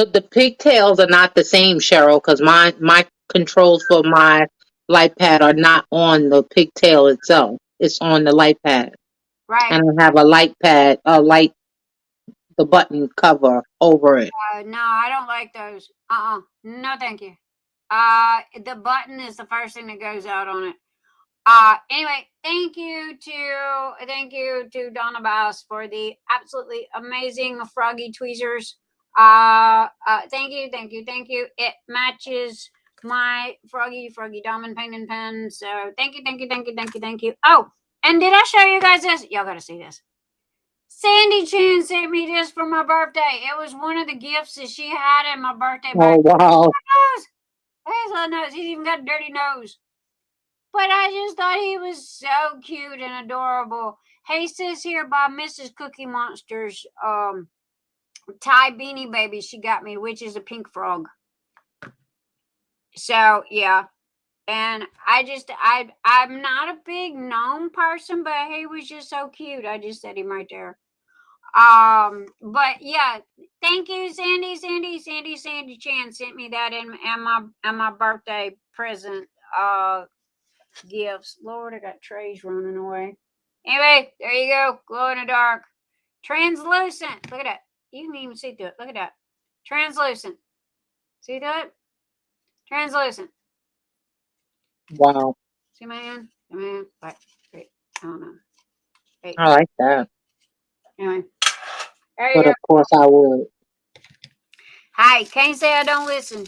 the pigtails are not the same, Cheryl, because my controls for my light pad are not on the pigtail itself. It's on the light pad. Right. And I have a light pad, the button cover over it. No, I don't like those. No, thank you. The button is the first thing that goes out on it. Anyway, thank you to Donna Bass for the absolutely amazing froggy tweezers. Thank you. It matches my froggy diamond painting pen. So thank you. Oh, and did I show you guys this? Y'all gotta see this. Sandy Chan sent me this for my birthday. It was one of the gifts that she had in my birthday bag. Oh, wow. His little nose. He's even got a dirty nose. But I just thought he was so cute and adorable. Hey, sis, here by Mrs. Cookie Monster's tie beanie baby she got me, which is a pink frog. So, yeah. And I'm not a big gnome person, but he was just so cute. I just set him right there. But yeah, thank you, Sandy Chan sent me that in my birthday present gifts. Lord, I got trays running away. Anyway, there you go. Glow in the dark. Translucent. Look at that. You can even see through it. Look at that. Translucent. See that? Translucent. Wow. See my hand? Wait. I don't know. Wait. I like that. Anyway. There you But go. of course I would. Hi, can't say I don't listen.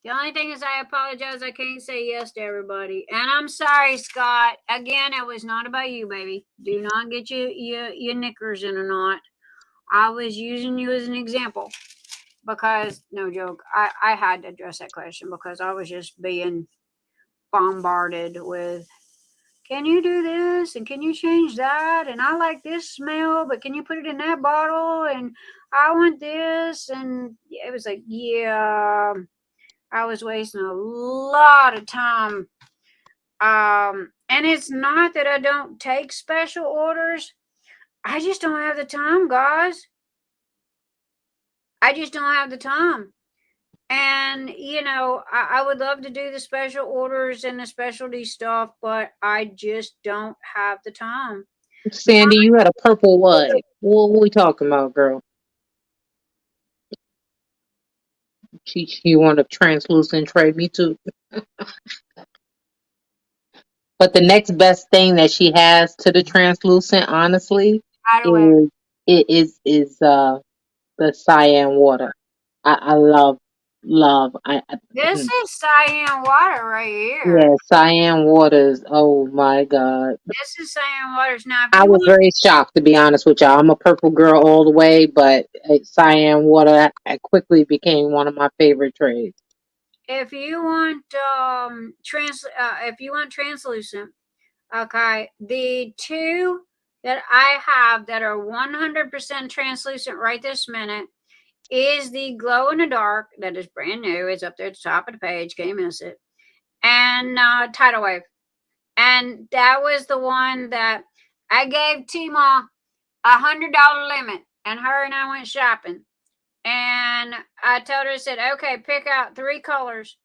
The only thing is I apologize. I can't say yes to everybody. And I'm sorry, Scott. Again, it was not about you, baby. Do not get your knickers in a knot. I was using you as an example. Because, no joke, I had to address that question because I was just being bombarded with, can you do this? And can you change that? And I like this smell, but can you put it in that bottle? And I want this. And it was like, yeah, I was wasting a lot of time. And it's not that I don't take special orders. I just don't have the time, guys. I just don't have the time. And, you know, I would love to do the special orders and the specialty stuff, but I just don't have the time. Sandy, you had a purple what? What were we talking about, girl? You want a translucent tray? Me too. But the next best thing that she has to the translucent, honestly, By the way, is the cyan water. I love. this is cyan water right here. Yeah, cyan waters. Oh my God. This is cyan waters. Now, if I you was want, very shocked, to be honest with y'all. I'm a purple girl all the way, but cyan water quickly became one of my favorite trades. if you want translucent, okay, the two that I have that are 100% translucent right this minute is the glow in the dark that is brand new. It's up there at the top of the page. Can't miss it. And tidal wave. And that was the one that I gave Tima $100 limit, and her and I went shopping. And I told her, I said, okay, pick out 3 colors.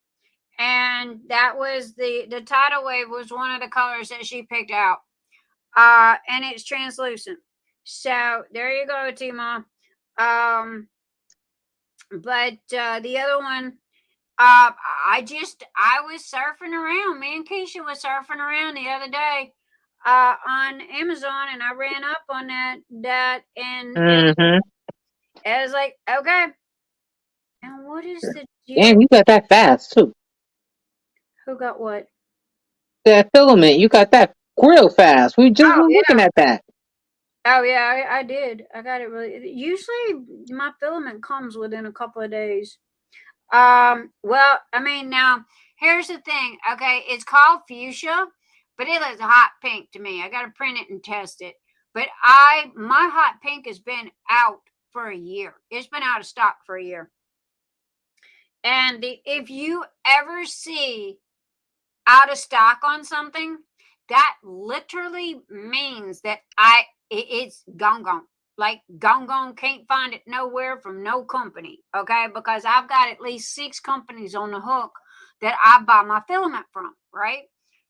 And that was the tidal wave was one of the colors that she picked out. And it's translucent. So there you go, Tima. But the other one, I was surfing around. Me and Keisha was surfing around the other day on Amazon, and I ran up on that and I was like, okay. And what is the deal? Damn, you got that fast too. Who got what? That filament, you got that real fast. We just were looking at that. Oh yeah, I did. I got it really. Usually my filament comes within a couple of days. Well, I mean, now here's the thing. Okay, it's called fuchsia, but it looks hot pink to me. I got to print it and test it. But my hot pink has been out for a year. It's been out of stock for a year. And if you ever see out of stock on something, that literally means that it's gone. Like gone, can't find it nowhere from no company. Okay, because I've got at least 6 companies on the hook that I buy my filament from, right?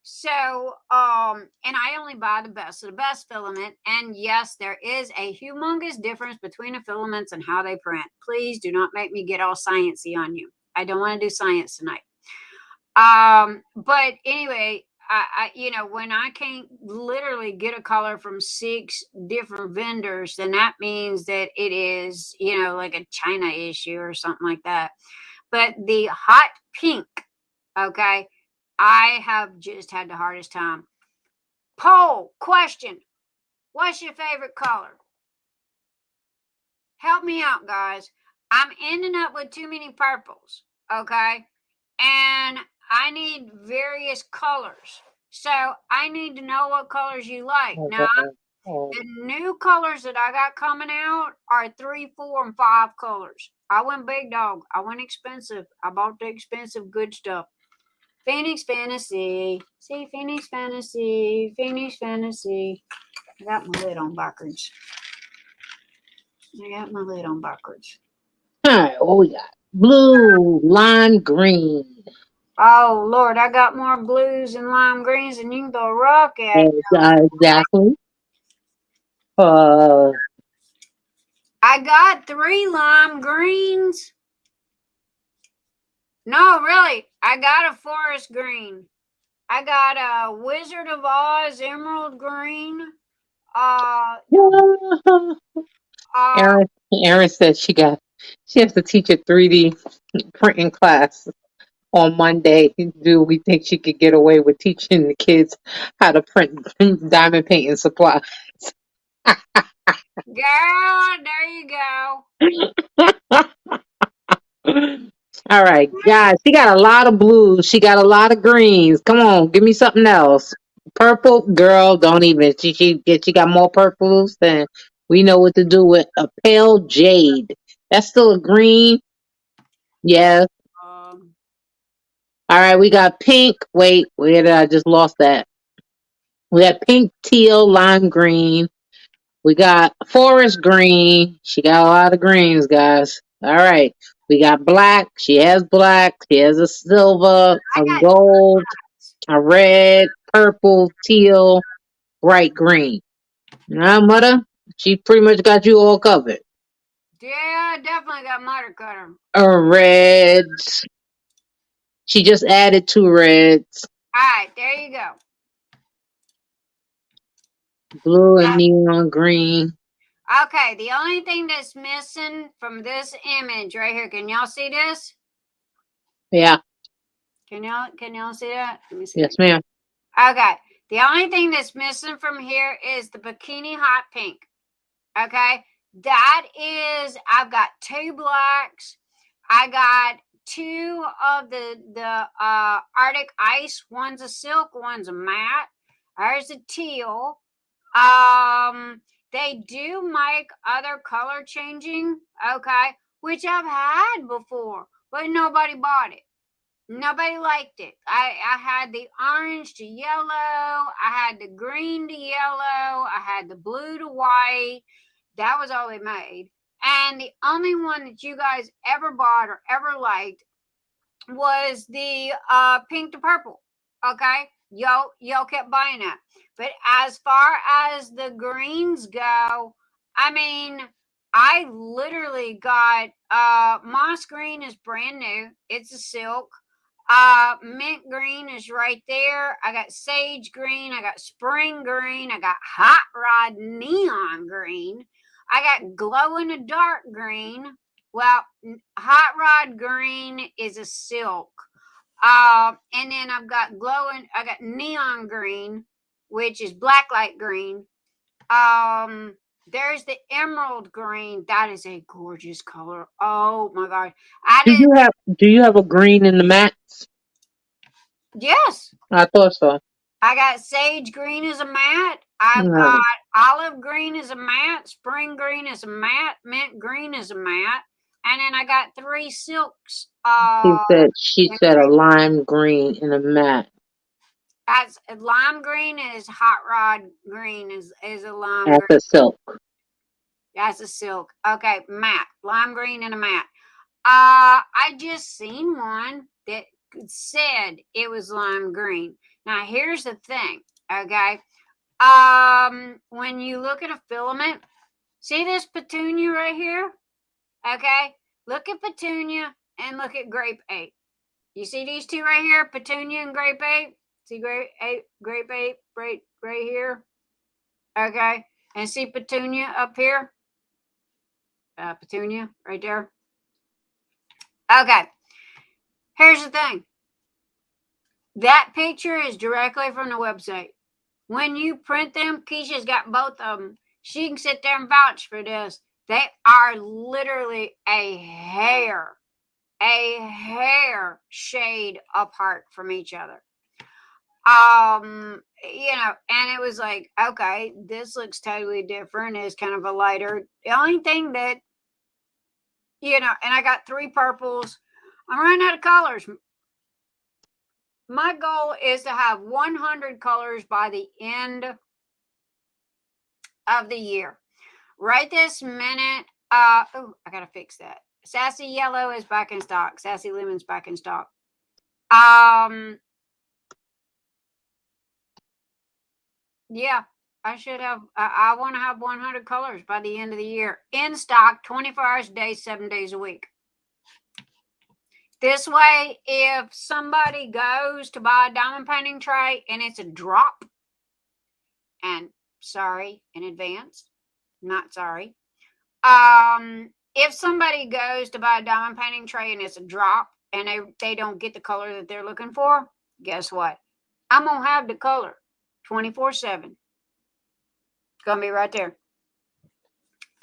So, and I only buy the best of the best filament. And yes, there is a humongous difference between the filaments and how they print. Please do not make me get all sciencey on you. I don't want to do science tonight. But anyway, I when I can't literally get a color from 6 different vendors, then that means that it is, like a China issue or something like that. But the hot pink, okay, I have just had the hardest time. Poll question: what's your favorite color? Help me out, guys. I'm ending up with too many purples, okay? And I need various colors. So I need to know what colors you like. Now, the new colors that I got coming out are 3, 4, and 5 colors. I went big dog. I went expensive. I bought the expensive good stuff. Phoenix Fantasy. See, Phoenix Fantasy. Phoenix Fantasy. I got my lid on backwards. All right, what we got? Blue, lime green. Oh, Lord, I got more blues and lime greens than you can throw a rock at. Exactly. I got 3 lime greens. No, really, I got a forest green. I got a Wizard of Oz emerald green. Erin said she has to teach a 3D printing class on Monday. Do we think she could get away with teaching the kids how to print diamond painting supplies? Girl, there you go. All right, guys, she got a lot of blues. She got a lot of greens. Come on, give me something else. Purple, girl, don't even. She got more purples than we know what to do with. A pale jade. That's still a green. Yes. All right, we got pink. Wait, where did I just lost that? We got pink, teal, lime green. We got forest green. She got a lot of greens, guys. All right. We got black. She has black. She has a silver, I a got gold, a red, purple, teal, bright green. Now, mother, she pretty much got you all covered. yeah, I definitely got miter cutter. Reds. She just added 2 reds. All right, there you go. Blue and neon green. Okay, the only thing that's missing from this image right here, can y'all see this? Yeah. Can y'all see that? Let me see. Yes, ma'am. Okay, the only thing that's missing from here is the bikini hot pink. Okay, that is, I've got 2 blacks. I got 2 of the Arctic ice. One's a silk, one's a matte. There's a teal. They do make other color changing, okay, which I've had before, but nobody bought it. Nobody liked it. I had the orange to yellow. I had the green to yellow. I had the blue to white. That was all they made. And the only one that you guys ever bought or ever liked was the pink to purple. Okay? Y'all kept buying that. But as far as the greens go, I mean, I literally got moss green is brand new. It's a silk. Mint green is right there. I got sage green. I got spring green. I got hot rod neon green. I got glow in the dark green. Well, hot rod green is a silk. And then I've got I got neon green, which is black light green. There's the emerald green. That is a gorgeous color. Oh my god. Do you have a green in the mats? Yes. I thought so. I got sage green as a matte. I've No. got olive green as a matte, spring green as a matte, mint green as a matte, and then I got 3 silks. She said a lime green in a mat. That's lime green is hot rod green is a lime That's green. a silk. That's a silk. Okay, matte. Lime green and a matte. I just seen one that said it was lime green. Now here's the thing, okay? When you look at a filament, see this petunia right here? Okay, look at petunia and look at grape ape. You see these 2 right here, petunia and grape ape? See grape ape right here? Okay, and see petunia up here? Petunia right there. Okay, here's the thing. That picture is directly from the website. When you print them, Keisha's got both of them. She can sit there and vouch for this. They are literally a hair shade apart from each other. And it was like, okay, this looks totally different. It's kind of a lighter. The only thing that, and I got 3 purples. I'm running out of colors. My goal is to have 100 colors by the end of the year. Right this minute, I gotta fix that. Sassy Yellow is back in stock. Sassy Lemon's back in stock. Yeah, I should have. I want to have 100 colors by the end of the year in stock, 24 hours a day, 7 days a week. This way, if somebody goes to buy a diamond painting tray and it's a drop, and sorry in advance, not sorry. If somebody goes to buy a diamond painting tray and it's a drop and they don't get the color that they're looking for, guess what? I'm going to have the color 24/7. It's going to be right there.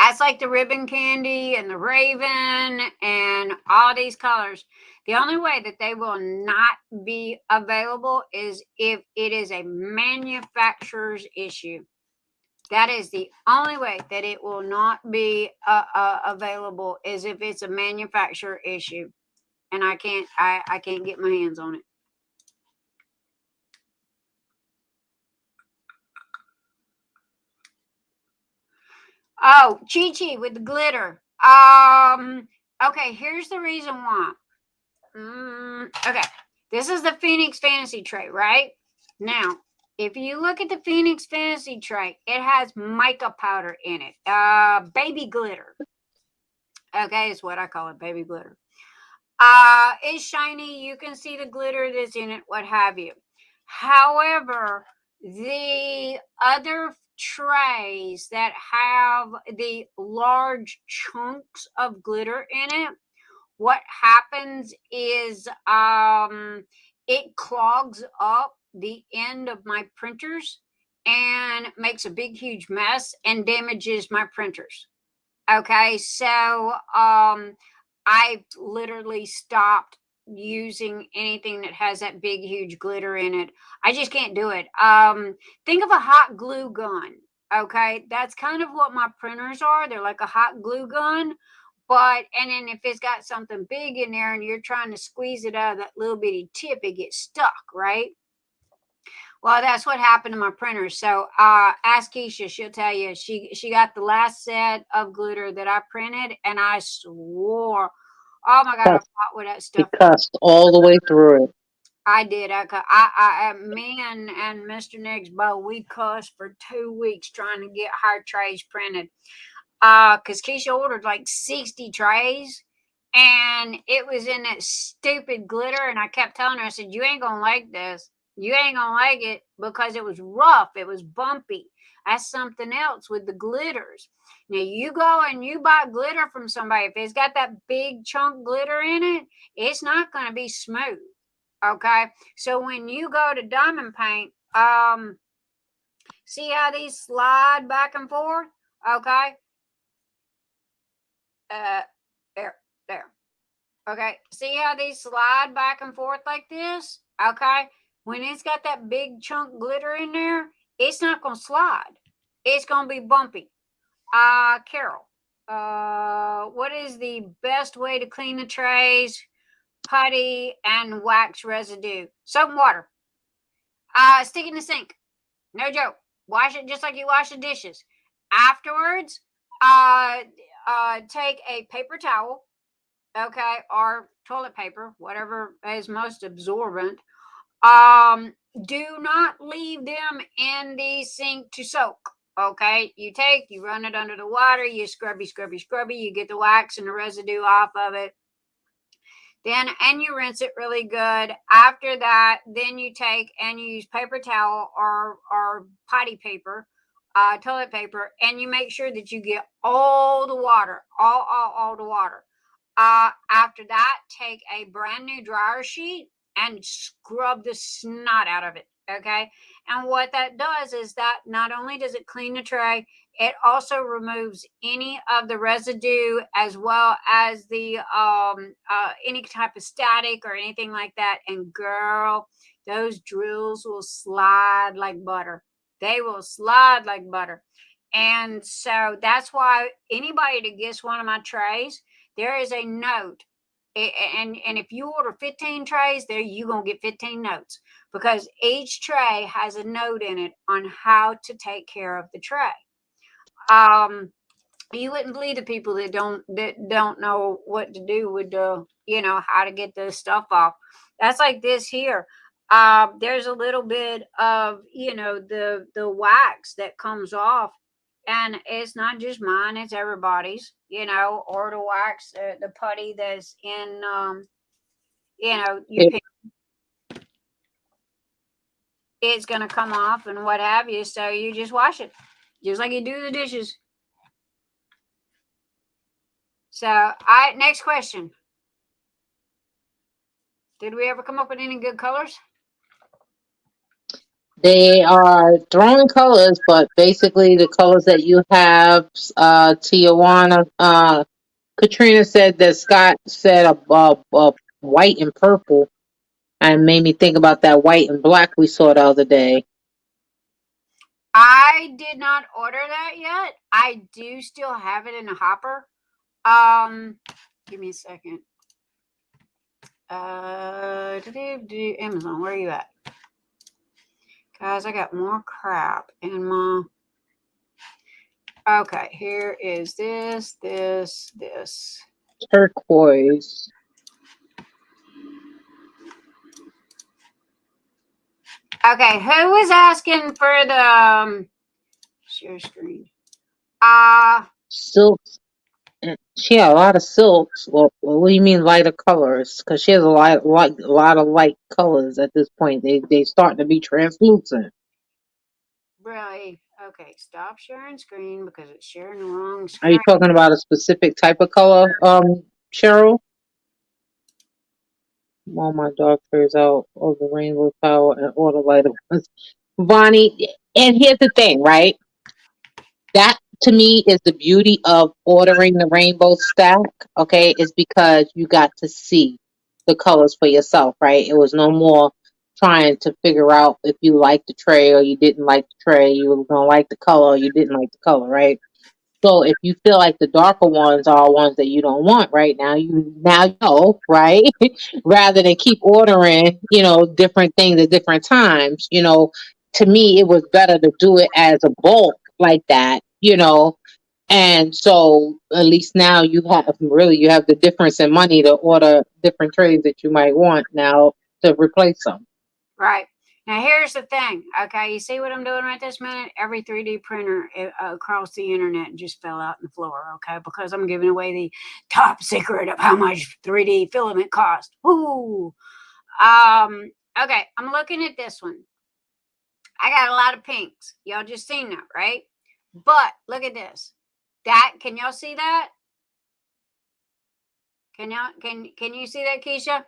That's like the ribbon candy and the raven and all these colors. The only way that they will not be available is if it is a manufacturer's issue. That is the only way that it will not be available is if it's a manufacturer issue, and I can't get my hands on it. Oh, Chi-Chi with the glitter. Okay, here's the reason why. Okay, this is the Phoenix Fantasy tray, right? Now, if you look at the Phoenix Fantasy tray, it has mica powder in it. Baby glitter. Okay, is what I call it, baby glitter. It's shiny. You can see the glitter that's in it, what have you. However, the other trays that have the large chunks of glitter in it, what happens is it clogs up the end of my printers and makes a big huge mess and damages my printers. Okay, so I've literally stopped using anything that has that big huge glitter in it. I just can't do it. Think of a hot glue gun. Okay, that's kind of what my printers are. They're like a hot glue gun. But, and then if it's got something big in there and you're trying to squeeze it out of that little bitty tip, it gets stuck, right? Well, that's what happened to my printer. So ask Keisha, she'll tell you. She got the last set of glitter that I printed, and I swore, oh my God, I fought with that stuff. It cussed all the way through it. I did. Me and Mr. Niggs both, we cussed for 2 weeks trying to get her trays printed. Because Keisha ordered like 60 trays, and it was in that stupid glitter, and I kept telling her, I said, you ain't gonna like this. You ain't gonna like it because it was rough. It was bumpy. That's something else with the glitters. Now, you go and you buy glitter from somebody. If it's got that big chunk glitter in it, it's not going to be smooth. Okay? So when you go to diamond paint, see how these slide back and forth? Okay? There. Okay? See how these slide back and forth like this? Okay? When it's got that big chunk glitter in there, it's not going to slide. It's going to be bumpy. Carol, what is the best way to clean the trays, putty, and wax residue? Soap and water. Stick it in the sink. No joke. Wash it just like you wash the dishes. Afterwards, take a paper towel, okay, or toilet paper, whatever is most absorbent. Do not leave them in the sink to soak. Okay, you run it under the water, you scrubby, you get the wax and the residue off of it. Then, and you rinse it really good. After that, then you take and you use paper towel or potty paper, toilet paper, and you make sure that you get all the water, all the water. After that, take a brand new dryer sheet and scrub the snot out of it. Okay. And what that does is that not only does it clean the tray, it also removes any of the residue as well as the any type of static or anything like that. And girl, those drills will slide like butter. They will slide like butter. And so that's why anybody that gets one of my trays, there is a note. And if you order 15 trays, there you're going to get 15 notes, because each tray has a note in it on how to take care of the tray. You wouldn't believe the people that don't know what to do with the, how to get the stuff off. That's like this here. There's a little bit of, the wax that comes off. And it's not just mine, it's everybody's, or the wax, the putty that's in, it's going to come off and what have you. So you just wash it, just like you do the dishes. So, next question. Did we ever come up with any good colors? They are throwing colors, but basically the colors that you have, Tijuana, Katrina said that Scott said a white and purple, and made me think about that white and black we saw the other day. I did not order that yet. I do still have it in a hopper. Give me a second. Amazon, where are you at? Guys, I got more crap in my... Okay, here is this. Turquoise. Okay, who was asking for the share screen? Silks. She had a lot of silks. Well, what do you mean lighter colors? Because she has a lot of light colors at this point. They start to be translucent. Really? Okay, stop sharing screen because it's sharing the wrong Are screen. you talking about a specific type of color, Cheryl? All my dark turns out of the rainbow power and all the lighter ones. Bonnie, and here's the thing, right? That to me is the beauty of ordering the rainbow stack, okay, is because you got to see the colors for yourself, right? It was no more trying to figure out if you liked the tray or you didn't like the tray, you were gonna like the color or you didn't like the color, right? So if you feel like the darker ones are ones that you don't want right now, you know, right? Rather than keep ordering, different things at different times, to me it was better to do it as a bulk like that. And so at least now you have the difference in money to order different trays that you might want now to replace them. Right. Now, here's the thing. Okay, you see what I'm doing right this minute? Every 3D printer across the internet just fell out on the floor, okay? Because I'm giving away the top secret of how much 3D filament costs. Woo! Okay, I'm looking at this one. I got a lot of pinks. Y'all just seen that, right? But look at this. Can y'all see that? Can you see that, Keisha?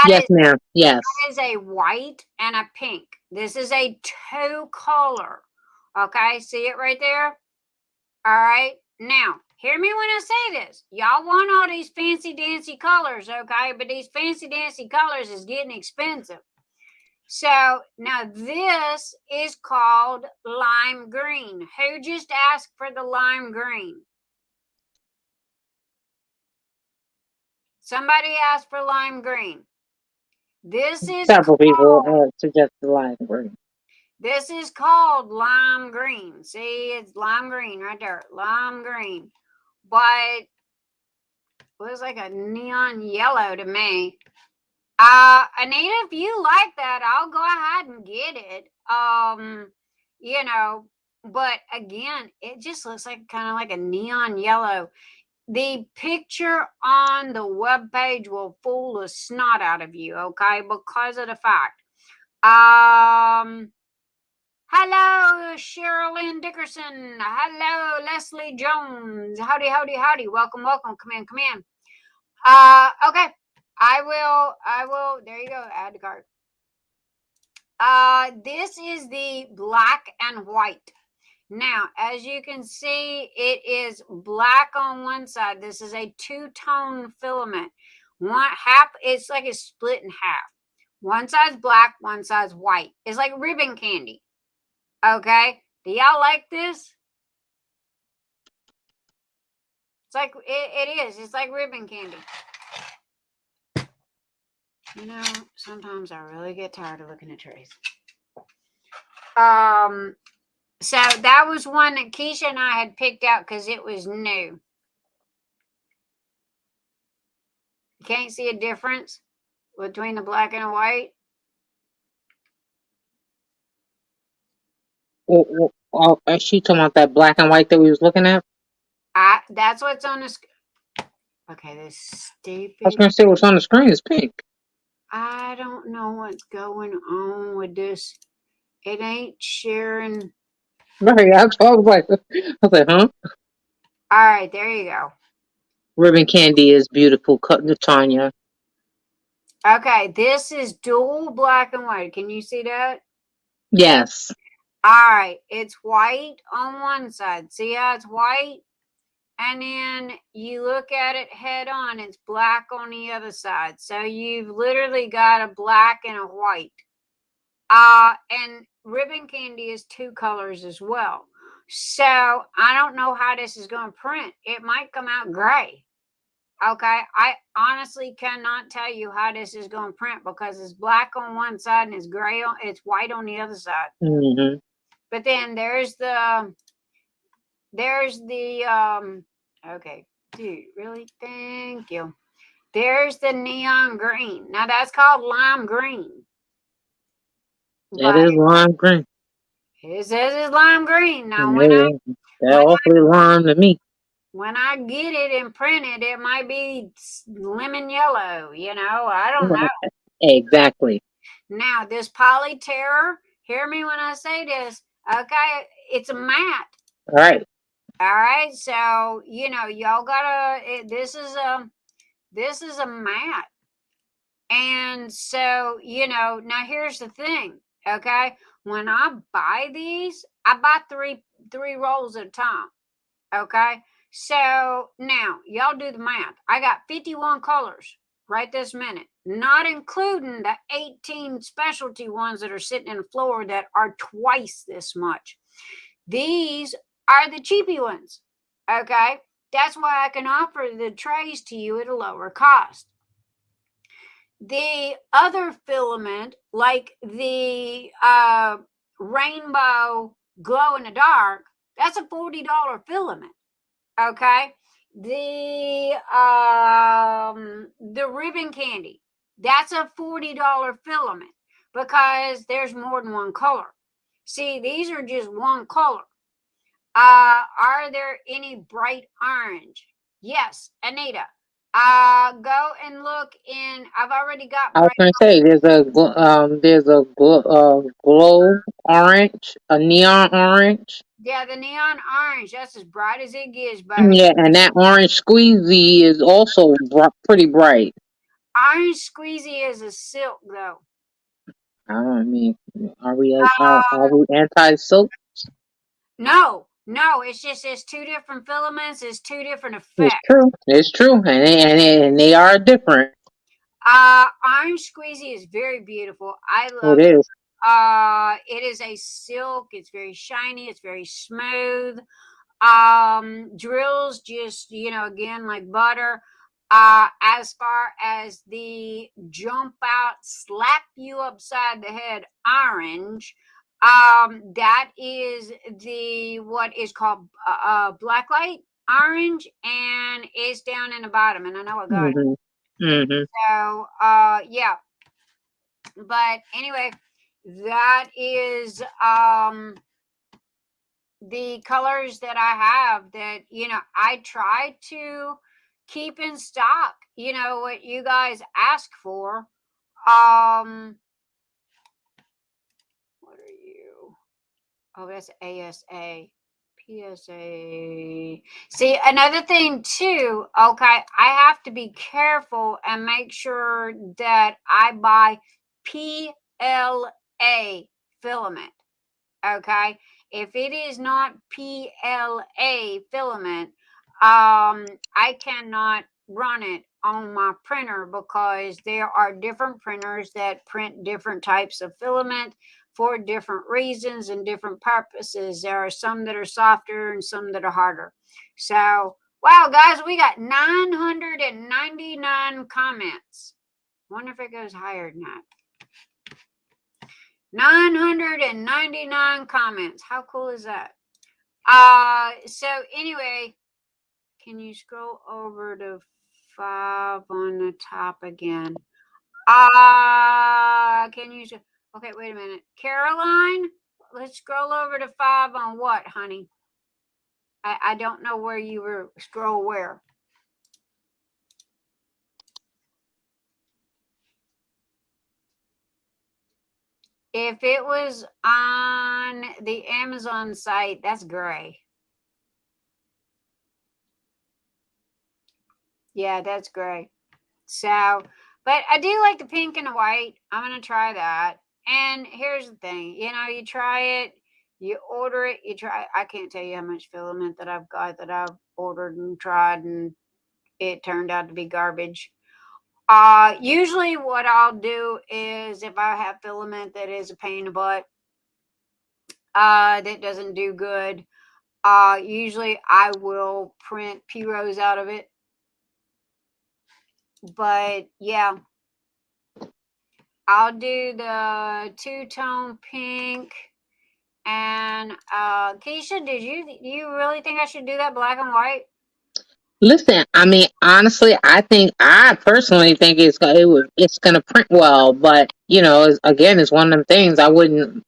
Yes, ma'am. Yes. That is a white and a pink. This is a two color. Okay, see it right there? All right. Now, hear me when I say this. Y'all want all these fancy dancy colors, okay? But these fancy dancy colors is getting expensive. So now this is called lime green. Who just asked for the lime green? Somebody asked for lime green. This is Several people suggest the lime green. This is called lime green. See, it's lime green right there. Lime green. But it looks like a neon yellow to me. Anita, if you like that, I'll go ahead and get it. But again, it just looks like kind of like a neon yellow. The picture on the webpage will fool the snot out of you, okay? Because of the fact. Hello, Sherilyn Dickerson. Hello, Leslie Jones. Howdy, howdy, howdy. Welcome. Come in. Okay. I will. There you go. Add the card. This is the black and white. Now, as you can see, it is black on one side. This is a two-tone filament. It's like it's split in half. One side's black, one side's white. It's like ribbon candy. Okay. Do y'all like this? It's like it is. It's like ribbon candy. Sometimes I really get tired of looking at trays. So that was one that Keisha and I had picked out because it was new. You can't see a difference between the black and the white. Is she talking about that black and white that we was looking at? That's what's on the screen. Okay, this stupid. I was gonna say what's on the screen is pink. I don't know what's going on with this. It ain't sharing. Right, I was like, huh? All right, there you go. Ribbon candy is beautiful, Tonya. Okay, this is dual black and white. Can you see that? Yes. All right, it's white on one side. See how it's white? And then you look at it head on, it's black on the other side. So you've literally got a black and a white. And ribbon candy is two colors as well. So I don't know how this is going to print. It might come out gray. Okay, I honestly cannot tell you how this is going to print because it's black on one side and it's white on the other side. Mm-hmm. But then there's the There's the, okay, dude, really? Thank you. There's the neon green. Now that's called lime green. That is lime green. It says it's lime green. Now They're awfully lime to me. when I get it and print it, it might be lemon yellow, you know. I don't know. Exactly. Now, this Poly Terror, hear me when I say this, okay? It's a matte. All right. All right, so you know, y'all gotta. This is a matte, and so you know. Now, here's the thing, okay? When I buy these, I buy three rolls at a time, okay? So now, y'all do the math. I got 51 colors right this minute, not including the 18 specialty ones that are sitting in the floor that are twice this much. These are the cheapy ones, okay? That's why I can offer the trays to you at a lower cost. The other filament, like the rainbow glow in the dark, that's a $40 filament, okay? The ribbon candy, that's a $40 filament because there's more than one color. See, these are just one color. Are there any bright orange? Yes, Anita. Go and look in. I've already got. I was gonna say there's a glow orange, a neon orange. Yeah, the neon orange. That's as bright as it gets, baby. Yeah, and that orange squeezy is also pretty bright. Orange squeezy is a silk, though. I mean, are we anti-silk? No, it's just it's two different filaments, it's two different effects. It's true, and they are different. Orange squeezy is very beautiful. I love it. It is a silk. It's very shiny. It's very smooth. Drills just, you know, again, like butter. As far as the jump out, slap you upside the head orange, that is what is called blacklight orange, and it's down in the bottom, and I know I got it. Mm-hmm. So yeah, but anyway, that is the colors that I have that, you know, I try to keep in stock, you know, what you guys ask for. What are you? Oh, that's ASA. PSA. See, another thing too, okay, I have to be careful and make sure that I buy PLA filament, okay? If it is not PLA filament, I cannot run it on my printer because there are different printers that print different types of filament for different reasons and different purposes. There are some that are softer and some that are harder. So, wow, guys, we got 999 comments. Wonder if it goes higher than that. 999 comments. How cool is that? So anyway, can you scroll over to 5 on the top again? Can you? Okay, wait a minute. Caroline, let's scroll over to 5 on what, honey? I don't know where you were. Scroll where? If it was on the Amazon site, that's gray. Yeah, that's gray. So, but I do like the pink and the white. I'm going to try that. And here's the thing, you know, you try it, you order it, you try. I can't tell you how much filament that I've got that I've ordered and tried, and it turned out to be garbage. Usually what I'll do is if I have filament that is a pain in the butt, that doesn't do good, usually I will print P-Rose out of it. But yeah, I'll do the two-tone pink and And Keisha, do you really think I should do that black and white? Listen, I mean, honestly, I personally think it's gonna print well, but again, it's one of them things. I wouldn't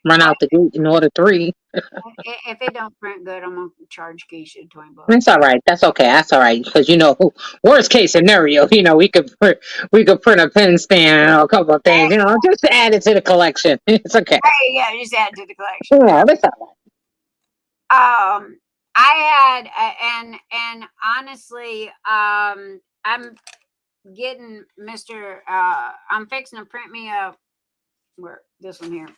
run out the gate and order 3. If it don't print good, I'm gonna charge Keisha $20. It's all right. That's okay. That's all right. Because worst case scenario, we could print a pen stand and a couple of things, just to add it to the collection. It's okay. Hey, yeah, just add to the collection. Yeah, that's all right. I had and honestly, I'm getting Mr. I'm fixing to print me this one here.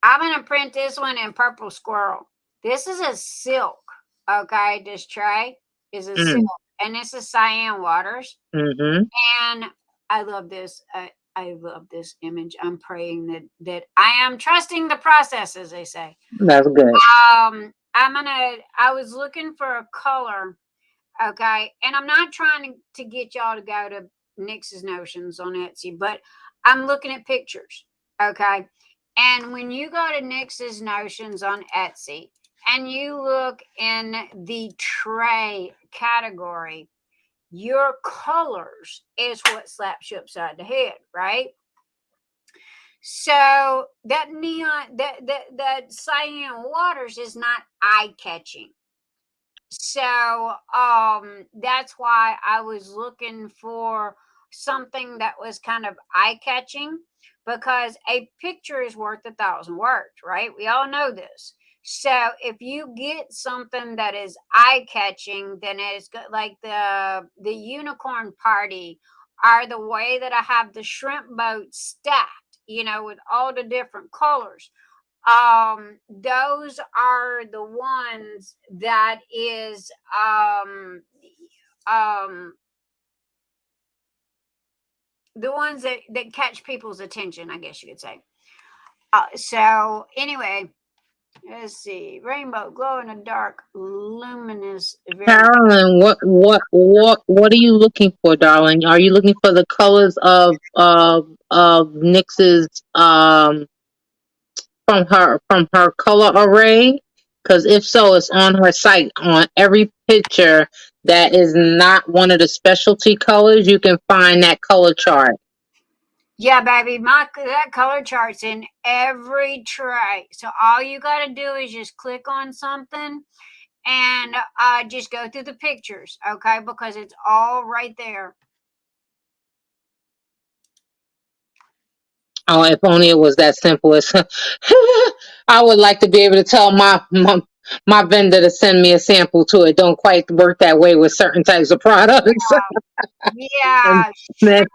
I'm gonna print this one in purple squirrel. This is a silk. Okay, this tray is a silk, and this is cyan waters. Mm-hmm. And I love this. I love this image. I'm praying that I am trusting the process, as they say. That's good. I was looking for a color, okay, and I'm not trying to get y'all to go to Nix's Notions on Etsy, but I'm looking at pictures, okay. And when you go to Nix's Notions on Etsy and you look in the tray category, your colors is what slaps you upside the head, right? So that neon, that cyan waters is not eye-catching. So that's why I was looking for something that was kind of eye-catching, because a picture is worth 1,000 words, right? We all know this. So if you get something that is eye-catching, then it's good, like the unicorn party, or the way that I have the shrimp boat stacked, with all the different colors. Those are the ones that is the ones that catch people's attention, I guess you could say. So anyway, let's see. Rainbow, glow in the dark, luminous. Carolyn, what are you looking for, darling? Are you looking for the colors of Nix's from her color array? Because if so, it's on her site. On every picture that is not one of the specialty colors, you can find that color chart. Yeah, baby, that color chart's in every tray. So all you got to do is just click on something and just go through the pictures, okay? Because it's all right there. Oh, if only it was that simple. I would like to be able to tell my vendor to send me a sample to it. Don't quite work that way with certain types of products. Yeah. And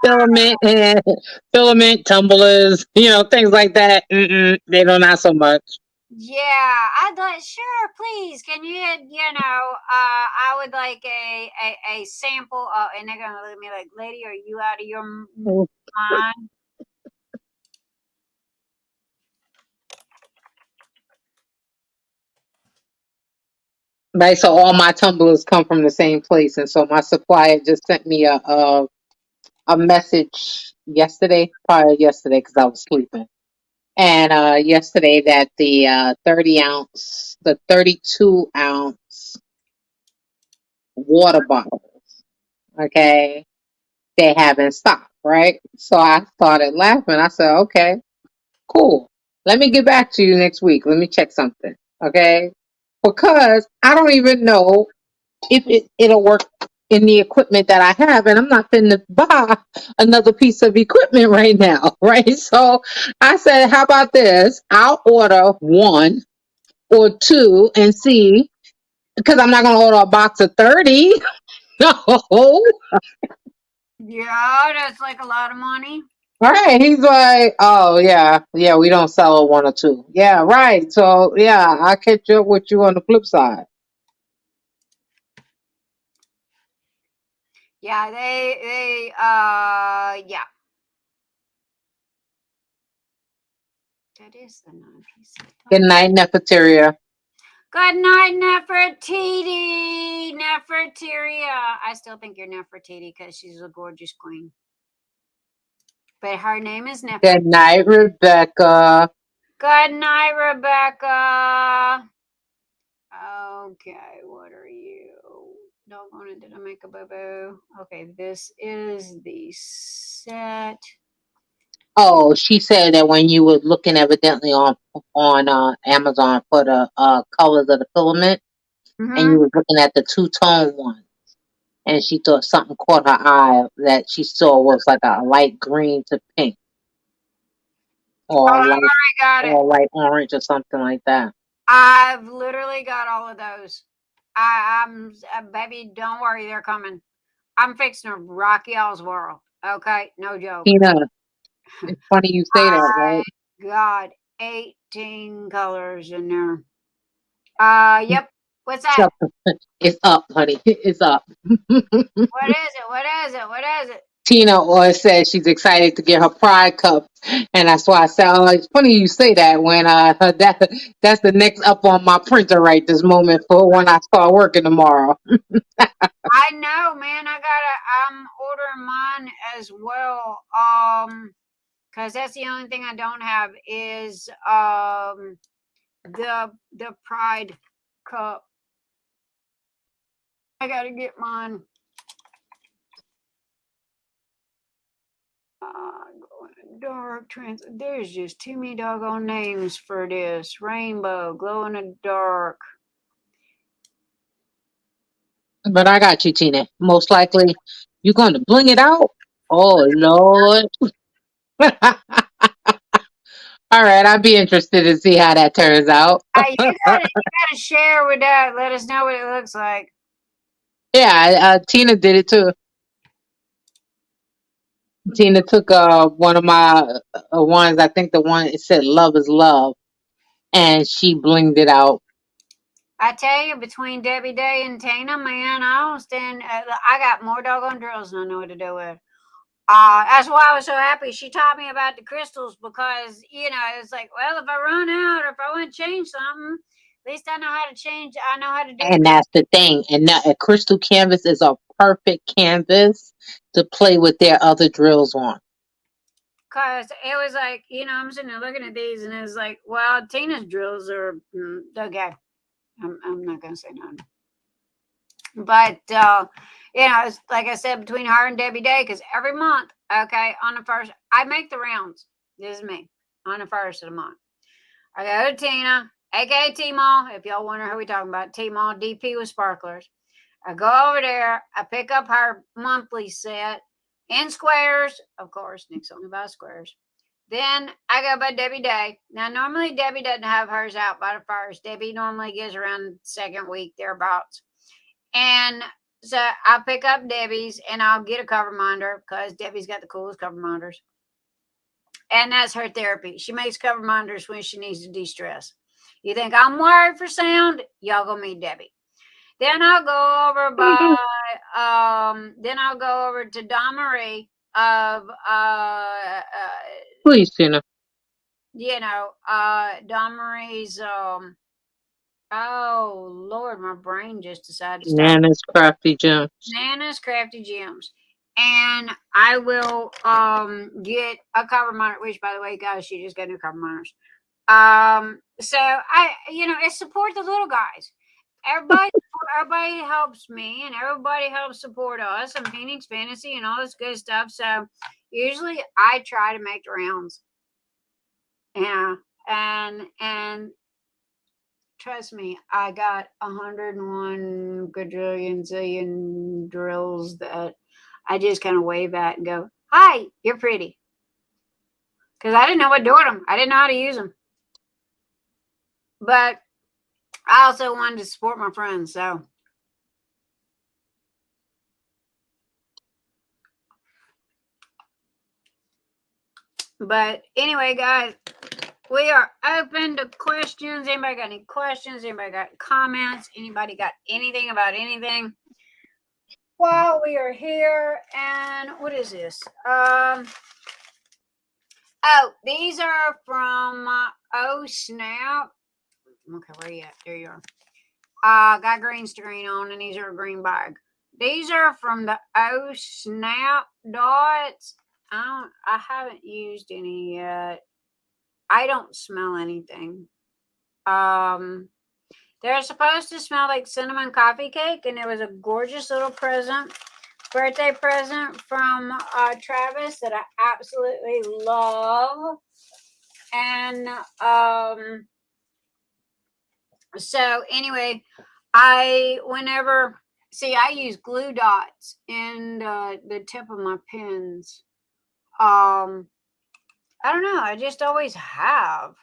filament, tumblers, things like that. They don't not so much. Yeah, I thought, sure, please, can you, I would like a sample, and they're gonna look at me like, lady, are you out of your mind? Right, so all my tumblers come from the same place, and so my supplier just sent me a message yesterday, probably yesterday because I was sleeping, and yesterday that the 30-ounce, the 32-ounce water bottles, okay, they have in stock, right? So I started laughing. I said, okay, cool. Let me get back to you next week. Let me check something, okay? Because I don't even know if it'll work in the equipment that I have, and I'm not finna buy another piece of equipment right now, right? So I said, how about this? I'll order 1 or 2 and see, because I'm not gonna order a box of 30. No. Yeah, that's like a lot of money. Right. He's like, oh yeah, we don't sell a 1 or 2. Yeah, right. So yeah, I'll catch up with you on the flip side. Yeah, they yeah. That is the non-piece. Good night, Nefertiti. Good night, Nefertiti. I still think you're Nefertiti because she's a gorgeous queen. But her name is Nefertiti. Good night, Rebecca. Good night, Rebecca. Okay, what are you? Doggone it, did I make a boo-boo? Okay, this is the set. Oh, she said that when you were looking evidently on Amazon for the colors of the filament, and you were looking at the two-tone one, and she thought something caught her eye that she saw was like a light green to pink, or light orange or something like that. I've literally got all of those. I'm baby, don't worry, they're coming. I'm fixing to rock y'all's world. Okay, no joke. Tina, it's funny you say that, right? Got 18 colors in there. Yep. What's that? It's up, honey. It's up. What is it? What is it? What is it? Tina said she's excited to get her Pride cup, and that's why I said, "Oh, it's funny you say that." When that's the next up on my printer right this moment for when I start working tomorrow. I know, man. I'm ordering mine as well. Because that's the only thing I don't have is the Pride cup. I gotta get mine. Dark trans. There's just too many doggone names for this. Rainbow, glow in the dark. But I got you, Tina. Most likely, you're going to bling it out. Oh Lord! All right, I'd be interested to see how that turns out. You gotta share with that. Let us know what it looks like. Yeah, Tina did it too. Tina took one of my ones. I think the one it said "Love is Love," and she blinged it out. I tell you, between Debbie Day and Tina, man, I don't stand. I got more doggone drills than I know what to do with. That's why I was so happy she taught me about the crystals, because it's like, well, if I run out or if I want to change something, at least I know how to change. I know how to do it. And that's the thing. And a crystal canvas is a perfect canvas to play with their other drills on. Because it was like, I'm sitting there looking at these, and it's like, well, Tina's drills are okay. I'm not gonna say none. But it's like I said, between her and Debbie Day, because every month, okay, on the first, I make the rounds. This is me on the first of the month. I go to Tina, aka T-Mall, if y'all wonder who we talking about, T-Mall DP with sparklers. I go over there, I pick up her monthly set in squares. Of course, Nick's only buys squares. Then I go by Debbie Day. Now, normally Debbie doesn't have hers out by the first. Debbie normally gives around the second week, thereabouts. And so I pick up Debbie's, and I'll get a cover minder, because Debbie's got the coolest cover minders. And that's her therapy. She makes cover minders when she needs to de-stress. You think I'm worried for sound? Y'all go meet Debbie. Then I'll go over to Dawnmarie of Please, Tina. Dawnmarie's oh Lord, my brain just decided to stop. Nana's Crafty Gems. Nana's Crafty Gems. And I will get a cover monitor, which, by the way, guys, she just got new cover monitors. So I support the little guys. Everybody helps me, and everybody helps support us and Phoenix Fantasy and all this good stuff. So usually I try to make the rounds. Yeah. And trust me, I got 101 quadrillion zillion drills that I just kind of wave at and go, "Hi, you're pretty." Because I didn't know what to do with them. I didn't know how to use them. But I also wanted to support my friends, so. But anyway, guys, we are open to questions. Anybody got any questions? Anybody got comments? Anybody got anything about anything? While we are here, and what is this? Oh, these are from Oh Snap. Okay, where you at? There you are. Got green screen on, and these are a green bag. These are from the Oh Snap dots. I haven't used any yet. I don't smell anything. They're supposed to smell like cinnamon coffee cake, and it was a gorgeous little birthday present from Travis that I absolutely love. And so anyway, I use glue dots in the tip of my pens. I don't know, I just always have.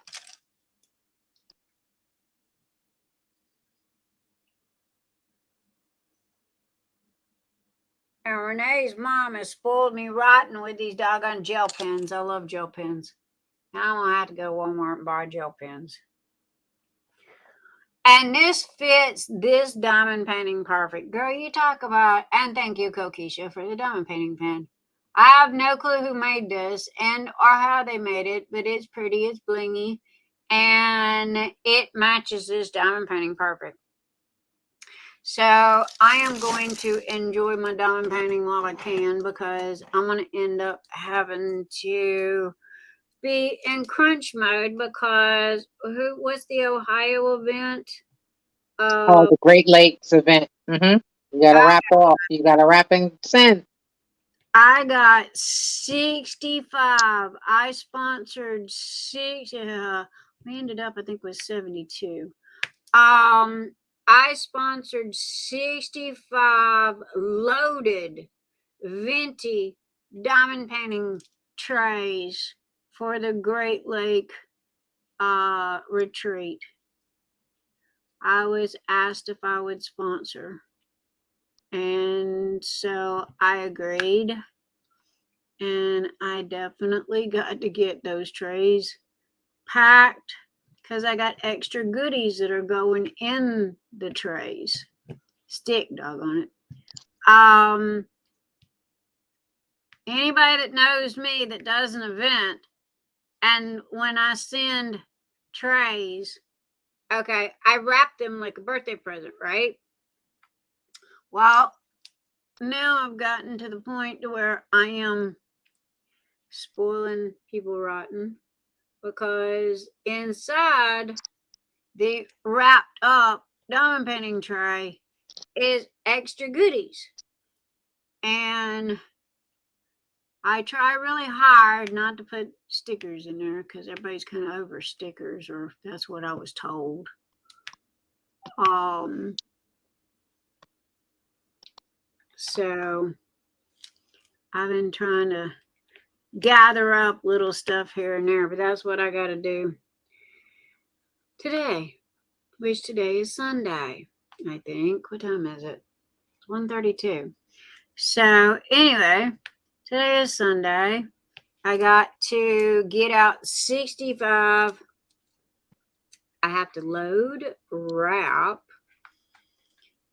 And Renee's mom has spoiled me rotten with these doggone gel pens. I love gel pens. Now I'm gonna have to go to Walmart and buy gel pens. And this fits this diamond painting perfect. Girl, you talk about, and thank you, Kokisha, for the diamond painting pen. I have no clue who made this and or how they made it, but it's pretty, it's blingy, and it matches this diamond painting perfect. So I am going to enjoy my diamond painting while I can, because I'm going to end up having to be in crunch mode, because what's the Ohio event? Oh, the Great Lakes event. You got to wrap off. You got to wrap and send. I got 65. I sponsored 60. We ended up, I think, with 72. I sponsored 65 loaded venti diamond painting trays for the Great Lake retreat. I was asked if I would sponsor, and so I agreed, and I definitely got to get those trays packed, because I got extra goodies that are going in the trays. Stick dog on it. Anybody that knows me that does an event, and when I send trays, okay, I wrap them like a birthday present, right? Well, now I've gotten to the point to where I am spoiling people rotten, because inside the wrapped up diamond painting tray is extra goodies. And I try really hard not to put stickers in there, because everybody's kind of over stickers, or that's what I was told. So I've been trying to gather up little stuff here and there, but that's what I got to do today, which today is Sunday, I think. What time is it? It's 1:32. So anyway, today is Sunday. I got to get out 65. I have to load, wrap,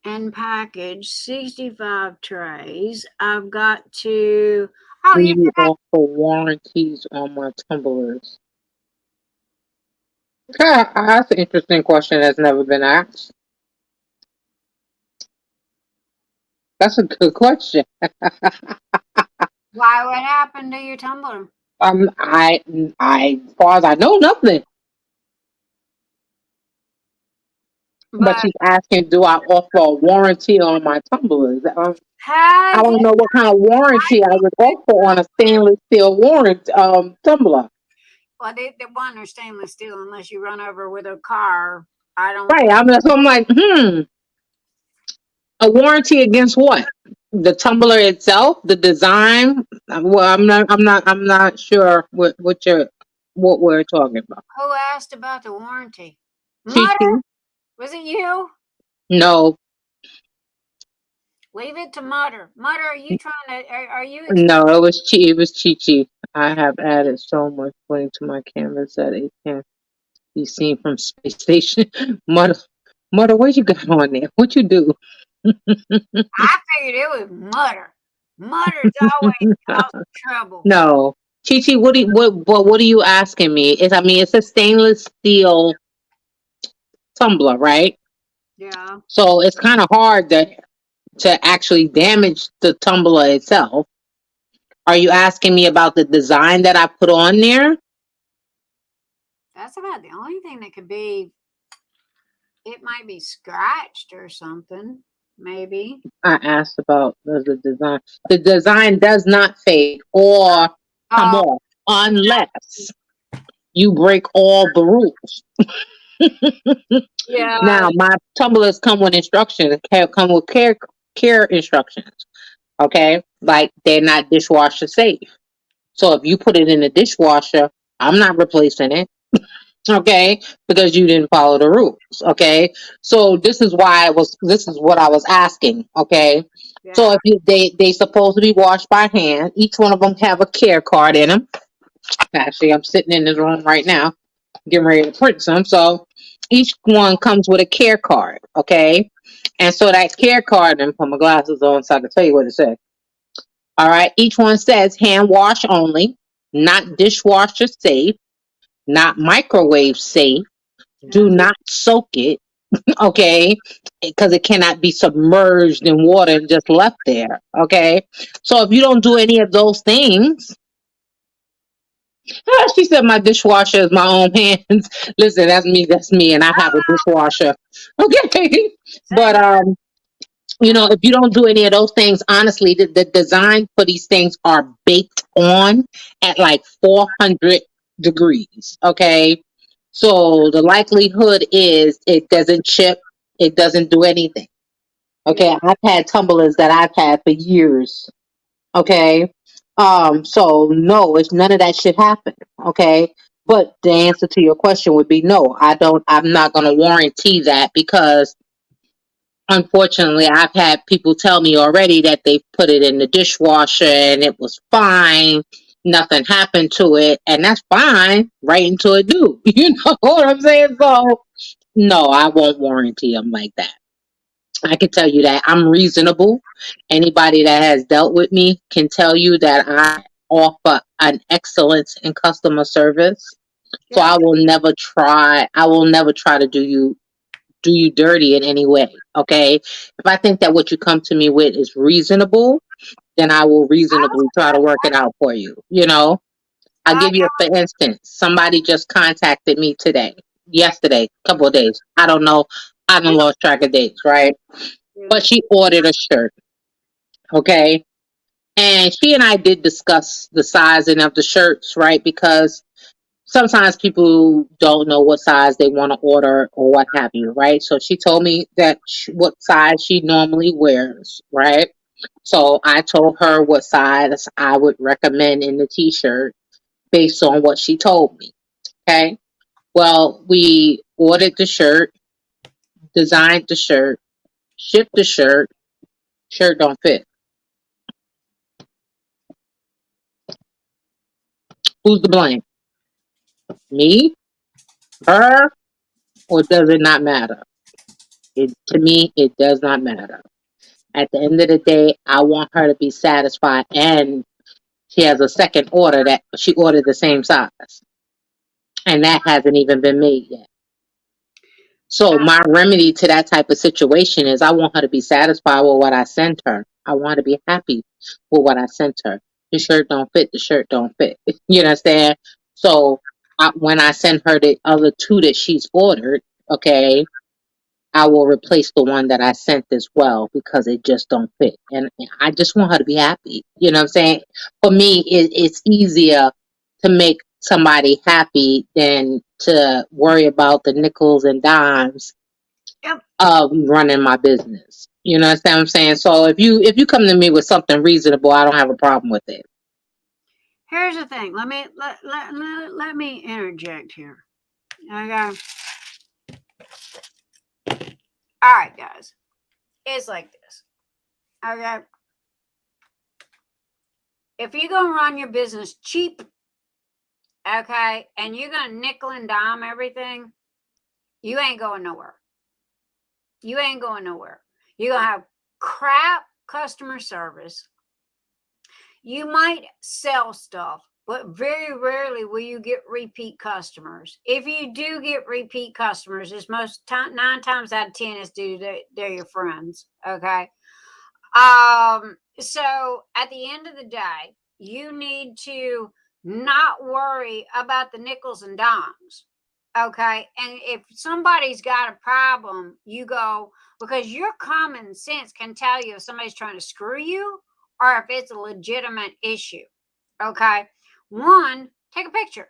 and package 65 trays. I've got to... Oh, do you offer warranties on my tumblers? That's an interesting question that's never been asked. That's a good question. Why? What happened to your tumbler? I, as far as I know, nothing. But she's asking, do I offer a warranty on my tumblers? I don't know what kind of warranty I would offer on a stainless steel tumbler. Well, they want are stainless steel unless you run over with a car. I don't. Right. I'm like, a warranty against what? The tumbler itself, the design. Well, I'm not sure what we're talking about. Who asked about the warranty? Mutter? Was it you? No. Leave it to Mutter. Mutter, are you trying to? Are you? No, it was Chi. I have added so much pointing to my canvas that it can't be seen from space station. Mutter, what you got on there? What you do? I figured it was Mutter. Mutter's always causing trouble. No, Chi, what are you asking me? It's a stainless steel tumbler, right? Yeah. So it's kind of hard to actually damage the tumbler itself. Are you asking me about the design that I put on there? That's about the only thing that could be. It might be scratched or something. Maybe. I asked about the design. The design does not fade or come Oh, off unless you break all the rules. yeah. Now, my tumblers come with instructions. Come with care instructions. Okay, like they're not dishwasher safe. So if you put it in the dishwasher, I'm not replacing it. Okay, because you didn't follow the rules. Okay, so this is why I was. This is what I was asking. Okay, so Yeah. if they supposed to be washed by hand, each one of them have a care card in them. Actually, I'm sitting in this room right now, getting ready to print some. So each one comes with a care card. Okay, and so that care card, and put my glasses on so I can tell you what it says. All right, each one says hand wash only, not dishwasher safe, not microwave safe. Do not soak it, okay? Because it cannot be submerged in water and just left there, okay? So if you don't do any of those things, she said my dishwasher is my own hands. Listen, that's me, and I have a dishwasher, okay? But if you don't do any of those things, honestly, the design for these things are baked on at like 400 degrees. Okay. So the likelihood is it doesn't chip, it doesn't do anything. Okay. I've had tumblers that I've had for years. Okay. So no, it's none of that should happen. Okay. But the answer to your question would be no, I'm not going to warranty that because unfortunately, I've had people tell me already that they put it in the dishwasher and it was fine. Nothing happened to it, and that's fine, right until it do. You know what I'm saying? So, no, I won't warranty them like that. I can tell you that I'm reasonable. Anybody that has dealt with me can tell you that I offer an excellence in customer service. So Yeah. I will never try to do you dirty in any way. Okay. If I think that what you come to me with is reasonable, then I will reasonably try to work it out for you. I'll I give you for instance, somebody just contacted me yesterday, couple of days. I don't know. I haven't lost track of dates, right? But she ordered a shirt. Okay. And she and I did discuss the sizing of the shirts, right? Because sometimes people don't know what size they want to order or what have you, right? So she told me what size she normally wears, right? So I told her what size I would recommend in the t-shirt based on what she told me. Okay. Well, we ordered the shirt, designed the shirt, shipped the shirt don't fit. Who's to blame? Me, her, or does it not matter? To me, it does not matter. At the end of the day, I want her to be satisfied, and she has a second order that she ordered the same size, and that hasn't even been made yet. So my remedy to that type of situation is I want her to be satisfied with what I sent her. I want her to be happy with what I sent her. The shirt don't fit. The shirt don't fit. You understand? So when I send her the other two that she's ordered, okay, I will replace the one that I sent as well because it just don't fit. And I just want her to be happy. You know what I'm saying? For me, it's easier to make somebody happy than to worry about the nickels and dimes Yep. of running my business. You know what I'm saying? So if you come to me with something reasonable, I don't have a problem with it. Here's the thing. Let me interject here. Okay. All right, guys. It's like this. Okay. If you're gonna run your business cheap, okay, and you're gonna nickel and dime everything, you ain't going nowhere. You ain't going nowhere. You're gonna have crap customer service. You might sell stuff, but very rarely will you get repeat customers. If you do get repeat customers, it's 9 times out of 10 is due to they're your friends. Okay. So at the end of the day, you need to not worry about the nickels and dimes. Okay. And if somebody's got a problem, you go, because your common sense can tell you if somebody's trying to screw you or if it's a legitimate issue. Okay. One, take a picture.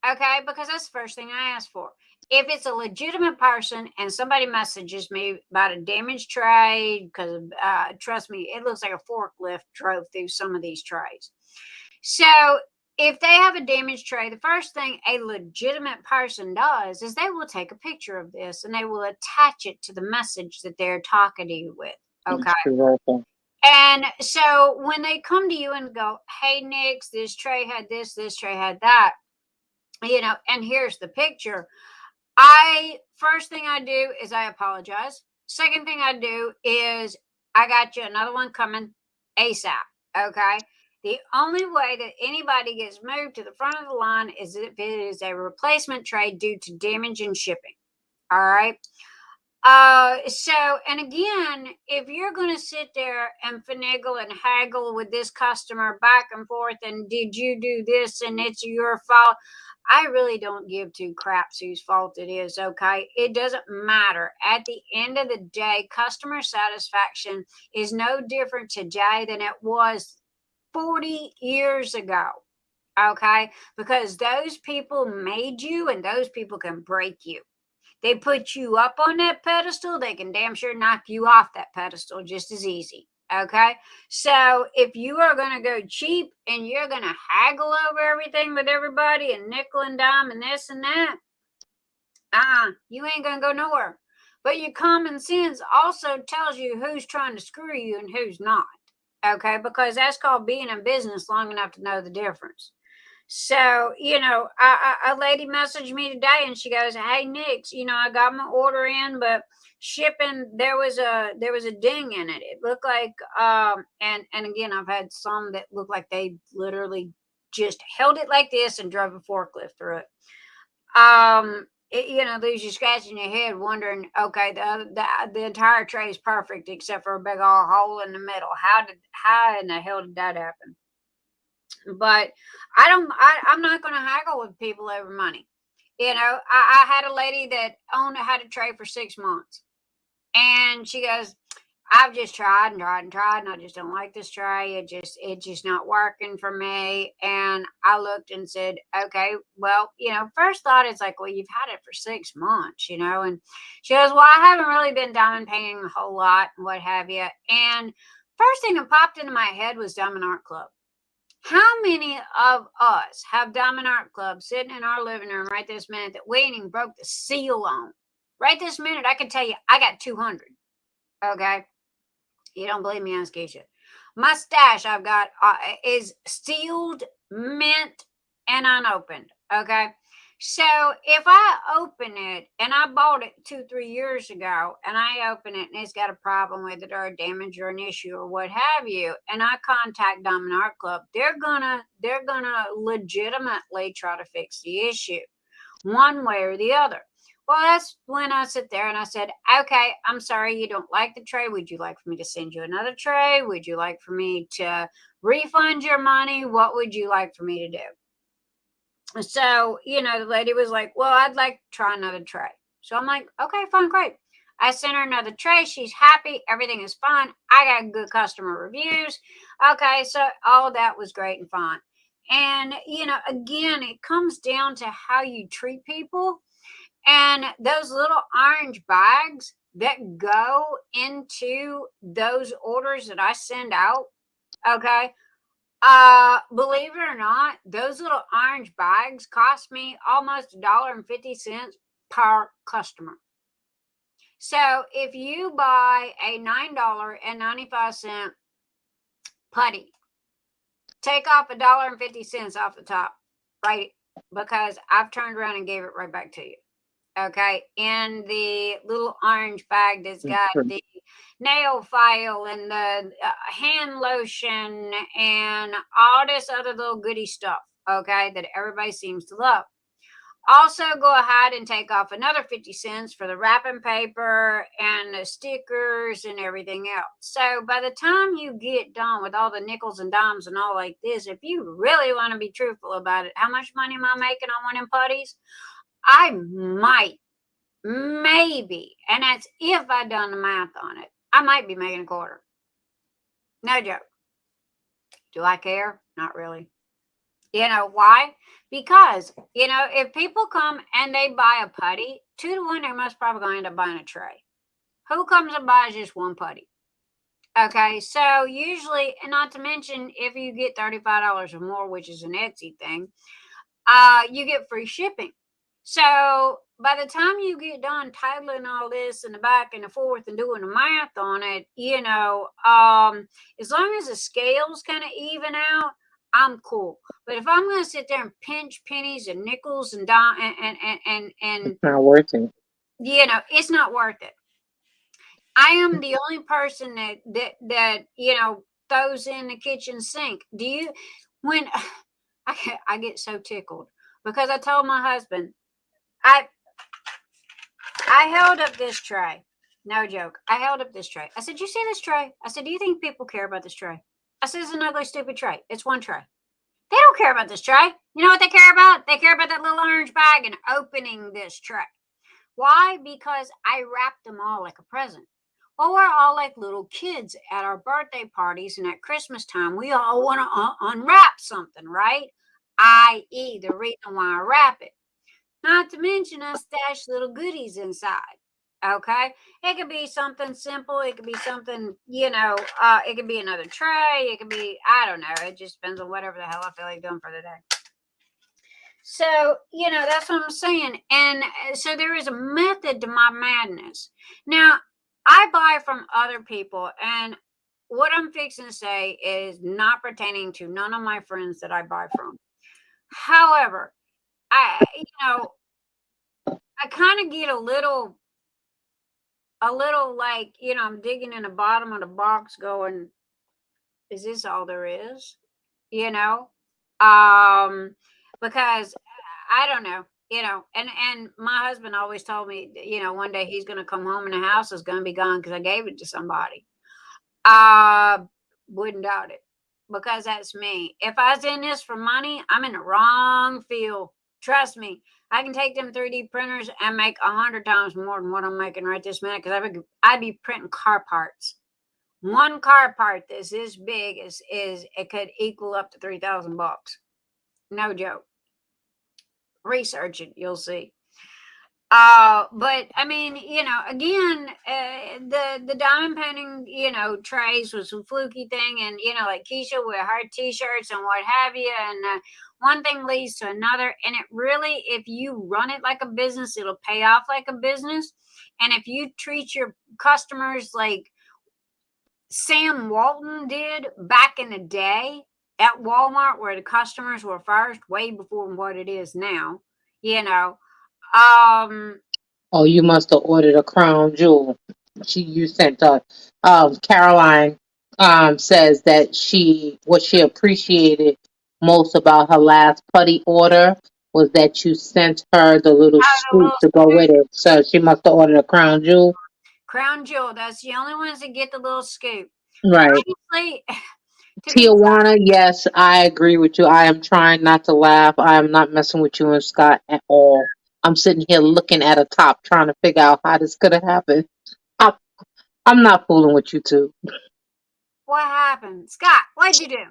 Okay. Because that's the first thing I ask for. If it's a legitimate person and somebody messages me about a damaged tray, because trust me, it looks like a forklift drove through some of these trays. So if they have a damaged tray, the first thing a legitimate person does is they will take a picture of this and they will attach it to the message that they're talking to you with. Okay. And so when they come to you and go, hey, Nix, this tray had this tray had that, and here's the picture. First thing I do is I apologize. Second thing I do is I got you another one coming ASAP. Okay. The only way that anybody gets moved to the front of the line is if it is a replacement tray due to damage in shipping. All right. And again, if you're going to sit there and finagle and haggle with this customer back and forth, and did you do this and it's your fault, I really don't give two craps whose fault it is. Okay. It doesn't matter. At the end of the day, customer satisfaction is no different today than it was 40 years ago. Okay. Because those people made you and those people can break you. They put you up on that pedestal. They can damn sure knock you off that pedestal just as easy. Okay. So if you are going to go cheap and you're going to haggle over everything with everybody and nickel and dime and this and that, you ain't going to go nowhere. But your common sense also tells you who's trying to screw you and who's not. Okay. Because that's called being in business long enough to know the difference. So, a lady messaged me today and she goes, hey, Nix, I got my order in, but shipping, there was a ding in it. It looked like, and again, I've had some that look like they literally just held it like this and drove a forklift through it. Leaves you scratching your head wondering, okay, the entire tray is perfect except for a big old hole in the middle. How in the hell did that happen? But I'm not going to haggle with people over money. I had a lady that had a tray for 6 months and she goes, I've just tried and I just don't like this tray. It's just not working for me. And I looked and said, okay, well, first thought it's like, well, you've had it for 6 months, and she goes, well, I haven't really been diamond painting a whole lot and what have you. And first thing that popped into my head was Diamond Art Club. How many of us have Diamond Art Club sitting in our living room right this minute that we ain't even broke the seal on? Right this minute, I can tell you, I got 200. Okay? You don't believe me, ask Keisha. My stash I've got is sealed, mint, and unopened. Okay? So if I open it, and I bought it 2-3 years ago, and I open it and it's got a problem with it or a damage or an issue or what have you, and I contact Diamond Art Club, they're gonna legitimately try to fix the issue one way or the other. Well, that's when I sit there and I said, okay, I'm sorry you don't like the tray. Would you like for me to send you another tray? Would you like for me to refund your money? What would you like for me to do? So, the lady was like, well, I'd like to try another tray. So I'm like, okay, fine, great. I sent her another tray. She's happy. Everything is fine. I got good customer reviews. Okay, so all that was great and fine. And, again, it comes down to how you treat people. And those little orange bags that go into those orders that I send out, okay, believe it or not, those little orange bags cost me almost $1.50 per customer. So if you buy a $9.95 putty, take off $1.50 off the top, right? Because I've turned around and gave it right back to you. Okay, in the little orange bag that's got the nail file and the hand lotion and all this other little goody stuff, okay, that everybody seems to love. Also, go ahead and take off another 50 cents for the wrapping paper and the stickers and everything else. So by the time you get done with all the nickels and dimes and all like this, if you really want to be truthful about it, how much money am I making on one of them putties? I might, maybe, and that's if I done the math on it, I might be making a quarter. No joke. Do I care? Not really. You know why? Because, you know, if people come and they buy a putty, 2 to 1, they're most probably going to end up buying a tray. Who comes and buys just one putty? Okay, so usually, and not to mention, if you get $35 or more, which is an Etsy thing, you get free shipping. So by the time you get done titling all this in the back and the forth and doing the math on it, you know, as long as the scales kind of even out, I'm cool. But if I'm going to sit there and pinch pennies and nickels and It's not worth it. you know, it's not worth it. I am the only person that you know throws in the kitchen sink. Do you? When I get so tickled because I told my husband, I held up this tray. No joke. I held up this tray. I said, "You see this tray?" I said, "Do you think people care about this tray?" I said, "It's an ugly, stupid tray. It's one tray. They don't care about this tray. You know what they care about? They care about that little orange bag and opening this tray. Why? Because I wrapped them all like a present. Well, we're all like little kids at our birthday parties, and at Christmas time, we all want to unwrap something, right? I.e., the reason why I wrap it. Not to mention, I stash little goodies inside. Okay, it could be something simple. It could be something, you know, it could be another tray. It could be, I don't know. It just depends on whatever the hell I feel like doing for the day. So, you know, that's what I'm saying. And so there is a method to my madness. Now, I buy from other people, and what I'm fixing to say is not pertaining to none of my friends that I buy from. However, I kind of get a little like, you know, I'm digging in the bottom of the box going, is this all there is? You know, because I don't know, you know, and my husband always told me, you know, one day he's going to come home and the house is going to be gone because I gave it to somebody. Wouldn't doubt it, because that's me. If I was in this for money, I'm in the wrong field. Trust me, I can take them 3D printers and make 100 times more than what I'm making right this minute, because I'd be printing car parts. One car part that's this big is it could equal up to $3,000. No joke. Research it, you'll see. But I mean, you know, again, the diamond painting, you know, trays was a fluky thing, and you know, like Keisha with her t-shirts and what have you, and one thing leads to another, and it really, if you run it like a business, it'll pay off like a business, and if you treat your customers like Sam Walton did back in the day at Walmart, where the customers were first, way before what it is now, you know. Oh, you must have ordered a crown jewel. You sent Caroline says that what she appreciated most about her last putty order was that you sent her the little scoop to go with it. So she must have ordered a crown jewel. Crown jewel, that's the only ones that get the little scoop. Right. Honestly, Tijuana, yes, I agree with you. I am trying not to laugh. I am not messing with you and Scott at all. I'm sitting here looking at a top, trying to figure out how this could have happened. I'm not fooling with you two. What happened? Scott, what'd you do?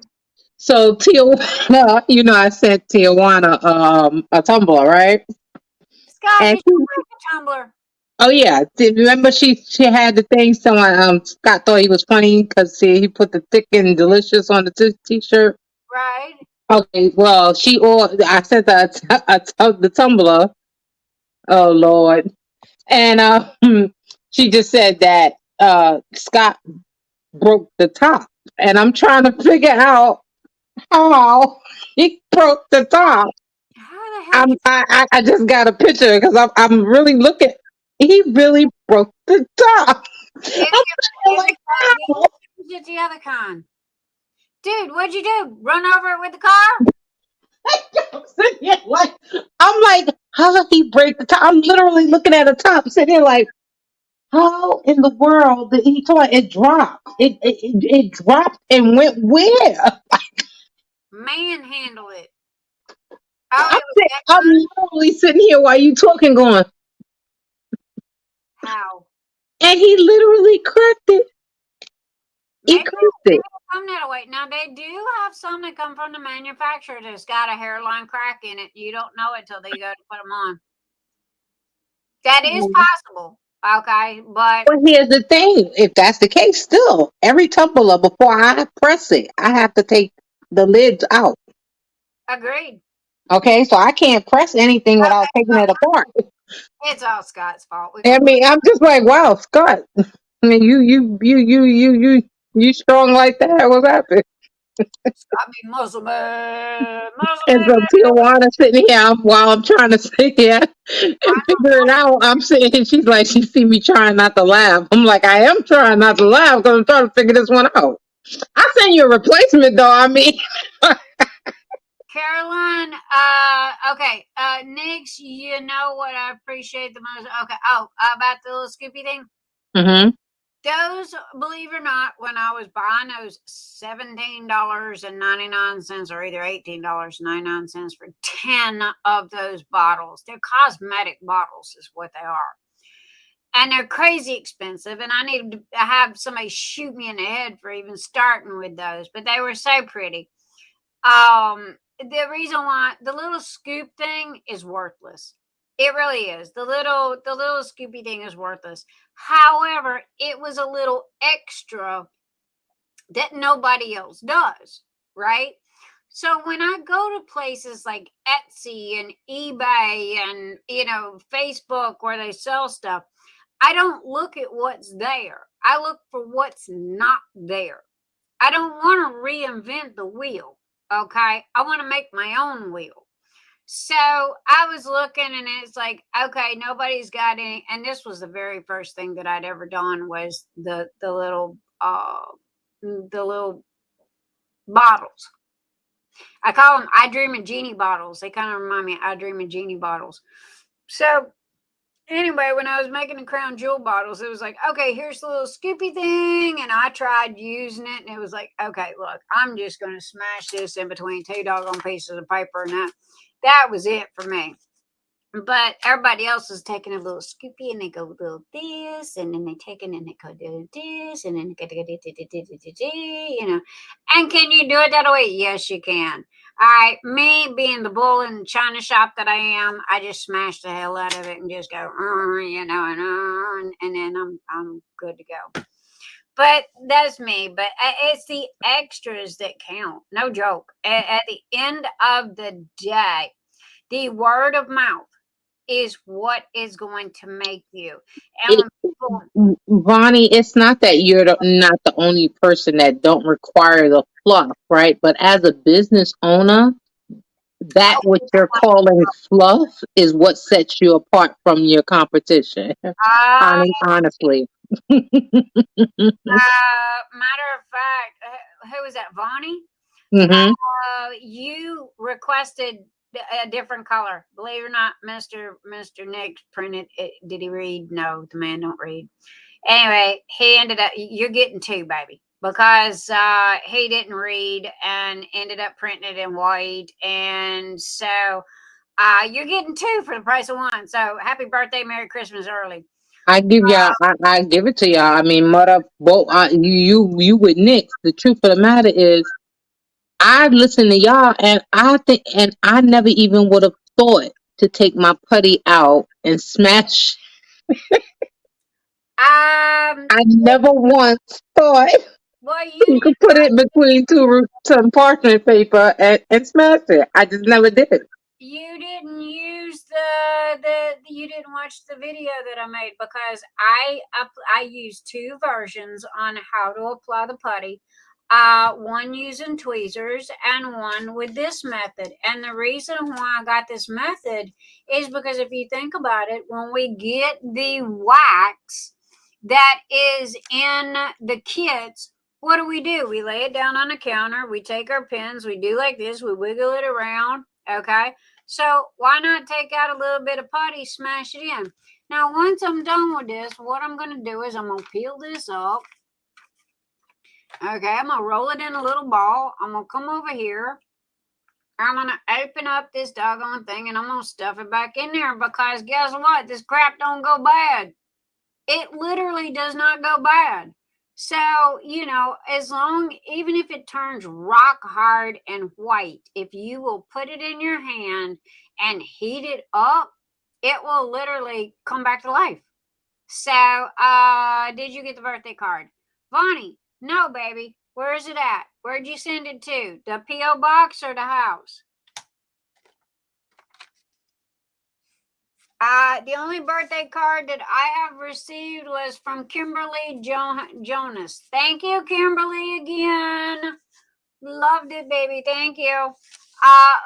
So Tijuana, you know, I sent Tijuana a tumbler, right? Scott, And did you break a tumbler? oh yeah, remember she had the thing. Someone Scott thought he was funny because he put the thick and delicious on the t-shirt. Right. Okay, well I sent the tumbler. Oh Lord, and she just said that Scott broke the top, and I'm trying to figure out how he broke the top. How the hell? I just got a picture because I'm really looking. He really broke the top. Get the other kind. Dude, what'd you do? Run over it with the car? I'm like, how did he break the top? I'm literally looking at a top, sitting here like, how in the world did he thought it dropped? It dropped and went where? Manhandle it. Oh, I'm, it was that I'm literally sitting here while you talking, going, how? and he literally cracked it. He Maybe cracked it. come that way. Now they do have some that come from the manufacturer that's got a hairline crack in it. You don't know it till they go to put them on. That is possible. Okay, but But here's the thing: if that's the case, still every tumbler before I press it, I have to take the lids out. agreed. Okay, so I can't press anything without Okay, taking it apart. it's all Scott's fault. We I gonna mean, I'm just like, wow, Scott. I mean, you strong like that? What's happening? Scott be muscle man, muscle And so man. Tijuana sitting here while I'm trying to sit here and figure it out. I'm sitting here, she's like, she see me trying not to laugh. I'm like, I am trying not to laugh because I'm trying to figure this one out. I send you a replacement though. I mean, Caroline, okay, Nix, you know what I appreciate the most? Okay, about the little Scoopy thing. mm-hmm. Those, believe it or not, when I was buying those $17.99 or either $18.99 for 10 of those bottles, they're cosmetic bottles, is what they are. And they're crazy expensive. And I needed to have somebody shoot me in the head for even starting with those, but they were so pretty. The reason why the little scoop thing is worthless. It really is. The little Scoopy thing is worthless. However, it was a little extra that nobody else does, right? So when I go to places like Etsy and eBay and, Facebook where they sell stuff, I don't look at what's there. I look for what's not there. I don't want to reinvent the wheel. Okay. I want to make my own wheel. So I was looking and it's like, okay, nobody's got any. And this was the very first thing that I'd ever done was the little bottles. I call them I Dream of Genie bottles. They kind of remind me of I Dream of Genie bottles. So anyway, when I was making the crown jewel bottles, it was like, okay, here's the little Scoopy thing. And I tried using it and it was like, okay, look, I'm just going to smash this in between 2 doggone pieces of paper. And that was it for me. But everybody else is taking a little Scoopy and they go little this and then they take it and they go do this and then they go and can you do it that way? Yes, you can. All right, me being the bull in the china shop that I am, I just smash the hell out of it and just go, and then I'm good to go. But that's me. But it's the extras that count. No joke. At the end of the day, the word of mouth is what is going to make you. And Vonnie, it's not that you're not the only person that don't require the fluff, right? But as a business owner, that what you're calling fluff is what sets you apart from your competition. Honestly. matter of fact, who was that? Vonnie? Mm-hmm. You requested a different color. Believe it or not, Mr. Nick printed it. Did he read? No, the man don't read. Anyway, he ended up, you're getting 2, baby, because he didn't read and ended up printing it in white. And so you're getting 2 for the price of 1. So happy birthday, Merry Christmas early. I give y'all. I give it to y'all. I mean, mother, you with Nick. The truth of the matter is, I listen to y'all, and I think, and I never even would have thought to take my putty out and smash. I never once thought well, you could put it between some parchment paper and smash it. I just never did. You didn't use you didn't watch the video that I made because I used 2 versions on how to apply the putty. One using tweezers and one with this method. And the reason why I got this method is because if you think about it, when we get the wax that is in the kits, what do? We lay it down on the counter. We take our pins. We do like this. We wiggle it around. Okay. So why not take out a little bit of putty, smash it in? Now, once I'm done with this, what I'm going to do is I'm going to peel this up. Okay, I'm going to roll it in a little ball. I'm going to come over here. I'm going to open up this doggone thing and I'm going to stuff it back in there because guess what? This crap don't go bad. It literally does not go bad. So, as long, even if it turns rock hard and white, if you will put it in your hand and heat it up, it will literally come back to life. So, did you get the birthday card? Vonnie, no, baby. Where is it at? Where'd you send it to? The P.O. box or the house? The only birthday card that I have received was from Kimberly Jonas. Thank you, Kimberly, again. Loved it, baby. Thank you.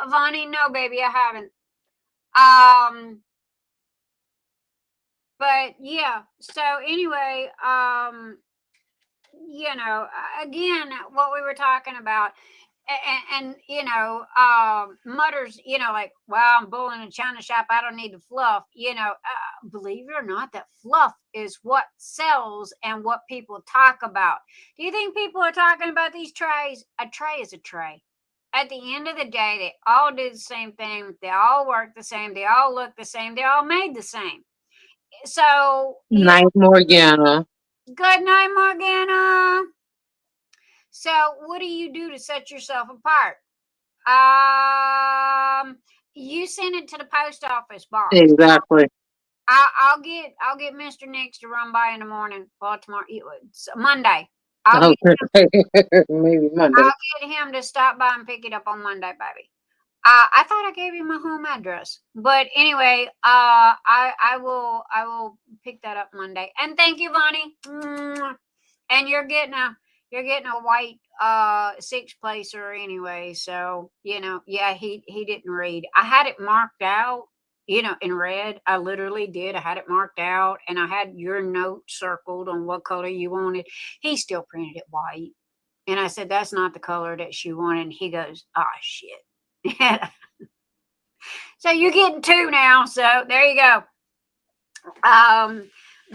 Vonnie, no, baby, I haven't. But yeah, so anyway, again, what we were talking about, and Mutters, like, well, I'm bulling a china shop, I don't need the fluff. Believe it or not, that fluff is what sells and what people talk about. Do you think people are talking about these trays? A tray is a tray. At the end of the day, they all do the same thing. They all work the same. They all look the same. They're all made the same. So, Night, Morgana. Good night, Morgana. So, what do you do to set yourself apart? You send it to the post office box. Exactly. I'll get Mr. Nix to run by in the morning. Well, tomorrow, Monday. Okay. Maybe Monday. I'll get him to stop by and pick it up on Monday, baby. I thought I gave you my home address, but anyway, I will pick that up Monday. And thank you, Vonnie. And you're getting a white 6-placer anyway. So yeah, he didn't read. I had it marked out, in red. I literally did. I had it marked out, and I had your note circled on what color you wanted. He still printed it white, and I said that's not the color that she wanted. And he goes, "Ah, shit." So you're getting 2 now. So there you go.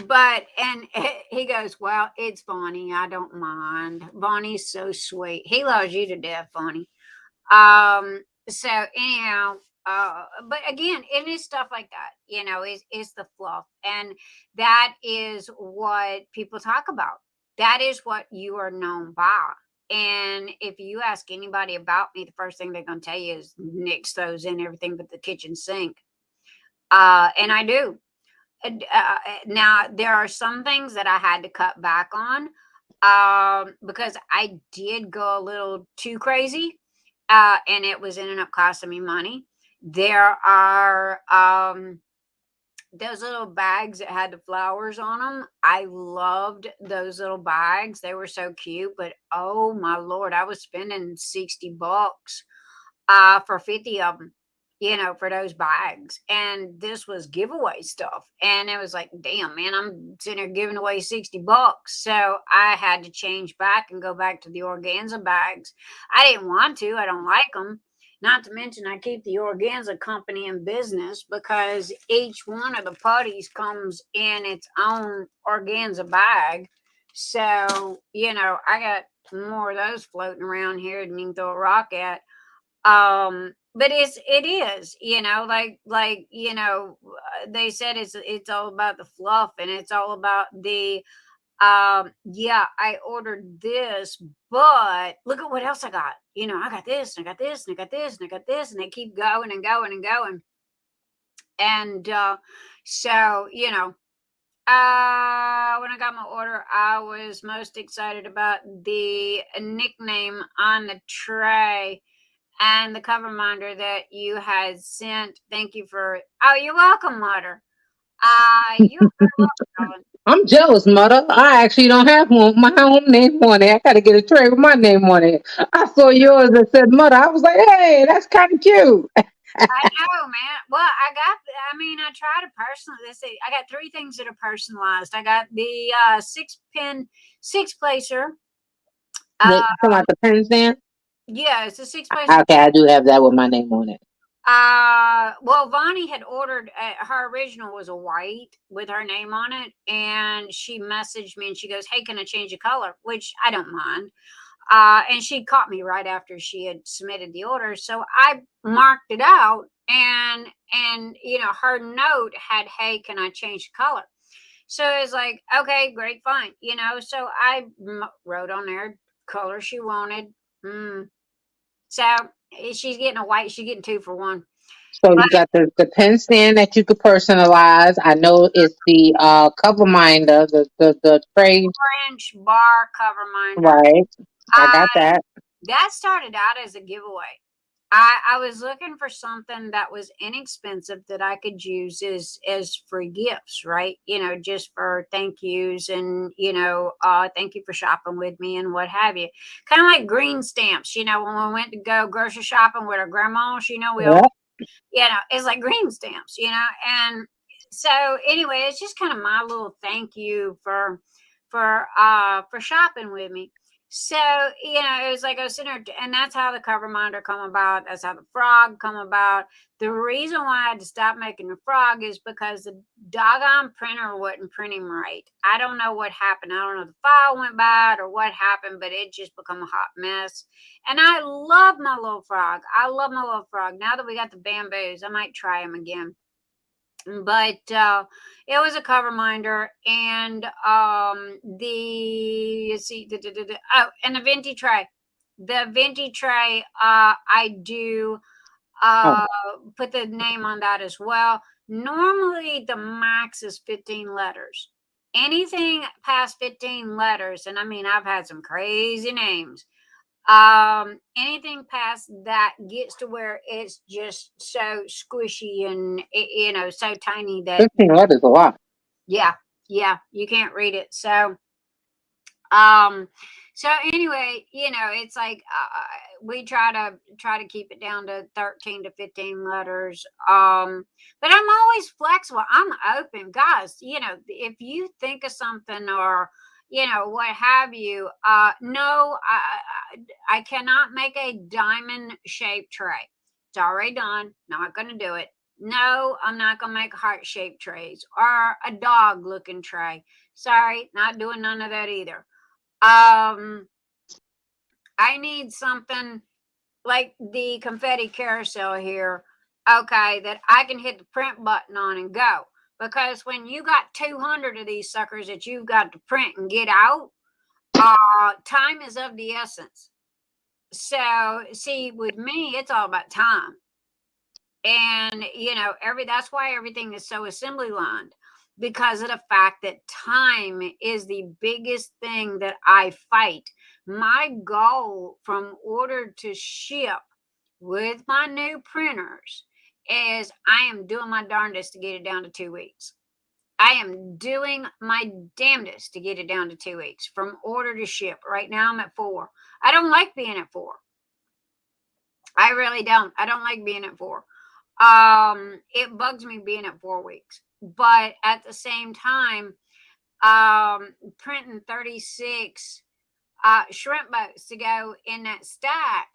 But he goes, well, it's Bonnie. I don't mind. Bonnie's so sweet. He loves you to death, Bonnie. So anyhow, but again, it is stuff like that, is the fluff. And that is what people talk about. That is what you are known by. And if you ask anybody about me, the first thing they're going to tell you is Nix throws in everything but the kitchen sink. And I do. Now, there are some things that I had to cut back on because I did go a little too crazy, and it was ending up costing me money. There are those little bags that had the flowers on them. I loved those little bags. They were so cute, but oh my Lord, I was spending $60 for 50 of them, for those bags. And this was giveaway stuff. And it was like, damn, man, I'm sitting there giving away $60. So I had to change back and go back to the organza bags. I didn't want to. I don't like them. Not to mention, I keep the organza company in business because each one of the putties comes in its own organza bag. So, I got more of those floating around here than you can throw a rock at. But it is, they said it's all about the fluff, and it's all about the, yeah, I ordered this, but look at what else I got. I got this, and I got this, and I got this, and I got this, and they keep going and going and going. And, so, when I got my order, I was most excited about the nickname on the tray and the cover minder that you had sent. Thank you for, oh, you're welcome, Mutter. You're very welcome, darling. I'm jealous, Mother. I actually don't have my own name on it. I got to get a tray with my name on it. I saw yours that said Mother. I was like, hey, that's kind of cute. I know, man. Well, I try to personalize. I got 3 things that are personalized. I got the 6-placer. Come out the pen stand? Yeah, it's a 6-placer. Okay, I do have that with my name on it. Well, Vonnie had ordered, her original was a white with her name on it, and she messaged me and she goes, hey, can I change the color? Which I don't mind. And she caught me right after she had submitted the order. So I marked it out, and her note had, hey, can I change the color? So it's like, okay, great, fine. So I wrote on there color she wanted. So she's getting a white, she's getting 2 for 1. So you got the pen stand that you could personalize. I know it's the cover minder, the tray. 4-inch bar cover minder. Right. I got that. That started out as a giveaway. I was looking for something that was inexpensive that I could use as free gifts, right? Just for thank yous and, thank you for shopping with me and what have you. Kind of like green stamps, when we went to go grocery shopping with our grandmas, we all, it's like green stamps, and so anyway, it's just kind of my little thank you for shopping with me. So, it was like I was sitting there, and that's how the cover minder come about. That's how the frog come about. The reason why I had to stop making the frog is because the doggone printer wasn't printing right. I don't know what happened. I don't know if the file went bad or what happened, but it just become a hot mess. And I love my little frog. Now that we got the bamboos, I might try them again. But it was a cover minder, and and the venti tray. I do put the name on that as well. Normally the max is 15 letters. Anything past 15 letters, and I mean, I've had some crazy names. Anything past that gets to where it's just so squishy and so tiny that 15 letters a lot. yeah, you can't read it. So anyway, it's like we try to keep it down to 13 to 15 letters. But I'm always flexible. I'm open, guys. If you think of something or what have you, no, I cannot make a diamond shaped tray. It's already done. Not going to do it. No, I'm not going to make heart shaped trays or a dog looking tray. Sorry, not doing none of that either. I need something like the confetti carousel here. Okay, that I can hit the print button on and go. Because when you got 200 of these suckers that you've got to print and get out, time is of the essence. So, see, with me, it's all about time. And, that's why everything is so assembly lined, because of the fact that time is the biggest thing that I fight. My goal from order to ship with my new printers is I am doing my darndest to get it down to 2 weeks. I am doing my damnedest to get it down to 2 weeks from order to ship. Right now I'm at 4. I don't like being at 4. I really don't. I don't like being at 4. It bugs me being at 4 weeks. But at the same time, printing 36 shrimp boats to go in that stack,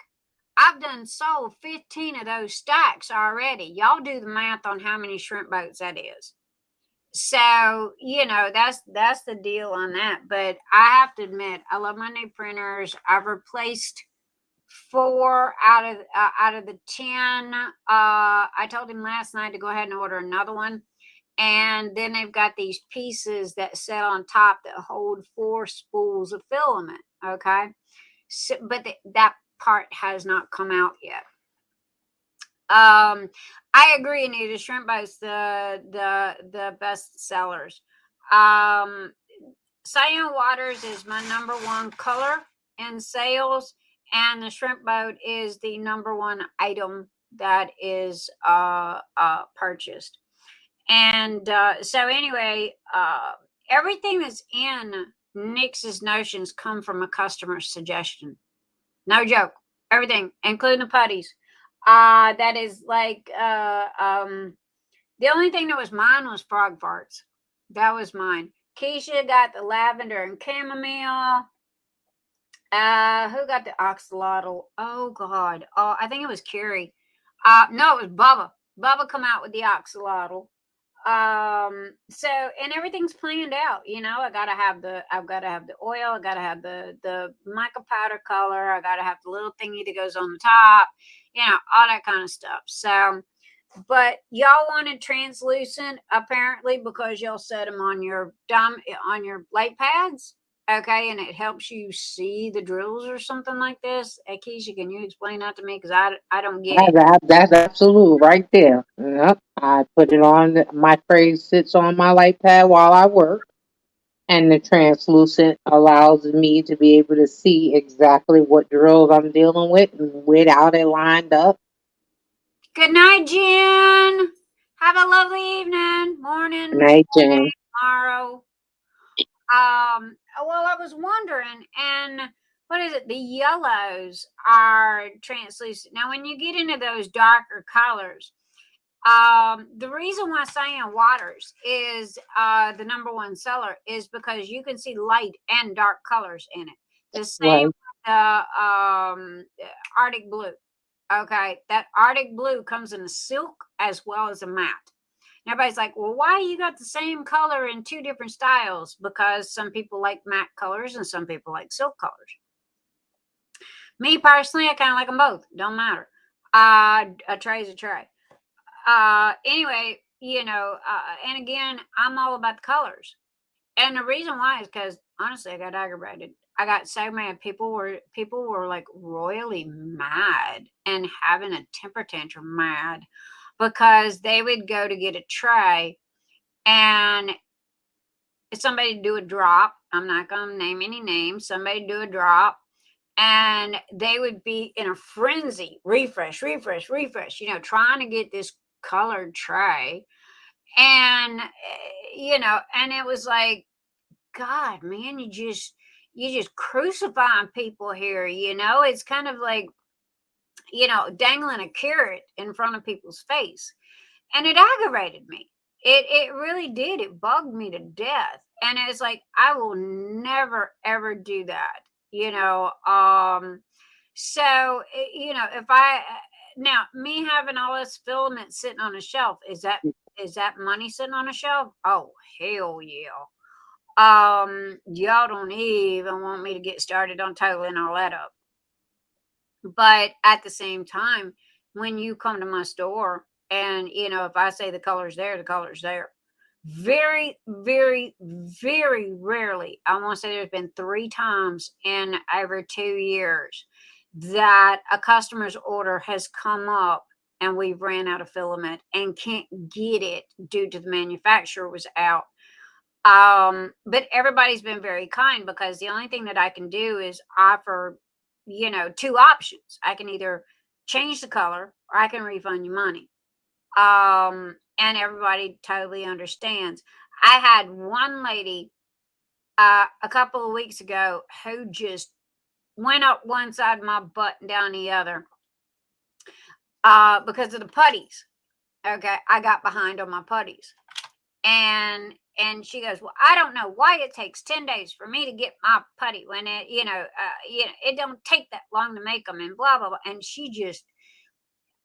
I've done sold 15 of those stacks already. Y'all do the math on how many shrimp boats that is. So, that's the deal on that. But I have to admit, I love my new printers. I've replaced 4 out of the 10. I told him last night to go ahead and order another one. And then they've got these pieces that sit on top that hold 4 spools of filament. Okay. So, but that part has not come out yet. I agree, Anita. Shrimp boats the best sellers. Cyan Waters is my number 1 color in sales, and the shrimp boat is the number 1 item that is purchased. And so anyway, everything that's in Nix's Notions come from a customer's suggestion. No joke. Everything, including the putties. That is like the only thing that was mine was frog farts. That was mine. Keisha got the lavender and chamomile. Who got the oxalotl? Oh God. Oh, I think it was Carrie. No, it was Bubba. Bubba come out with the oxalotl. so, and everything's planned out, I've got to have the oil, I got to have the mica powder color, I got to have the little thingy that goes on the top, all that kind of stuff. So, but y'all wanted translucent apparently because y'all set them on your light pads. Okay, and it helps you see the drills or something like this. Keisha, can you explain that to me? Because I don't get it. That's absolute right there. Yep. I put it on. My phrase sits on my light pad while I work, and the translucent allows me to be able to see exactly what drills I'm dealing with without it lined up. Good night, Jen. Have a lovely evening, morning, Good night, Jen. tomorrow. Well, I was wondering, and what is it? The yellows are translucent. Now, when you get into those darker colors, the reason why Cyan Waters is the #1 seller is because you can see light and dark colors in it. The same with the Arctic Blue. Okay, that Arctic Blue comes in a silk as well as a matte. And everybody's like, well, why you got the same color in 2 different styles? Because some people like matte colors and some people like silk colors. Me personally, I kind of like them both. Don't matter. A tray's a tray. Anyway, and again, I'm all about the colors. And the reason why is because honestly, I got aggravated. I got so mad. People were like royally mad and having a temper tantrum mad because they would go to get a tray and somebody do a drop. I'm not going to name any names. Somebody do a drop and they would be in a frenzy, refresh, trying to get this colored tray. And, and it was like, God, man, you just crucifying people here. It's kind of like, dangling a carrot in front of people's face. And it aggravated me. It really did. It bugged me to death. And it's like, I will never, ever do that. So, if now me having all this filament sitting on a shelf, is that money sitting on a shelf? Oh, hell yeah. Y'all don't even want me to get started on totaling all that up. But at the same time, when you come to my store and, if I say the color's there, the color's there. Very, very, very rarely, I want to say there's been 3 times in over 2 years that a customer's order has come up and we've ran out of filament and can't get it due to the manufacturer was out. But everybody's been very kind because the only thing that I can do is offer, 2 options. I can either change the color or I can refund you money. And everybody totally understands. I had one lady a couple of weeks ago who just went up one side of my butt and down the other because of the putties. Okay, I got behind on my putties. And she goes, well, I don't know why it takes 10 days for me to get my putty when it, it don't take that long to make them and blah, blah, blah. And she just,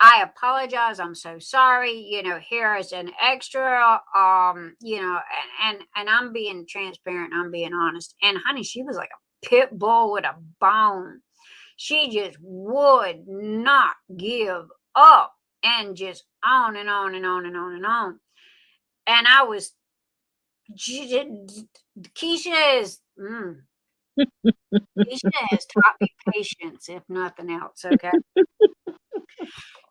I apologize. I'm so sorry. Here is an extra, and I'm being transparent. I'm being honest. And honey, she was like a pit bull with a bone. She just would not give up and just on and on and on and on and on. And I was, Keisha has taught me patience, if nothing else. Okay.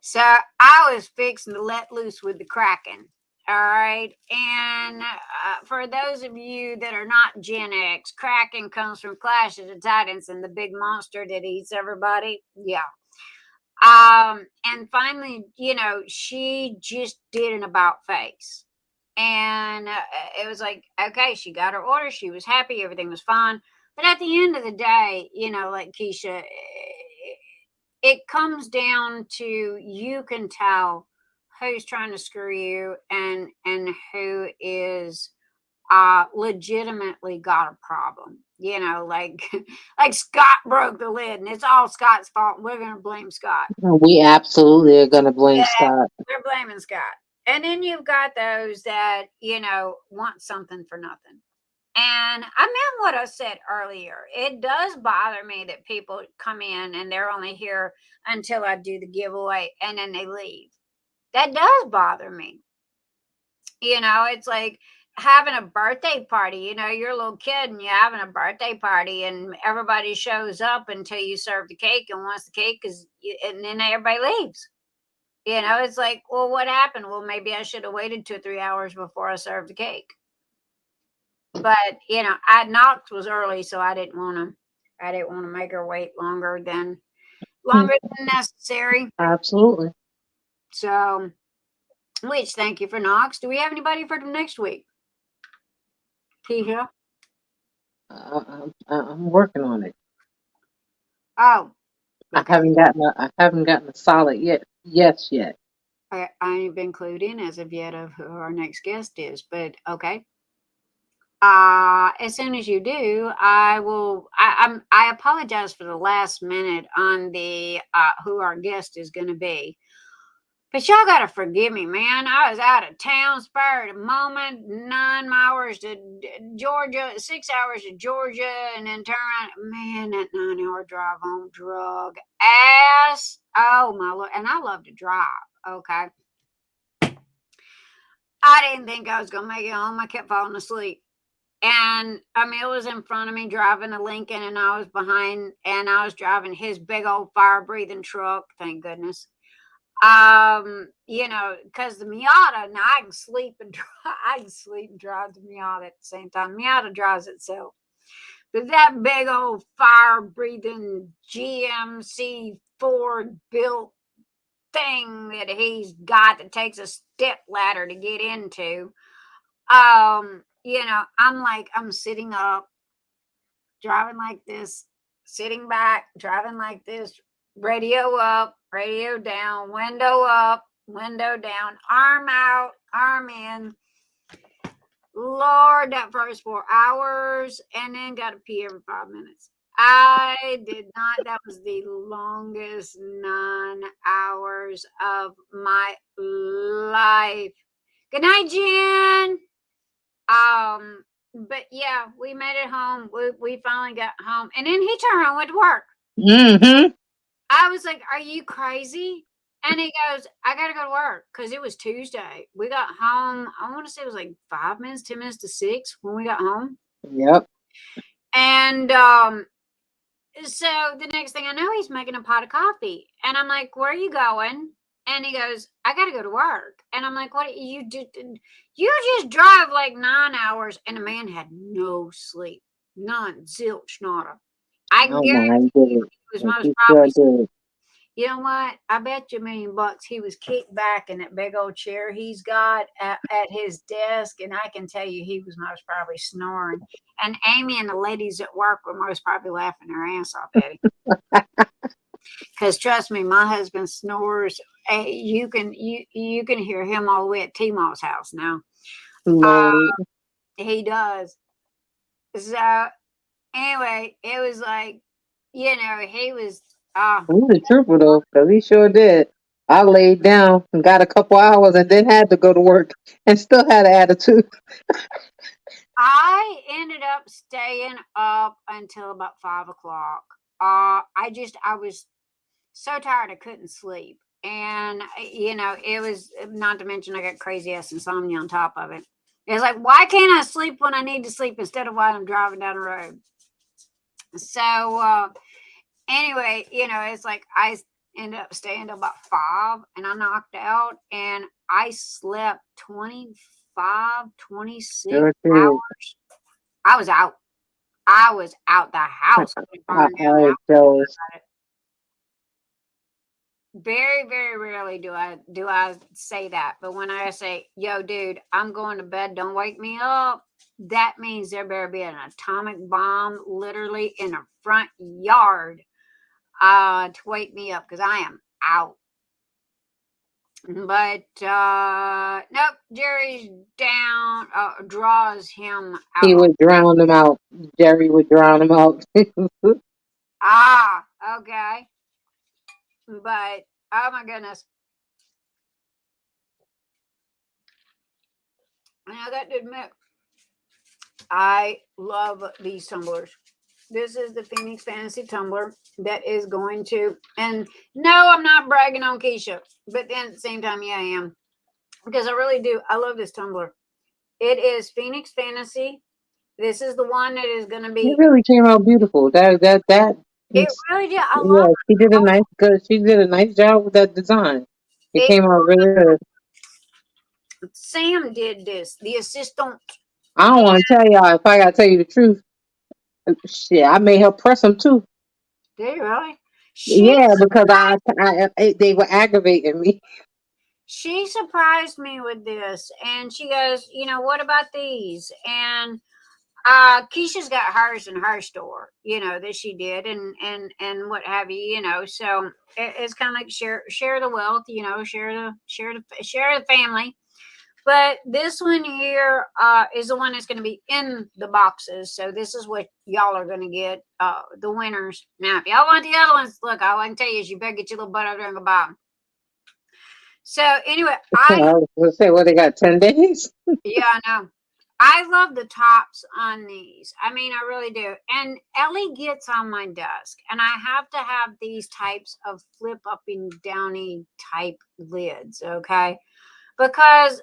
So I was fixing to let loose with the Kraken. All right. And for those of you that are not Gen X, Kraken comes from Clash of the Titans and the big monster that eats everybody. Yeah. And finally, she just did an about face. And it was like, okay, she got her order. She was happy. Everything was fine. But at the end of the day, like Keisha, it comes down to you can tell who's trying to screw you and who is legitimately got a problem. Like Scott broke the lid and it's all Scott's fault. We're going to blame Scott. We absolutely are going to blame Scott. We're blaming Scott. And then you've got those that, want something for nothing. And I meant what I said earlier. It does bother me that people come in and they're only here until I do the giveaway and then they leave. That does bother me. It's like having a birthday party. You're a little kid and you're having a birthday party and everybody shows up until you serve the cake. And once the cake and then everybody leaves. It's like, well, what happened? Well, maybe I should have waited 2 or 3 hours before I served the cake. But Knox was early, so I didn't want to make her wait longer than necessary. Absolutely. So, which thank you for Knox. Do we have anybody for the next week? Tisha? I'm working on it. Oh, I haven't gotten a solid yes yet. I ain't been clued in as of yet of who our next guest is, but okay. As soon as you do, I will. I apologize for the last minute on the who our guest is going to be, but y'all gotta forgive me, man. I was out of town, spur of the moment. 9 hours to Georgia, 6 hours to Georgia, and then turn around. Man, that 9-hour drive home, drug ass. Oh my Lord! And I love to drive. Okay, I didn't think I was gonna make it home. I kept falling asleep. And Emil was in front of me driving a Lincoln, and I was behind, and I was driving his big old fire-breathing truck. Thank goodness. Because the Miata, now I can sleep and drive the Miata at the same time. Miata drives itself. But that big old fire-breathing GMC Ford built thing that he's got that takes a step ladder to get into. I'm sitting up, driving like this, sitting back, driving like this, radio up, radio down, window up, window down, arm out, arm in. Lord, that first 4 hours, and then got to pee every 5 minutes. I did not. That was the longest 9 hours of my life. Good night, Jen. But yeah, we made it home. We finally got home, and then he turned around and went to work. Mm-hmm. I was like, "Are you crazy?" And he goes, "I gotta go to work," because it was Tuesday. We got home. I want to say it was like 5 minutes, 10 minutes to 6 when we got home. Yep. And so the next thing I know, he's making a pot of coffee, and I'm like, "Where are you going?" And he goes, "I got to go to work." And I'm like, "What you do? You just drive like 9 hours." And the man had no sleep, none, zilch, nada. I Oh guarantee my you he was most probably. You know what? I bet you $1 million he was kicked back in that big old chair he's got at his desk, and I can tell you he was most probably snoring. And Amy and the ladies at work were most probably laughing their ass off at him. Because trust me, my husband snores. You can hear him all the way at T-Mall's house now. He does. So anyway, it was like, he was. He's a trooper though, because he sure did. I laid down and got a couple hours and then had to go to work and still had an attitude. I ended up staying up until about 5 o'clock. I was so tired I couldn't sleep. And, it was, not to mention I got crazy ass insomnia on top of it. It's like, why can't I sleep when I need to sleep instead of while I'm driving down the road? So, anyway, it's like I ended up staying till about 5 and I knocked out and I slept 25, 26 hours. I was out. The house. Very, very rarely do I say that. But when I say, "Yo, dude, I'm going to bed, don't wake me up," that means there better be an atomic bomb literally in the front yard to wake me up, because I am out. But nope, Jerry's down, draws him out. He would drown him out. Jerry would drown him out. Okay. But oh my goodness. And I got to admit, I love these tumblers. This is the Phoenix Fantasy tumbler that is going to, and no, I'm not bragging on Keisha, but then at the same time, yeah, I am. Because I really do. I love this tumbler. It is Phoenix Fantasy. This is the one that is going to It be. really came out beautiful. It really did. I love Yeah, she did a nice job with that design. It it. came out really good. Sam did this, the assistant. I don't want to tell y'all if I gotta tell you the truth. Shit, I made her press them too. Did you really? Yeah, because they were aggravating me. She surprised me with this, and she goes, you know, what about these? And Keisha's got hers in her store, you know, that she did, and what have you, you know. So it's kind of like share the wealth, you know, share the family. But this one here is the one that's going to be in the boxes. So this is what y'all are going to get, the winners. Now, if y'all want the other ones, look, all I can tell you is you better get your little butt over there and go buy them. So anyway, I was gonna say, well, they got 10 days. yeah, I know. I love the tops on these. I mean, I really do. And Ellie gets on my desk, and I have to have these types of flip up and downy type lids, okay? Because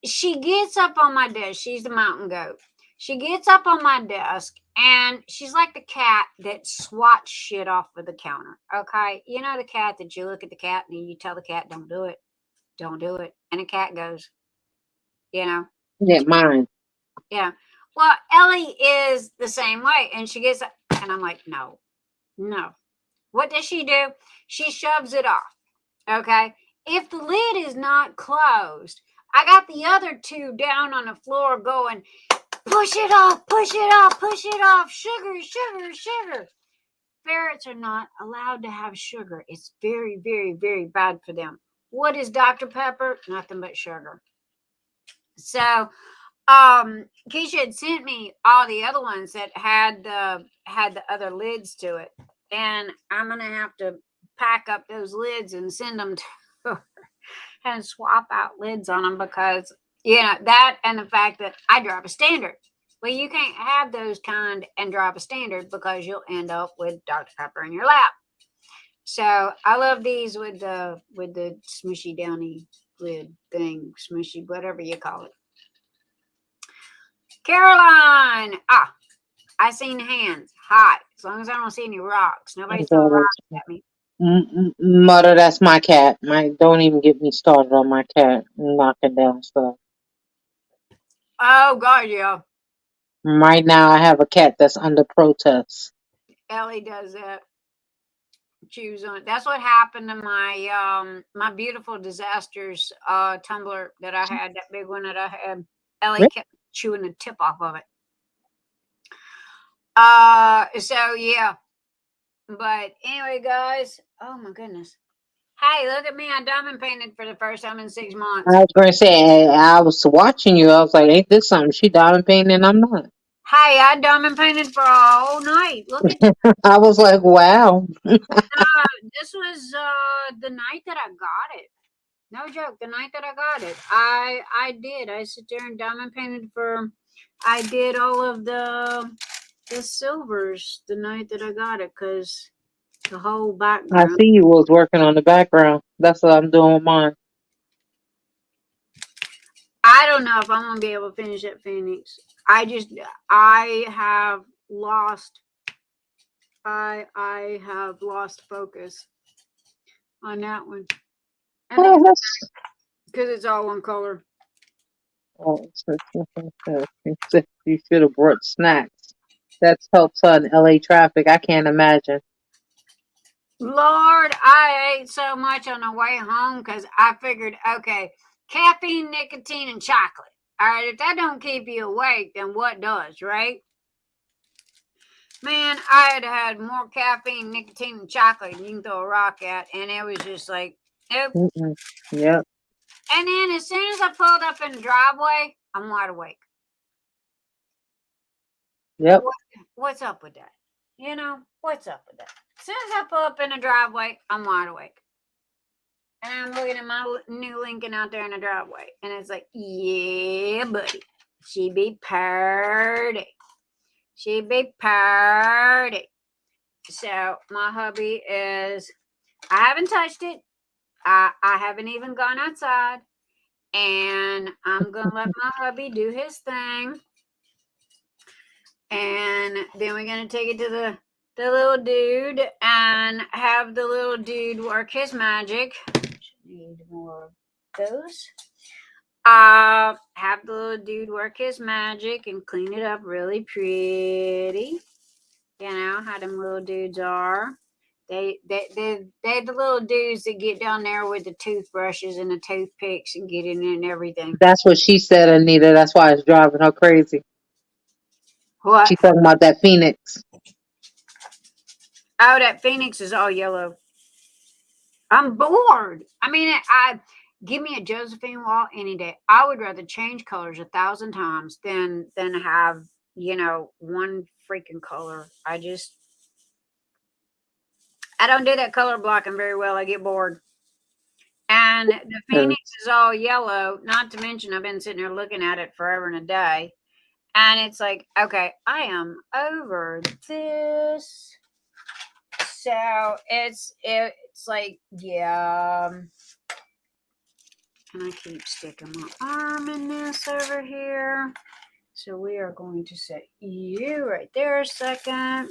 she gets up on my desk. She's the mountain goat. She gets up on my desk, and she's like the cat that swats shit off of the counter, okay? You know the cat that you look at the cat and you tell the cat, don't do it. Don't do it. And the cat goes, you know. Yeah, mine. Yeah. Well, Ellie is the same way. And she gets, and I'm like, no. What does she do? She shoves it off. Okay. If the lid is not closed, I got the other two down on the floor going, push it off, push it off, push it off. Sugar, sugar, sugar. Ferrets are not allowed to have sugar. It's very, very, very bad for them. What is Dr. Pepper? Nothing but sugar. So, Keisha had sent me all the other ones that had the other lids to it, and I'm gonna have to pack up those lids and send them to her and swap out lids on them because you know that and the fact that I drive a standard. Well, you can't have those kind and drive a standard because you'll end up with Dr. Pepper in your lap. So I love these with the smushy downy lid thing, smushy, whatever you call it. Caroline. I seen hands. Hi. As long as I don't see any rocks. Nobody's throwing rocks at me. Mother, that's my cat. Don't even get me started on my cat knocking down stuff. Oh God, yeah. Right now, I have a cat that's under protest. Ellie does that. Choose on. That's what happened to my my beautiful disasters tumbler that I had, that big one that I had. Ellie kept chewing the tip off of it. So yeah. But anyway, guys. Oh my goodness. Hey, look at me. I diamond painted for the first time in 6 months. I was going to say, I was watching you. I was like, ain't this something? She diamond painting and I'm not. Hey, I diamond painted for a whole night. Look at that. I was like, wow. This was the night that I got it. No joke. The night that I got it, I did. I sit there and diamond painted for. I did all of the silvers the night that I got it because the whole background. I see you was working on the background. That's what I'm doing with mine. I don't know if I'm gonna be able to finish at Phoenix. I have lost. I have lost focus on that one. I think because it's all one color. Oh, you should have brought snacks. That's helped her in LA traffic. I can't imagine. Lord, I ate so much on the way home because I figured, okay, caffeine, nicotine, and chocolate. All right, if that don't keep you awake, then what does, right? Man, I had more caffeine, nicotine, and chocolate than you can throw a rock at, and it was just like, nope. Yep. And then as soon as I pulled up in the driveway, I'm wide awake. Yep. What's up with that? You know, what's up with that? As soon as I pull up in the driveway, I'm wide awake. And I'm looking at my new Lincoln out there in the driveway. And it's like, yeah, buddy. She be party. She be party. So my hubby is, I haven't touched it. I haven't even gone outside. And I'm going to let my hubby do his thing. And then we're going to take it to the little dude and have the little dude work his magic. Need more of those. Have the little dude work his magic and clean it up really pretty. You know how them little dudes are. They the little dudes that get down there with the toothbrushes and the toothpicks and get in and everything. That's what she said, Anita. That's why it's driving her crazy. What? She's talking about that Phoenix. Oh, that Phoenix is all yellow. I'm bored. I mean, I give me a Josephine wall any day. I would rather change colors 1,000 times than have, you know, one freaking color. I don't do that color blocking very well. I get bored. And the Phoenix is all yellow. Not to mention, I've been sitting there looking at it forever and a day. And it's like, okay, I am over this. So it's like, yeah. And I keep sticking my arm in this over here. So we are going to set you right there a second.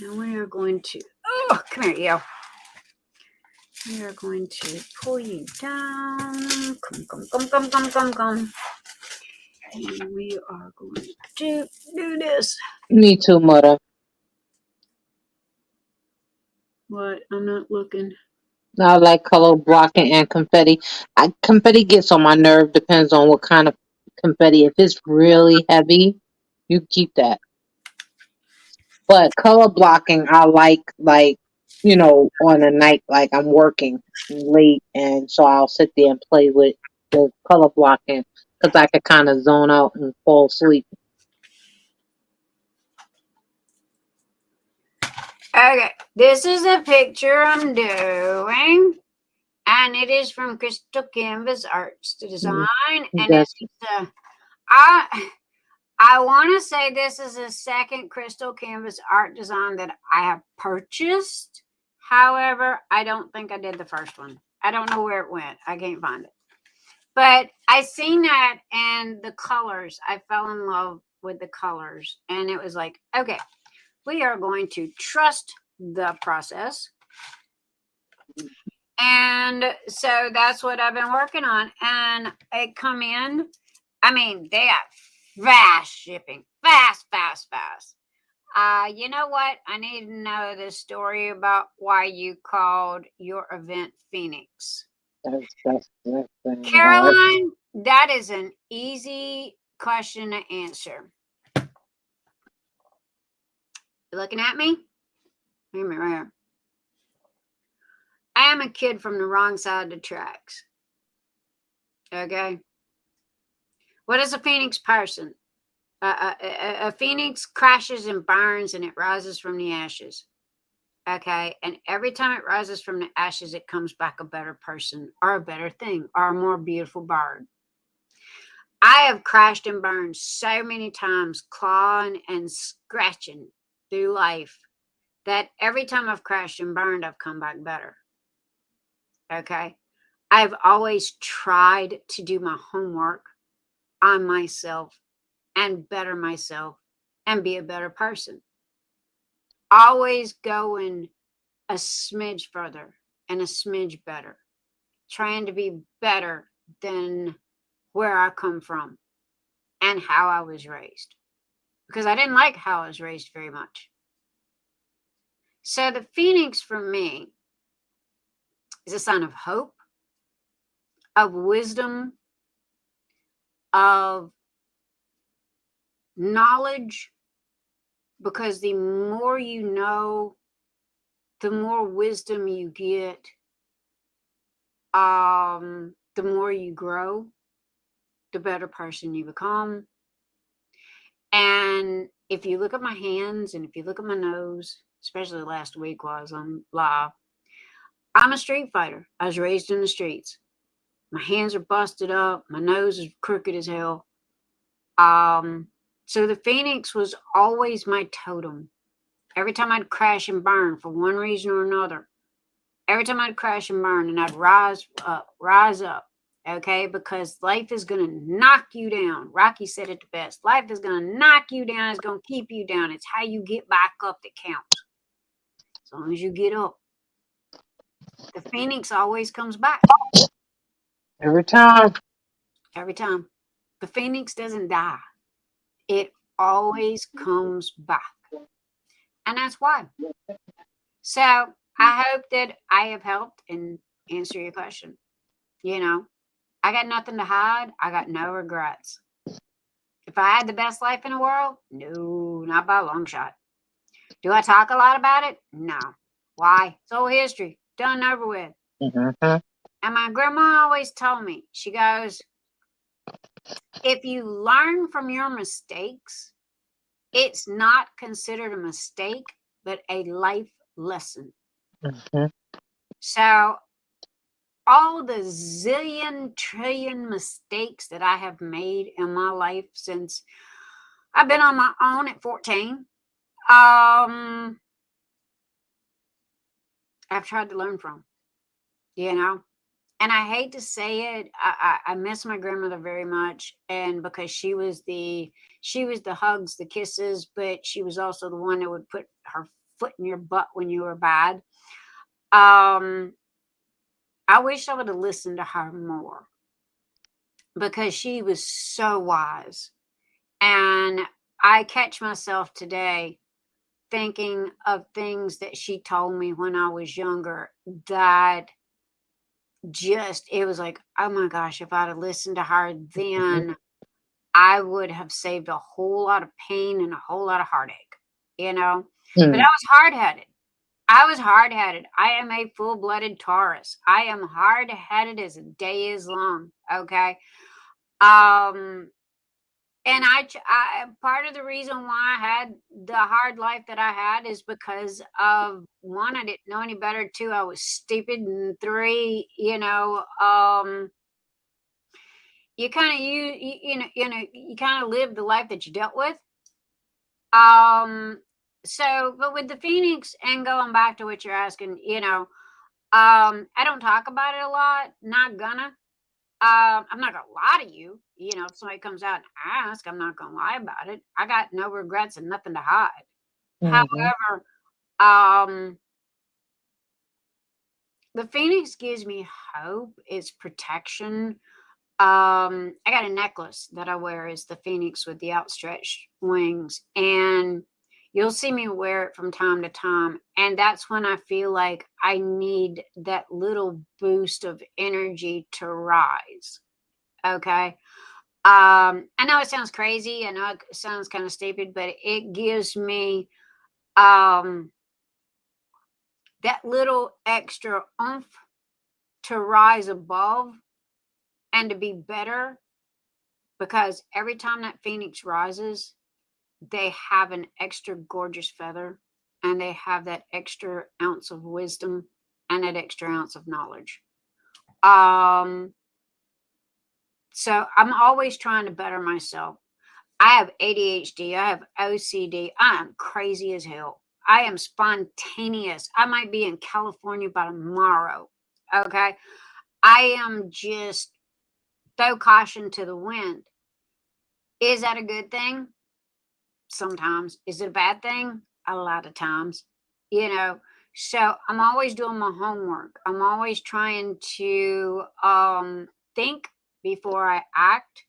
And we are going to, oh, come here, you. We are going to pull you down. Come. And we are going to do this. Me too, mother. What? I'm not looking. I like color blocking and confetti. Confetti gets on my nerve. Depends on what kind of confetti. If it's really heavy, you keep that. But color blocking, I like on a night like I'm working late, and so I'll sit there and play with the color blocking because I could kind of zone out and fall asleep. Okay, this is a picture I'm doing, and it is from Crystal Canvas Arts to Design, and That's it's I want to say this is the second Crystal Canvas art design that I have purchased. However, I don't think I did the first one. I don't know where it went. I can't find it. But I seen that and the colors. I fell in love with the colors. And it was like, okay, we are going to trust the process. And so that's what I've been working on. And it come in. I mean, they have fast shipping. Fast. You know what? I need to know the story about why you called your event Phoenix. Caroline, that is an easy question to answer. You looking at me? Look at me right here. I am a kid from the wrong side of the tracks. Okay? What is a phoenix person? A phoenix crashes and burns and it rises from the ashes. Okay? And every time it rises from the ashes, it comes back a better person or a better thing or a more beautiful bird. I have crashed and burned so many times, clawing and scratching through life, that every time I've crashed and burned, I've come back better. Okay? I've always tried to do my homework on myself and better myself and be a better person. Always going a smidge further and a smidge better. Trying to be better than where I come from and how I was raised. Because I didn't like how I was raised very much. So the Phoenix for me is a sign of hope, of wisdom, of knowledge, because the more you know, the more wisdom you get, the more you grow, the better person you become. And if you look at my hands and if you look at my nose, especially last week while I was on live, I'm a street fighter. I was raised in the streets. My hands are busted up. My nose is crooked as hell. So the Phoenix was always my totem. Every time I'd crash and burn for one reason or another, every time I'd crash and burn, and I'd rise up, okay? Because life is going to knock you down. Rocky said it the best. Life is going to knock you down. It's going to keep you down. It's how you get back up that counts. As long as you get up. The Phoenix always comes back. Every time. Every time. The Phoenix doesn't die. It always comes back. And that's why. So I hope that I have helped and answer your question. You know, I got nothing to hide. I got no regrets. If I had the best life in the world, no, not by a long shot. Do I talk a lot about it? No. Why? It's old history. Done and over with. Mm-hmm. And my grandma always told me, she goes, if you learn from your mistakes, it's not considered a mistake, but a life lesson. Mm-hmm. So all the zillion trillion mistakes that I have made in my life since I've been on my own at 14, I've tried to learn from, you know. And I hate to say it, I miss my grandmother very much, and because she was the hugs, the kisses, but she was also the one that would put her foot in your butt when you were bad. I wish I would have listened to her more, because she was so wise. And I catch myself today thinking of things that she told me when I was younger that it was like, oh my gosh, if I'd have listened to her then, I would have saved a whole lot of pain and a whole lot of heartache, you know. But I was hard-headed. I am a full-blooded Taurus. I am hard-headed as a day is long, okay. And I part of the reason why I had the hard life that I had is because of, one, I didn't know any better. Two, I was stupid. And three, you know, you kind of you kind of live the life that you dealt with. So, but with the Phoenix, and going back to what you're asking, you know, I don't talk about it a lot. Not gonna. I'm not gonna lie to you. You know, if somebody comes out and asks, I'm not gonna lie about it. I got no regrets and nothing to hide. Mm-hmm. However, the Phoenix gives me hope. It's protection. I got a necklace that I wear is the Phoenix with the outstretched wings, and you'll see me wear it from time to time. And that's when I feel like I need that little boost of energy to rise. Okay. I know it sounds crazy. I know it sounds kind of stupid, but it gives me that little extra oomph to rise above and to be better, because every time that Phoenix rises, they have an extra gorgeous feather, and they have that extra ounce of wisdom and that extra ounce of knowledge. So I'm always trying to better myself. I have ADHD. I have OCD. I am crazy as hell. I am spontaneous. I might be in California by tomorrow. Okay. I am just throw caution to the wind. Is that a good thing? Sometimes. Is it a bad thing? A lot of times, you know. So I'm always doing my homework. I'm always trying to think before I act.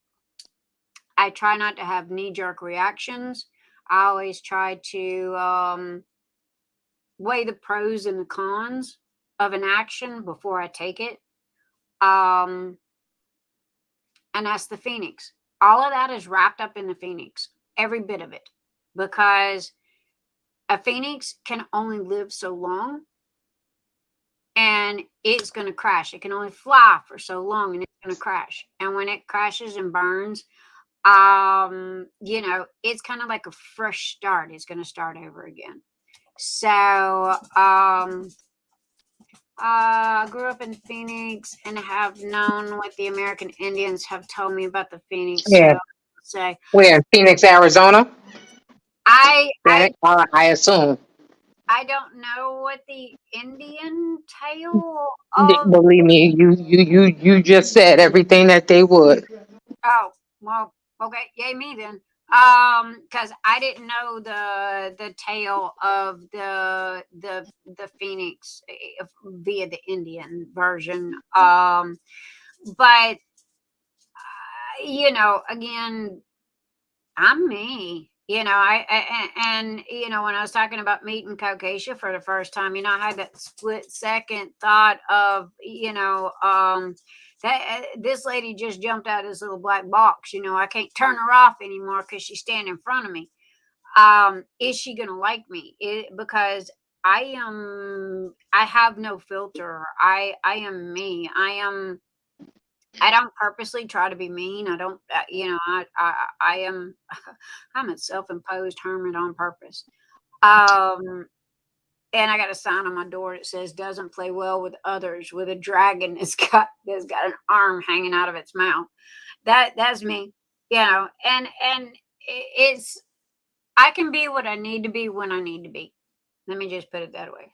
I try not to have knee-jerk reactions. I always try to weigh the pros and the cons of an action before I take it. And that's the Phoenix. All of that is wrapped up in the Phoenix, every bit of it, because a Phoenix can only live so long, and it's going to crash. It can only fly for so long, and it's going to crash. And when it crashes and burns, you know, it's kind of like a fresh start. It's going to start over again. So, I grew up in Phoenix and have known what the American Indians have told me about the Phoenix. Yeah. So say Where in Phoenix, Arizona? I I assume. I don't know what the Indian tale of. Believe me, you just said everything that they would. Oh, well, okay, yay me then. Because I didn't know the tale of the Phoenix via the Indian version. But you know, again, I'm me. You know, and you know, when I was talking about meeting Kokisha for the first time, you know, I had that split second thought of, you know, that this lady just jumped out of this little black box. You know, I can't turn her off anymore because she's standing in front of me. Is she gonna like me? Because I have no filter. I am me. I don't purposely try to be mean. I don't, you know, I am, I'm a self-imposed hermit on purpose. And I got a sign on my door that says "Doesn't play well with others," with a dragon that's got an arm hanging out of its mouth. That's me, you know. And it's I can be what I need to be when I need to be. Let me just put it that way.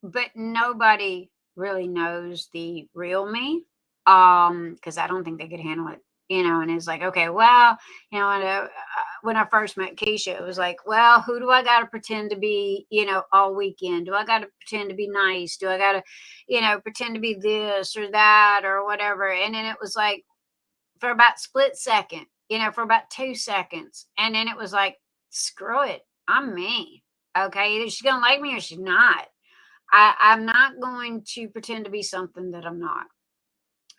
But nobody really knows the real me. Because I don't think they could handle it, you know. And it's like, okay, well, you know, when I first met Keisha, it was like, well, who do I got to pretend to be, you know, all weekend? Do I got to pretend to be nice? Do I got to, you know, pretend to be this or that or whatever? And then it was like, for about split second, you know, for about 2 seconds, and then it was like, screw it, I'm me. Okay, either she's gonna like me or she's not. I'm not going to pretend to be something that I'm not.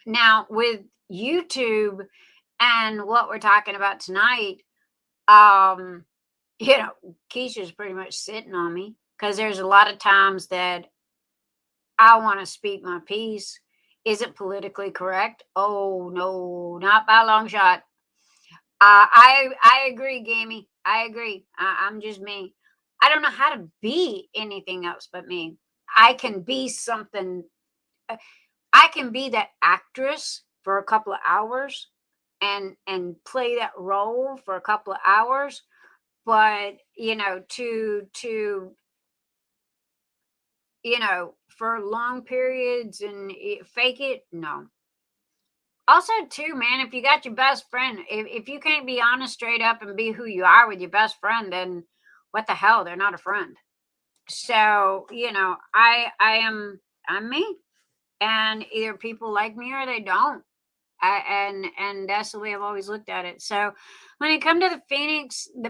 Now, with YouTube and what we're talking about tonight, you know, Keisha's pretty much sitting on me because there's a lot of times that I want to speak my piece. Is it politically correct? Oh no, not by a long shot. I agree, Gammy. I agree. I'm just me. I don't know how to be anything else but me. I can be something. I can be that actress for a couple of hours and play that role for a couple of hours, but you know, to you know, for long periods and fake it, no. Also, too, man, if you got your best friend, if you can't be honest straight up and be who you are with your best friend, then what the hell? They're not a friend. So, you know, I'm me, and either people like me or they don't. And that's the way I've always looked at it. So when it come to the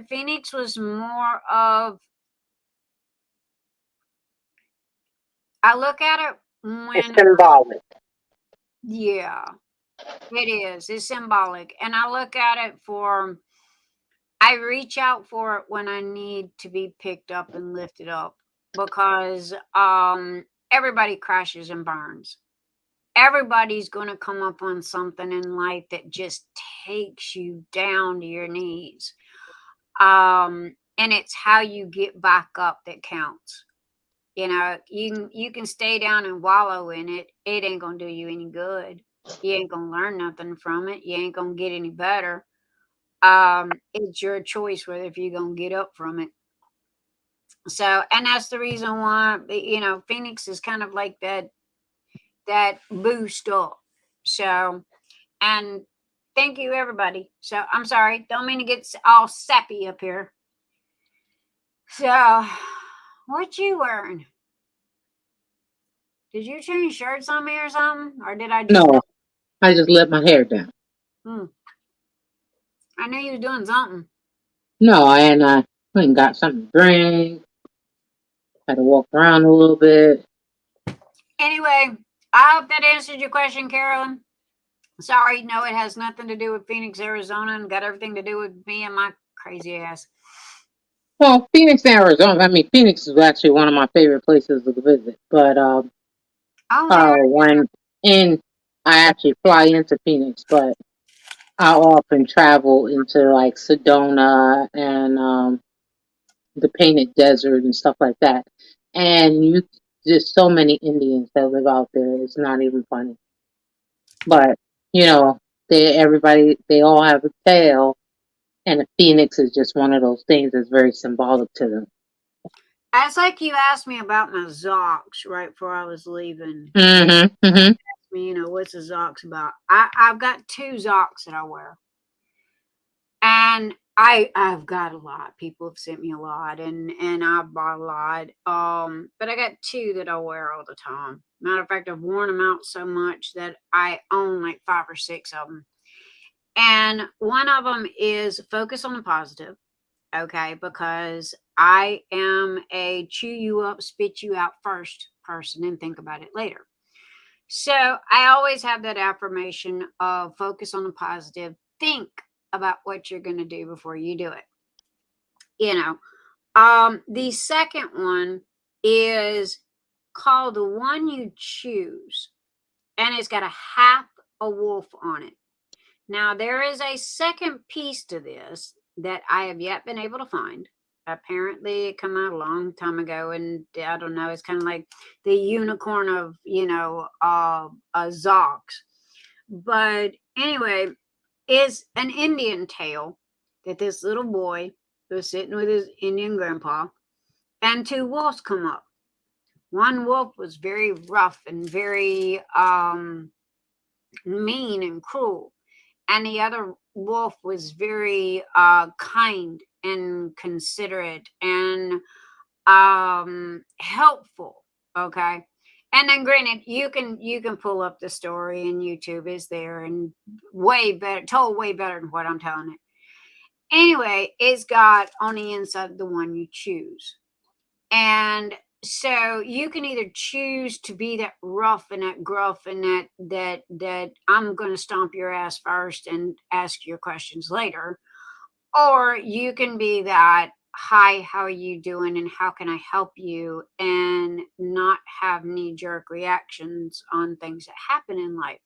Phoenix was more of, I look at it It's when, symbolic. yeah, it is. It's symbolic. And I look at it for, I reach out for it when I need to be picked up and lifted up, because everybody crashes and burns. Everybody's going to come up on something in life that just takes you down to your knees. And it's how you get back up that counts. You know, you can stay down and wallow in it. It ain't going to do you any good. You ain't going to learn nothing from it. You ain't going to get any better. It's your choice whether if you're going to get up from it. So, and that's the reason why, you know, Phoenix is kind of like that boost up. So, and thank you, everybody. So, I'm sorry, don't mean to get all sappy up here. So, what you wearing? Did you change shirts on me or something? Or did I just... No, I just let my hair down. I knew you was doing something. No, and I went and got something to drink. Had to walk around a little bit. Anyway, I hope that answered your question, Carolyn. Sorry, no, it has nothing to do with Phoenix, Arizona, and got everything to do with me and my crazy ass. Well, Phoenix, Arizona. I mean, Phoenix is actually one of my favorite places to visit. But when I actually fly into Phoenix, but I often travel into like Sedona and the Painted Desert and stuff like that. And just so many Indians that live out there. It's not even funny. But you know, they all have a tail, and a phoenix is just one of those things that's very symbolic to them. It's like you asked me about my Zocs right before I was leaving. Mm-hmm. Mm-hmm. You know, what's a Zocs about? I've got 2 Zocs that I wear. And I've got a lot. People have sent me a lot and I've bought a lot. But I got 2 that I wear all the time. Matter of fact, I've worn them out so much that I own like 5 or 6 of them. And one of them is focus on the positive. Okay, because I am a chew you up, spit you out first person and think about it later. So I always have that affirmation of focus on the positive. Think about what you're going to do before you do it. You know, the second one is called The One You Choose, and it's got a half a wolf on it. Now, there is a second piece to this that I have yet been able to find. Apparently, it came out a long time ago, and I don't know, it's kind of like the unicorn of, you know, Zocs. But anyway, is an Indian tale that this little boy was sitting with his Indian grandpa, and 2 wolves come up. One wolf was very rough and very mean and cruel, and the other wolf was very kind and considerate and helpful. Okay. And then granted, you can pull up the story and YouTube is there and way better, told way better than what I'm telling it. Anyway, it's got on the inside The One You Choose. And so you can either choose to be that rough and that gruff and that I'm going to stomp your ass first and ask your questions later. Or you can be that, hi, how are you doing and how can I help you, and not have knee-jerk reactions on things that happen in life.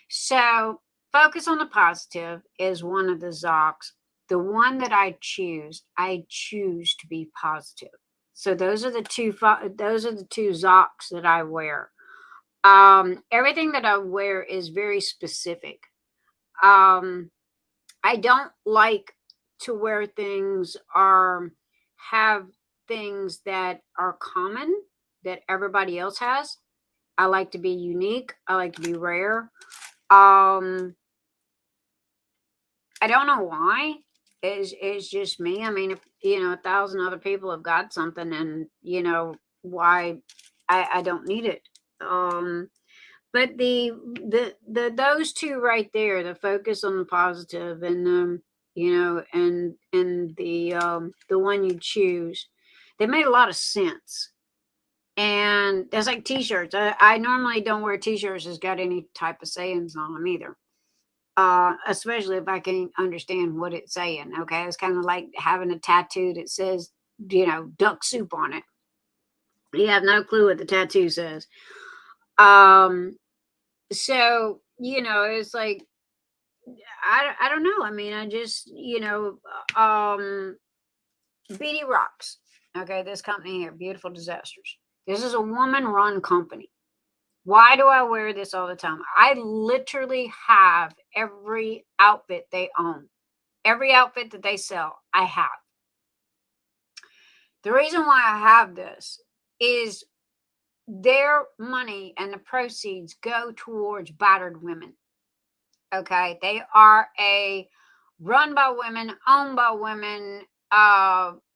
So focus on the positive is one of the Zocs. The one that I choose to be positive. So those are the 2 Zocs that I wear. Everything that I wear is very specific. I don't like to wear things or have things that are common that everybody else has. I like to be unique. I like to be rare. I don't know why. It's just me. I mean, if, you know, 1,000 other people have got something, and you know why I don't need it. But the those 2 right there, the focus on the positive and you know, and the one you choose, they made a lot of sense. And that's like t-shirts. I normally don't wear t-shirts that's got any type of sayings on them either. Especially if I can understand what it's saying. Okay. It's kind of like having a tattoo that says, you know, duck soup on it. You have no clue what the tattoo says. So, you know, it's like, I don't know. I mean, I just, you know, BD Rocks. Okay. This company here, Beautiful Disasters. This is a woman run company. Why do I wear this all the time? I literally have every outfit they own. Every outfit that they sell, I have. The reason why I have this is their money and the proceeds go towards battered women. Okay. They are run by women, owned by women.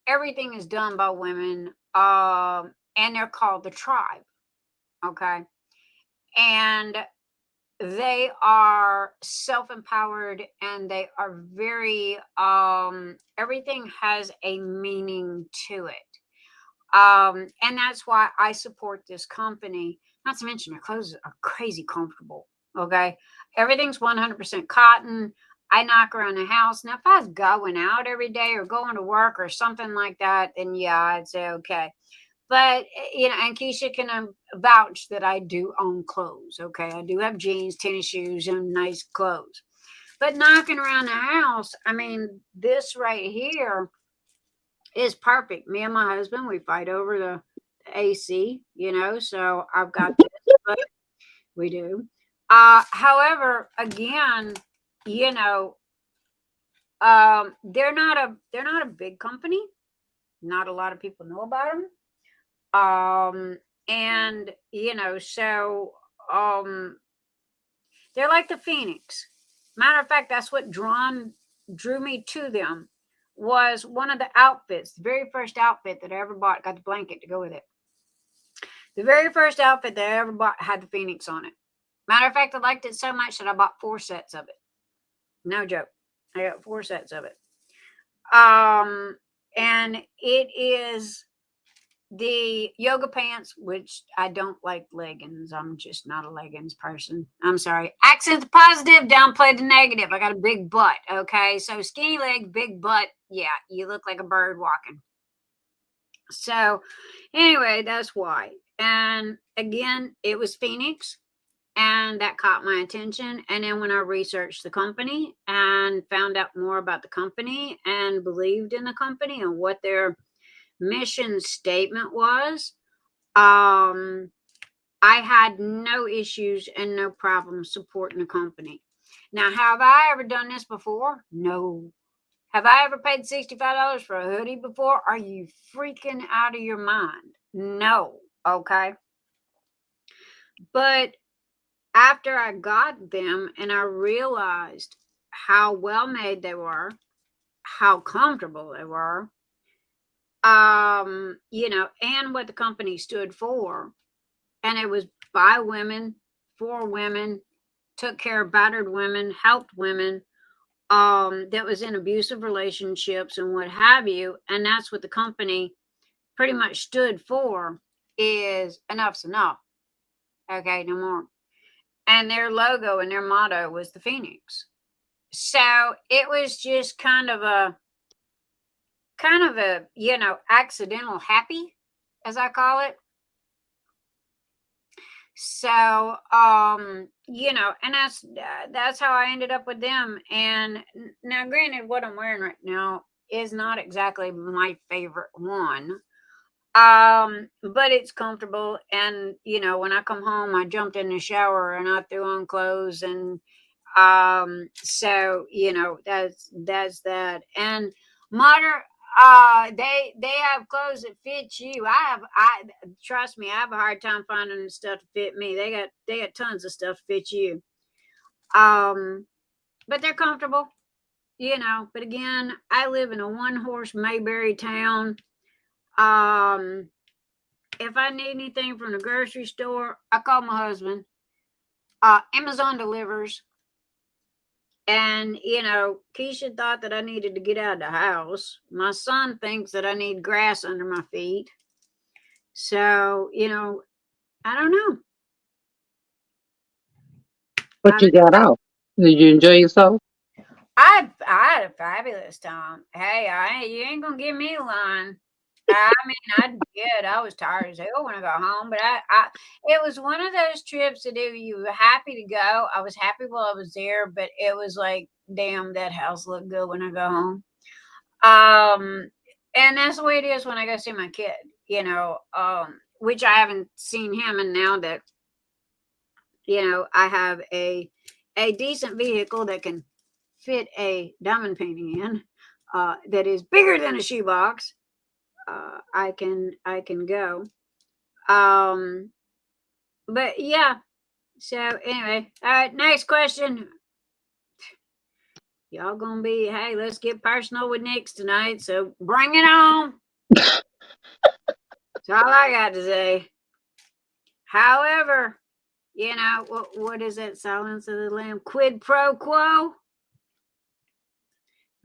Everything is done by women. And they're called the Tribe. Okay. And they are self-empowered and they are very, everything has a meaning to it. And that's why I support this company. Not to mention their clothes are crazy comfortable. Okay. Everything's 100% cotton. I knock around the house. Now, if I was going out every day or going to work or something like that, then yeah, I'd say, okay. But, you know, and Keisha can vouch that I do own clothes. Okay. I do have jeans, tennis shoes, and nice clothes. But knocking around the house, I mean, this right here is perfect. Me and my husband, we fight over AC, so I've got this, but we do. However, again, they're not a big company. Not a lot of people know about them. And so they're like the Phoenix. Matter of fact, that's what drew me to them, was one of the outfits, the very first outfit that I ever bought, got the blanket to go with it. The very first outfit that I ever bought had the Phoenix on it. Matter of fact, I liked it so much that I bought 4 sets of it. No joke. I got 4 sets of it. And it is the yoga pants, which I don't like leggings. I'm just not a leggings person. I'm sorry. Accent the positive, downplay the negative. I got a big butt. Okay. So skinny legs, big butt. Yeah. You look like a bird walking. So anyway, that's why. And again, it was Phoenix. And that caught my attention. And then when I researched the company and found out more about the company and believed in the company and what their mission statement was, I had no issues and no problem supporting the company. Now, have I ever done this before? No. Have I ever paid $65 for a hoodie before? Are you freaking out of your mind? No. Okay. But after I got them and I realized how well made they were, how comfortable they were, and what the company stood for. And it was by women, for women, took care of battered women, helped women that was in abusive relationships and what have you. And that's what the company pretty much stood for, is enough's enough. Okay, no more. And their logo and their motto was the Phoenix. So it was just kind of a accidental happy, as I call it. So, and that's how I ended up with them. And now, granted, what I'm wearing right now is not exactly my favorite one. But it's comfortable. And, when I come home, I jumped in the shower and I threw on clothes. And, so, that's that. And modern, they have clothes that fit you. Trust me, I have a hard time finding the stuff to fit me. They got tons of stuff to fit you. But they're comfortable, but again, I live in a 1-horse Mayberry town. If I need anything from the grocery store, I call my husband. Amazon delivers. And, Keisha thought that I needed to get out of the house. My son thinks that I need grass under my feet. So, I don't know. What you got out? Did you enjoy yourself? I had a fabulous time. Hey, you ain't going to give me a line. I did. I was tired as hell when I got home, but it was one of those trips to do. You were happy to go. I was happy while I was there, but it was like, damn, that house looked good when I go home. And that's the way it is when I go see my kid, which I haven't seen him. And now that, I have a decent vehicle that can fit a diamond painting in, that is bigger than a shoebox. I can go. But yeah. So anyway, all right, next question. Y'all gonna be, hey, let's get personal with Nick's tonight. So bring it on. That's all I got to say. However, what is that? Silence of the Lamb? Quid pro quo.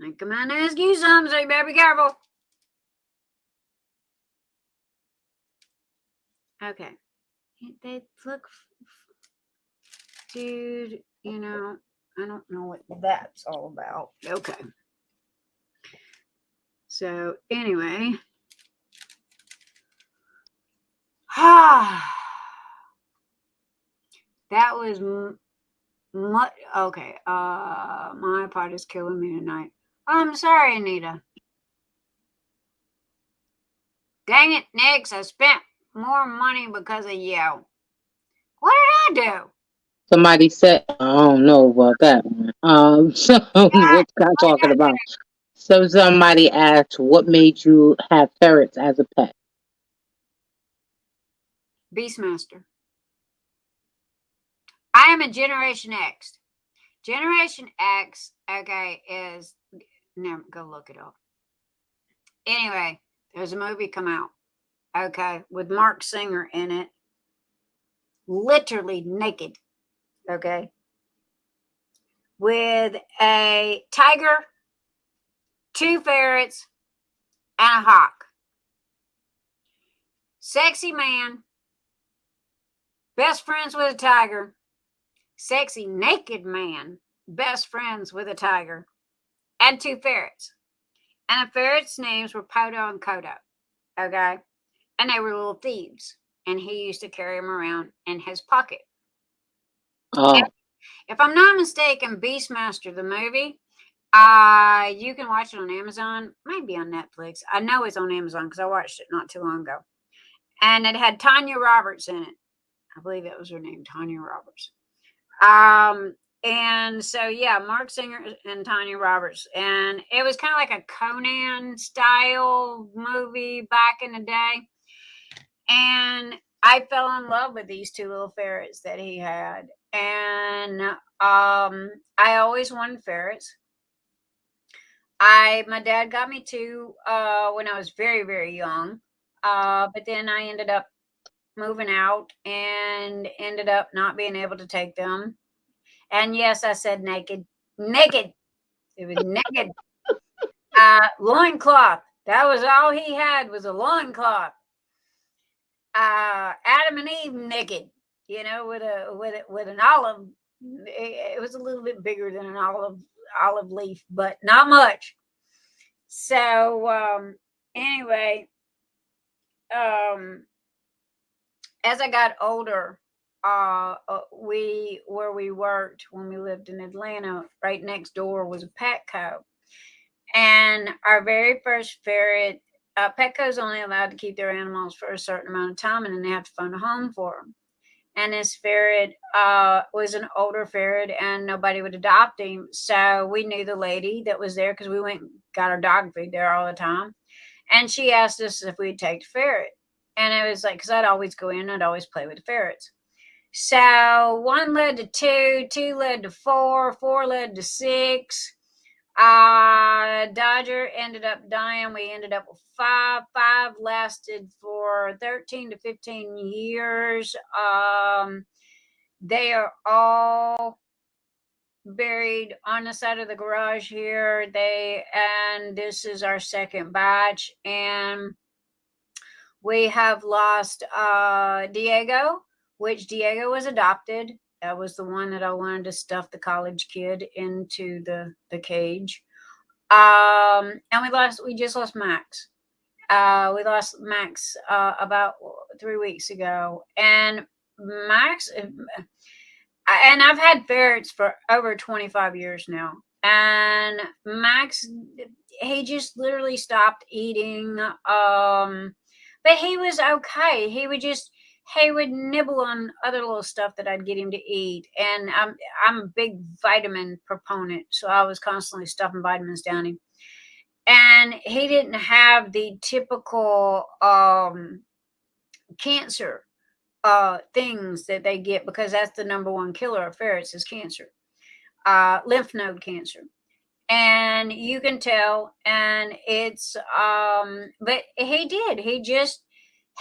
I come on and ask you something, so you better be careful. Okay. They look, dude, I don't know what that's all about. Okay. So anyway. That was okay. My part is killing me tonight. I'm sorry, Anita. Dang it, Nix. I spent more money because of you. What did I do? Somebody said, I don't know about that one. So what's God talking about? So somebody asked, what made you have ferrets as a pet? Beastmaster. I am a Generation X. Generation X, okay, is never go look it up. Anyway, there's a movie come out, okay, with Mark Singer in it, literally naked, okay, with a tiger, 2 ferrets, and a hawk. Sexy man, best friends with a tiger. Sexy naked man, best friends with a tiger, and 2 ferrets. And the ferrets' names were Poto and Kodo, okay? And they were little thieves. And he used to carry them around in his pocket. Oh, If I'm not mistaken, Beastmaster, the movie, you can watch it on Amazon, maybe on Netflix. I know it's on Amazon because I watched it not too long ago. And it had Tonya Roberts in it. I believe that was her name, Tonya Roberts. And so, yeah, Mark Singer and Tonya Roberts. And it was kind of like a Conan style movie back in the day. And I fell in love with these 2 little ferrets that he had. And I always wanted ferrets. My dad got me 2 when I was very, very young. But then I ended up moving out and ended up not being able to take them. And yes, I said naked. Naked. It was naked. Loincloth. That was all he had, was a loincloth. Adam and Eve naked, with an olive. It was a little bit bigger than an olive leaf, but not much. So anyway, as I got older, where we worked when we lived in Atlanta, right next door was a Petco. And our very first ferret, Petco's only allowed to keep their animals for a certain amount of time, and then they have to find a home for them. And this ferret was an older ferret, and nobody would adopt him. So we knew the lady that was there because we went and got our dog food there all the time. And she asked us if we'd take the ferret. And it was like, because I'd always go in, I'd always play with the ferrets. So 1 led to 2, 2 led to 4, 4 led to 6. Dodger ended up dying. We ended up with 5. 5 lasted for 13 to 15 years. They are all buried on the side of the garage here. And this is our second batch. And we have lost Diego, which Diego was adopted. That was the one that I wanted to stuff the college kid into the cage. And we just lost Max. We lost Max about 3 weeks ago. And Max, and I've had ferrets for over 25 years now. And Max, he just literally stopped eating. But he was okay. He would nibble on other little stuff that I'd get him to eat. And I'm a big vitamin proponent, so I was constantly stuffing vitamins down him. And he didn't have the typical cancer things that they get, because that's the number 1 killer of ferrets is cancer, lymph node cancer. And you can tell, and it's but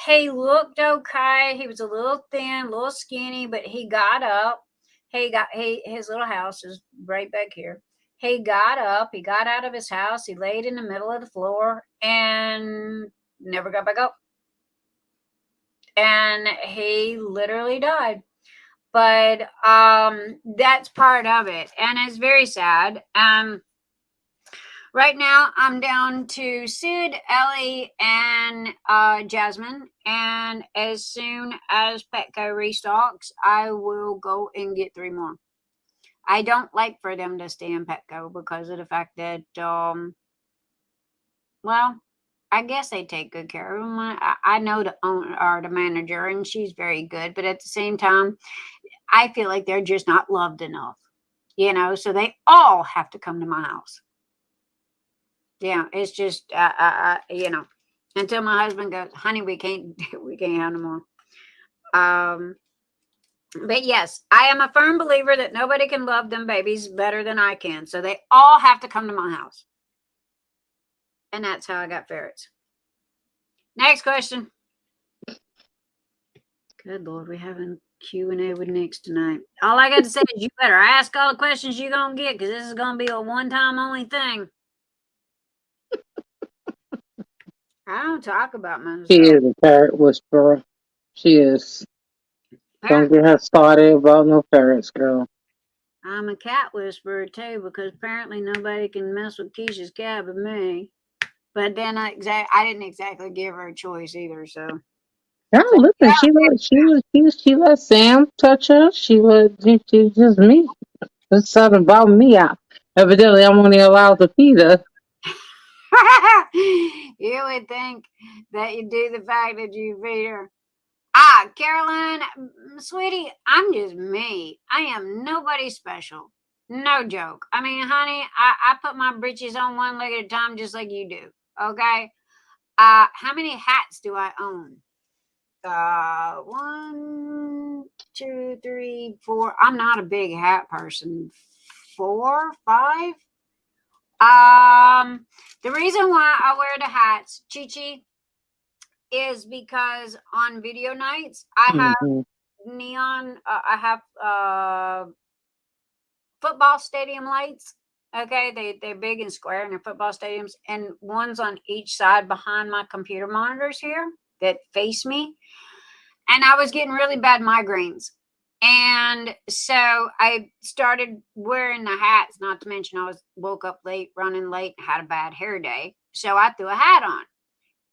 he looked okay. He was a little thin, a little skinny, but he got up. His little house is right back here. He got up, he got out of his house, he laid in the middle of the floor and never got back up. And he literally died. But that's part of it, and it's very sad. Right now, I'm down to Sid, Ellie, and Jasmine. And as soon as Petco restocks, I will go and get 3 more. I don't like for them to stay in Petco because of the fact that, well, I guess they take good care of them. I know the owner or the manager, and she's very good. But at the same time, I feel like they're just not loved enough, so they all have to come to my house. Yeah, it's just, until my husband goes, honey, we can't have no more. But yes, I am a firm believer that nobody can love them babies better than I can. So they all have to come to my house. And that's how I got ferrets. Next question. Good Lord, we're having Q&A with Nick tonight. All I got to say is you better ask all the questions you're going to get, because this is going to be a one-time only thing. I don't talk about myself. She is a ferret whisperer. She is. Don't Apparently, get her started about no ferrets, girl. I'm a cat whisperer too, because apparently nobody can mess with Keisha's cat but me. But then I didn't exactly give her a choice either. So No, listen, she let Sam touch her. She just me. There's something about me. Evidently, I'm only allowed to feed her. you would think that you do the fact that you feed her. Caroline, sweetie, I'm just me. I am nobody special. No joke. I mean, honey, I put my britches on one leg at a time just like you do. Okay? How many hats do I own? 1, 2, 3, 4. I'm not a big hat person. 4, 5. The reason why I wear the hats, Chi-Chi, is because on video nights I have neon. I have football stadium lights. Okay, they're big and square in their football stadiums, and ones on each side behind my computer monitors here that face me. And I was getting really bad migraines. And so I started wearing the hats, not to mention I woke up late, running late, had a bad hair day. So I threw a hat on.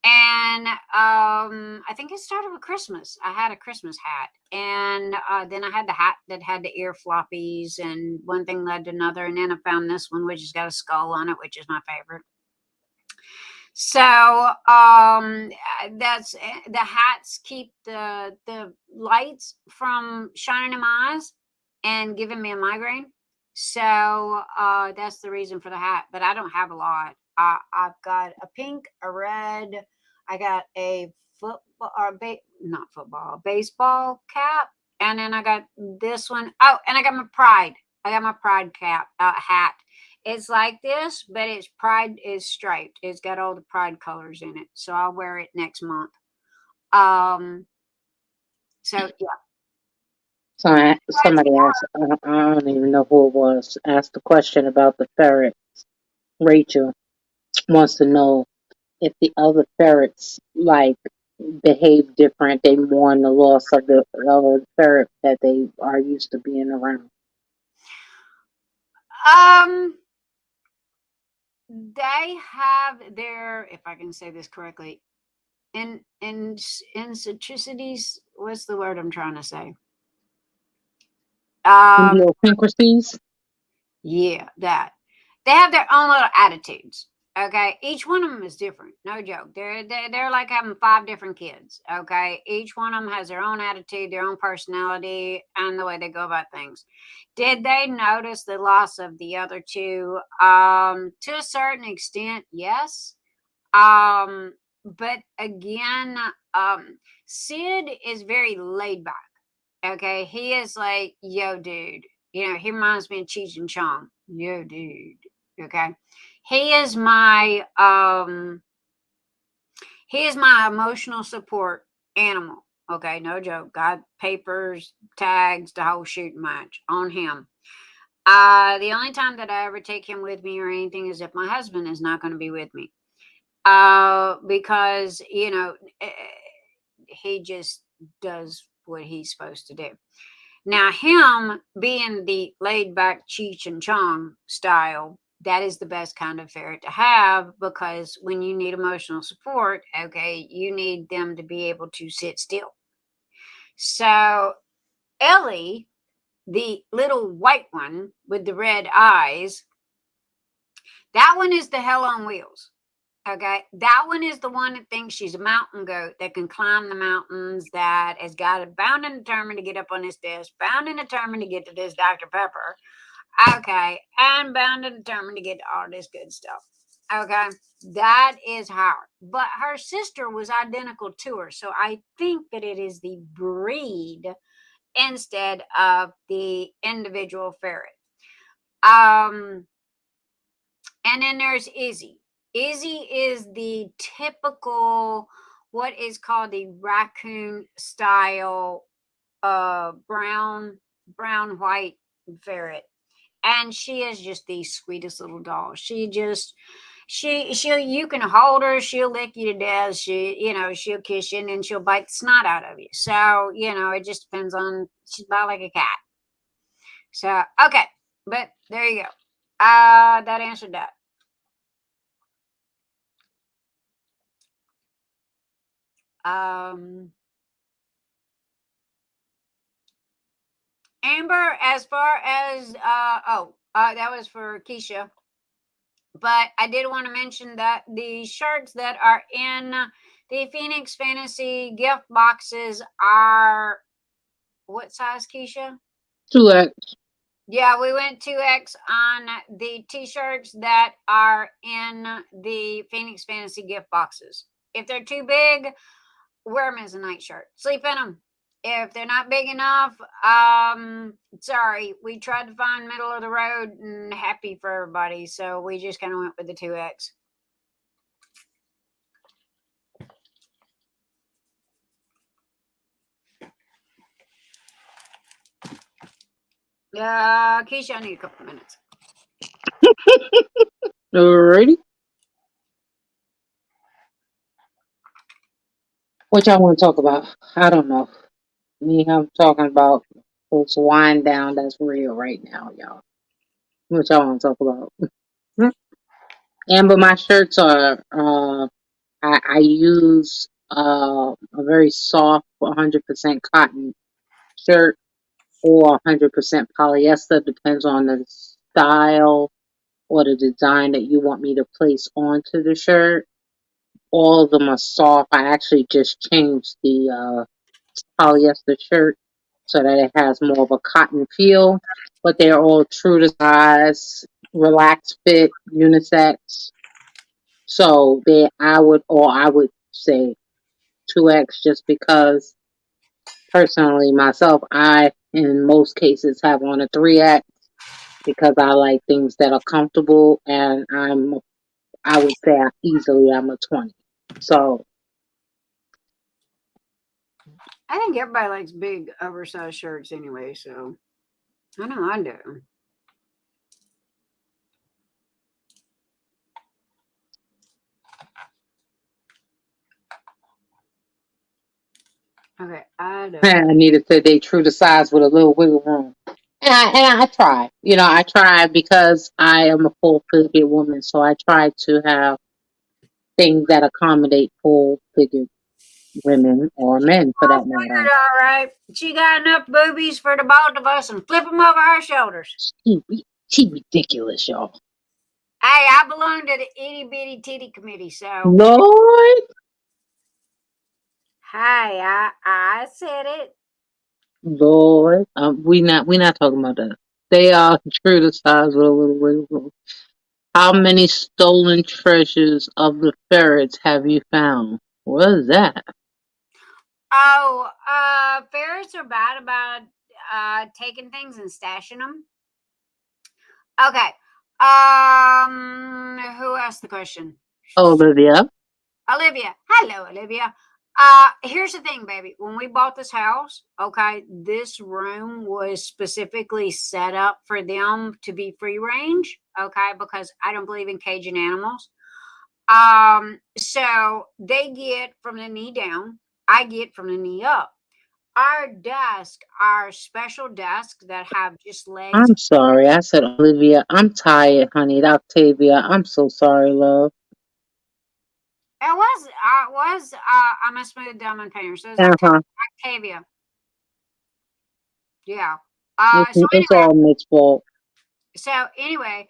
And I think it started with Christmas. I had a Christmas hat. And then I had the hat that had the ear floppies, and one thing led to another. And then I found this one, which has got a skull on it, which is my favorite. So that's the hats keep the lights from shining in my eyes and giving me a migraine. So that's the reason for the hat. But I don't have a lot. I've got a pink, a red. I got a baseball cap, and then I got this one. Oh, and I got my pride. I got my pride cap hat. It's like this, but its pride is striped. It's got all the pride colors in it. So I'll wear it next month. So yeah. So somebody asked, I don't even know who it was, asked the question about the ferret. Rachel wants to know if the other ferrets behave different. They mourn the loss of the other ferret that they are used to being around. They have their, if I can say this correctly, eccentricities. What's the word I'm trying to say? Idiosyncrasies. Yeah, that. They have their own little attitudes. Okay, each one of them is different. No joke. They're like having 5 different kids. Okay, each one of them has their own attitude, their own personality, and the way they go about things. Did they notice the loss of the other 2? To a certain extent, yes. But again, Sid is very laid back. Okay, he is like, yo, dude. He reminds me of Cheech and Chong. Yo, dude. Okay. He is my emotional support animal. Okay, no joke. Got papers, tags, the whole shooting match on him. The only time that I ever take him with me or anything is if my husband is not going to be with me. Because he just does what he's supposed to do. Now, him being the laid back Cheech and Chong style, that is the best kind of ferret to have, because when you need emotional support, okay, you need them to be able to sit still. So Ellie, the little white one with the red eyes, that one is the hell on wheels. Okay, that one is the one that thinks she's a mountain goat that can climb the mountains, that has got it bound and determined to get up on this desk, bound and determined to get to this Dr. Pepper. Okay, and bound and determined to get to all this good stuff. Okay, that is her. But her sister was identical to her, so I think that it is the breed instead of the individual ferret. And then there's Izzy. Izzy is the typical, what is called the raccoon style brown white ferret, and she is just the sweetest little doll. She'll you can hold her, she'll lick you to death, she'll kiss you, and then she'll bite the snot out of you. So it just depends on, she's about like a cat. So okay, but there you go. That answered that. Amber, as far as that was for Keisha, but I did want to mention that the shirts that are in the Phoenix Fantasy gift boxes are what size, Keisha? 2X. Yeah, we went 2X on the t-shirts that are in the Phoenix Fantasy gift boxes. If they're too big, wear them as a nightshirt. Sleep in them. If they're not big enough, sorry, we tried to find middle of the road and happy for everybody, so we just kind of went with the 2X. Keisha, I need a couple of minutes. Alrighty. What y'all want to talk about? I don't know. Me, I'm talking about this wind down that's real right now, y'all. What y'all want to talk about? Amber, my shirts are, I use a very soft 100% cotton shirt or 100% polyester, depends on the style or the design that you want me to place onto the shirt. All of them are soft. I actually just changed the polyester shirt so that it has more of a cotton feel, but they're all true to size, relaxed fit, unisex. So I would say 2X, just because personally myself, I in most cases have on a 3X because I like things that are comfortable, and I would say I'm a 20. So I think everybody likes big, oversized shirts anyway, so I know I do. Okay, I do. Anita said they true to size with a little wiggle room. And I try. I try because I am a full-figured woman, so I try to have things that accommodate full-figured women or men, for that matter. All right. She got enough boobies for the both of us and flip them over her shoulders. She ridiculous, y'all. Hey, I belong to the itty bitty titty committee, so. Lord. Hey, I said it. Lord. We not talking about that. They are true to size with a little wiggle room. How many stolen treasures of the ferrets have you found? What is that? Oh, ferrets are bad about taking things and stashing them. Okay. Who asked the question? Olivia. Olivia. Hello, Olivia. Here's the thing, baby. When we bought this house, okay, this room was specifically set up for them to be free range, okay, because I don't believe in caging animals. So they get from the knee down, I get from the knee up. Our desk, our special desks that have just legs. I'm sorry. I said Olivia. I'm tired, honey. Octavia. I'm so sorry, love. I'm a smooth diamond painter, so it's Octavia. Yeah. It's all Mick's fault. So anyway,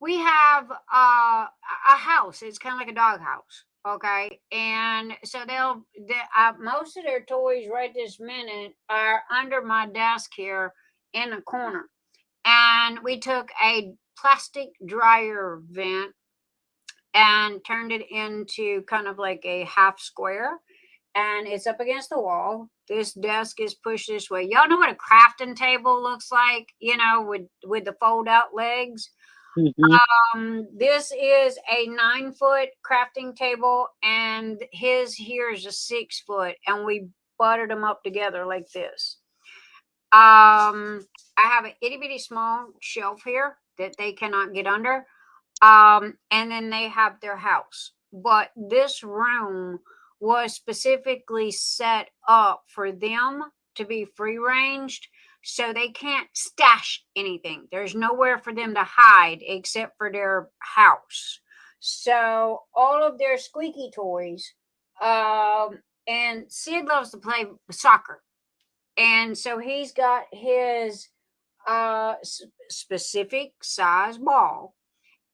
we have a house. It's kind of like a dog house. Okay. And so most of their toys right this minute are under my desk here in the corner. And we took a plastic dryer vent and turned it into kind of like a half square. And it's up against the wall. This desk is pushed this way. Y'all know what a crafting table looks like, with the fold out legs. This is a 9-foot crafting table, and his here is a 6-foot, and we buttered them up together like this. I have an itty bitty small shelf here that they cannot get under. And then they have their house. But this room was specifically set up for them to be free ranged, so they can't stash anything. There's nowhere for them to hide except for their house. So all of their squeaky toys, and Sid loves to play soccer. And so he's got his specific size ball,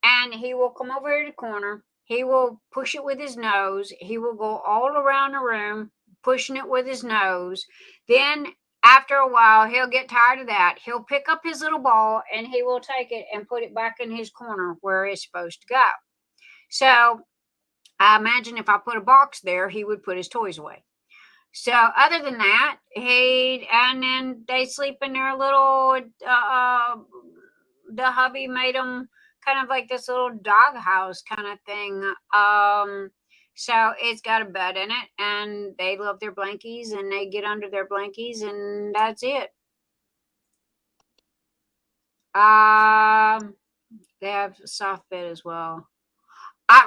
and he will come over here to the corner. He will push it with his nose. He will go all around the room, pushing it with his nose. Then after a while, he'll get tired of that. He'll pick up his little ball and he will take it and put it back in his corner where it's supposed to go. So I imagine if I put a box there, he would put his toys away. So other than that, and then they sleep in their little, the hubby made them kind of like this little dog house kind of thing. So it's got a bed in it, and they love their blankies, and they get under their blankies, and that's it. They have a soft bed as well.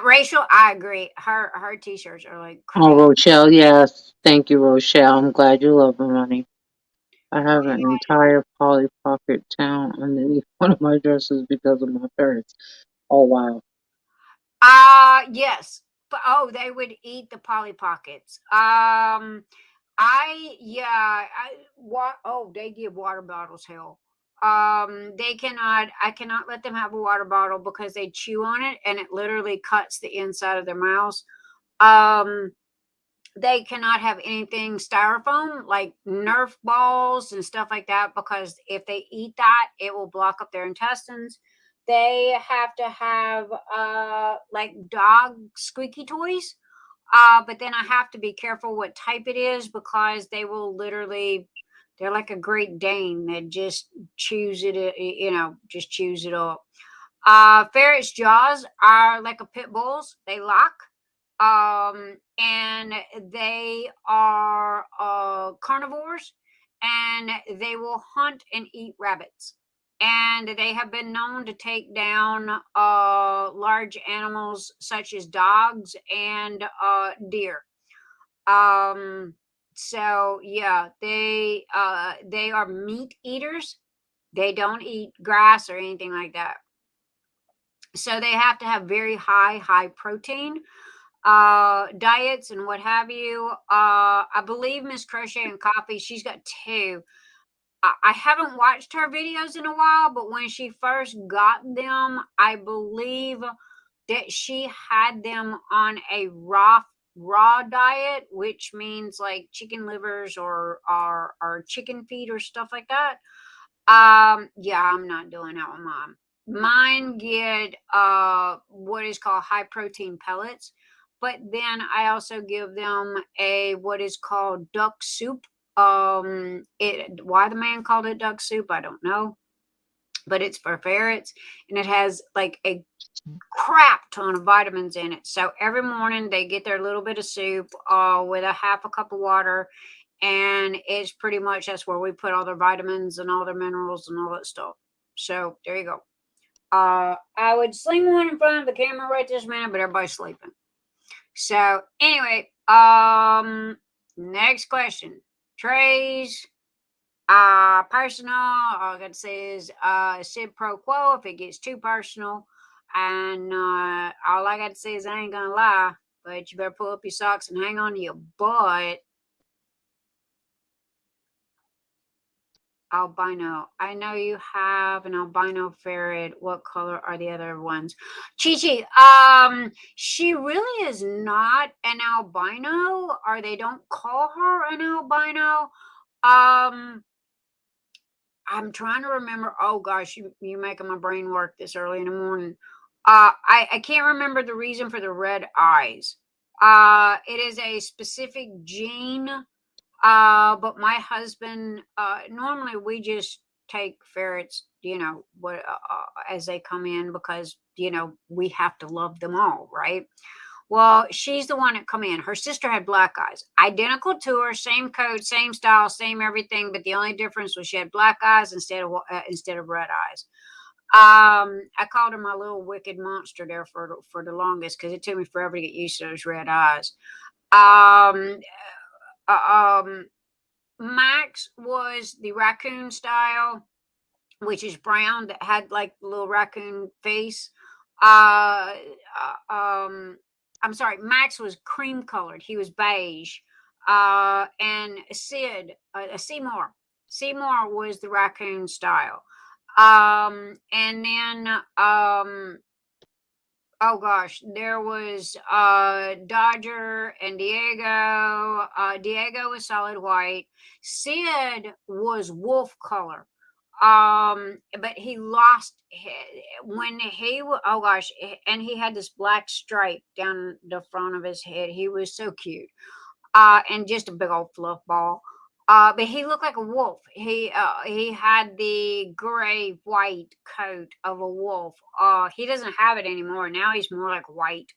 Rachel, I agree. Her t-shirts are like crazy. Oh, Rochelle, yes. Thank you, Rochelle. I'm glad you love them, honey. I have an entire Polly Pocket town underneath one of my dresses because of my parents. Oh, wow. Yes. But they would eat the Polly Pockets. They give water bottles hell. I cannot let them have a water bottle because they chew on it and it literally cuts the inside of their mouths. They cannot have anything styrofoam like Nerf balls and stuff like that, because if they eat that, it will block up their intestines. They have to have like dog squeaky toys. But then I have to be careful what type it is, because they will literally, they're like a Great Dane that just chews it, just chews it up. Ferret's jaws are like a pit bull's. They lock. And they are carnivores, and they will hunt and eat rabbits. And they have been known to take down large animals such as dogs and deer. So yeah, they are meat eaters. They don't eat grass or anything like that. So they have to have very high protein diets and what have you. I believe Miss Crochet and Coffee, she's got 2. I haven't watched her videos in a while, but when she first got them, I believe that she had them on a raw diet, which means like chicken livers or chicken feet or stuff like that. Yeah, I'm not doing that with mine. Mine get what is called high protein pellets, but then I also give them what is called duck soup. Why the man called it duck soup, I don't know, but it's for ferrets, and it has like a crap ton of vitamins in it. So every morning they get their little bit of soup with a half a cup of water, and it's pretty much, that's where we put all their vitamins and all their minerals and all that stuff. So there you go. I would sling one in front of the camera right this minute, but everybody's sleeping. So anyway, next question. Trays, personal, all I got to say is Sid pro quo if it gets too personal. And all I got to say is I ain't gonna lie, but you better pull up your socks and hang on to your butt. albino. I know you have an albino ferret. What color are the other ones? Chi-Chi, she really is not an albino, or they don't call her an albino. I'm trying to remember. Oh gosh, you making my brain work this early in the morning. I can't remember the reason for the red eyes. It is a specific gene. But my husband, normally we just take ferrets, what as they come in, because we have to love them all, right? Well, she's the one that come in. Her sister had black eyes, identical to her, same coat, same style, same everything, but the only difference was she had black eyes instead of red eyes. I called her my little wicked monster there for the longest, because it took me forever to get used to those red eyes. Max was the raccoon style, which is brown, that had like the little raccoon face. I'm sorry, Max was cream colored. He was beige. And Seymour was the raccoon style. And then oh gosh, there was Dodger and Diego. Diego was solid white. Sid was wolf color. But he lost when he, oh gosh, and he had this black stripe down the front of his head. He was so cute. And just a big old fluff ball. But he looked like a wolf. He had the gray white coat of a wolf. He doesn't have it anymore. Now he's more like white.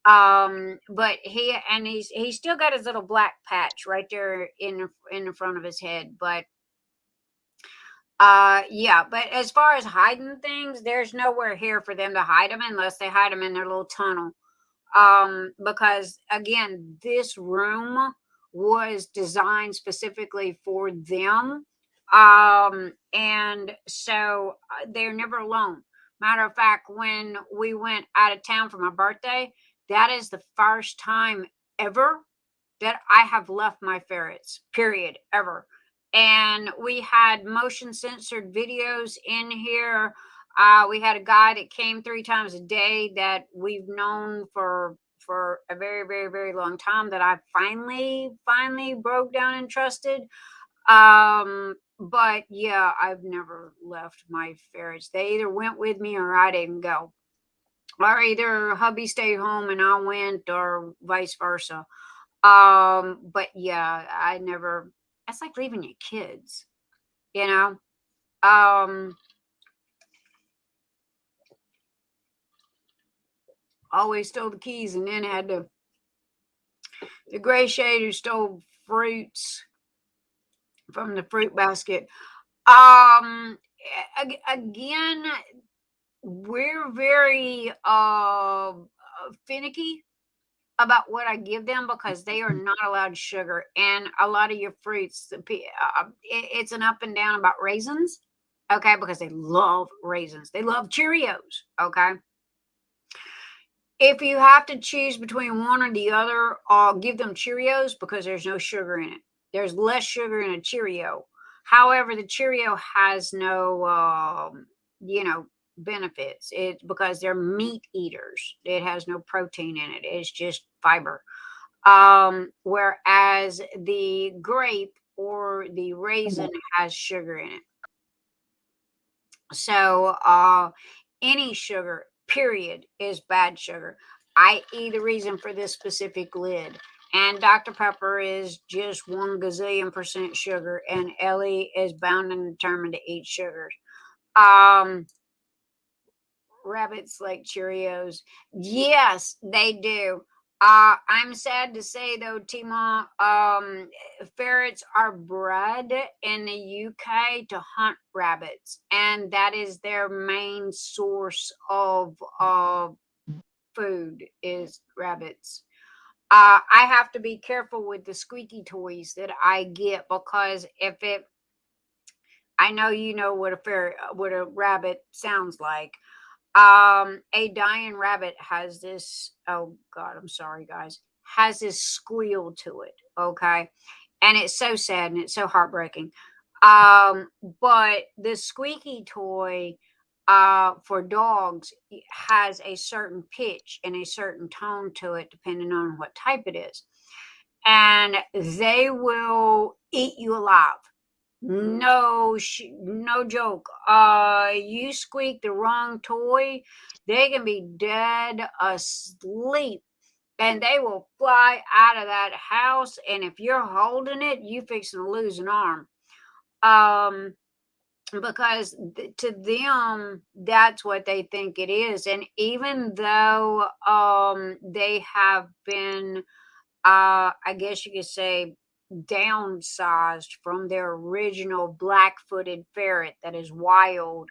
But he's still got his little black patch right there in the front of his head. But yeah, but as far as hiding things, there's nowhere here for them to hide them unless they hide them in their little tunnel. Because again, this room was designed specifically for them. And so they're never alone. Matter of fact, when we went out of town for my birthday, that is the first time ever that I have left my ferrets, period, ever. And we had motion censored videos in here. We had a guy that came 3 times a day that we've known for a very, very, very long time, that I finally broke down and trusted. But yeah, I've never left my ferrets. They either went with me or I didn't go. Or either hubby stayed home and I went, or vice versa. But yeah, I never, it's like leaving your kids, you know? Always stole the keys, and then had the gray shade who stole fruits from the fruit basket. Again, we're very finicky about what I give them, because they are not allowed sugar. And a lot of your fruits, it's an up and down about raisins, okay? Because they love raisins. They love Cheerios, okay? If you have to choose between one or the other, I'll give them Cheerios, because there's no sugar in it. There's less sugar in a Cheerio. However, the Cheerio has no, benefits. It's because they're meat eaters. It has no protein in it. It's just fiber. Whereas the grape or the raisin has sugar in it. So any sugar, period, is bad sugar, i.e. the reason for this specific lid. And Dr. Pepper is just 1 gazillion% sugar, and Ellie is bound and determined to eat sugars. Rabbits like Cheerios. Yes, they do. I'm sad to say, though, Tima, ferrets are bred in the UK to hunt rabbits, and that is their main source of food, is rabbits. I have to be careful with the squeaky toys that I get, because I know you know what a rabbit sounds like. A dying rabbit has this, oh God, I'm sorry guys, has this squeal to it, okay? And it's so sad and it's so heartbreaking. But the squeaky toy for dogs has a certain pitch and a certain tone to it, depending on what type it is. And they will eat you alive. No joke. You squeak the wrong toy, they can be dead asleep. And they will fly out of that house. And if you're holding it, you fixing to lose an arm. Because to them, that's what they think it is. And even though they have been, I guess you could say, downsized from their original black-footed ferret that is wild,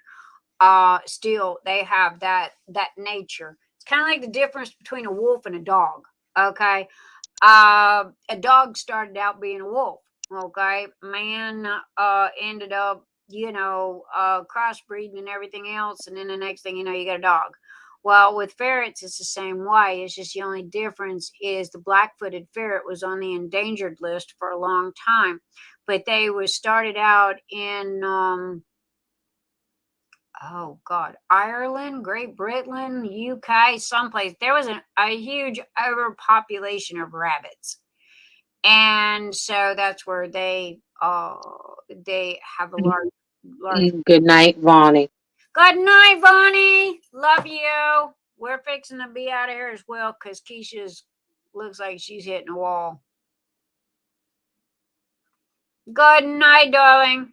still they have that nature. It's kind of like the difference between a wolf and a dog. Okay, a dog started out being a wolf. Okay, man ended up, crossbreeding and everything else, and then the next thing you know, you got a dog. Well, with ferrets, it's the same way. It's just the only difference is the black-footed ferret was on the endangered list for a long time, but they was started out in Ireland, Great Britain, UK, someplace. There was a huge overpopulation of rabbits, and so that's where they have a large. Good night, Vonnie. Good night, Vonnie. Love you. We're fixing to be out of here as well because Keisha's looks like she's hitting a wall. Good night, darling.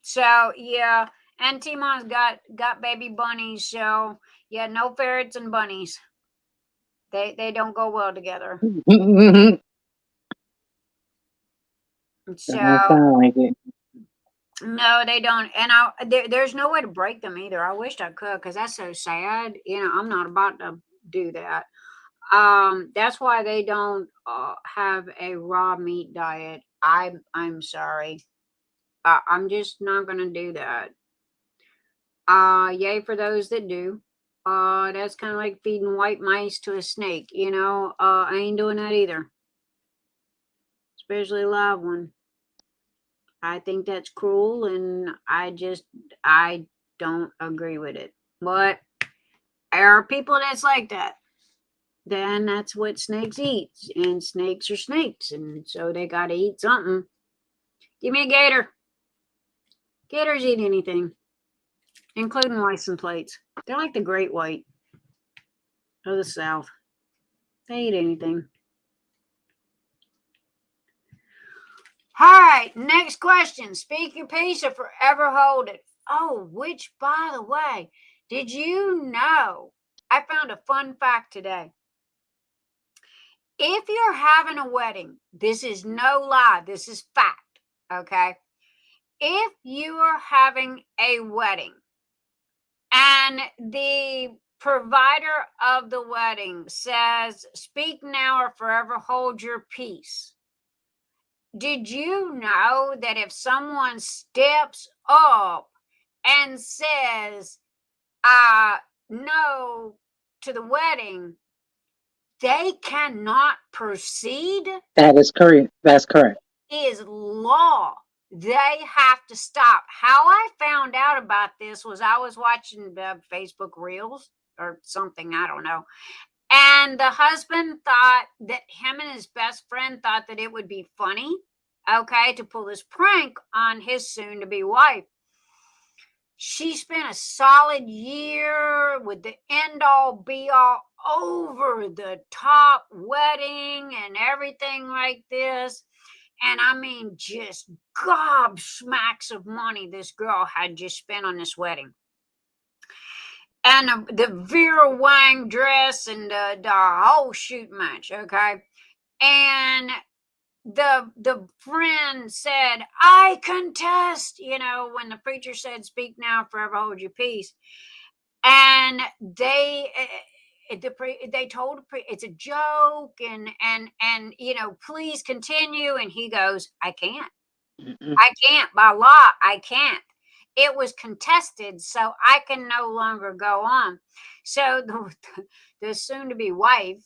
So yeah, and Timon's got baby bunnies. So yeah, no ferrets and bunnies. They don't go well together. So Don't sound like it. no, they don't. And there's no way to break them either. I wished I could because that's so sad. I'm not about to do that. That's why they don't have a raw meat diet. I'm sorry. I'm just not gonna do that. Yay for those that do. That's kind of like feeding white mice to a snake. I ain't doing that either. Especially a live one. I think that's cruel, and I don't agree with it. But there are people that's like that. Then that's what snakes eat, and snakes are snakes, and so they got to eat something. Give me a gator. Gators eat anything, including license plates. They're like the great white of the South. They eat anything. All right, next question. Speak your piece or forever hold it. Oh, which, by the way, did you know? I found a fun fact today. If you're having a wedding, this is no lie, this is fact, okay? If you are having a wedding and the provider of the wedding says, speak now or forever hold your peace. Did you know that if someone steps up and says no to the wedding, they cannot proceed? That is correct. That's correct. It is law. They have to stop. How I found out about this was I was watching Facebook Reels or something, I don't know. And the husband thought that him and his best friend thought that it would be funny, okay, to pull this prank on his soon-to-be wife. She spent a solid year with the end-all, be-all, over-the-top wedding and everything like this. And I mean, just gobsmacks of money this girl had just spent on this wedding. And the Vera Wang dress and the whole shoot match, okay? And the friend said, I contest, when the preacher said, speak now, forever hold your peace. And they told it's a joke and please continue. And he goes, I can't. I can't by law. I can't. it was contested, so I can no longer go on. So the soon-to-be wife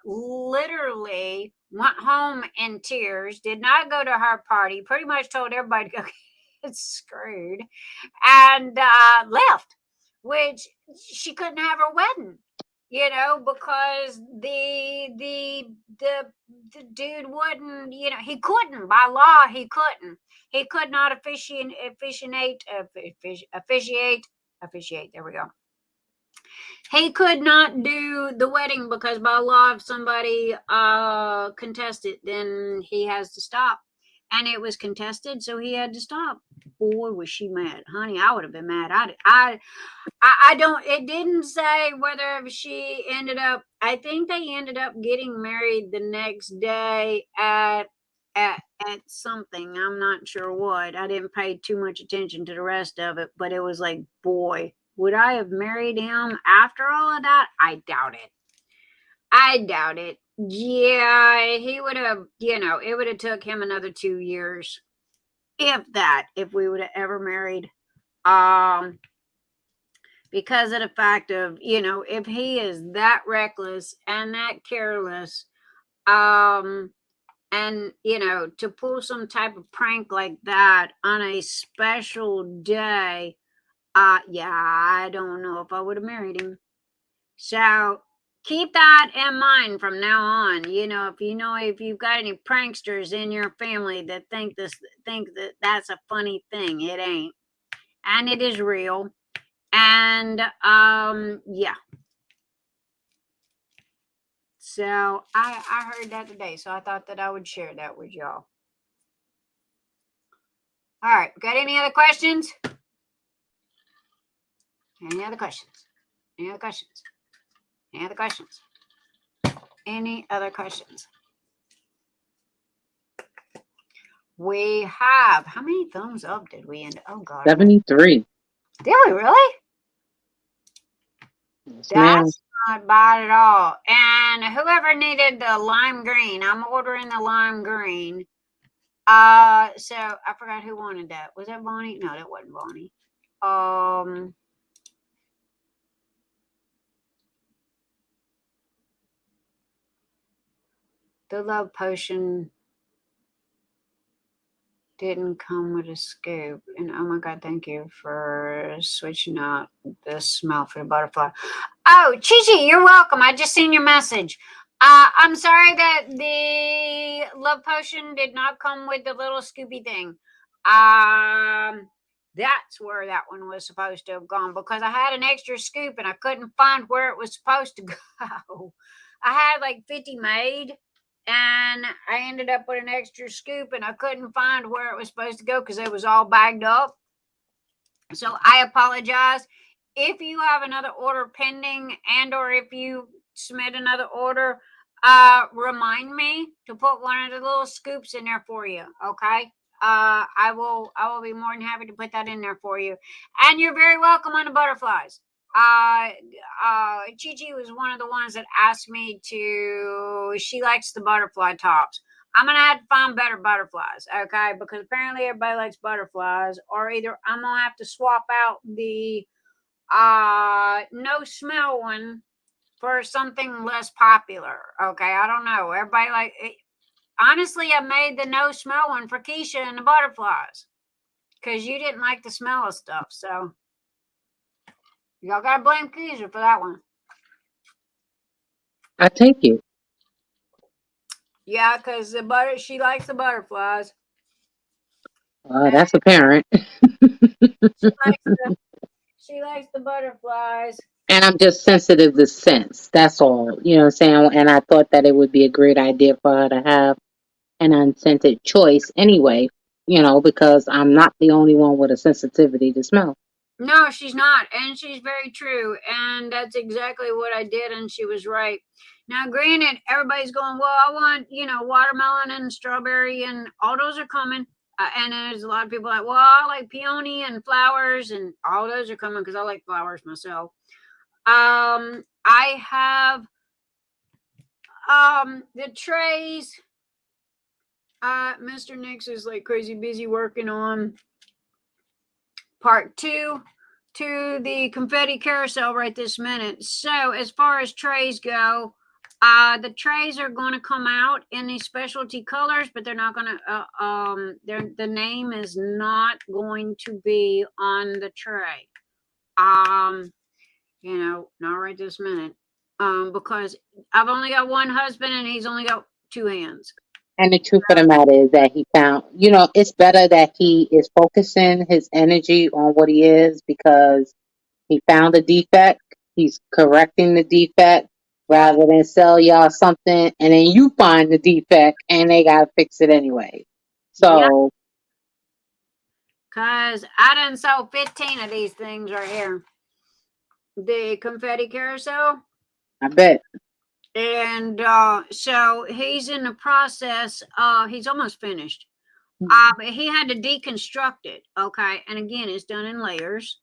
literally went home in tears, did not go to her party, pretty much told everybody to go get screwed, and left, which she couldn't have her wedding, because the dude wouldn't, he couldn't, by law, he could not officiate, there we go. He could not do the wedding because by law, if somebody contests it, then he has to stop. And it was contested, so he had to stop. Boy, was she mad. Honey, I would have been mad. I don't, it didn't say whether she ended up, I think they ended up getting married the next day at something. I'm not sure what. I didn't pay too much attention to the rest of it, but it was like, boy, would I have married him after all of that? I doubt it. Yeah, he would have, it would have took him another 2 years, if that, if we would have ever married. Because of the fact of, if he is that reckless and that careless, and, to pull some type of prank like that on a special day, yeah, I don't know if I would have married him. So keep that in mind from now on. If you've got any pranksters in your family that think that that's a funny thing, it ain't, and it is real. And yeah. So I heard that today, so I thought that I would share that with y'all. All right, got any other questions? Any other questions? Any other questions? Any other questions? Any other questions? We have, how many thumbs up did we end? Oh God. 73. Did we really? Yes, ma'am. That's not bad at all. And whoever needed the lime green, I'm ordering the lime green. So I forgot who wanted that. Was that Bonnie? No, that wasn't Bonnie. The love potion didn't come with a scoop. And oh my God, thank you for switching out the smell for the butterfly. Oh, Chi-Chi, you're welcome. I just seen your message. I'm sorry that the love potion did not come with the little Scoopy thing. That's where that one was supposed to have gone, because I had an extra scoop and I couldn't find where it was supposed to go. I had like 50 made, and I ended up with an extra scoop and I couldn't find where it was supposed to go because it was all bagged up. So I apologize. If you have another order pending, and or if you submit another order, remind me to put one of the little scoops in there for you. Okay. I will be more than happy to put that in there for you. And you're very welcome on the butterflies. Chi-Chi was one of the ones that asked me to, she likes the butterfly tops. I'm going to have to find better butterflies, okay? Because apparently everybody likes butterflies, or either I'm going to have to swap out the no smell one for something less popular, okay? I don't know. Everybody like it. Honestly, I made the no smell one for Keisha and the butterflies because you didn't like the smell of stuff, so y'all gotta blame Keisha for that one. I take it. Yeah, because she likes the butterflies. That's apparent. She likes the butterflies. And I'm just sensitive to scents. That's all. You know what I'm saying? And I thought that it would be a great idea for her to have an unscented choice anyway, because I'm not the only one with a sensitivity to smell. No, she's not. And she's very true. And that's exactly what I did. And she was right. Now, granted, everybody's going, well, I want, watermelon and strawberry, and all those are coming. And there's a lot of people like, well, I like peony and flowers, and all those are coming because I like flowers myself. I have the trays. Mr. Nix is like crazy busy working on. part 2 to the confetti carousel right this minute. So as far as trays go, the trays are going to come out in these specialty colors, but they're not going to, the name is not going to be on the tray. You know, not right this minute. Because I've only got one husband and he's only got 2 hands. And the truth of the matter is that he found, it's better that he is focusing his energy on what he is, because he found a defect. He's correcting the defect rather than sell y'all something and then you find the defect and they got to fix it anyway. So. Because I done sold 15 of these things right here. The confetti carousel. I bet. And so he's in the process. He's almost finished. But he had to deconstruct it. Okay. And again, it's done in layers.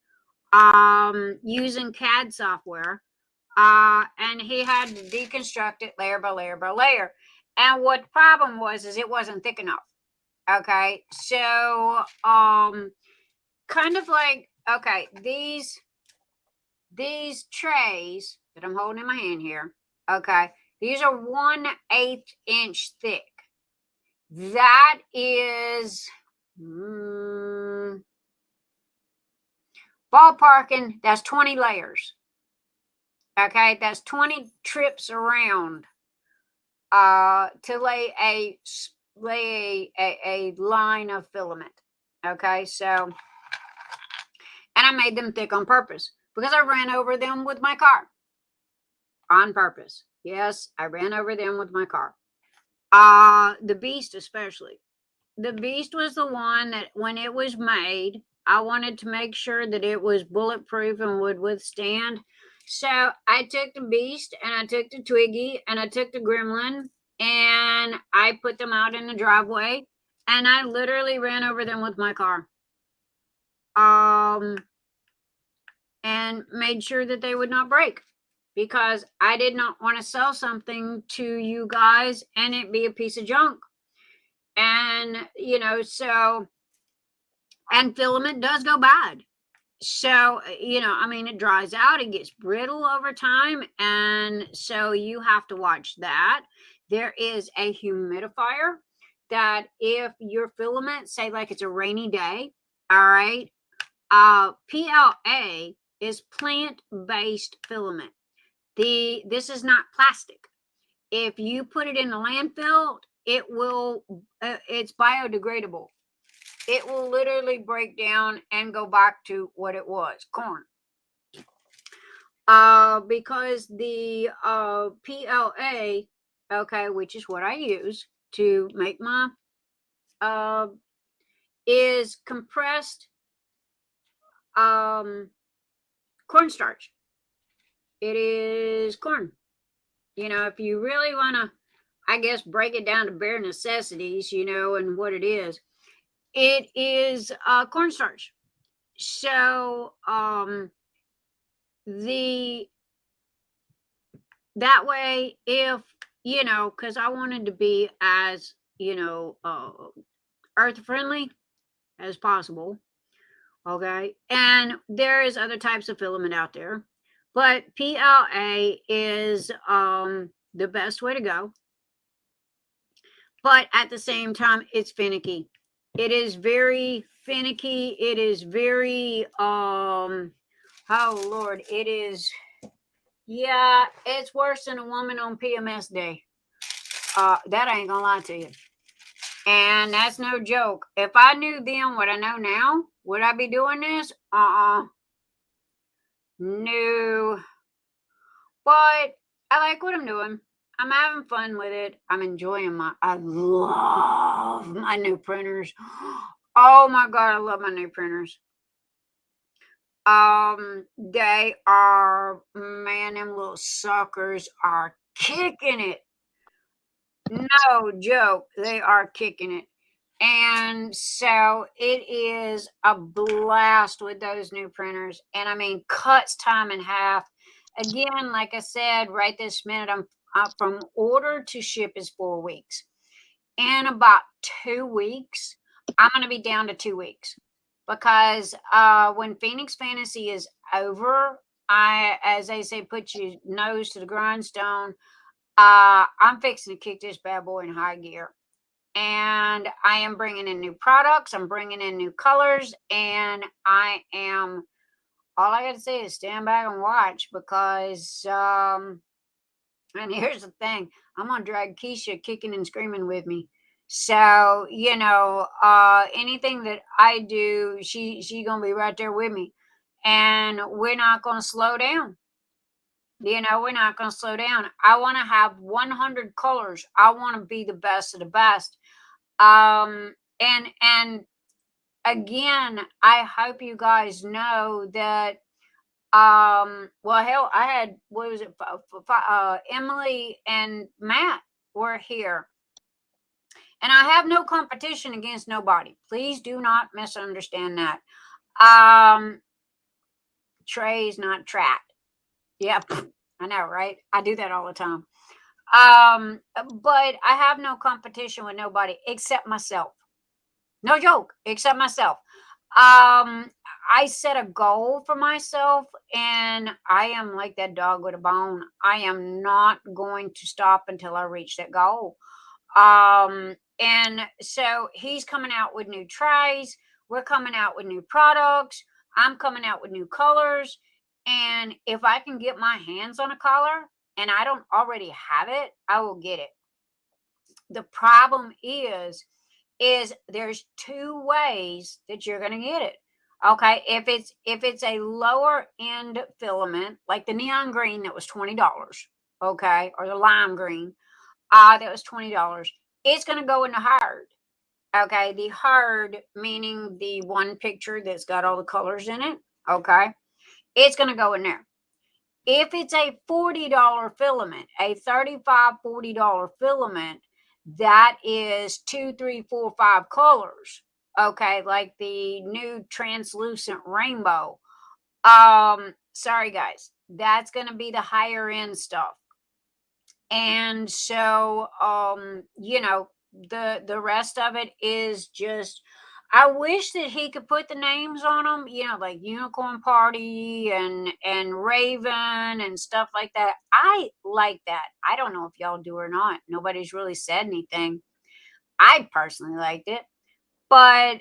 Using CAD software. And he had to deconstruct it layer by layer by layer. And what the problem was is it wasn't thick enough. Okay. So kind of like, okay, these trays that I'm holding in my hand here, okay, these are 1/8 inch thick. That is ballparking, that's 20 layers. Okay, that's 20 trips around to lay a line of filament. Okay, so, and I made them thick on purpose because I ran over them with my car. On purpose. Yes, I ran over them with my car. The Beast especially. The Beast was the one that when it was made, I wanted to make sure that it was bulletproof and would withstand. So I took the Beast and I took the Twiggy and I took the Gremlin and I put them out in the driveway and I literally ran over them with my car. And made sure that they would not break because I did not want to sell something to you guys and it be a piece of junk. And, so, and filament does go bad. So, it dries out, it gets brittle over time. And so you have to watch that. There is a humidifier that if your filament, say like it's a rainy day, all right, PLA is plant-based filament. This is not plastic. If you put it in the landfill, it's biodegradable. It will literally break down and go back to what it was, corn. Because the PLA, okay, which is what I use to make my, is compressed cornstarch. It is corn. If you really want to, I guess, break it down to bare necessities, and what it is cornstarch. So that way, if because I wanted to be as earth friendly as possible. Okay, and there is other types of filament out there, but PLA is the best way to go. But at the same time, it's finicky. It is very finicky. It is very oh Lord, it is, yeah, it's worse than a woman on PMS day. That I ain't gonna lie to you. And that's no joke. If I knew then what I know now, would I be doing this? No. But I like what I'm doing. I'm having fun with it. I'm enjoying I love my new printers. Oh my God, I love my new printers. They are, man, them little suckers are kicking it. No joke. They are kicking it. And so it is a blast with those new printers. And cuts time in half. Again, like I said, right this minute, I'm from order to ship is 4 weeks. In about 2 weeks, I'm going to be down to 2 weeks. because when Phoenix Fantasy is over, as they say, put your nose to the grindstone. I'm fixing to kick this bad boy in high gear. And I am bringing in new products. I'm bringing in new colors. And all I got to say is stand back and watch, because, and here's the thing, I'm going to drag Keisha kicking and screaming with me. So, anything that I do, she's going to be right there with me. And we're not going to slow down. We're not going to slow down. I want to have 100 colors. I want to be the best of the best. And again, I hope you guys know that, well, hell, I had, what was it? Emily and Matt were here. And I have no competition against nobody. Please do not misunderstand that. Trey's not tracked. Yep, I know, right? I do that all the time. But I have no competition with nobody except myself. No joke, except myself. I set a goal for myself, and I am like that dog with a bone. I am not going to stop until I reach that goal. And so he's coming out with new trays. We're coming out with new products. I'm coming out with new colors. And if I can get my hands on a color and I don't already have it, I will get it. The problem is there's two ways that you're going to get it. Okay. If it's a lower end filament, like the neon green that was $20, okay, or the lime green, that was $20, it's going to go in the hard. Okay. The hard, meaning the one picture that's got all the colors in it. Okay. It's going to go in there. If it's a $40 filament, a $35, $40 filament, that is 2, 3, 4, 5 colors. Okay. Like the new translucent rainbow. Sorry guys, that's going to be the higher end stuff. And so, the rest of it is just, I wish that he could put the names on them, like Unicorn Party and Raven and stuff like that. I like that. I don't know if y'all do or not. Nobody's really said anything. I personally liked it. But,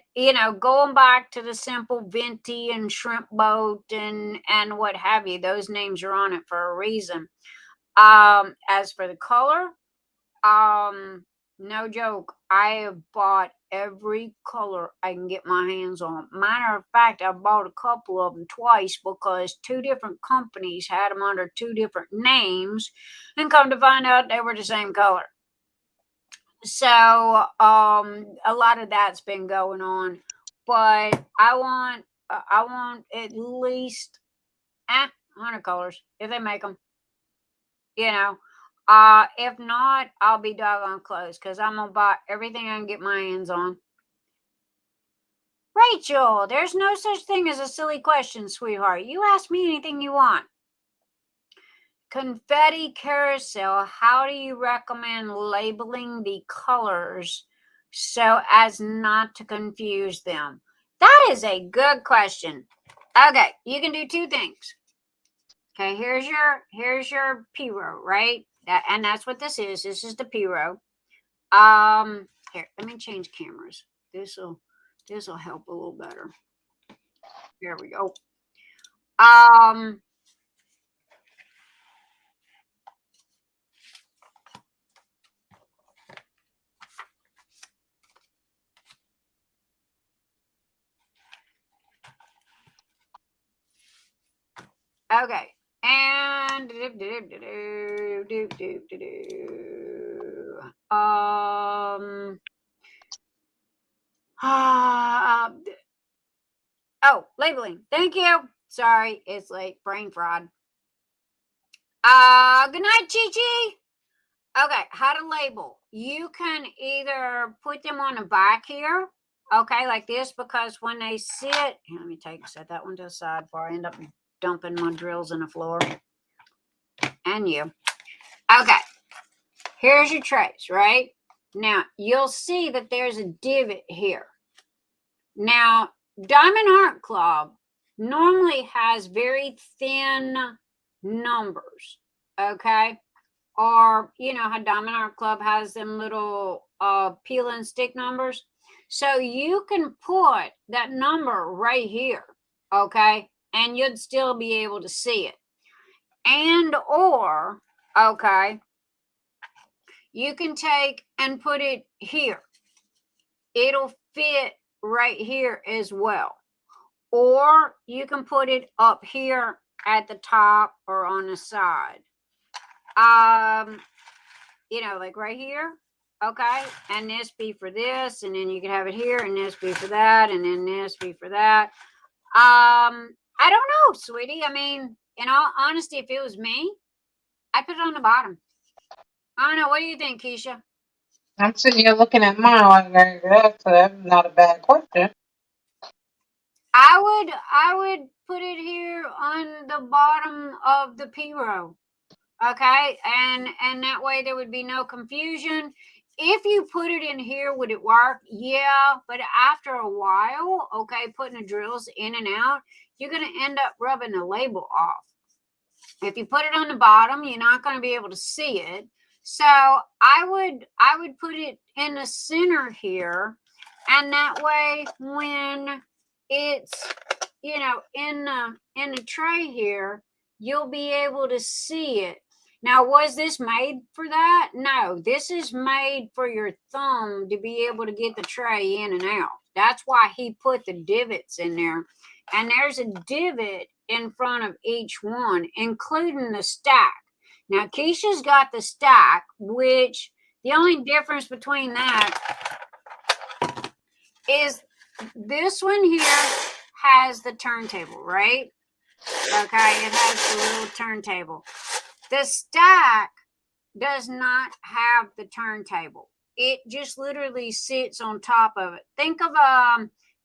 going back to the simple Venti and Shrimp Boat and what have you, those names are on it for a reason. As for the color, no joke, I have bought every color I can get my hands on. Matter of fact, I bought a couple of them twice because two different companies had them under two different names, and come to find out they were the same color. So, a lot of that's been going on, but I want at least 100 colors if they make them. If not, I'll be doggone close, because I'm gonna buy everything I can get my hands on. Rachel, there's no such thing as a silly question, sweetheart. You ask me anything you want. Confetti Carousel, how do you recommend labeling the colors so as not to confuse them? That is a good question. Okay, you can do two things. Okay, here's your P-row, right? And that's what this is. This is the P-row. Here, let me change cameras. This'll help a little better. There we go. Okay. And labeling. Thank you. Sorry, it's late. Brain fraud. Good night, Chi-Chi. Okay, how to label. You can either put them on the back here, okay, like this, because when they sit, here, let me set that one to the side before I end up dumping my drills in the floor. And you. Okay, here's your trays, right? Now, you'll see that there's a divot here. Now, Diamond Art Club normally has very thin numbers, okay? Or, you know how Diamond Art Club has them little peel and stick numbers? So you can put that number right here, okay? And you'd still be able to see it. And or, okay, you can take and put it here. It'll fit right here as well. Or you can put it up here at the top or on the side. You know, like right here. Okay. And this be for this. And then you can have it here. And this be for that. And then this be for that. I don't know, sweetie. I mean, in all honesty, if it was me, I'd put it on the bottom. I don't know. What do you think, Keisha? I'm sitting here looking at mine like that's not a bad question. I would put it here on the bottom of the P row. Okay, and that way there would be no confusion. If you put it in here, would it work? Yeah, but after a while, okay, putting the drills in and out, you're going to end up rubbing the label off. If you put it on the bottom, you're not going to be able to see it. So I would put it in the center here, and that way when it's, you know, in the tray here, you'll be able to see it. Now, was this made for that? No, this is made for your thumb to be able to get the tray in and out. That's why he put the divots in there. And there's a divot in front of each one, including the stack. Now, Keisha's got the stack, which the only difference between that is this one here has the turntable, right? Okay, it has the little turntable. The stack does not have the turntable. It just literally sits on top of it. Think of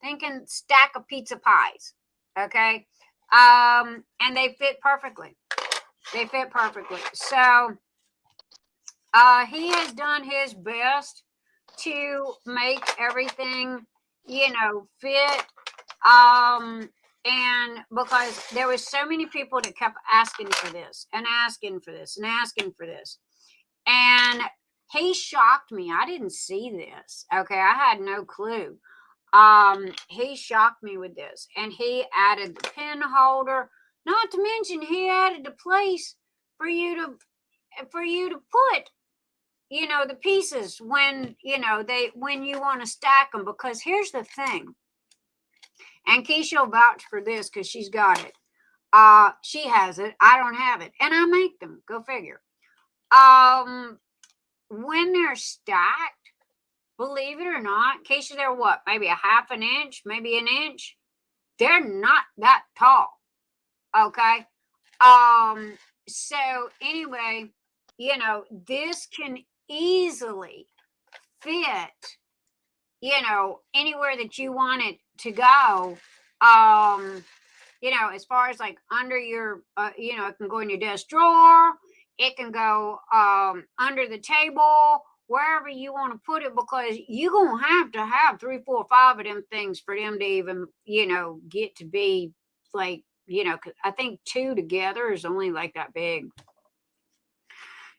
thinking stack of pizza pies, okay? And they fit perfectly. They fit perfectly. So he has done his best to make everything, you know, fit. And because there was so many people that kept asking for this and asking for this and asking for this. And he shocked me. I didn't see this. Okay. I had no clue. He shocked me with this, and he added the pen holder, not to mention he added the place for you to put, you know, the pieces when, you know, when you want to stack them, because here's the thing. And Keisha will vouch for this because she's got it. She has it. I don't have it. And I make them. Go figure. When they're stacked, believe it or not, Keisha, they're what? Maybe a half an inch, maybe an inch. They're not that tall. Okay. So anyway, you know, this can easily fit, you know, anywhere that you want it to go. You know, as far as like under your, you know, it can go in your desk drawer. It can go under the table, wherever you want to put it, because you're going to have 3, 4, 5 of them things for them to even, you know, get to be like, you know, 'cause I think 2 together is only like that big.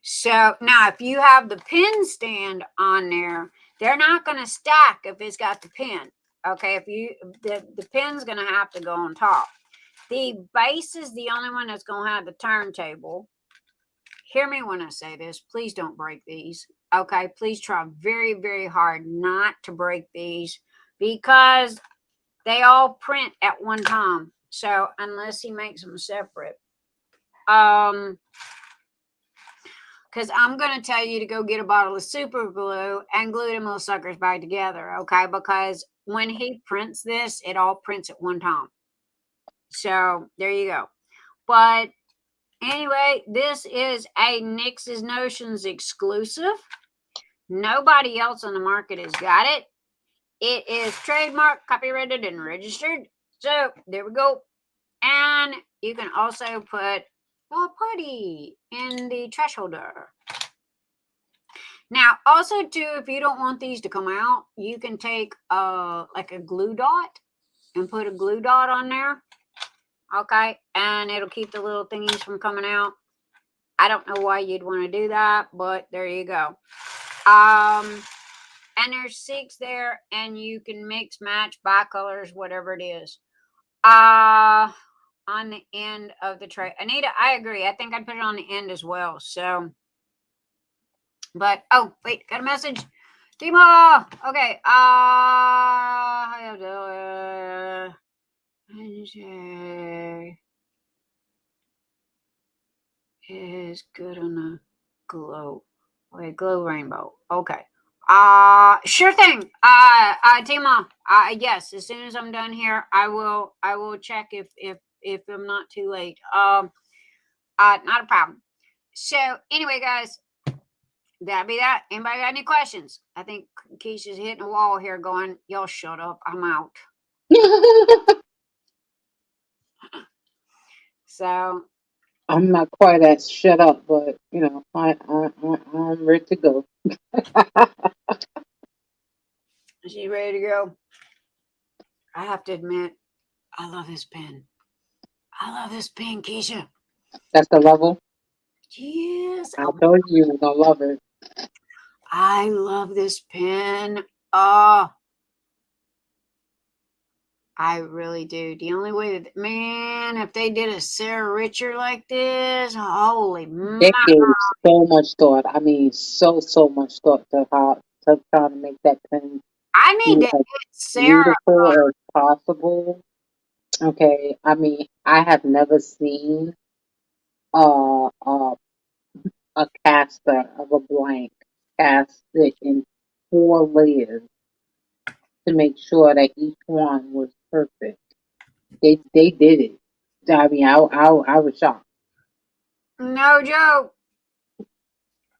So now if you have the pen stand on there, they're not going to stack if it's got the pen. Okay, if you the pen's going to have to go on top. The base is the only one that's going to have the turntable. Hear me when I say this. Please don't break these. Okay, please try very, very hard not to break these, because they all print at one time. So unless he makes them separate, because I'm going to tell you to go get a bottle of super glue and glue them little suckers back together, okay? Because when he prints this, it all prints at one time. So there you go. But anyway, this is a Nix's Notions exclusive. Nobody else on the market has got it. It is trademarked, copyrighted, and registered. So there we go. And you can also put a putty in the trash holder. Now, also too, if you don't want these to come out, you can take like a glue dot, and put a glue dot on there. Okay, and it'll keep the little thingies from coming out. I don't know why you'd want to do that, but there you go. And there's 6 there, and you can mix, match, buy colors, whatever it is. On the end of the tray. Anita, I agree. I think I'd put it on the end as well. So, but, oh, wait, got a message. Timo! Okay, is good on a glow. Okay, glow rainbow. Okay. Sure thing. Timo. Yes, as soon as I'm done here, I will check if I'm not too late. Not a problem. So anyway, guys, that'll be that. Anybody got any questions? I think Keisha's hitting a wall here going, y'all shut up. I'm out. So I'm not quite as shut up, but you know, I'm ready to go. she's ready to go. I have to admit, I love this pen. I love this pen, Keisha. That's the level. Yes. I told you you're gonna love it. I love this pen. Oh, I really do. The only way that, man, if they did a Sarah Richard like this, holy They moly. gave so much thought. I mean, so much thought to how to try to make that pen I need be to as get Sarah. beautiful as possible. Okay, I mean, I have never seen uh, uh, a caster of a blank cast it in 4 layers to make sure that each one was perfect. They did it. I mean, I was shocked. No joke.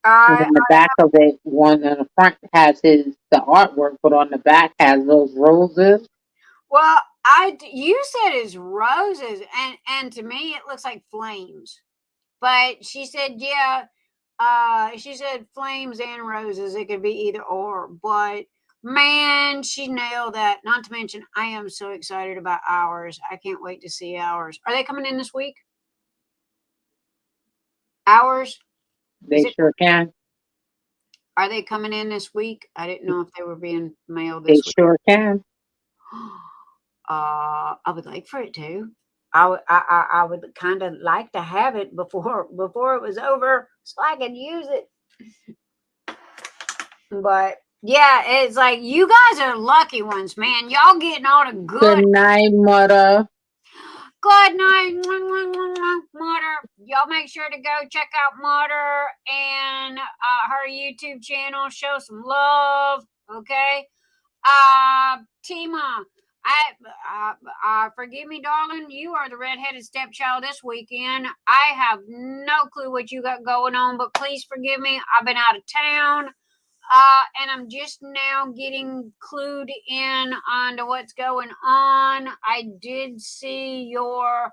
And on the back of it, one on the front has the artwork, but on the back has those roses. Well, you said it's roses, and to me it looks like flames. But she said, yeah, she said flames and roses. It could be either or. But man, she nailed that. Not to mention, I am so excited about ours. I can't wait to see ours. Are they coming in this week? Ours? They sure can. Are they coming in this week? I didn't know if they were being mailed They this week. sure can. I would like for it to. I would kind of like to have it before it was over so I could use it. But yeah, it's like you guys are lucky ones, man. Y'all getting all the good. Good night, mother. Good night, Mother. Y'all make sure to go check out Mother and her YouTube channel. Show some love, okay? Tima, forgive me, darling. You are the redheaded stepchild this weekend. I have no clue what you got going on, but please forgive me. I've been out of town. And I'm just now getting clued in onto what's going on. I did see your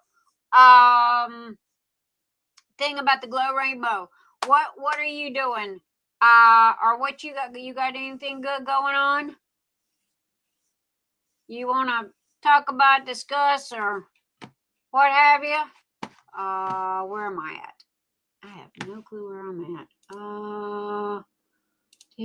thing about the glow rainbow. What are you doing? Or what you got? You got anything good going on? You want to talk about, discuss, or what have you? Where am I at? I have no clue where I'm at. I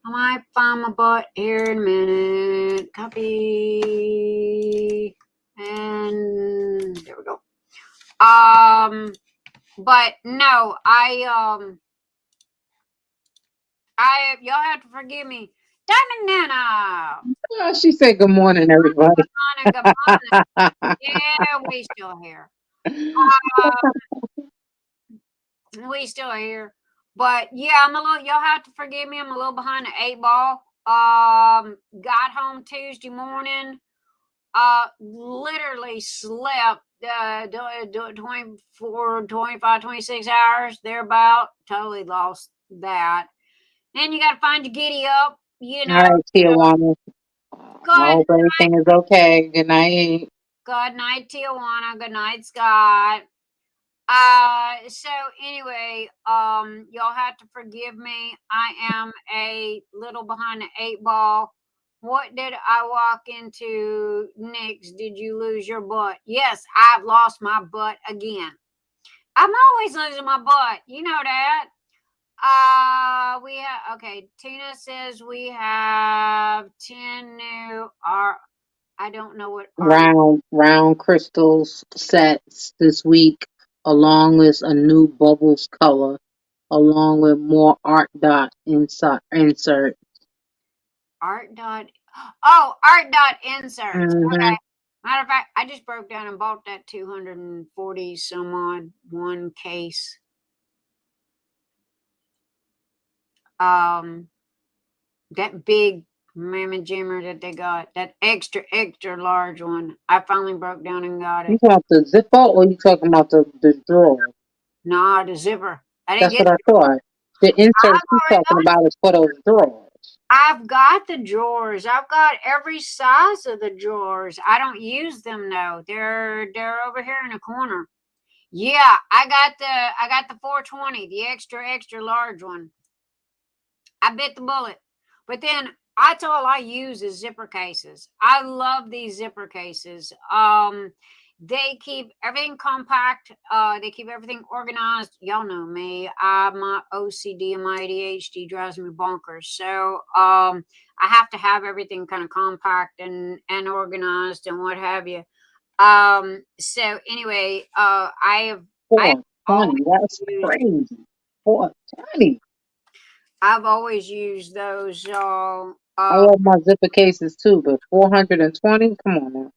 might find my butt here in a minute. Copy. And there we go. But no, y'all have to forgive me. Diamond Nana. Oh, she said good morning, everybody. Good morning. Yeah, we still here. We still here. But yeah, y'all have to forgive me. I'm a little behind the 8 ball. Got home Tuesday morning. Literally slept 24, 25, 26 hours, thereabout. Totally lost that. Then you got to find your giddy up, you know. All right, Tijuana. I hope everything is okay. Good night. Good night, Tijuana. Good night, Scott. So anyway, y'all have to forgive me. I am a little behind the 8 ball. What did I walk into next? Did you lose your butt? Yes, I've lost my butt again. I'm always losing my butt. You know that. We have, okay, Tina says we have 10 new I don't know what round crystals sets this week, along with a new bubbles color, along with more art dot insert. art dot. Oh, art dot inserts. Mhm. Okay. Matter of fact, I just broke down and bought that 240 some odd one case. That big mammoth jimmer that they got, that extra large one. I finally broke down and got You it. talking about the zipper, or you talking about the drawer? Nah, the zipper. I didn't That's get what I thought. The inserts you already talking about is for those drawers. I've got the drawers. I've got every size of the drawers. I don't use them though. They're over here in the corner. Yeah, I got the 420, the extra large one. I bit the bullet. But then that's all I use is zipper cases. I love these zipper cases. They keep everything compact. They keep everything organized. Y'all know me. My OCD and my ADHD drives me bonkers. So I have to have everything kind of compact and organized and what have you. So anyway, I have 420. That's crazy. 420. I've always used those. I love my zipper cases too, but 420. Come on now.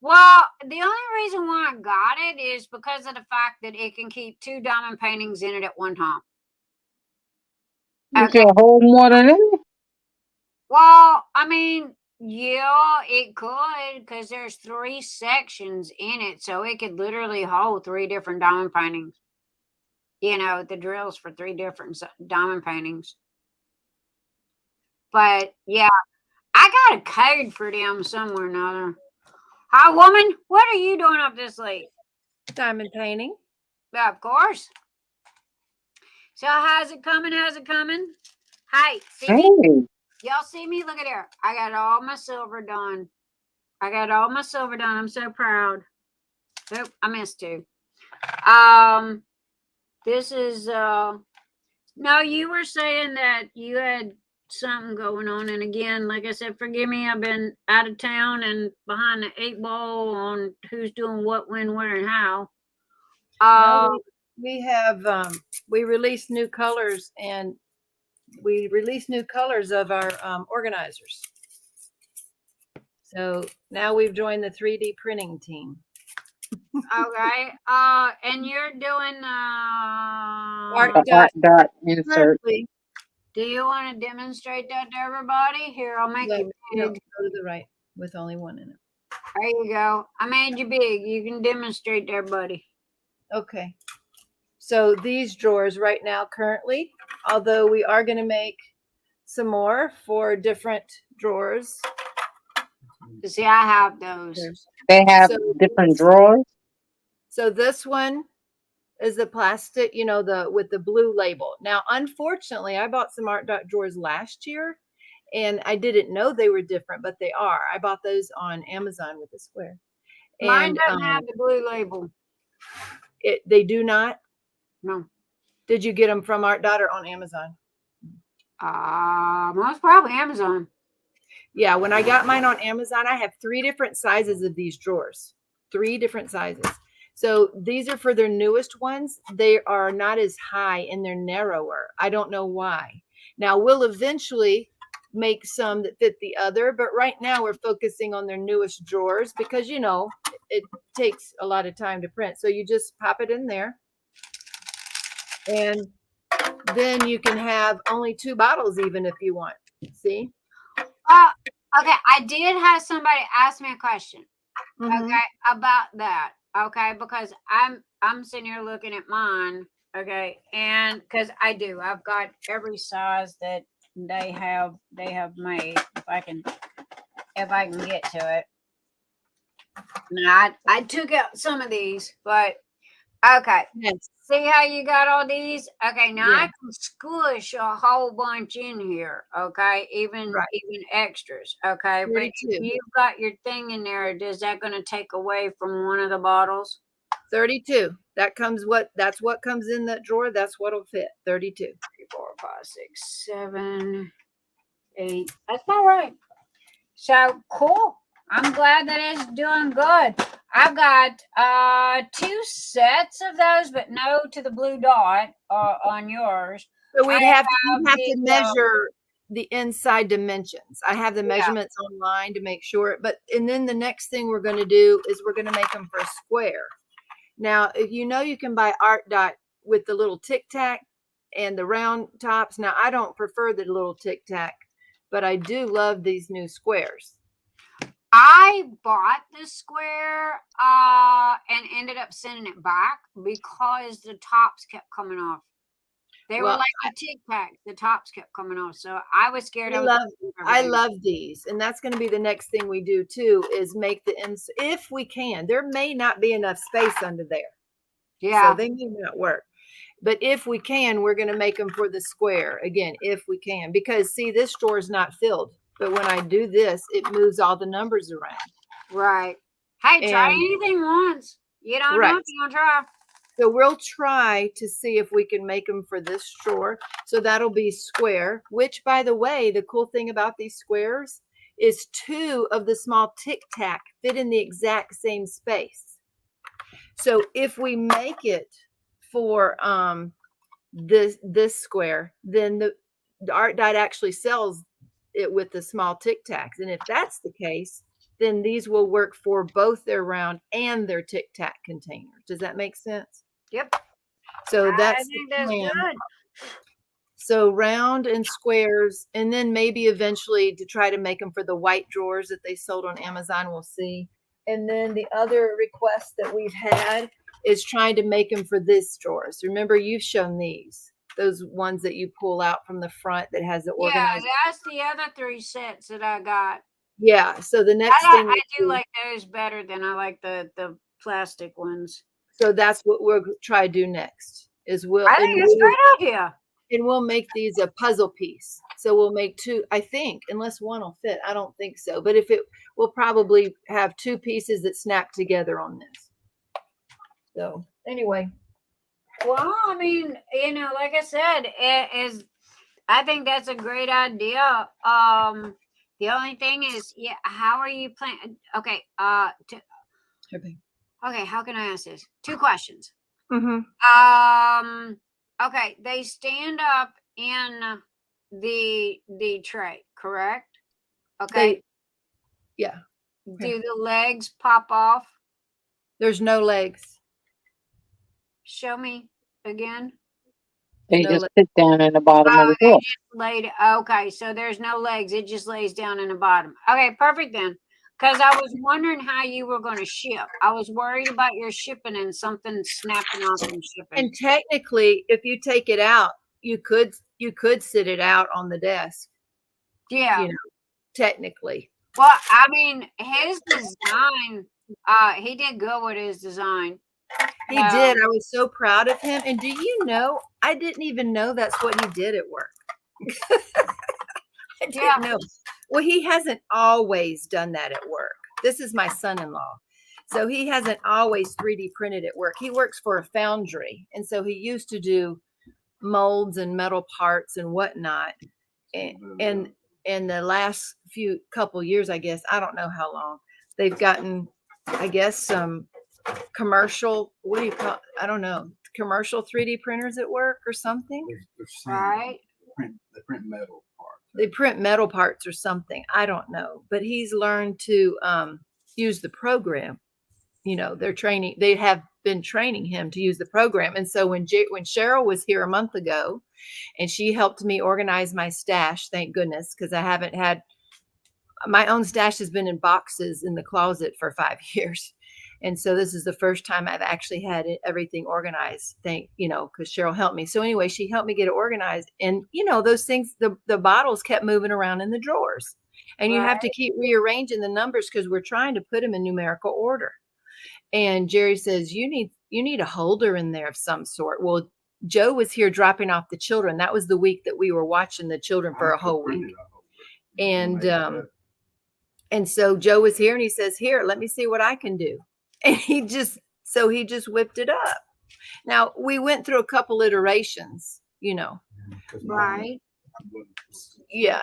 Well, the only reason why I got it is because of the fact that it can keep 2 diamond paintings in it at one time. You can hold more than that? Well, I mean, yeah, it could because there's 3 sections in it, so it could literally hold 3 different diamond paintings. You know, the drills for 3 different diamond paintings. But yeah, I got a code for them somewhere or another. Hi, woman. What are you doing up this late? Diamond painting. Yeah, of course. So how's it coming? Hey, see me? Y'all see me? Look at there. I got all my silver done. I'm so proud. Nope, I missed 2. This is no, you were saying that you had something going on, and again, like I said, forgive me, I've been out of town and behind the 8 ball on who's doing what, when, where, and how. No, we have we released new colors, and we released new colors of our organizers. So now we've joined the 3D printing team. Okay. And you're doing Art dot insert. do you want to demonstrate that to everybody? Here, I'll make you big. No, go to the right with only one in it. There you go. I made you big. You can demonstrate there, buddy. Okay. So these drawers right now currently, although we are going to make some more for different drawers. See, I have those. They have different drawers. So this one is the plastic, you know, with the blue label. Now, unfortunately, I bought some art dot drawers last year, and I didn't know they were different, but they are. I bought those on Amazon with a square. Mine doesn't have the blue label. They do not? No. Did you get them from Art Dot or on Amazon? Most probably Amazon. Yeah, when I got mine on Amazon, I have 3 different sizes of these drawers. 3 different sizes. So these are for their newest ones. They are not as high and they're narrower. I don't know why. Now we'll eventually make some that fit the other, but right now we're focusing on their newest drawers because, you know, it takes a lot of time to print. So you just pop it in there, and then you can have only 2 bottles even if you want. See? Okay. I did have somebody ask me a question. Mm-hmm. Okay, about that. Okay, because I'm sitting here looking at mine. Okay, and because I've got every size that they have made. If I can get to it. Now I took out some of these, but Okay. Yes. See how you got all these? Okay, now I Yeah. can squish a whole bunch in here. Okay, even Right. extras. Okay, but if 32. you've got your thing in there, is that going to take away from one of the bottles? 32. That's what comes in that drawer. That's what'll fit. 32. 3, 4, 5, 6, 7, 8. That's all right. So cool. I'm glad that it's doing good. I've got 2 sets of those, but no to the blue dot on yours. So we'd I have have to the, measure the inside dimensions. I have the Yeah. measurements online to make sure. And then the next thing we're going to do is we're going to make them for a square. Now, if you can buy art dot with the little tic tac and the round tops. Now, I don't prefer the little tic tac, but I do love these new squares. I bought the square and ended up sending it back because the tops kept coming off. They were Well, like the Tic Tacs. The tops kept coming off. So I was scared. I love these. And that's going to be the next thing we do too, is make the ends. If we can, there may not be enough space under there. Yeah. So they may not work. But if we can, we're going to make them for the square again, if we can, because see, this drawer is not filled. But when I do this, it moves all the numbers around. Right. Hey, try And- anything once. You don't know Right. if you don't try. So we'll try to see if we can make them for this drawer. So that'll be square, which, by the way, the cool thing about these squares is 2 of the small Tic Tac fit in the exact same space. So if we make it for this square, then the art dot actually sells it with the small Tic Tacs. And if that's the case, then these will work for both their round and their Tic Tac containers. Does that make sense? Yep. So I that's think the that's plan. good. So round and squares, and then maybe eventually to try to make them for the white drawers that they sold on Amazon. We'll see. And then the other request that we've had is trying to make them for this drawers. Remember, you've shown those ones that you pull out from the front that has the Yeah, organized. that's the other 3 sets that I got. Yeah. So the next thing I do like those better than I like the plastic ones. So that's what we'll try to do next. I think it's a great idea. And we'll make these a puzzle piece. So we'll make 2, I think, unless one will fit. I don't think so. But we'll probably have 2 pieces that snap together on this. So anyway. Well, I mean, like I said, I think that's a great idea. The only thing is, how are you planning? Okay, okay, how can I ask this? 2 questions. Mm-hmm. Okay, they stand up in the tray, correct? Okay. Yeah. Do the legs pop off? There's no legs. Show me again. They No just sit down in the bottom of the They drawer. just laid. Okay, so there's no legs. It just lays down in the bottom. Okay, perfect then. Because I was wondering how you were going to ship. I was worried about your shipping and something snapping off and shipping. And technically, if you take it out, you could sit it out on the desk. Yeah. Technically. Well, I mean, his design, he did good with his design. He did. I was so proud of him. And do you know, I didn't even know that's what he did at work. I didn't know. Well, he hasn't always done that at work. This is my son-in-law. So he hasn't always 3D printed at work. He works for a foundry. And so he used to do molds and metal parts and whatnot. And in the last couple years, I guess, I don't know how long, they've gotten, I guess, some commercial, what do you call, I don't know, commercial 3D printers at work or something. Right. They print metal parts. They print metal parts or something. I don't know, but he's learned to use the program. They have been training him to use the program. And so when Cheryl was here a month ago and she helped me organize my stash, thank goodness, because I haven't had, my own stash has been in boxes in the closet for 5 years. And so this is the first time I've actually had everything organized, because Cheryl helped me. So anyway, she helped me get it organized. And, those things, the bottles kept moving around in the drawers. And you have to keep rearranging the numbers because we're trying to put them in numerical order. And Jerry says, you need you need a holder in there of some sort. Well, Joe was here dropping off the children. That was the week that we were watching the children for a whole week. And so Joe was here and he says, here, let me see what I can do. And he just whipped it up. Now we went through a couple iterations, you know. Right. Yeah.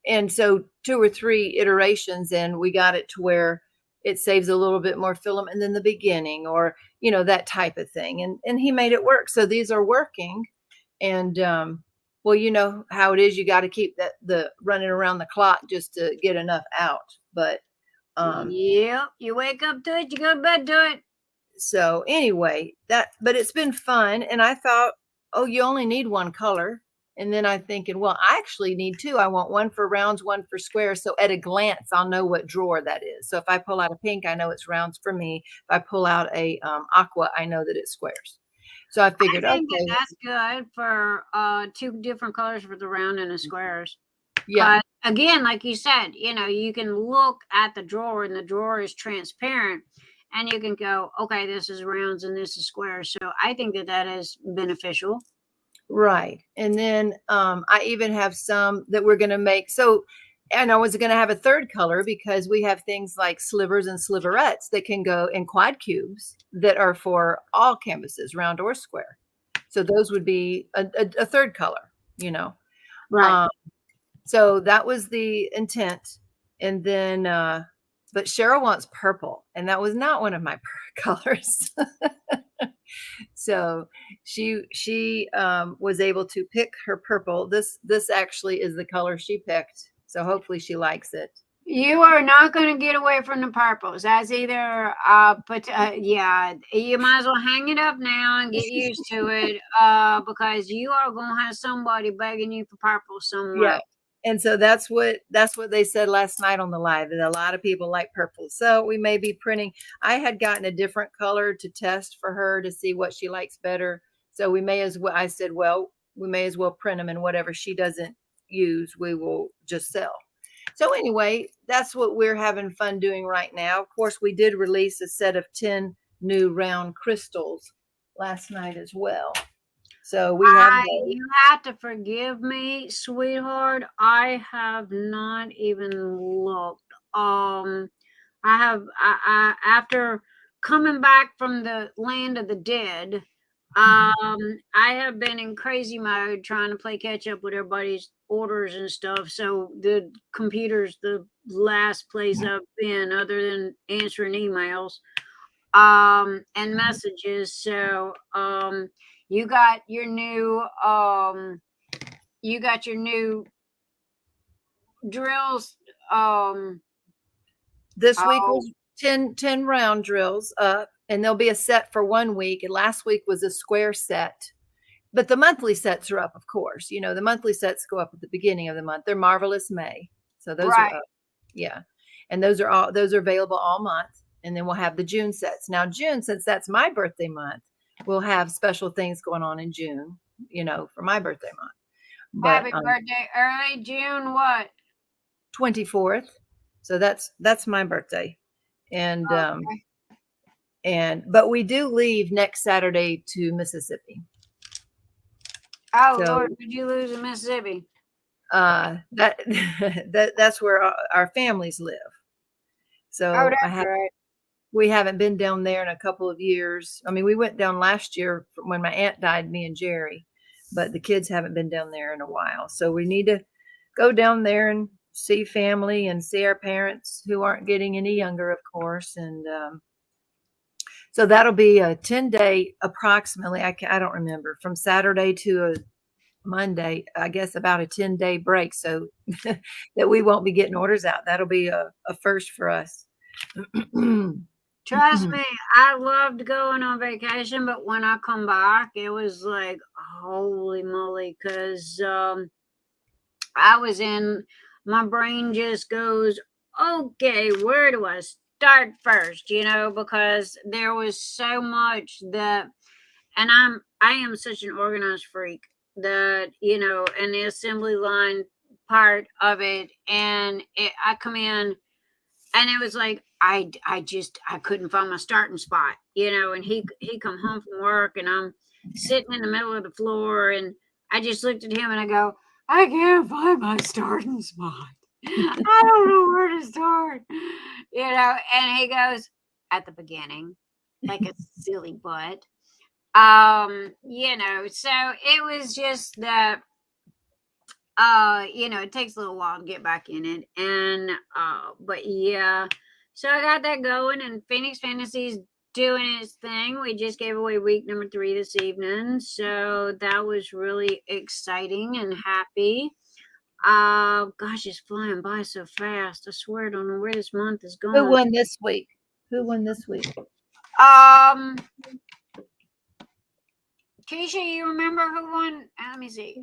And so 2 or 3 iterations, and we got it to where it saves a little bit more filament than the beginning, or, you know, that type of thing. And he made it work. So these are working. And, well, you know how it is. You got to keep the running around the clock just to get enough out. But, yeah, you wake up to it, you go to bed to it. So anyway, but it's been fun. And I thought, oh, you only need 1 color. And then I'm thinking, well, I actually need 2. I want 1 for rounds, 1 for squares. So at a glance, I'll know what drawer that is. So if I pull out a pink, I know it's rounds for me. If I pull out a aqua, I know that it's squares. So I figured, I think okay, that's good for 2 different colors for the round and the squares. yeah, But again, like you said, you know, you can look at the drawer and the drawer is transparent and you can go, okay, this is rounds and this is squares. So I think that is beneficial. right. And then I even have some that we're going to make. So, and I was going to have a 3rd color because we have things like slivers and sliverettes that can go in quad cubes that are for all canvases, round or square. So those would be a 3rd color, you know. Right. So that was the intent. And then, but Cheryl wants purple, and that was not one of my colors. So she was able to pick her purple. This actually is the color she picked. So hopefully she likes it. You are not going to get away from the purples. That's either, yeah, you might as well hang it up now and get used to it, because you are going to have somebody begging you for purple somewhere. Yeah. And so that's what they said last night on the live, that a lot of people like purple. So we may be printing. I had gotten a different color to test for her to see what she likes better. So we may as well, I said, well, we may as well print them, and whatever she doesn't use, we will just sell. So anyway, that's what we're having fun doing right now. Of course, we did release a set of 10 new round crystals last night as well. So we have those. You have to forgive me, sweetheart. I have not even looked. I after coming back from the land of the dead, I have been in crazy mode trying to play catch up with everybody's orders and stuff. So the computer's the last place I've been other than answering emails and messages. So you got your new drills. This week was 10 round drills up, and there'll be a set for 1 week. And last week was a square set. But the monthly sets are up, of course. You know, the monthly sets go up at the beginning of the month. They're Marvelous May. So those are up. Yeah. And those are available all month. And then we'll have the June sets. Now, June, since that's my birthday month, we'll have special things going on in June, you know, for my birthday month. But, Happy birthday, early June what? 24th. So that's my birthday. And but we do leave next Saturday to Mississippi. Oh, So- Lord, did you lose in Mississippi? That's where our families live. So Oh, that's right. we haven't been down there in a couple of years. I mean, we went down last year when my aunt died, me and Jerry, but the kids haven't been down there in a while. So we need to go down there and see family and see our parents who aren't getting any younger, of course. And so that'll be a 10-day approximately. I don't remember, from Saturday to a Monday, I guess about a 10-day break. So that we won't be getting orders out. That'll be a first for us. Trust me, I loved going on vacation, but when I come back, it was like, holy moly, because I was in, my brain just goes, okay, where do I start first? You know, because there was so much that, and I am such an organized freak that, you know, and the assembly line part of it, and I come in, and it was like, I couldn't find my starting spot, and he come home from work and I'm sitting in the middle of the floor and I just looked at him and I go, I can't find my starting spot. I don't know where to start, and he goes, at the beginning, like a silly butt. So it was just that, it takes a little while to get back in it. And, but yeah, so I got that going and Phoenix Fantasy's doing its thing. We just gave away week number 3 this evening. So that was really exciting and happy. Gosh, it's flying by so fast. I swear I don't know where this month is going. Who won this week? Keisha, you remember who won? Let me see.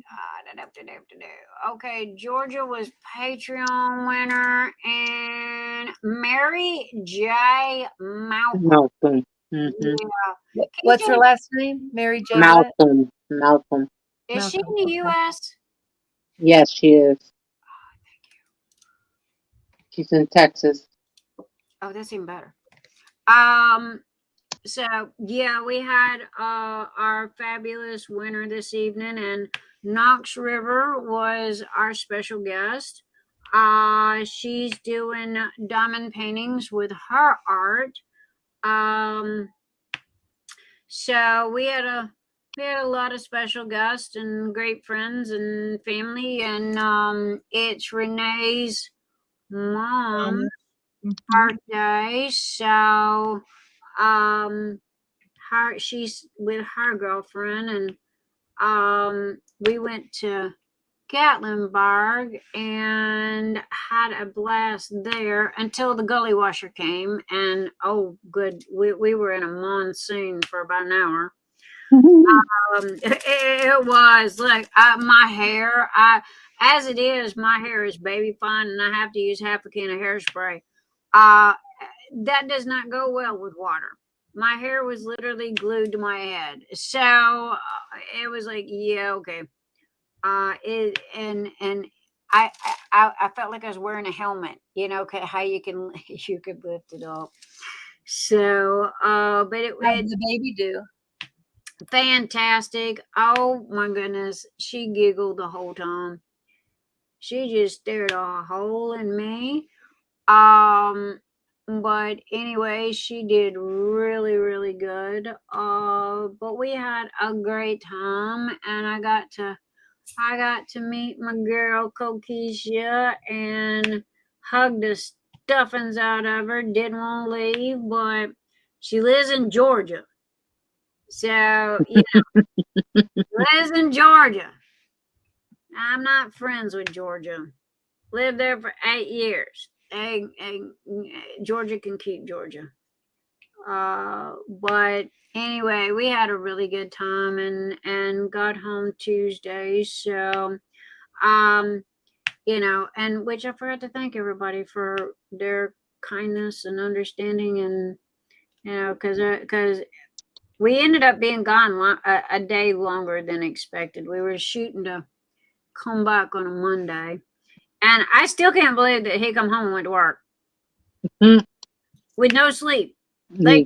Okay, Georgia was Patreon winner and Mary J. Malcolm. Malcolm. Yeah. What's her last name? Mary J. Malcolm. Is she in Malcolm, the okay. U.S.? Yes, she is. She's in Texas. Oh, that's even better. So yeah, we had our fabulous winner this evening, and Knox River was our special guest. She's doing diamond paintings with her art. So we had a lot of special guests and great friends and family, and it's Renee's mom's birthday. So she's with her girlfriend, and we went to Gatlinburg and had a blast there until the gully washer came, and oh good, we were in a monsoon for about an hour. It was like my hair, as it is, my hair is baby fine and I have to use half a can of hairspray. That does not go well with water. My hair was literally glued to my head. So it was like, yeah, okay. And I felt like I was wearing a helmet, how you could lift it up. So, but How did the baby do? Fantastic. Oh my goodness. She giggled the whole time. She just stared a hole in me. But anyway, she did really, really good. But we had a great time, and I got to meet my girl Kokisha and hug the stuffings out of her. Didn't want to leave, but she lives in Georgia. So, lives in Georgia. I'm not friends with Georgia. Lived there for 8 years. Georgia can keep Georgia. But anyway, we had a really good time and got home Tuesday. So, and which I forgot to thank everybody for their kindness and understanding, and because we ended up being gone a day longer than expected. We were shooting to come back on a Monday. And I still can't believe that he come home and went to work with no sleep. He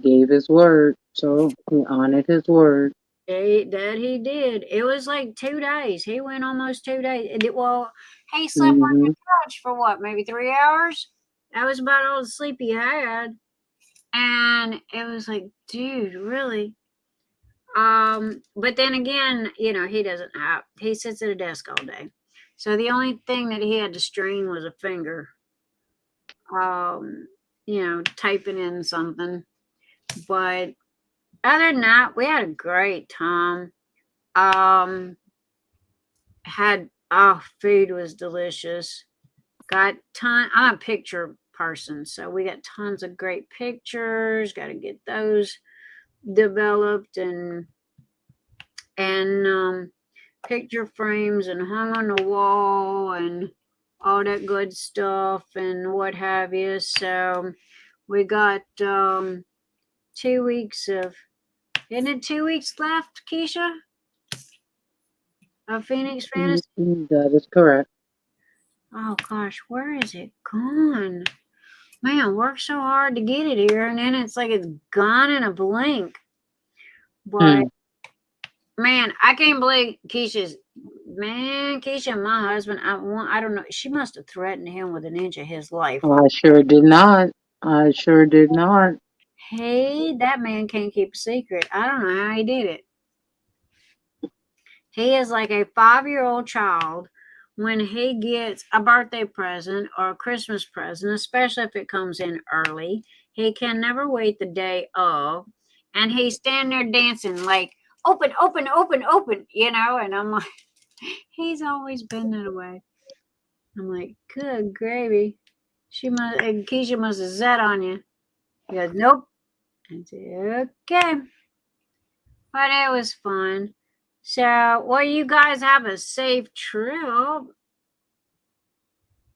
gave his word, so he honored his word. He did. It was like 2 days. He went almost 2 days. Well, he slept on the couch for what, maybe 3 hours? That was about all the sleep he had. And it was like, dude, really? But then again, he sits at a desk all day. So the only thing that he had to strain was a finger, typing in something. But other than that, we had a great time. Food was delicious. I'm a picture person, so we got tons of great pictures. Got to get those developed and picture frames and hung on the wall and all that good stuff and what have you. So we got 2 weeks isn't it 2 weeks left, Keisha, of Phoenix Fantasy? That is correct. Oh gosh, where is it gone? man, worked so hard to get it here, and then it's like it's gone in a blink. But man, I can't believe Keisha and my husband, I don't know. She must have threatened him with an inch of his life. I sure did not. I sure did not. Hey, that man can't keep a secret. I don't know how he did it. He is like a 5-year-old child when he gets a birthday present or a Christmas present, especially if it comes in early. He can never wait the day of, and he's standing there dancing like, open, open, open, open, and I'm like, he's always been that way. I'm like, good gravy. Keisha must have sat on you. He goes, nope. I said, okay. But it was fun. So, well, you guys have a safe trip.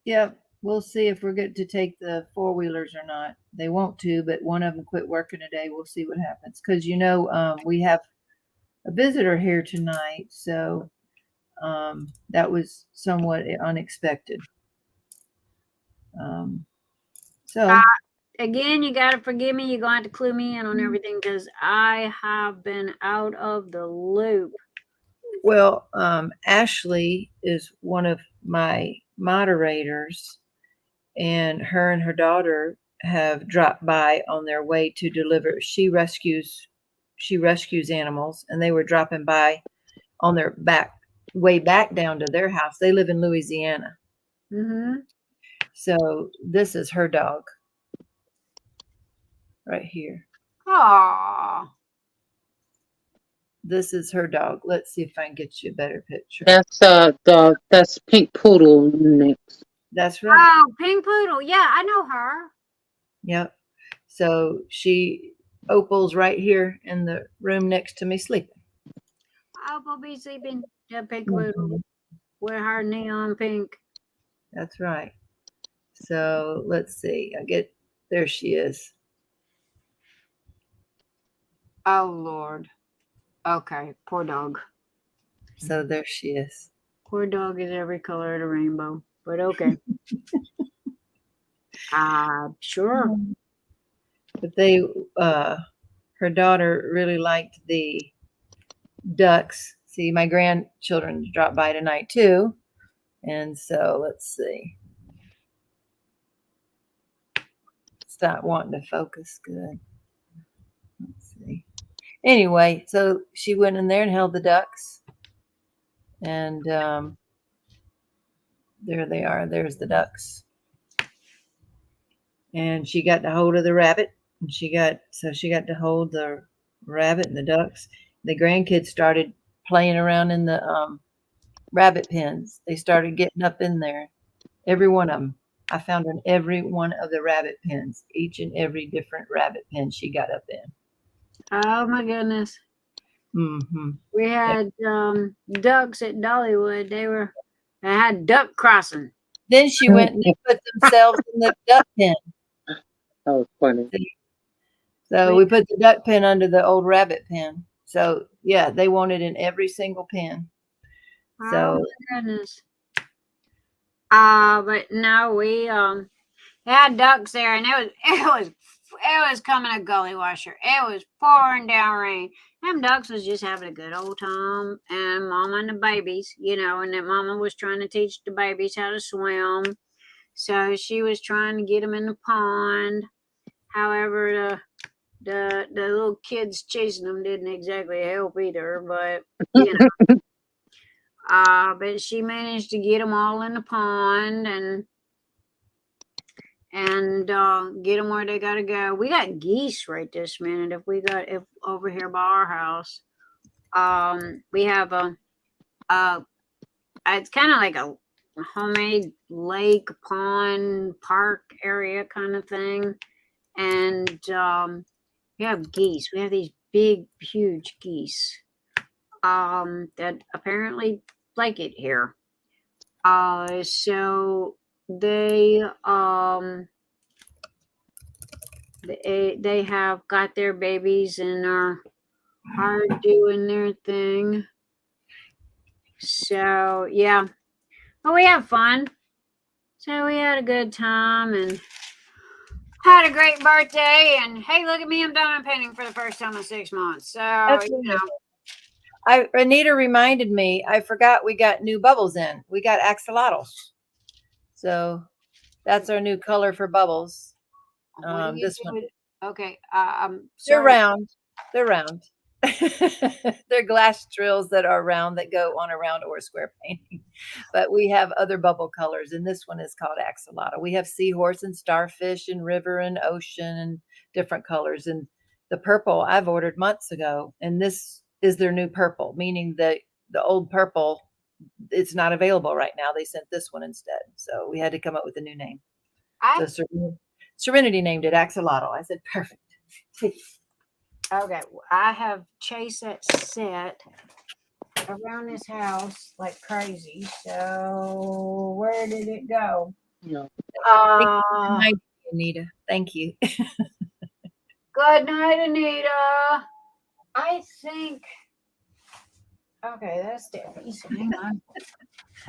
Yep. We'll see if we're good to take the 4-wheelers or not. They want to, but one of them quit working today. We'll see what happens. Because, we have a visitor here tonight. So that was somewhat unexpected. Again, you got to forgive me. You're going to have to clue me in on everything because I have been out of the loop. Well, Ashley is one of my moderators, and her daughter have dropped by on their way to deliver. She rescues animals, and they were dropping by on their way back down to their house. They live in Louisiana. Mm-hmm. So this is her dog right here. Aww. This is her dog. Let's see if I can get you a better picture. That's Pink Poodle next. That's right. Oh, Pink Poodle. Yeah, I know her. Yep. So Opal's right here in the room next to me sleeping. Opal be sleeping. The Pink Poodle with her neon pink. That's right. So let's see. There she is. Oh, Lord. Okay, poor dog. So there she is. Poor dog is every color of the rainbow, but okay. Sure. But her daughter really liked the ducks. See, my grandchildren dropped by tonight too. And so let's see. Stop wanting to focus. Good. Let's see. Anyway, so she went in there and held the ducks. And there they are. There's the ducks. And she got the hold of the rabbit. And she got to hold the rabbit and the ducks. The grandkids started playing around in the rabbit pens. They started getting up in there. Every one of them. I found in every one of the rabbit pens. Each and every different rabbit pen she got up in. Oh my goodness. Mm-hmm. We had ducks at Dollywood. They had duck crossing. Then she went and they put themselves in the duck pen. That was funny. So we put the duck pen under the old rabbit pen. So yeah, they want it in every single pen. So oh my goodness. But no, we had ducks there, and it was coming a gully washer. It was pouring down rain. Them ducks was just having a good old time, and Mama and the babies, and that Mama was trying to teach the babies how to swim. So she was trying to get them in the pond. However, the little kids chasing them didn't exactly help either, but but she managed to get them all in the pond and get them where they gotta go. We got geese right this minute. If over here by our house, we have it's kind of like a homemade lake, pond, park area kind of thing, and we have geese. We have these big, huge geese that apparently like it here. So they have got their babies and are doing their thing. So yeah, but we have fun. So we had a good time, and had a great birthday, and hey, look at me, I'm diamond painting for the first time in 6 months. So, That's you know, Anita reminded me, I forgot we got new bubbles in. We got axolotls. So that's our new color for bubbles. what do you This do one. with- Okay, I'm They're sorry. round. They're round. They're glass drills that are round that go on a round or a square painting. But we have other bubble colors, and this one is called axolotl. We have seahorse and starfish and river and ocean and different colors. And the purple I've ordered months ago, and this is their new purple, meaning that the old purple, it's not available right now. They sent this one instead. So we had to come up with a new name. I, So Serenity named it axolotl. I said, perfect. okay, I have chased that set around this house like crazy. So where did it go? No. Thank you, Anita. Thank you. Good night, Anita. I think. Okay, that's Debbie's. Hang on.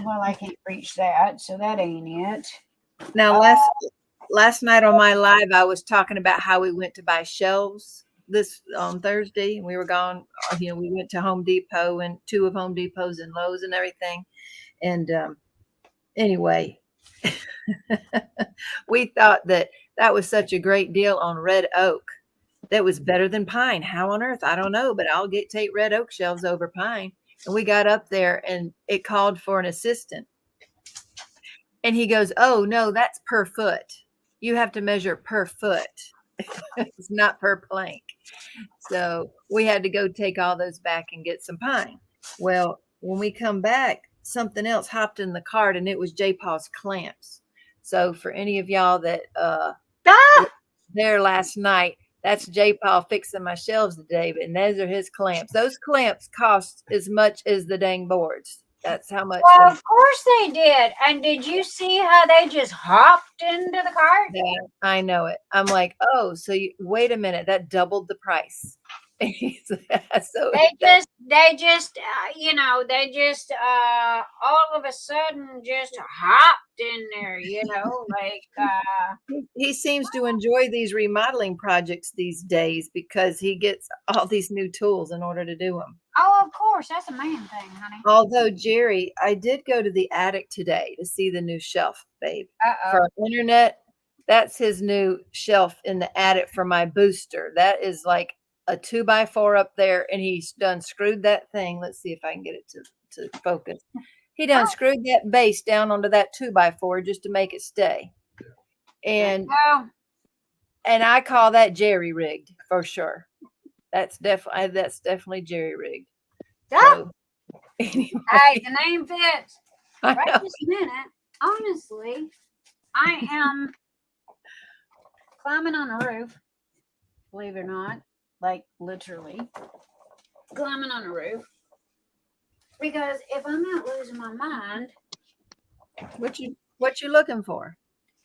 Well, I can't reach that, so that ain't it. Now, last night on my live, I was talking about how we went to buy shelves this on Thursday, and we were gone. We went to Home Depot and 2 of Home Depots and Lowe's and everything. And anyway, we thought that was such a great deal on red oak. That was better than pine. How on earth? I don't know, but I'll take red oak shelves over pine. And we got up there and it called for an assistant. And he goes, oh, no, that's per foot. You have to measure per foot. It's not per plank. So we had to go take all those back and get some pine. Well, when we come back, something else hopped in the cart, and it was J. Paul's clamps. So for any of y'all that were there last night, that's J. Paul fixing my shelves today, and those are his clamps. Those clamps cost as much as the dang boards. That's how much. Well, of course they did. And did you see how they just hopped into the cart? Yeah, I know it. I'm like, oh, so wait a minute, that doubled the price. So They just all of a sudden just hopped in there, like, he seems to enjoy these remodeling projects these days because he gets all these new tools in order to do them. oh, of course, that's a man thing, honey. Although, Jerry, I did go to the attic today to see the new shelf, babe. For our internet, that's his new shelf in the attic for my booster. That is like a 2x4 up there, and he's done screwed that thing. Let's see if I can get it to focus. He done screwed that base down onto that 2x4 just to make it stay. And I call that jerry rigged for sure. That's definitely jerry rigged. So, anyway, Hey, the name fits. I Right know. this minute, honestly, I am climbing on a roof, believe it or not, like literally climbing on a roof. Because if I'm not losing my mind, What you looking for?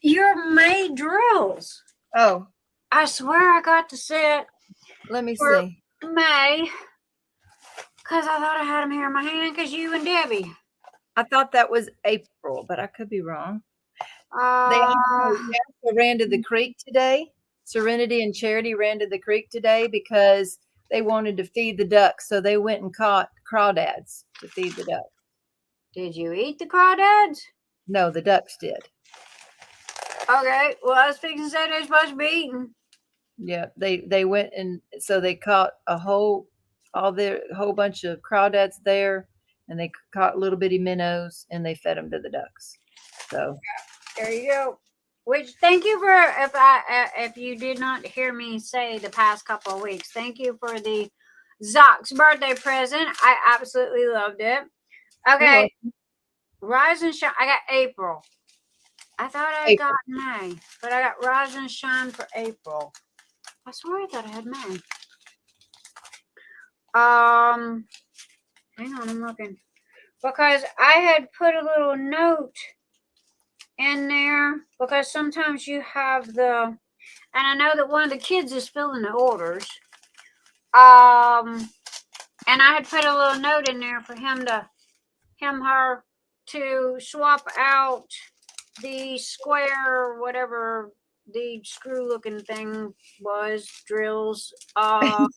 your May drills. Oh, I swear I got to sit let me for see. May because I thought I had them here in my hand because you and Debbie. I thought that was April, but I could be wrong. They Uh, also ran to the creek today. Serenity and Charity ran to the creek today because they wanted to feed the ducks. So they went and caught crawdads to feed the ducks. did you eat the crawdads? No, the ducks did. Okay, well, I was fixing to say they're supposed to be eaten. Yeah, they went, and so they caught a whole bunch of crawdads there, and they caught little bitty minnows, and they fed them to the ducks. So There you go. Which thank you for if you did not hear me say the past couple of weeks, thank you for the Zock's birthday present. I absolutely loved it. Okay, Rise and Shine. I got April. I thought I got May, but I got Rise and Shine for April. I swear I thought I had May. Hang on, I'm looking because I had put a little note in there because sometimes you have and I know that one of the kids is filling the orders. And I had put a little note in there for her to swap out the square, whatever the screw looking thing was, drills, or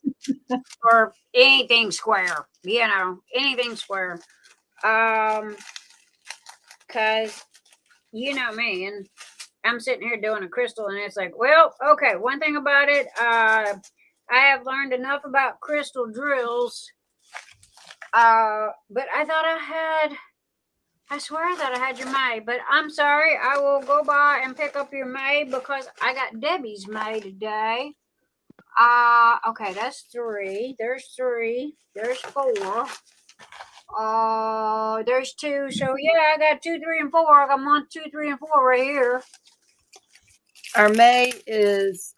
anything square, anything square. Cause you know me, and I'm sitting here doing a crystal, and it's like, well, okay, one thing about it, I have learned enough about crystal drills, but I swear I thought I had your May, but I'm sorry. I will go by and pick up your May because I got Debbie's May today. Okay, that's 3. There's 3. There's 4. There's 2. So yeah, I got 2, 3, and 4. I got 1, 2, 3, and 4 right here. Our May is,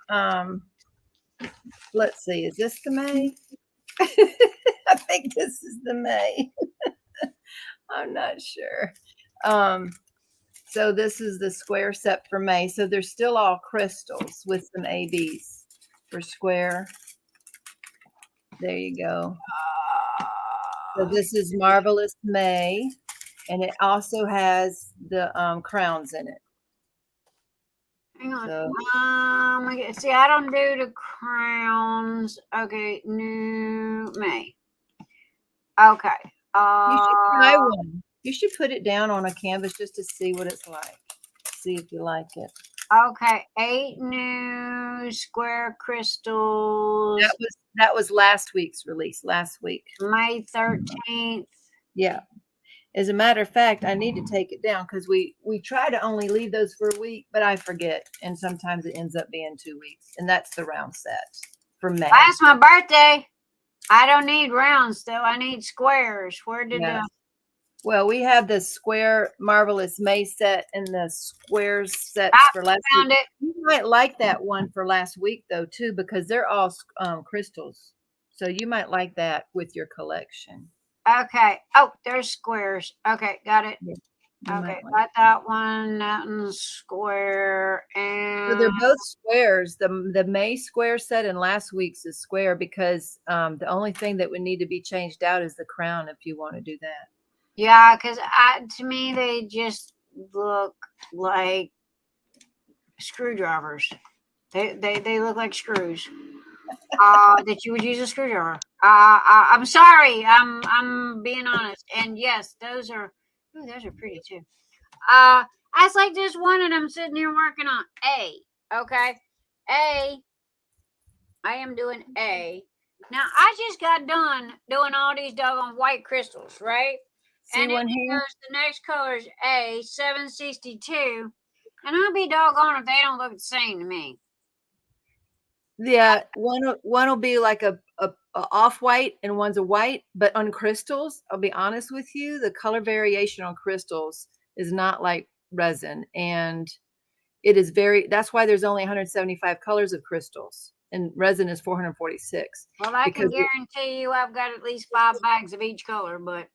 let's see, is this the May? I think this is the May. I'm not sure. So this is the square set for May. So they're still all crystals with some ABs for square. There you go. So this is Marvelous May, and it also has the crowns in it. Hang on. So, See, I don't do the crowns. Okay, new May. Okay. you should try one. You should put it down on a canvas just to see what it's like. See if you like it. Okay, 8 new square crystals. That was last week's release. Last week. May 13th. Yeah. As a matter of fact, I need to take it down because we try to only leave those for a week, but I forget, and sometimes it ends up being 2 weeks. And that's the round set for May. That's my birthday. I don't need rounds though. I need squares. Where did Yes. Well, we have the square Marvelous May set and the squares sets for last found week. it? You might like that one for last week though too, because they're all crystals. So you might like that with your collection. Okay. Oh, there's squares. Okay, got it. Yeah, Okay, got that one. That one's square. And So they're both squares. The May square set and last week's is square because the only thing that would need to be changed out is the crown if you want to do that. yeah, because to me they just look like screwdrivers. They look like screws. That you would use a screwdriver. I'm sorry. I'm being honest. And yes, those are pretty too. That's like just one and I'm sitting here working on A. Okay. I am doing A. Now I just got done doing all these doggone white crystals, right? See and one here? the next color is A 762. And I'll be doggone if they don't look the same to me. Yeah, one will be like a off-white and one's a white, but on crystals, I'll be honest with you, the color variation on crystals is not like resin, and it is that's why there's only 175 colors of crystals and resin is 446. Well, I can guarantee you I've got at least 5 bags of each color, but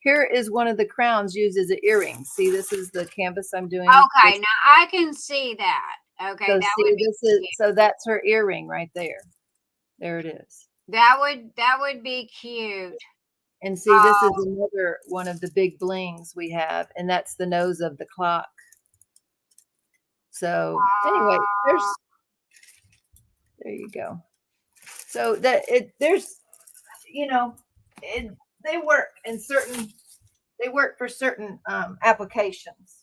here is one of the crowns used as an earring. See, this is the canvas I'm doing. Okay, now I can see that. Okay, So that see, would be so that's her earring right there. There it is. that would be cute. And see, this is another one of the big blings we have, and that's the nose of the clock. So anyway, there you go. So that there's, they work for certain applications.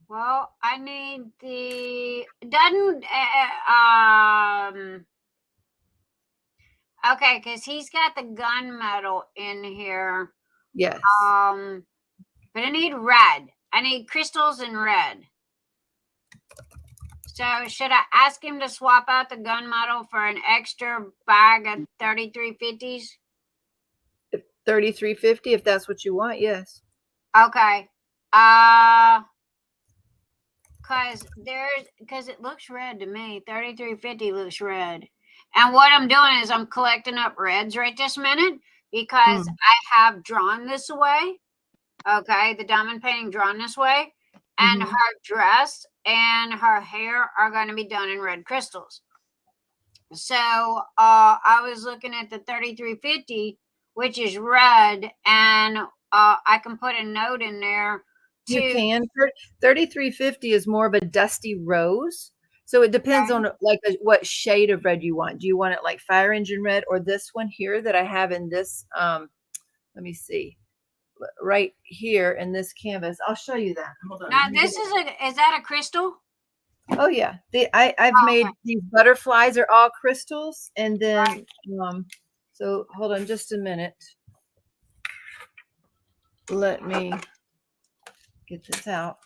Well, I need okay, because he's got the gunmetal in here. Yes. But I need red. I need crystals in red. So should I ask him to swap out the gunmetal for an extra bag of 3350s? 3350, if that's what you want. Yes. Okay. Because it looks red to me. 3350 looks red. And what I'm doing is I'm collecting up reds right this minute because I have drawn this way. Okay, the diamond painting drawn this way. And her dress and her hair are going to be done in red crystals. So I was looking at the 3350, which is red, and I can put a note in there. You to- can. 3350 is more of a dusty rose. So it depends on like what shade of red you want. Do you want it like fire engine red or this one here that I have in this? Let me see, right here in this canvas. I'll show you that. Hold on. Now let me this get it. is that a crystal? Oh yeah, I've Oh, made okay. these butterflies are all crystals, and then so hold on just a minute. Let me get this out.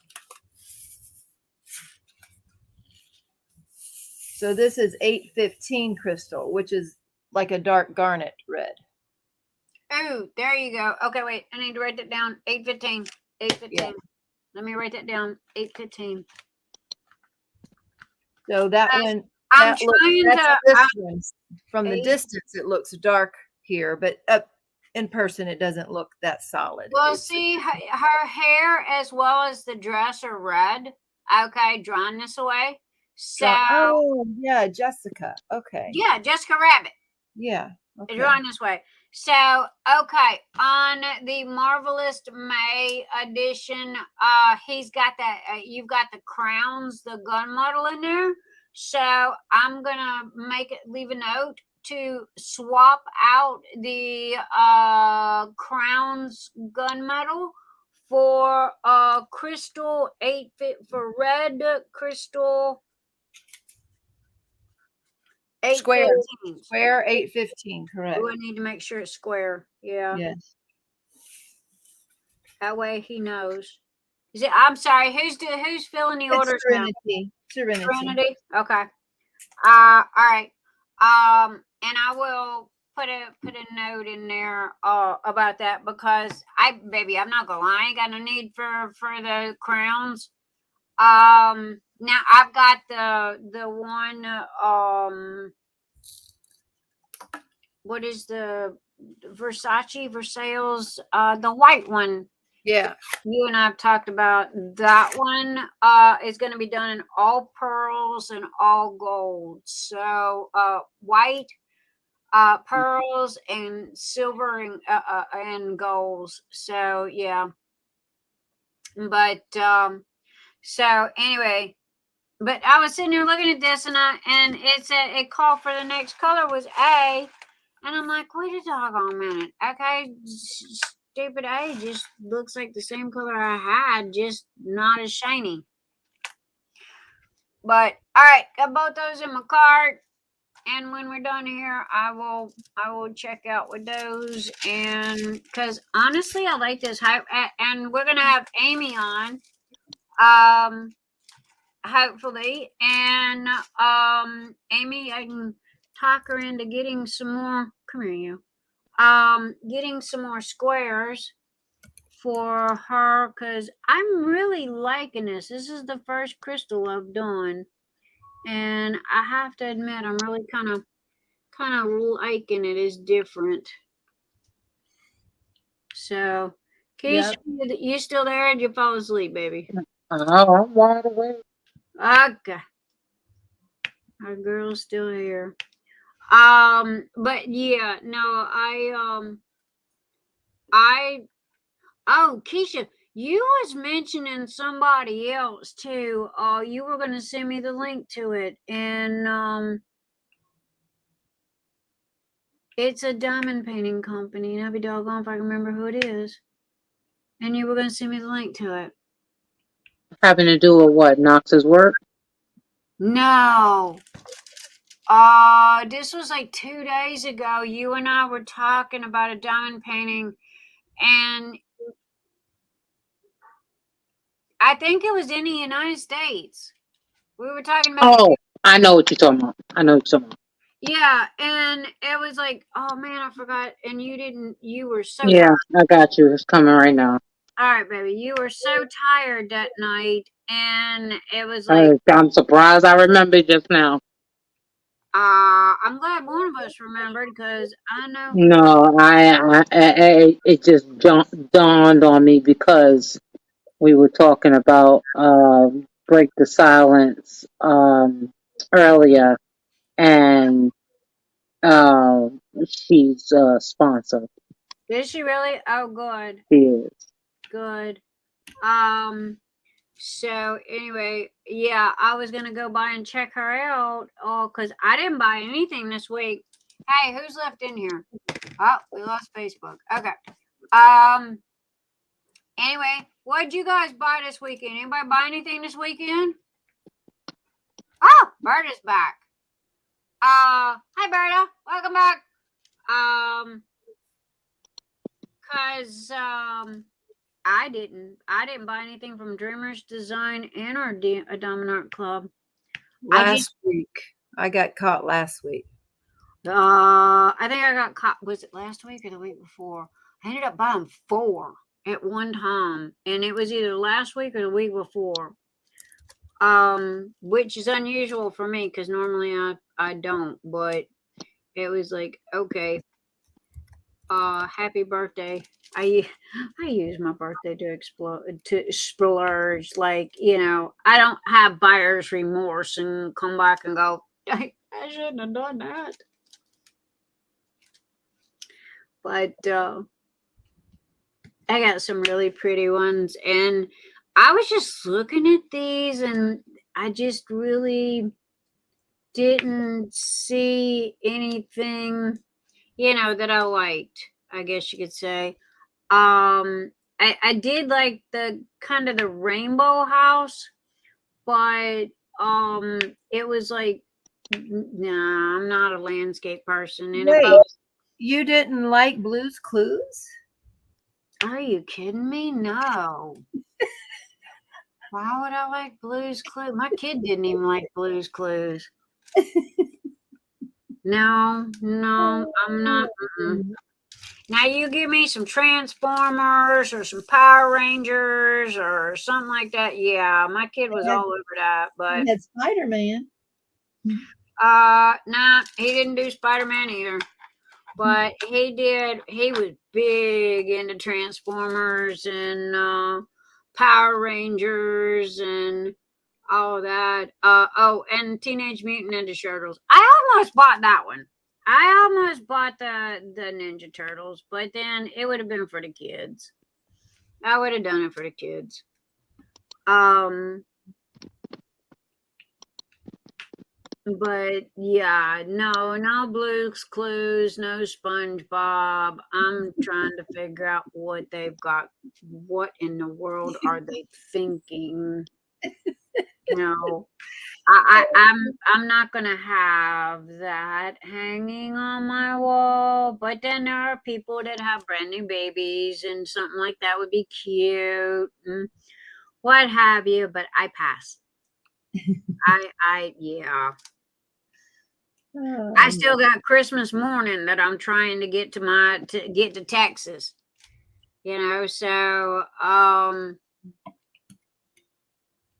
So this is 815 crystal, which is like a dark garnet red. Oh, there you go. Okay, wait. I need to write that down. 815. 815. Yeah. Let me write that down. 815. So that one, I'm that looks, trying that's to. this I'm- one. From the eight- distance, it looks dark here, but up in person, it doesn't look that solid. Well, It's- see, her hair as well as the dress are red. Okay, drawing this away. So, oh yeah, Jessica. Okay. yeah, Jessica Rabbit. Yeah. Okay. Drawing this way. So, okay, on the Marvelous May edition, he's got that. You've got the crowns, the gun model in there. So I'm gonna leave a note to swap out the crowns gun medal for crystal 8 for red crystal Square. 815. Square 815, correct. Oh, I need to make sure it's square. Yeah. Yes. That way he knows. Is it? I'm sorry. Who's filling the It's orders now? Serenity. Serenity. Trinity. Okay. All right. And I will put a note in there about that because I'm not gonna lie, I ain't got no need for the crowns. Now I've got the one what is the Versailles the white one. Yeah. You and I have talked about that one. Is going to be done in all pearls and all gold. So white, pearls, and silver and golds. So yeah. But so anyway, but I was sitting there looking at this, and it said it called for the next color was A, and I'm like, wait a doggone minute, okay. Stupid A just looks like the same color I had, just not as shiny. But all right, got both those in my cart, and when we're done here, I will check out with those. And because honestly, I like this hype, and we're gonna have Amy on, hopefully, and Amy, I can talk her into getting some more. Come here, you. Getting some more squares for her because I'm really liking this. This is the first crystal I've done, and I have to admit I'm really kind of liking it. It's different. So, Keisha, you still there? Or did you fall asleep, baby? Oh, I'm wide awake. Okay, our girl's still here. But yeah, no, oh, Keisha, you was mentioning somebody else too. You were gonna send me the link to it, and it's a diamond painting company, and I'll be doggone if I can remember who it is. And you were gonna send me the link to it. Having to do with what? Knox's work? No. This was like 2 days ago. You and I were talking about a diamond painting, and I think it was in the United States. We were talking about. Oh, I know what you're talking about. Yeah, and it was like, oh man, I forgot. And you didn't. You were so. Yeah, I got you. It's coming right now. All right, baby. You were so tired that night, and it was like. I'm surprised I remember just now. I'm glad one of us remembered because I know. No, it just dawned on me because we were talking about Break the Silence earlier, and she's a sponsor. Did she really? Oh, good. Yes. Good. So anyway, yeah, I was gonna go by and check her out. Oh, because I didn't buy anything this week. Hey, who's left in here? Oh, we lost Facebook. Okay. Anyway, what'd you guys buy this weekend? Anybody buy anything this weekend? Oh, Berta's back. Hi Berta, welcome back. Cause I didn't buy anything from Dreamers Design and our Dominant Club. Last week. I got caught last week. I think I got caught. Was it last week or the week before? I ended up buying 4 at one time, and it was either last week or the week before. Which is unusual for me because normally I don't, but it was like, okay. Happy birthday. I use my birthday to splurge. Like, you know, I don't have buyer's remorse and come back and go, I shouldn't have done that. But I got some really pretty ones, and I was just looking at these, and I just really didn't see anything, you know, that I liked, I guess you could say. I did like the kind of the rainbow house, but it was like, nah, I'm not a landscape person. And Wait, you didn't like Blue's Clues? Are you kidding me? No. Why would I like Blue's Clues? My kid didn't even like Blue's Clues. No, I'm not. Now you give me some Transformers or some Power Rangers or something like that. Yeah, my kid was all over that. But He had Spider-Man. nah, he didn't do Spider-Man either. But he did. He was big into Transformers and Power Rangers and all that. And Teenage Mutant Ninja Turtles. I almost bought that one. I almost bought the Ninja Turtles, but then it would have been for the kids. I would have done it for the kids. But yeah, no Blue's Clues, no SpongeBob. I'm trying to figure out what they've got. What in the world are they thinking? No, I'm not gonna have that hanging on my wall. But then there are people that have brand new babies, and something like that would be cute, and what have you. But I pass. Yeah. I still got Christmas morning that I'm trying to get to Texas. You know, so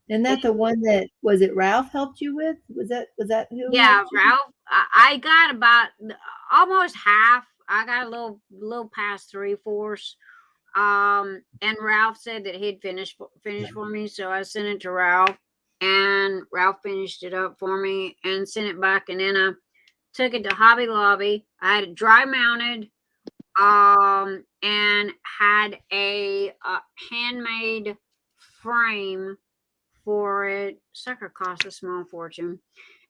Isn't that the one that was it Ralph helped you with? Was that who? Yeah, Ralph. I got about almost half. I got a little past 3/4. And Ralph said that he'd finish for me, so I sent it to Ralph, and Ralph finished it up for me and sent it back, and then I took it to Hobby Lobby. I had it dry mounted, and had a handmade frame for it. Sucker cost a small fortune,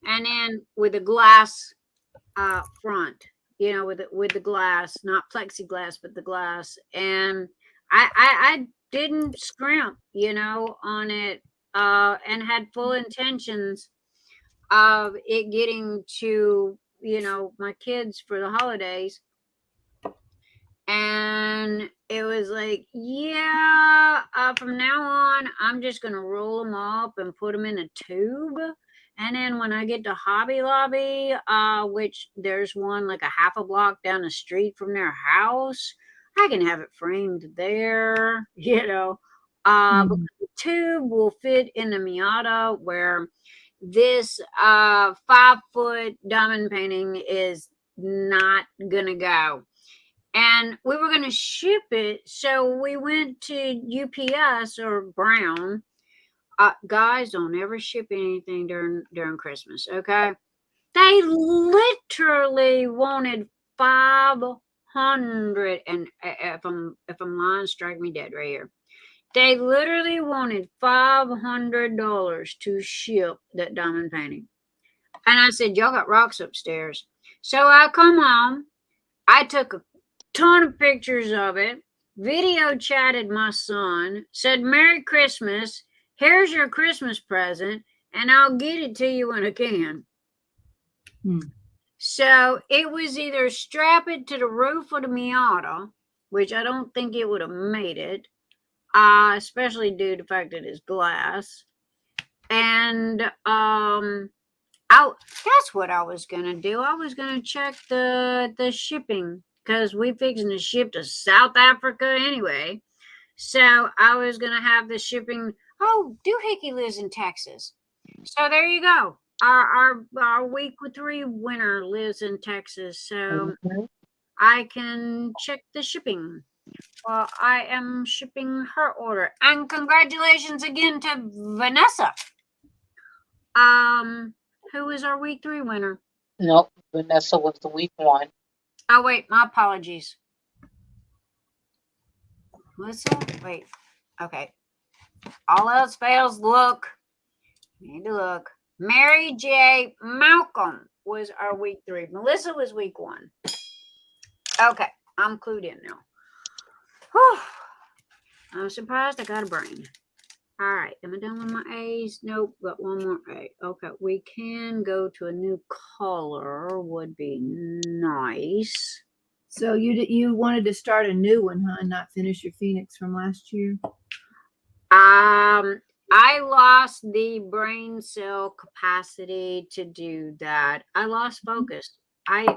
and then with a glass front, you know, with the glass, not plexiglass, but the glass. And I didn't scrimp, you know, on it, and had full intentions of it getting to, you know, my kids for the holidays. And it was like, yeah, from now on, I'm just going to roll them up and put them in a tube. And then when I get to Hobby Lobby, which there's one like a half a block down the street from their house, I can have it framed there, you know. Because the tube will fit in the Miata, where this 5-foot diamond painting is not going to go. And we were going to ship it. So we went to UPS or Brown. Guys, don't ever ship anything during Christmas, okay? They literally wanted $500 and if I'm lying, strike me dead right here. They literally wanted $500 to ship that diamond painting. And I said, y'all got rocks upstairs. So I come home. I took a ton of pictures of it, video chatted my son, said, Merry Christmas. Here's your Christmas present, and I'll get it to you when I can. So it was either strap it to the roof of the Miata, which I don't think it would have made it, especially due to the fact that it's glass. And that's what I was gonna do. I was gonna check the shipping because we fixing to ship to South Africa anyway. So I was gonna have the shipping. Oh, Doohickey lives in Texas. So there you go. Our week 3 winner lives in Texas, so I can check the shipping while I am shipping her order. And congratulations again to Vanessa. Who is our week 3 winner? Nope, Vanessa was the week 1. Oh wait, my apologies. Melissa, wait. Okay. All else fails, look. Need to look. Mary J. Malcolm was our week 3. Melissa was week 1. Okay, I'm clued in now. Whew. I'm surprised I got a brain. All right, am I done with my A's? Nope, got one more A. Okay, we can go to a new color. Would be nice. So you wanted to start a new one, huh? And not finish your Phoenix from last year? I lost the brain cell capacity to do that. I lost focus. I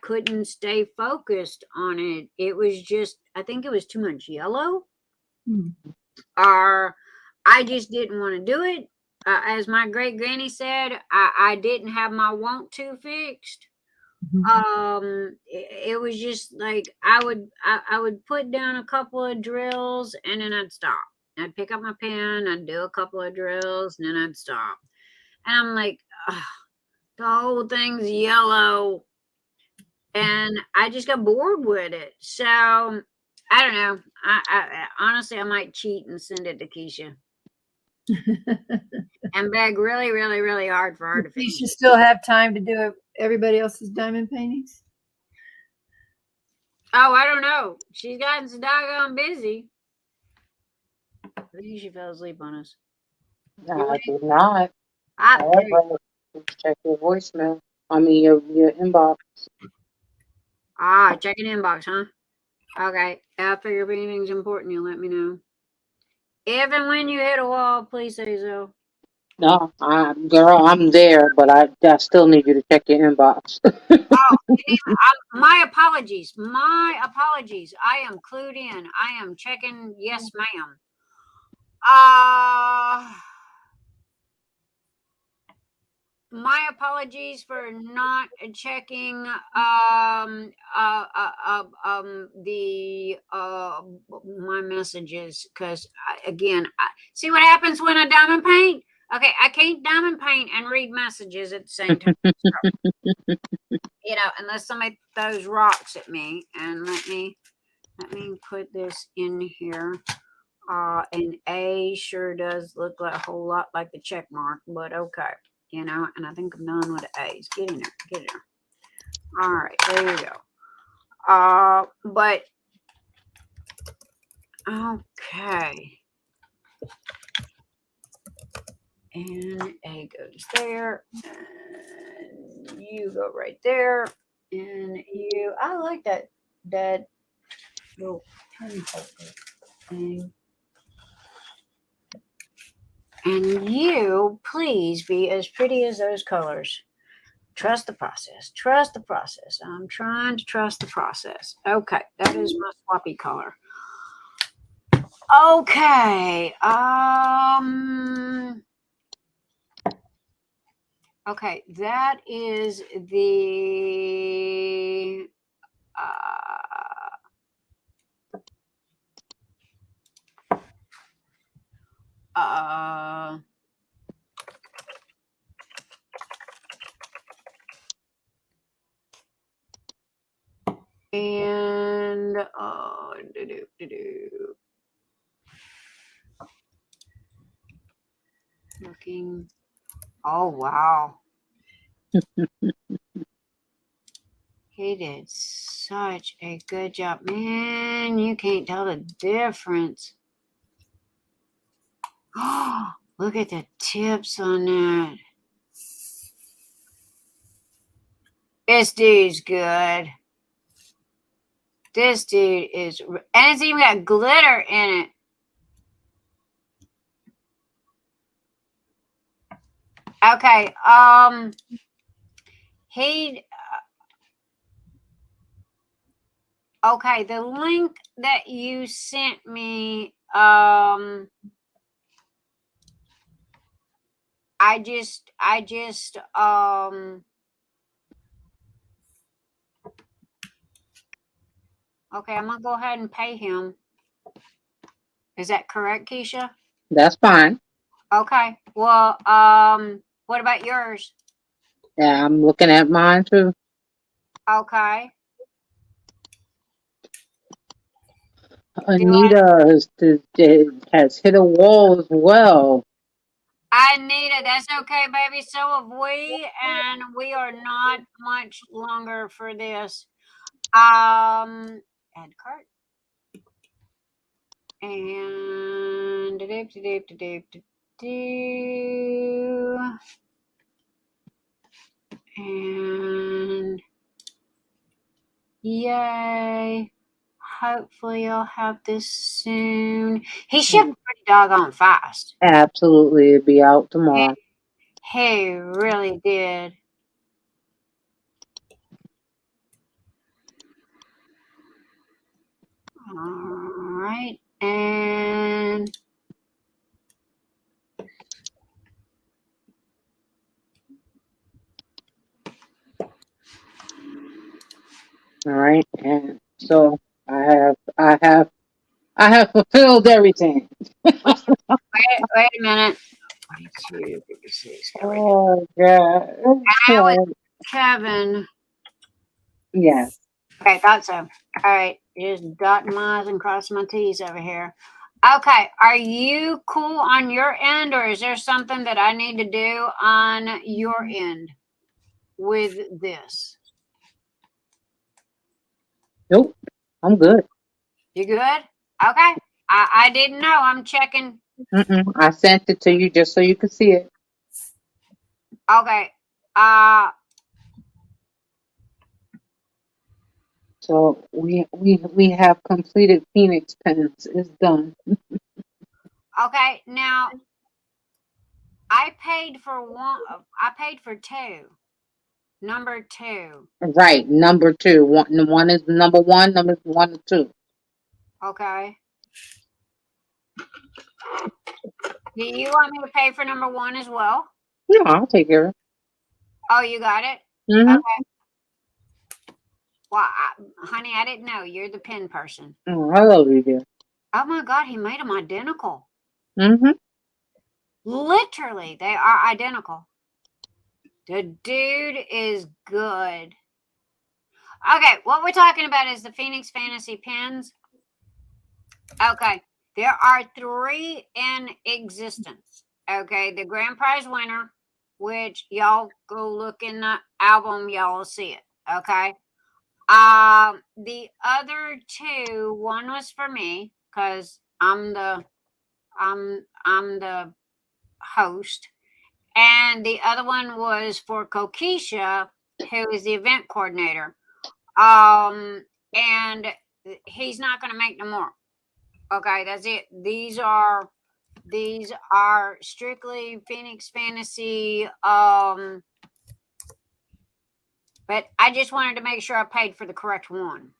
couldn't stay focused on it. It was just, I think it was too much yellow. Or I just didn't want to do it. As my great granny said, I didn't have my want to fixed. It was just like I would put down a couple of drills and then I'd stop. I'd pick up my pen, I'd do a couple of drills, and then I'd stop. And I'm like, the whole thing's yellow. And I just got bored with it. So I don't know. I honestly, I might cheat and send it to Keisha. And beg really, really, really hard for her to finish. You still have time to do everybody else's diamond paintings? Oh, I don't know. She's gotten so doggone busy. I think she fell asleep on us. No, I did not. However, Check your voicemail. I mean, your inbox. Checking inbox, huh? Okay. After your painting's important, you'll let me know. If and when you hit a wall, please say so. No, girl, I'm there, but I still need you to check your inbox. My apologies. My apologies. I am clued in. I am checking. Yes, ma'am. My apologies for not checking my messages because again, see what happens when I diamond paint. Okay, I can't diamond paint and read messages at the same time. Unless somebody throws rocks at me. And let me put this in here. An A sure does look like a whole lot like the check mark, but okay. And I think I'm done with the A's. Get in there. All right, there you go. But okay. And A goes there. And you go right there. And I like that little pen holder thing. And you, please be as pretty as those colors. Trust the process. Trust the process. I'm trying to trust the process. Okay, that is my swappy color. Okay. Okay, that is the And looking. Oh wow. He did such a good job. Man, you can't tell the difference. Oh, look at the tips on that. This dude's good. This dude is, and it's even got glitter in it. Okay, okay, the link that you sent me, I just, okay, I'm gonna go ahead and pay him. Is that correct, Keisha? That's fine. Okay, well, what about yours? Yeah, I'm looking at mine too. Okay. Anita has hit a wall as well. Anita, that's okay, baby. So have we, and we are not much longer for this. Add cart. And and yay. Hopefully I'll have this soon. He shipped pretty doggone fast. Absolutely, it'll be out tomorrow. He really did. All right, and All right, and so I have fulfilled everything. wait a minute. 22, 56. Oh God! I was Kevin. Yeah. Okay, thought so. All right, just dotting my I's and crossing my T's over here. Okay, are you cool on your end, or is there something that I need to do on your end with this? Nope. I'm good. You good? Okay. I didn't know. I'm checking. I sent it to you just so you could see it. Okay. So we have completed Phoenix pens. It's done. Okay. Now, I paid for one. I paid for two. Number 2. Right, number 2. One is number 1. Number 1 and 2. Okay. Do you want me to pay for number 1 as well? Yeah, I'll take care of it. Oh, you got it? Mm-hmm. Okay. Well, honey, I didn't know. You're the pen person. Oh, I love you, dear. Oh, my God. He made them identical. Mm-hmm. Literally, they are identical. The dude is good. Okay, what we're talking about is the Phoenix Fantasy pens. Okay, there are 3 in existence. Okay, the grand prize winner, which y'all go look in the album, y'all will see it. Okay. The other 2, one was for me because I'm the host, and the other one was for Kokisha, who is the event coordinator. And he's not going to make no more. Okay, that's it. These are strictly Phoenix Fantasy. But I just wanted to make sure I paid for the correct one,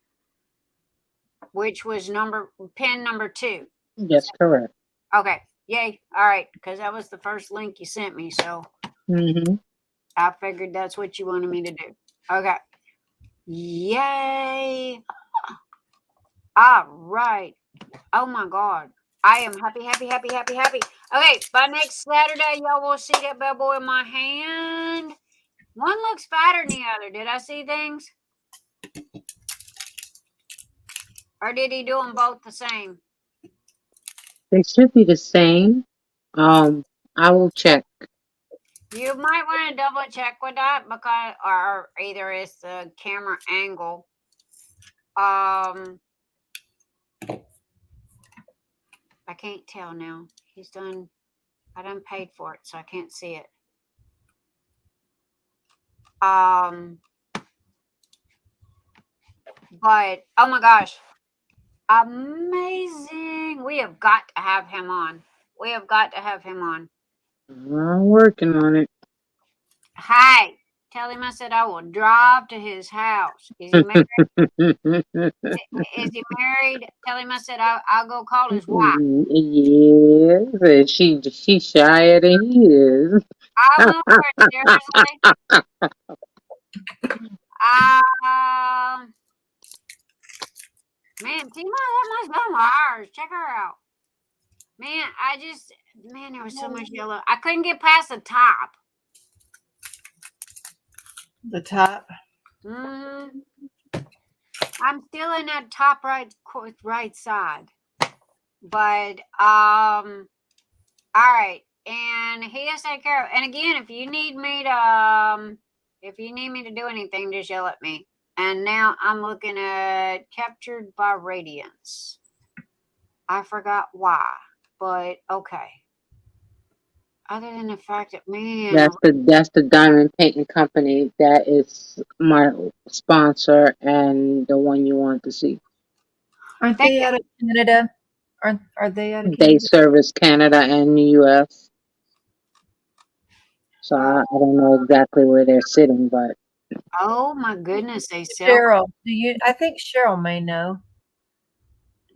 which was pen number 2. Yes, correct. Okay, yay. All right, because that was the first link you sent me, so I figured that's what you wanted me to do. Okay. Yay. All right. Oh my God. I am happy. Okay, by next Saturday, y'all will see that bad boy in my hand. One looks fatter than the other. Did I see things? Or did he do them both the same? They should be the same. I will check. You might want to double check with that because, or either it's the camera angle. I can't tell now. He's done. I done paid for it, so I can't see it. But oh my gosh, amazing! We have got to have him on. We have got to have him on. I'm working on it. Hey, tell him I said I will drive to his house. Is he married? Is he married? Tell him I said I'll go call his wife. Yes, she's shyer than he is. I'm over it, seriously. Man, Tima, that must be ours. Check her out. Man, there was so much yellow. I couldn't get past the top. The top. I'm still in that top right side. But all right. And he has to take care of. And again, if you need me to do anything, just yell at me. And now I'm looking at Captured by Radiance. I forgot why, but okay. Other than the fact that, man, That's the diamond painting company that is my sponsor and the one you want to see. Aren't they out of Canada? Are they out of They Canada? service Canada and the U.S. So I don't know exactly where they're sitting, but oh my goodness, they sell. Cheryl, I think Cheryl may know.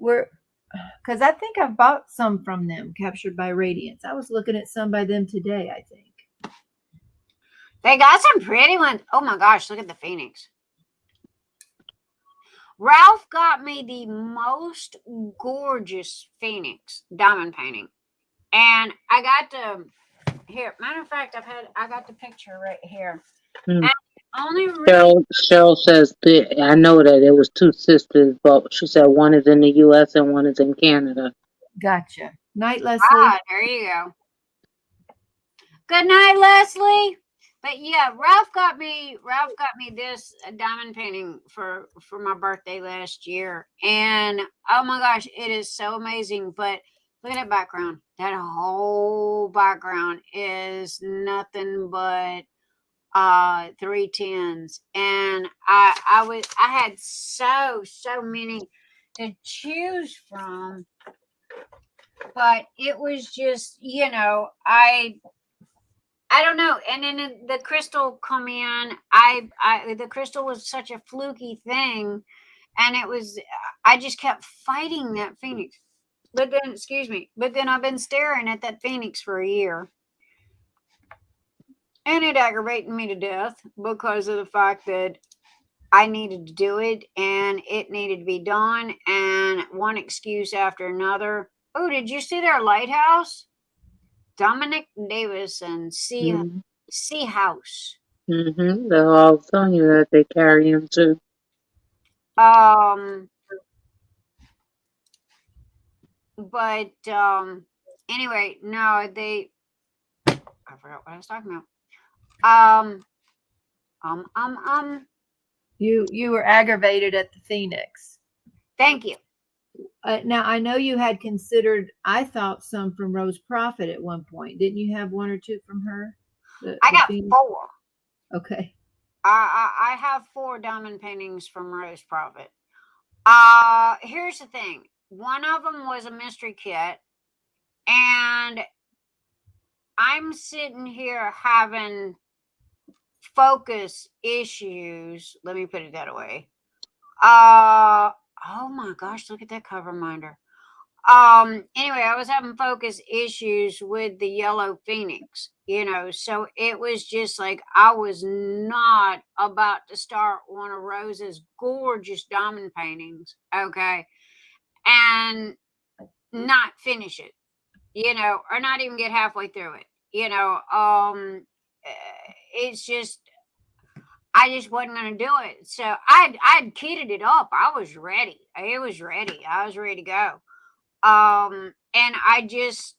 Because I think I've bought some from them, Captured by Radiance. I was looking at some by them today, I think. They got some pretty ones. Oh my gosh, look at the Phoenix. Ralph got me the most gorgeous Phoenix diamond painting. And I got here. Matter of fact, I got the picture right here. And only Cheryl says I know that it was two sisters, but she said one is in the U.S. and one is in Canada. Gotcha. Night, Leslie. There you go. Good night, Leslie. But yeah, Ralph got me this diamond painting for my birthday last year, and oh my gosh, it is so amazing. But look at that background. That whole background is nothing but 310s, and I had so many to choose from, but it was just, I don't know. And then the crystal come in. The crystal was such a fluky thing, and I just kept fighting that Phoenix. But then I've been staring at that Phoenix for a year. And it aggravated me to death because of the fact that I needed to do it and it needed to be done, and one excuse after another. Oh, did you see their lighthouse? Dominic Davis and Sea House. They're all telling you that they carry him too. But anyway, no, I forgot what I was talking about. You were aggravated at the Phoenix. Thank you. Now I know you had considered. I thought some from Rose Prophet at one point. Didn't you have one or two from her? I got Phoenix? 4. Okay. I have 4 diamond paintings from Rose Prophet. Here's the thing. One of them was a mystery kit, and I'm sitting here having focus issues. Let me put it that way. Oh my gosh, look at that cover reminder. Anyway, I was having focus issues with the yellow Phoenix, so it was just like I was not about to start one of Rose's gorgeous diamond paintings, okay, and not finish it, or not even get halfway through it, it's just I just wasn't going to do it. So I'd kitted it up. I was ready. It was ready. I was ready to go. And I just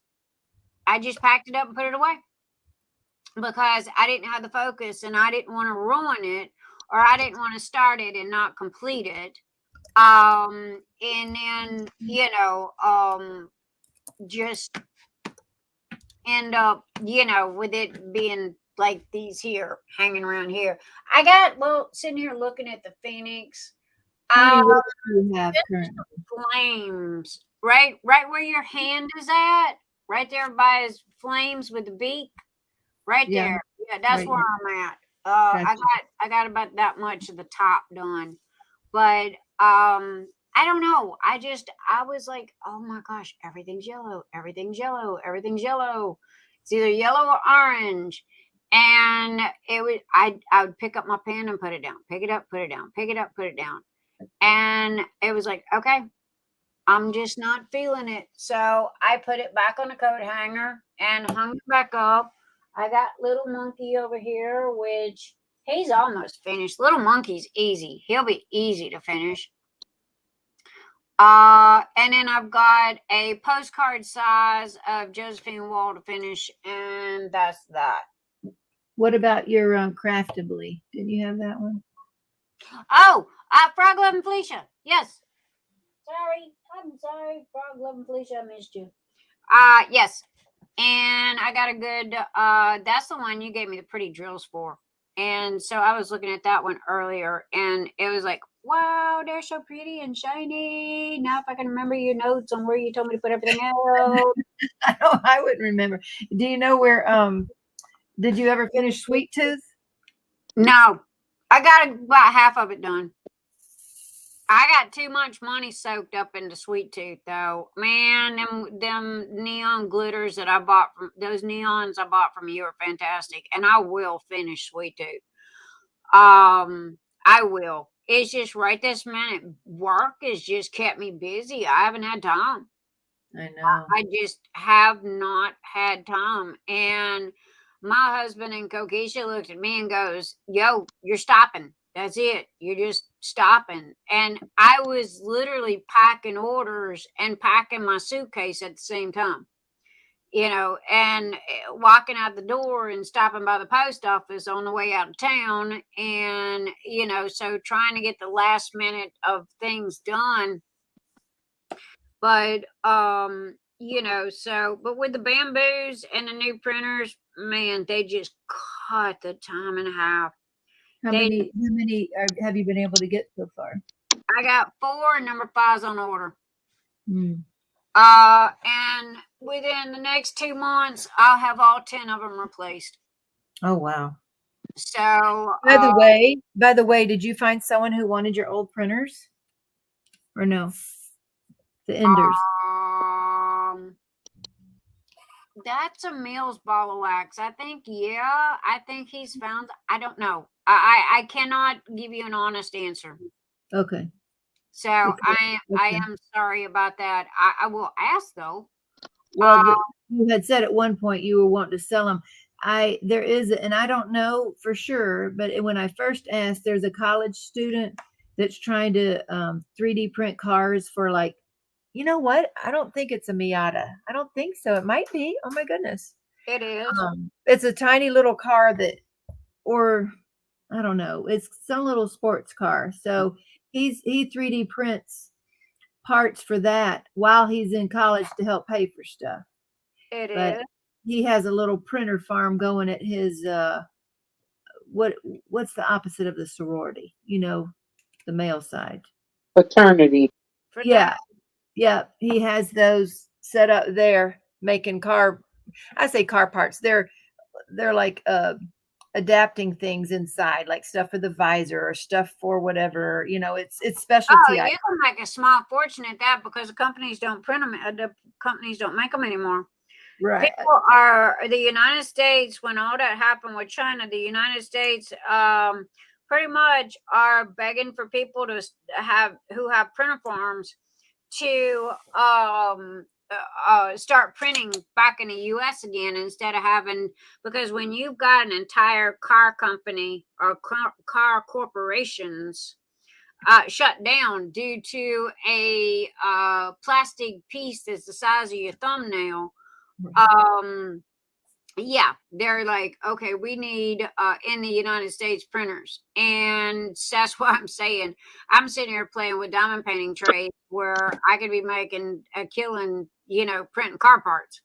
packed it up and put it away because I didn't have the focus and I didn't want to ruin it, or I didn't want to start it and not complete it. And then, just end up, with it being like these here hanging around here. I got, sitting here looking at the Phoenix. Honey, what do you have currently? Flames. Right where your hand is at. Right there by his flames with the beak. Right Yeah. there. Yeah, that's Right where there. I'm at. Gotcha. I got about that much of the top done. But I don't know. I was like, oh my gosh, everything's yellow, everything's yellow, everything's yellow. It's either yellow or orange. And I would pick up my pen and put it down, pick it up, put it down, pick it up, put it down. And it was like, okay, I'm just not feeling it. So I put it back on the coat hanger and hung it back up. I got little monkey over here, which he's almost finished. Little monkey's easy. He'll be easy to finish. And then I've got a postcard size of Josephine Ewald to finish, and that's that. What about your Craftably? Didn't you have that one? Oh, Frog Loving Felicia. Yes. Sorry. I'm sorry. Frog Loving Felicia, I missed you. Yes. And I got a good, that's the one you gave me the pretty drills for. And so I was looking at that one earlier, and it was like, wow, they're so pretty and shiny. Now if I can remember your notes on where you told me to put everything else. I wouldn't remember. Do you know where, did you ever finish Sweet Tooth? No. I got about half of it done. I got too much money soaked up into Sweet Tooth, though. Man, them neon glitters that I bought from those neons I bought from you are fantastic, and I will finish Sweet Tooth. I will. It's just right this minute. Work has just kept me busy. I haven't had time. I know. I just have not had time. And my husband and Kokisha looked at me and goes, yo, you're stopping. That's it. You're just stopping. And I was literally packing orders and packing my suitcase at the same time, and walking out the door and stopping by the post office on the way out of town. And, so trying to get the last minute of things done. But, but with the bamboos and the new printers, man, they just cut the time in half. How many have you been able to get so far? I got 4 and number 5's on order. Mm. And within the next 2 months, I'll have all 10 of them replaced. Oh, wow. So By the way, did you find someone who wanted your old printers or no? The enders. That's a Mills ball of wax. I think he's found. I don't know. I cannot give you an honest answer. Okay. So I am sorry about that. I will ask though. Well, you had said at one point you were wanting to sell them. There is, and I don't know for sure, but when I first asked, there's a college student that's trying to 3D print cars for like, you know what? I don't think it's a Miata. I don't think so. It might be. Oh my goodness. It is. It's a tiny little car or I don't know. It's some little sports car. So he 3D prints parts for that while he's in college to help pay for stuff. But he has a little printer farm going at his what's the opposite of the sorority? The male side. Fraternity. Yeah. Yeah. He has those set up there making car parts. They're like adapting things inside, like stuff for the visor or stuff for whatever, it's specialty. Oh, you can make a small fortune at that because the companies don't print them. The companies don't make them anymore. Right. People the United States, when all that happened with China, the United States pretty much are begging for people who have printer farms to start printing back in the U.S. again instead of having, because when you've got an entire car company or car corporations shut down due to a plastic piece that's the size of your thumbnail, yeah, they're like, okay, we need in the United States printers. And that's what I'm saying. I'm sitting here playing with diamond painting trays where I could be making a killing, printing car parts.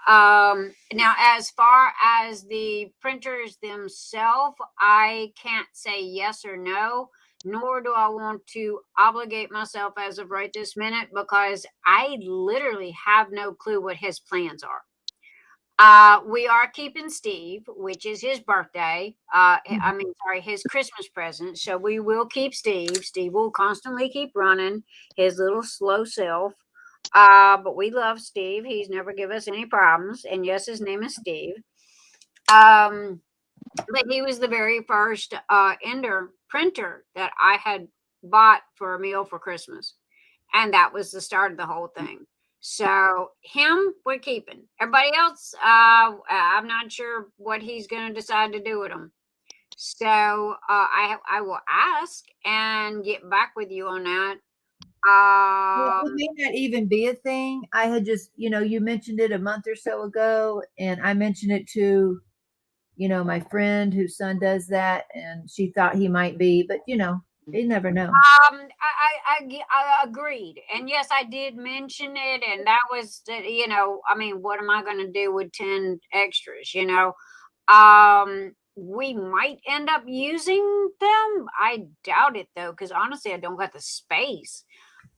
Now, as far as the printers themselves, I can't say yes or no, nor do I want to obligate myself as of right this minute, because I literally have no clue what his plans are. We are keeping Steve, which is his birthday. His Christmas present. So we will keep Steve. Steve will constantly keep running his little slow self. But we love Steve. He's never given us any problems. And yes, his name is Steve. But he was the very first Ender printer that I had bought for a meal for Christmas. And that was the start of the whole thing. So him, we're keeping. Everybody else, I'm not sure what he's going to decide to do with them. So I will ask and get back with you on that. It may not even be a thing. I had just, you mentioned it a month or so ago, and I mentioned it to, my friend whose son does that, and she thought he might be, but you never know. I agreed, and yes, I did mention it, and that was that. What am I going to do with 10 extras? We might end up using them. I doubt it though, because honestly, I don't got the space.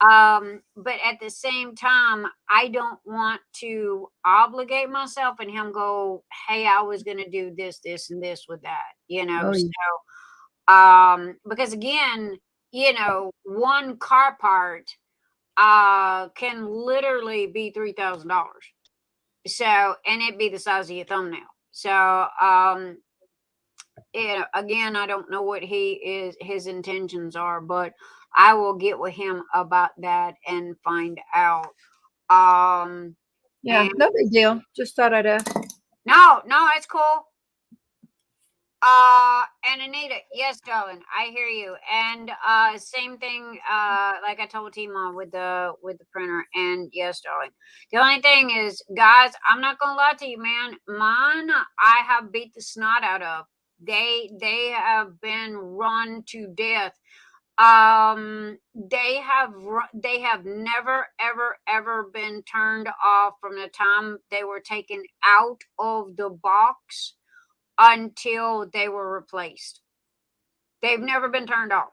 But at the same time, I don't want to obligate myself and him go, hey, I was going to do this, and this with that, Oh, yeah. So, because again, one car part, can literally be $3,000. So, and it be the size of your thumbnail. So, again, I don't know what his intentions are, but I will get with him about that and find out. Yeah, no big deal. Just thought I'd ask. No, it's cool. And Anita, yes, darling, I hear you. And same thing, like I told T-Mom with the printer. And yes, darling. The only thing is, guys, I'm not gonna lie to you, man. Mine, I have beat the snot out of. They have been run to death. They have never ever been turned off from the time they were taken out of the box until they were replaced. They've never been turned off.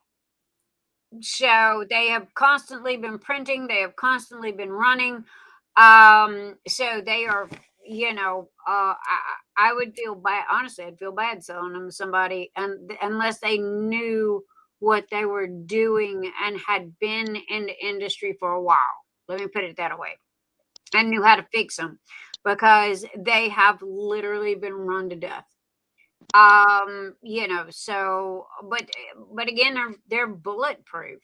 So they have constantly been printing. They have constantly been running. So they are, I would feel bad. Honestly, I'd feel bad selling them to somebody, and unless they knew what they were doing and had been in the industry for a while. Let me put it that way. And knew how to fix them, because they have literally been run to death. So but again, they're bulletproof.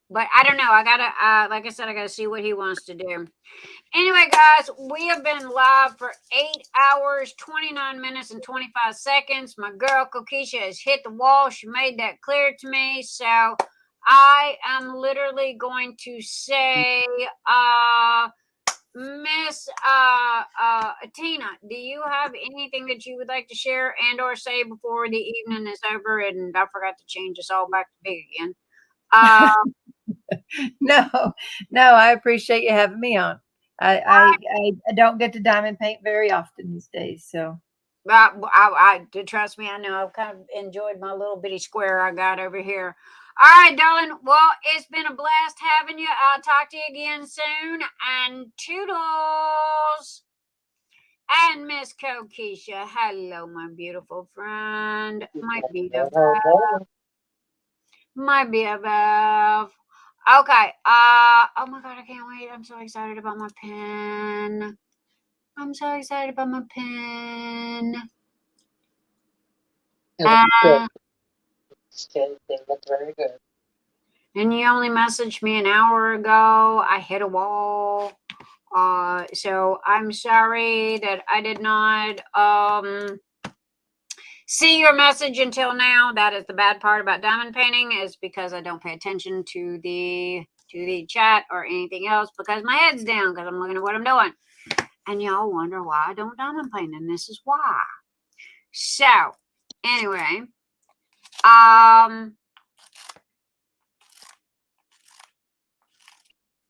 But I don't know. I gotta like I said, I gotta see what he wants to do. Anyway, guys, we have been live for 8 hours, 29 minutes, and 25 seconds. My girl Kokisha has hit the wall. She made that clear to me. So I am literally going to say, Miss Tina, do you have anything that you would like to share and or say before the evening is over? And I forgot to change us all back to big again. No, I appreciate you having me on. I don't get to diamond paint very often these days, so. I trust me, I know I've kind of enjoyed my little bitty square I got over here. All right, darling. Well, it's been a blast having you. I'll talk to you again soon. And toodles. And Miss Kokisha, hello, my beautiful friend. My BFF. My BFF. Okay. Oh my God, I can't wait. I'm so excited about my pen. I'm so excited about my pen. It looks good. They look very good. And you only messaged me an hour ago. I hit a wall. So I'm sorry that I did not see your message until now. That is the bad part about diamond painting, is because I don't pay attention to the chat or anything else because my head's down because I'm looking at what I'm doing. And y'all wonder why I don't diamond paint, and this is why. So anyway, I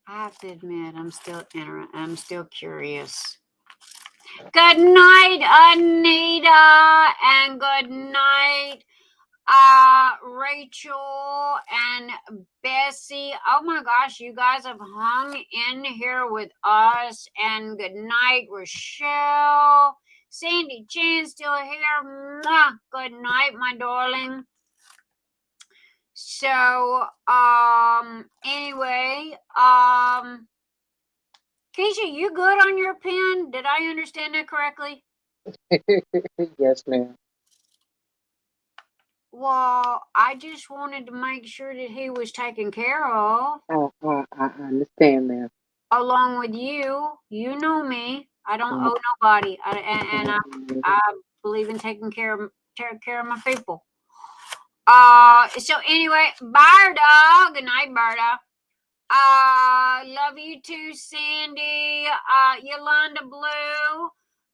have to admit, I'm still curious. Good night, Anita, and good night, Rachel and Bessie. Oh my gosh, you guys have hung in here with us. And good night, Rochelle. Sandy Chan still here. Mwah. Good night, my darling. So, anyway, Keisha, you good on your pen? Did I understand that correctly? Yes, ma'am. Well, I just wanted to make sure that he was taken care of. I understand, ma'am. Along with you. You know me. I don't owe nobody. I believe in taking care of my people. So anyway, Barda. Good night, Barda. Love you too, Sandy. Yolanda Blue.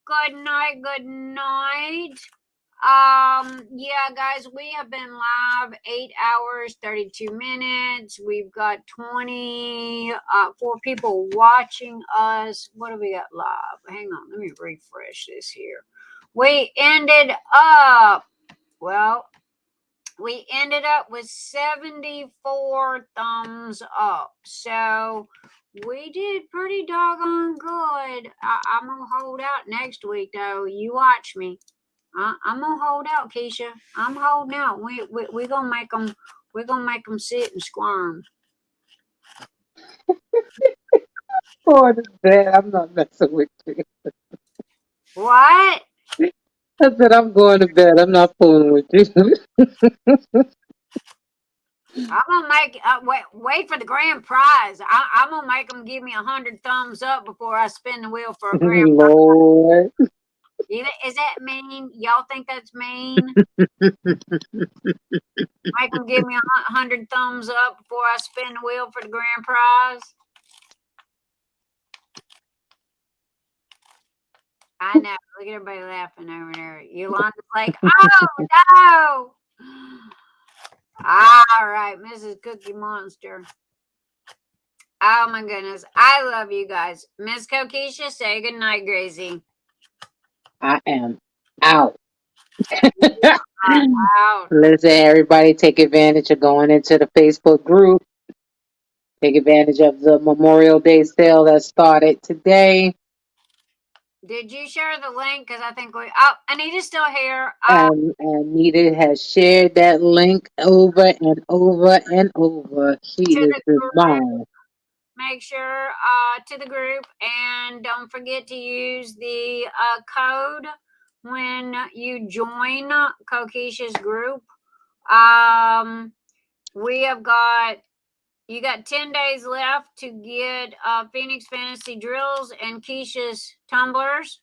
Good night. Good night. Yeah, guys, we have been live 8 hours, 32 minutes. We've got 24 people watching us. What do we got live? Hang on, let me refresh this here. We ended up with 74 thumbs up. So we did pretty doggone good. I'm gonna hold out next week though. You watch me. I'm gonna hold out, Keisha. I'm holding out. We're gonna make them. We're gonna make them sit and squirm. Going to bed. I'm not messing with you. What? I said I'm going to bed. I'm not fooling with you. I'm gonna make. Wait for the grand prize. I'm gonna make them give me 100 thumbs up before I spin the wheel for a grand prize. Lord. Is that mean? Y'all think that's mean? Make them give me 100 thumbs up before I spin the wheel for the grand prize. I know. Look at everybody laughing over there. Yolanda's like, oh no. All right, Mrs. Cookie Monster. Oh my goodness. I love you guys. Miss Kokisha, say goodnight, Gracie. I am out. Out. Listen, everybody, take advantage of going into the Facebook group. Take advantage of the Memorial Day sale that started today. Did you share the link? Because I think Anita's still here. Anita has shared that link over and over and over. She is the bomb. Make sure to the group, and don't forget to use the code when you join Kokisha's group. You got 10 days left to get Phoenix Fantasy Drills and Keisha's tumblers.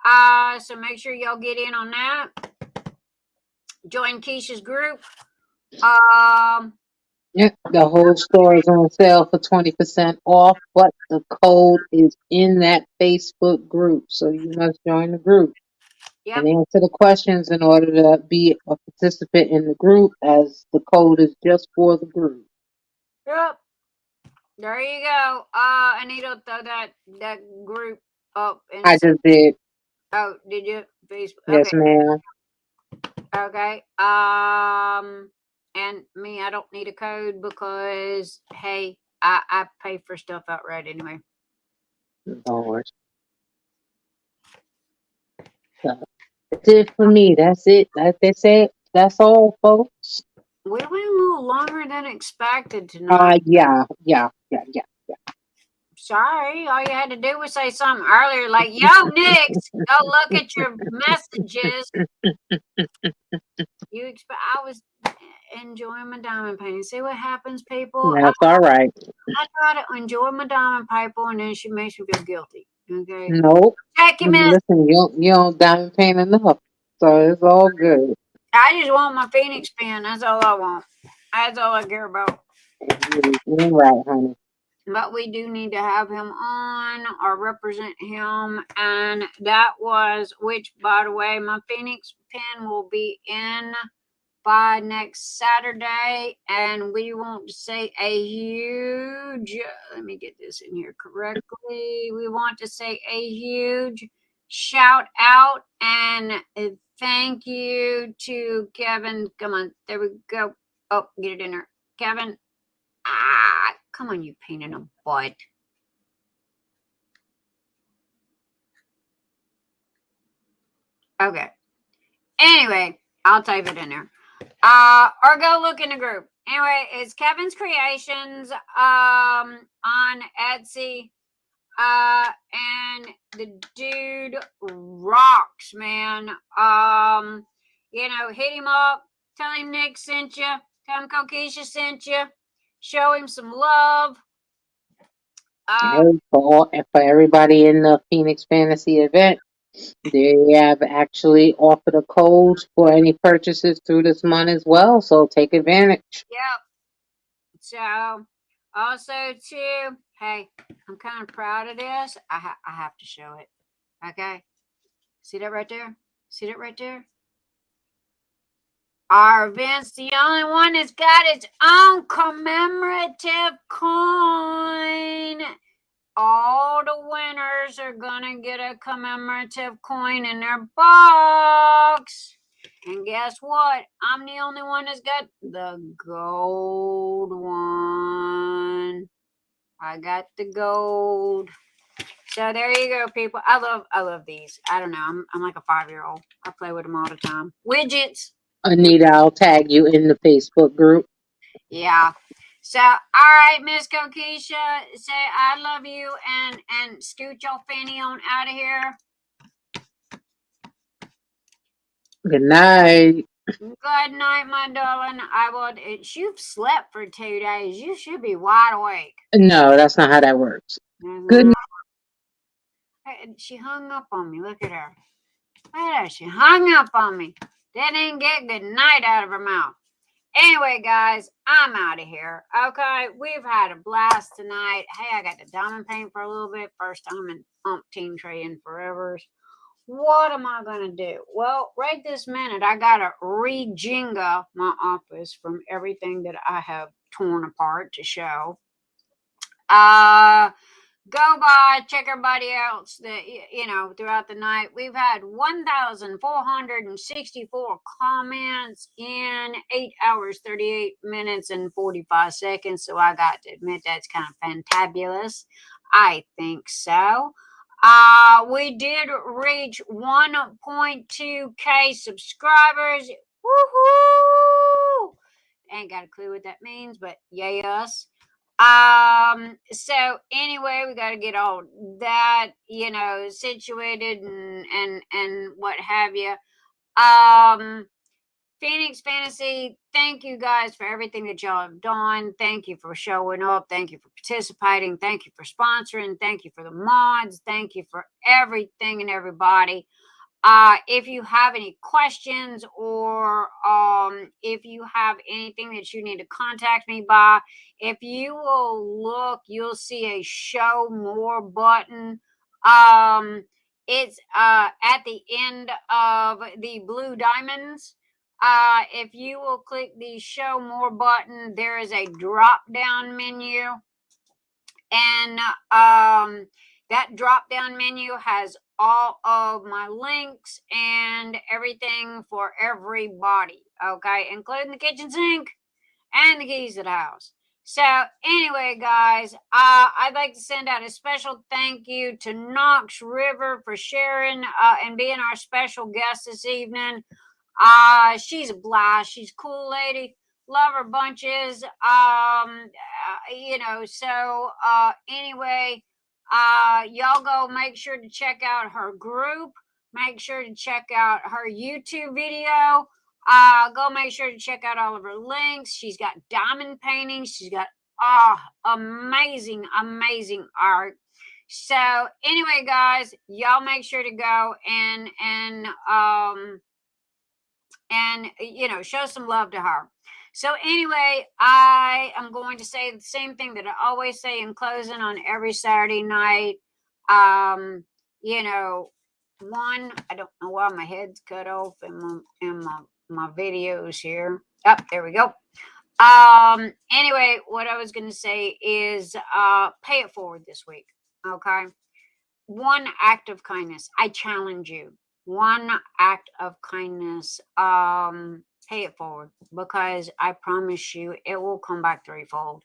So make sure y'all get in on that. Join Keisha's group. Yeah, the whole store is on sale for 20% off, but the code is in that Facebook group, so you must join the group and answer the questions in order to be a participant in the group, as the code is just for the group. Yep. There you go. I need to throw that group up. I just did. Oh, did you? Facebook. Yes, ma'am. Okay. And me, I don't need a code because hey, I pay for stuff outright anyway. Lord. So, that's it for me. That's it. That's it. That's all, folks. We went a little longer than expected tonight. Yeah. Sorry, all you had to do was say something earlier, like, yo, Nix, go look at your messages. enjoy my diamond painting. See what happens, people? That's all right. I try to enjoy my diamond people, and then she makes me feel guilty. Okay. Nope. Check your miss. Listen, you don't diamond paint enough, so it's all good. I just want my Phoenix pen. That's all I want. That's all I care about. You're right, honey. But we do need to have him on or represent him. And that was, which, by the way, my Phoenix pen will be in by next Saturday. And we want to say a huge, let me get this in here correctly. We want to say a huge shout out and thank you to Kevin. Come on, there we go. Oh, get it in there. Kevin. Come on, you painted a butt. Okay. Anyway, I'll type it in there. Or go look in the group. Anyway, it's Kevin's Creations on Etsy. And the dude rocks, man. Hit him up. Tell him Nick sent you. Tell him Kokisha sent you. Show him some love. For everybody in the Phoenix Fantasy event, they have actually offered a code for any purchases through this month as well. So take advantage. Yep. So also too, hey, I'm kind of proud of this. I have to show it. Okay. See that right there? See that right there? Our event's the only one that's got its own commemorative coin. All the winners are gonna get a commemorative coin in their box. And guess what? I'm the only one that's got the gold one. I got the gold. So there you go, people. I love these. I don't know. I'm like a 5-year-old. I play with them all the time. Widgets. Anita, I'll tag you in the Facebook group. Yeah. So, all right, Miss Kokisha, say I love you and scoot your fanny on out of here. Good night. Good night, my darling. You've slept for 2 days. You should be wide awake. No, that's not how that works. Good night. She hung up on me. Look at her. Look at her. She hung up on me. Didn't get good night out of her mouth. Anyway, guys, I'm out of here. Okay, we've had a blast tonight. Hey, I got to diamond paint for a little bit. First time in umpteen tray in forever. What am I going to do? Well, right this minute, I got to rejigga my office from everything that I have torn apart to show. Go by, check everybody else that, throughout the night. We've had 1,464 comments in 8 hours, 38 minutes, and 45 seconds. So I got to admit that's kind of fantabulous. I think so. We did reach 1.2K subscribers. Woohoo! Ain't got a clue what that means, but yay us. So anyway, we got to get all that, situated and what have you. Phoenix Fantasy, thank you guys for everything that y'all have done. Thank you for showing up. Thank you for participating. Thank you for sponsoring. Thank you for the mods. Thank you for everything and everybody. If you have any questions or if you have anything that you need to contact me by, if you will look, you'll see a show more button. It's at the end of the blue diamonds. If you will click the show more button, there is a drop down menu. And that drop down menu has all of my links and everything for everybody, okay, including the kitchen sink and the keys to the house. So anyway, guys, I'd like to send out a special thank you to Knox River for sharing and being our special guest this evening. She's a blast. She's a cool lady. Love her bunches. Anyway, y'all go make sure to check out her group. Make sure to check out her YouTube video. Go make sure to check out all of her links. She's got diamond paintings. She's got amazing art. So anyway, guys, y'all make sure to go and show some love to her. So anyway, I am going to say the same thing that I always say in closing on every Saturday night. One, I don't know why my head's cut off in my videos here. Oh, there we go. Anyway, what I was going to say is pay it forward this week. Okay. One act of kindness. I challenge you. One act of kindness. Pay it forward, because I promise you it will come back threefold.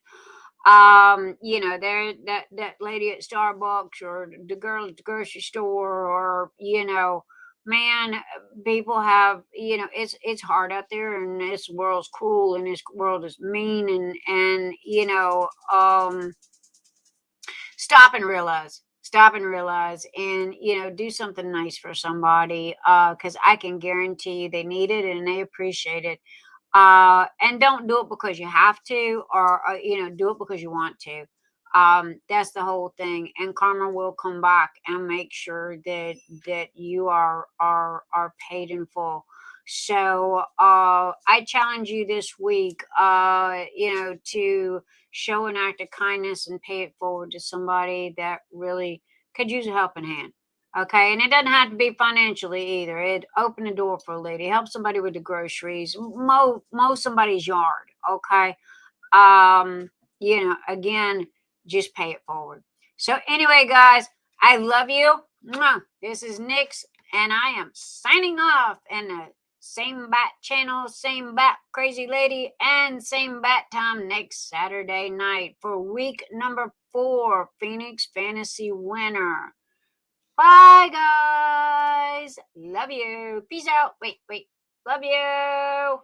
There that lady at Starbucks, or the girl at the grocery store, or man, people have, it's hard out there, and this world's cruel, and this world is mean, and stop and realize, and do something nice for somebody, because I can guarantee you they need it and they appreciate it. And don't do it because you have to, or do it because you want to. That's the whole thing, and karma will come back and make sure that you are paid in full. So I challenge you this week, to show an act of kindness and pay it forward to somebody that really could use a helping hand. Okay, and it doesn't have to be financially either. It open the door for a lady, help somebody with the groceries, mow somebody's yard. Okay, again, just pay it forward. So anyway, guys, I love you. This is Nix, and I am signing off. And the same bat channel, same bat crazy lady, and same bat time next Saturday night for week number 4, Phoenix Fantasy Winner. Bye, guys. Love you. Peace out. Wait. Love you.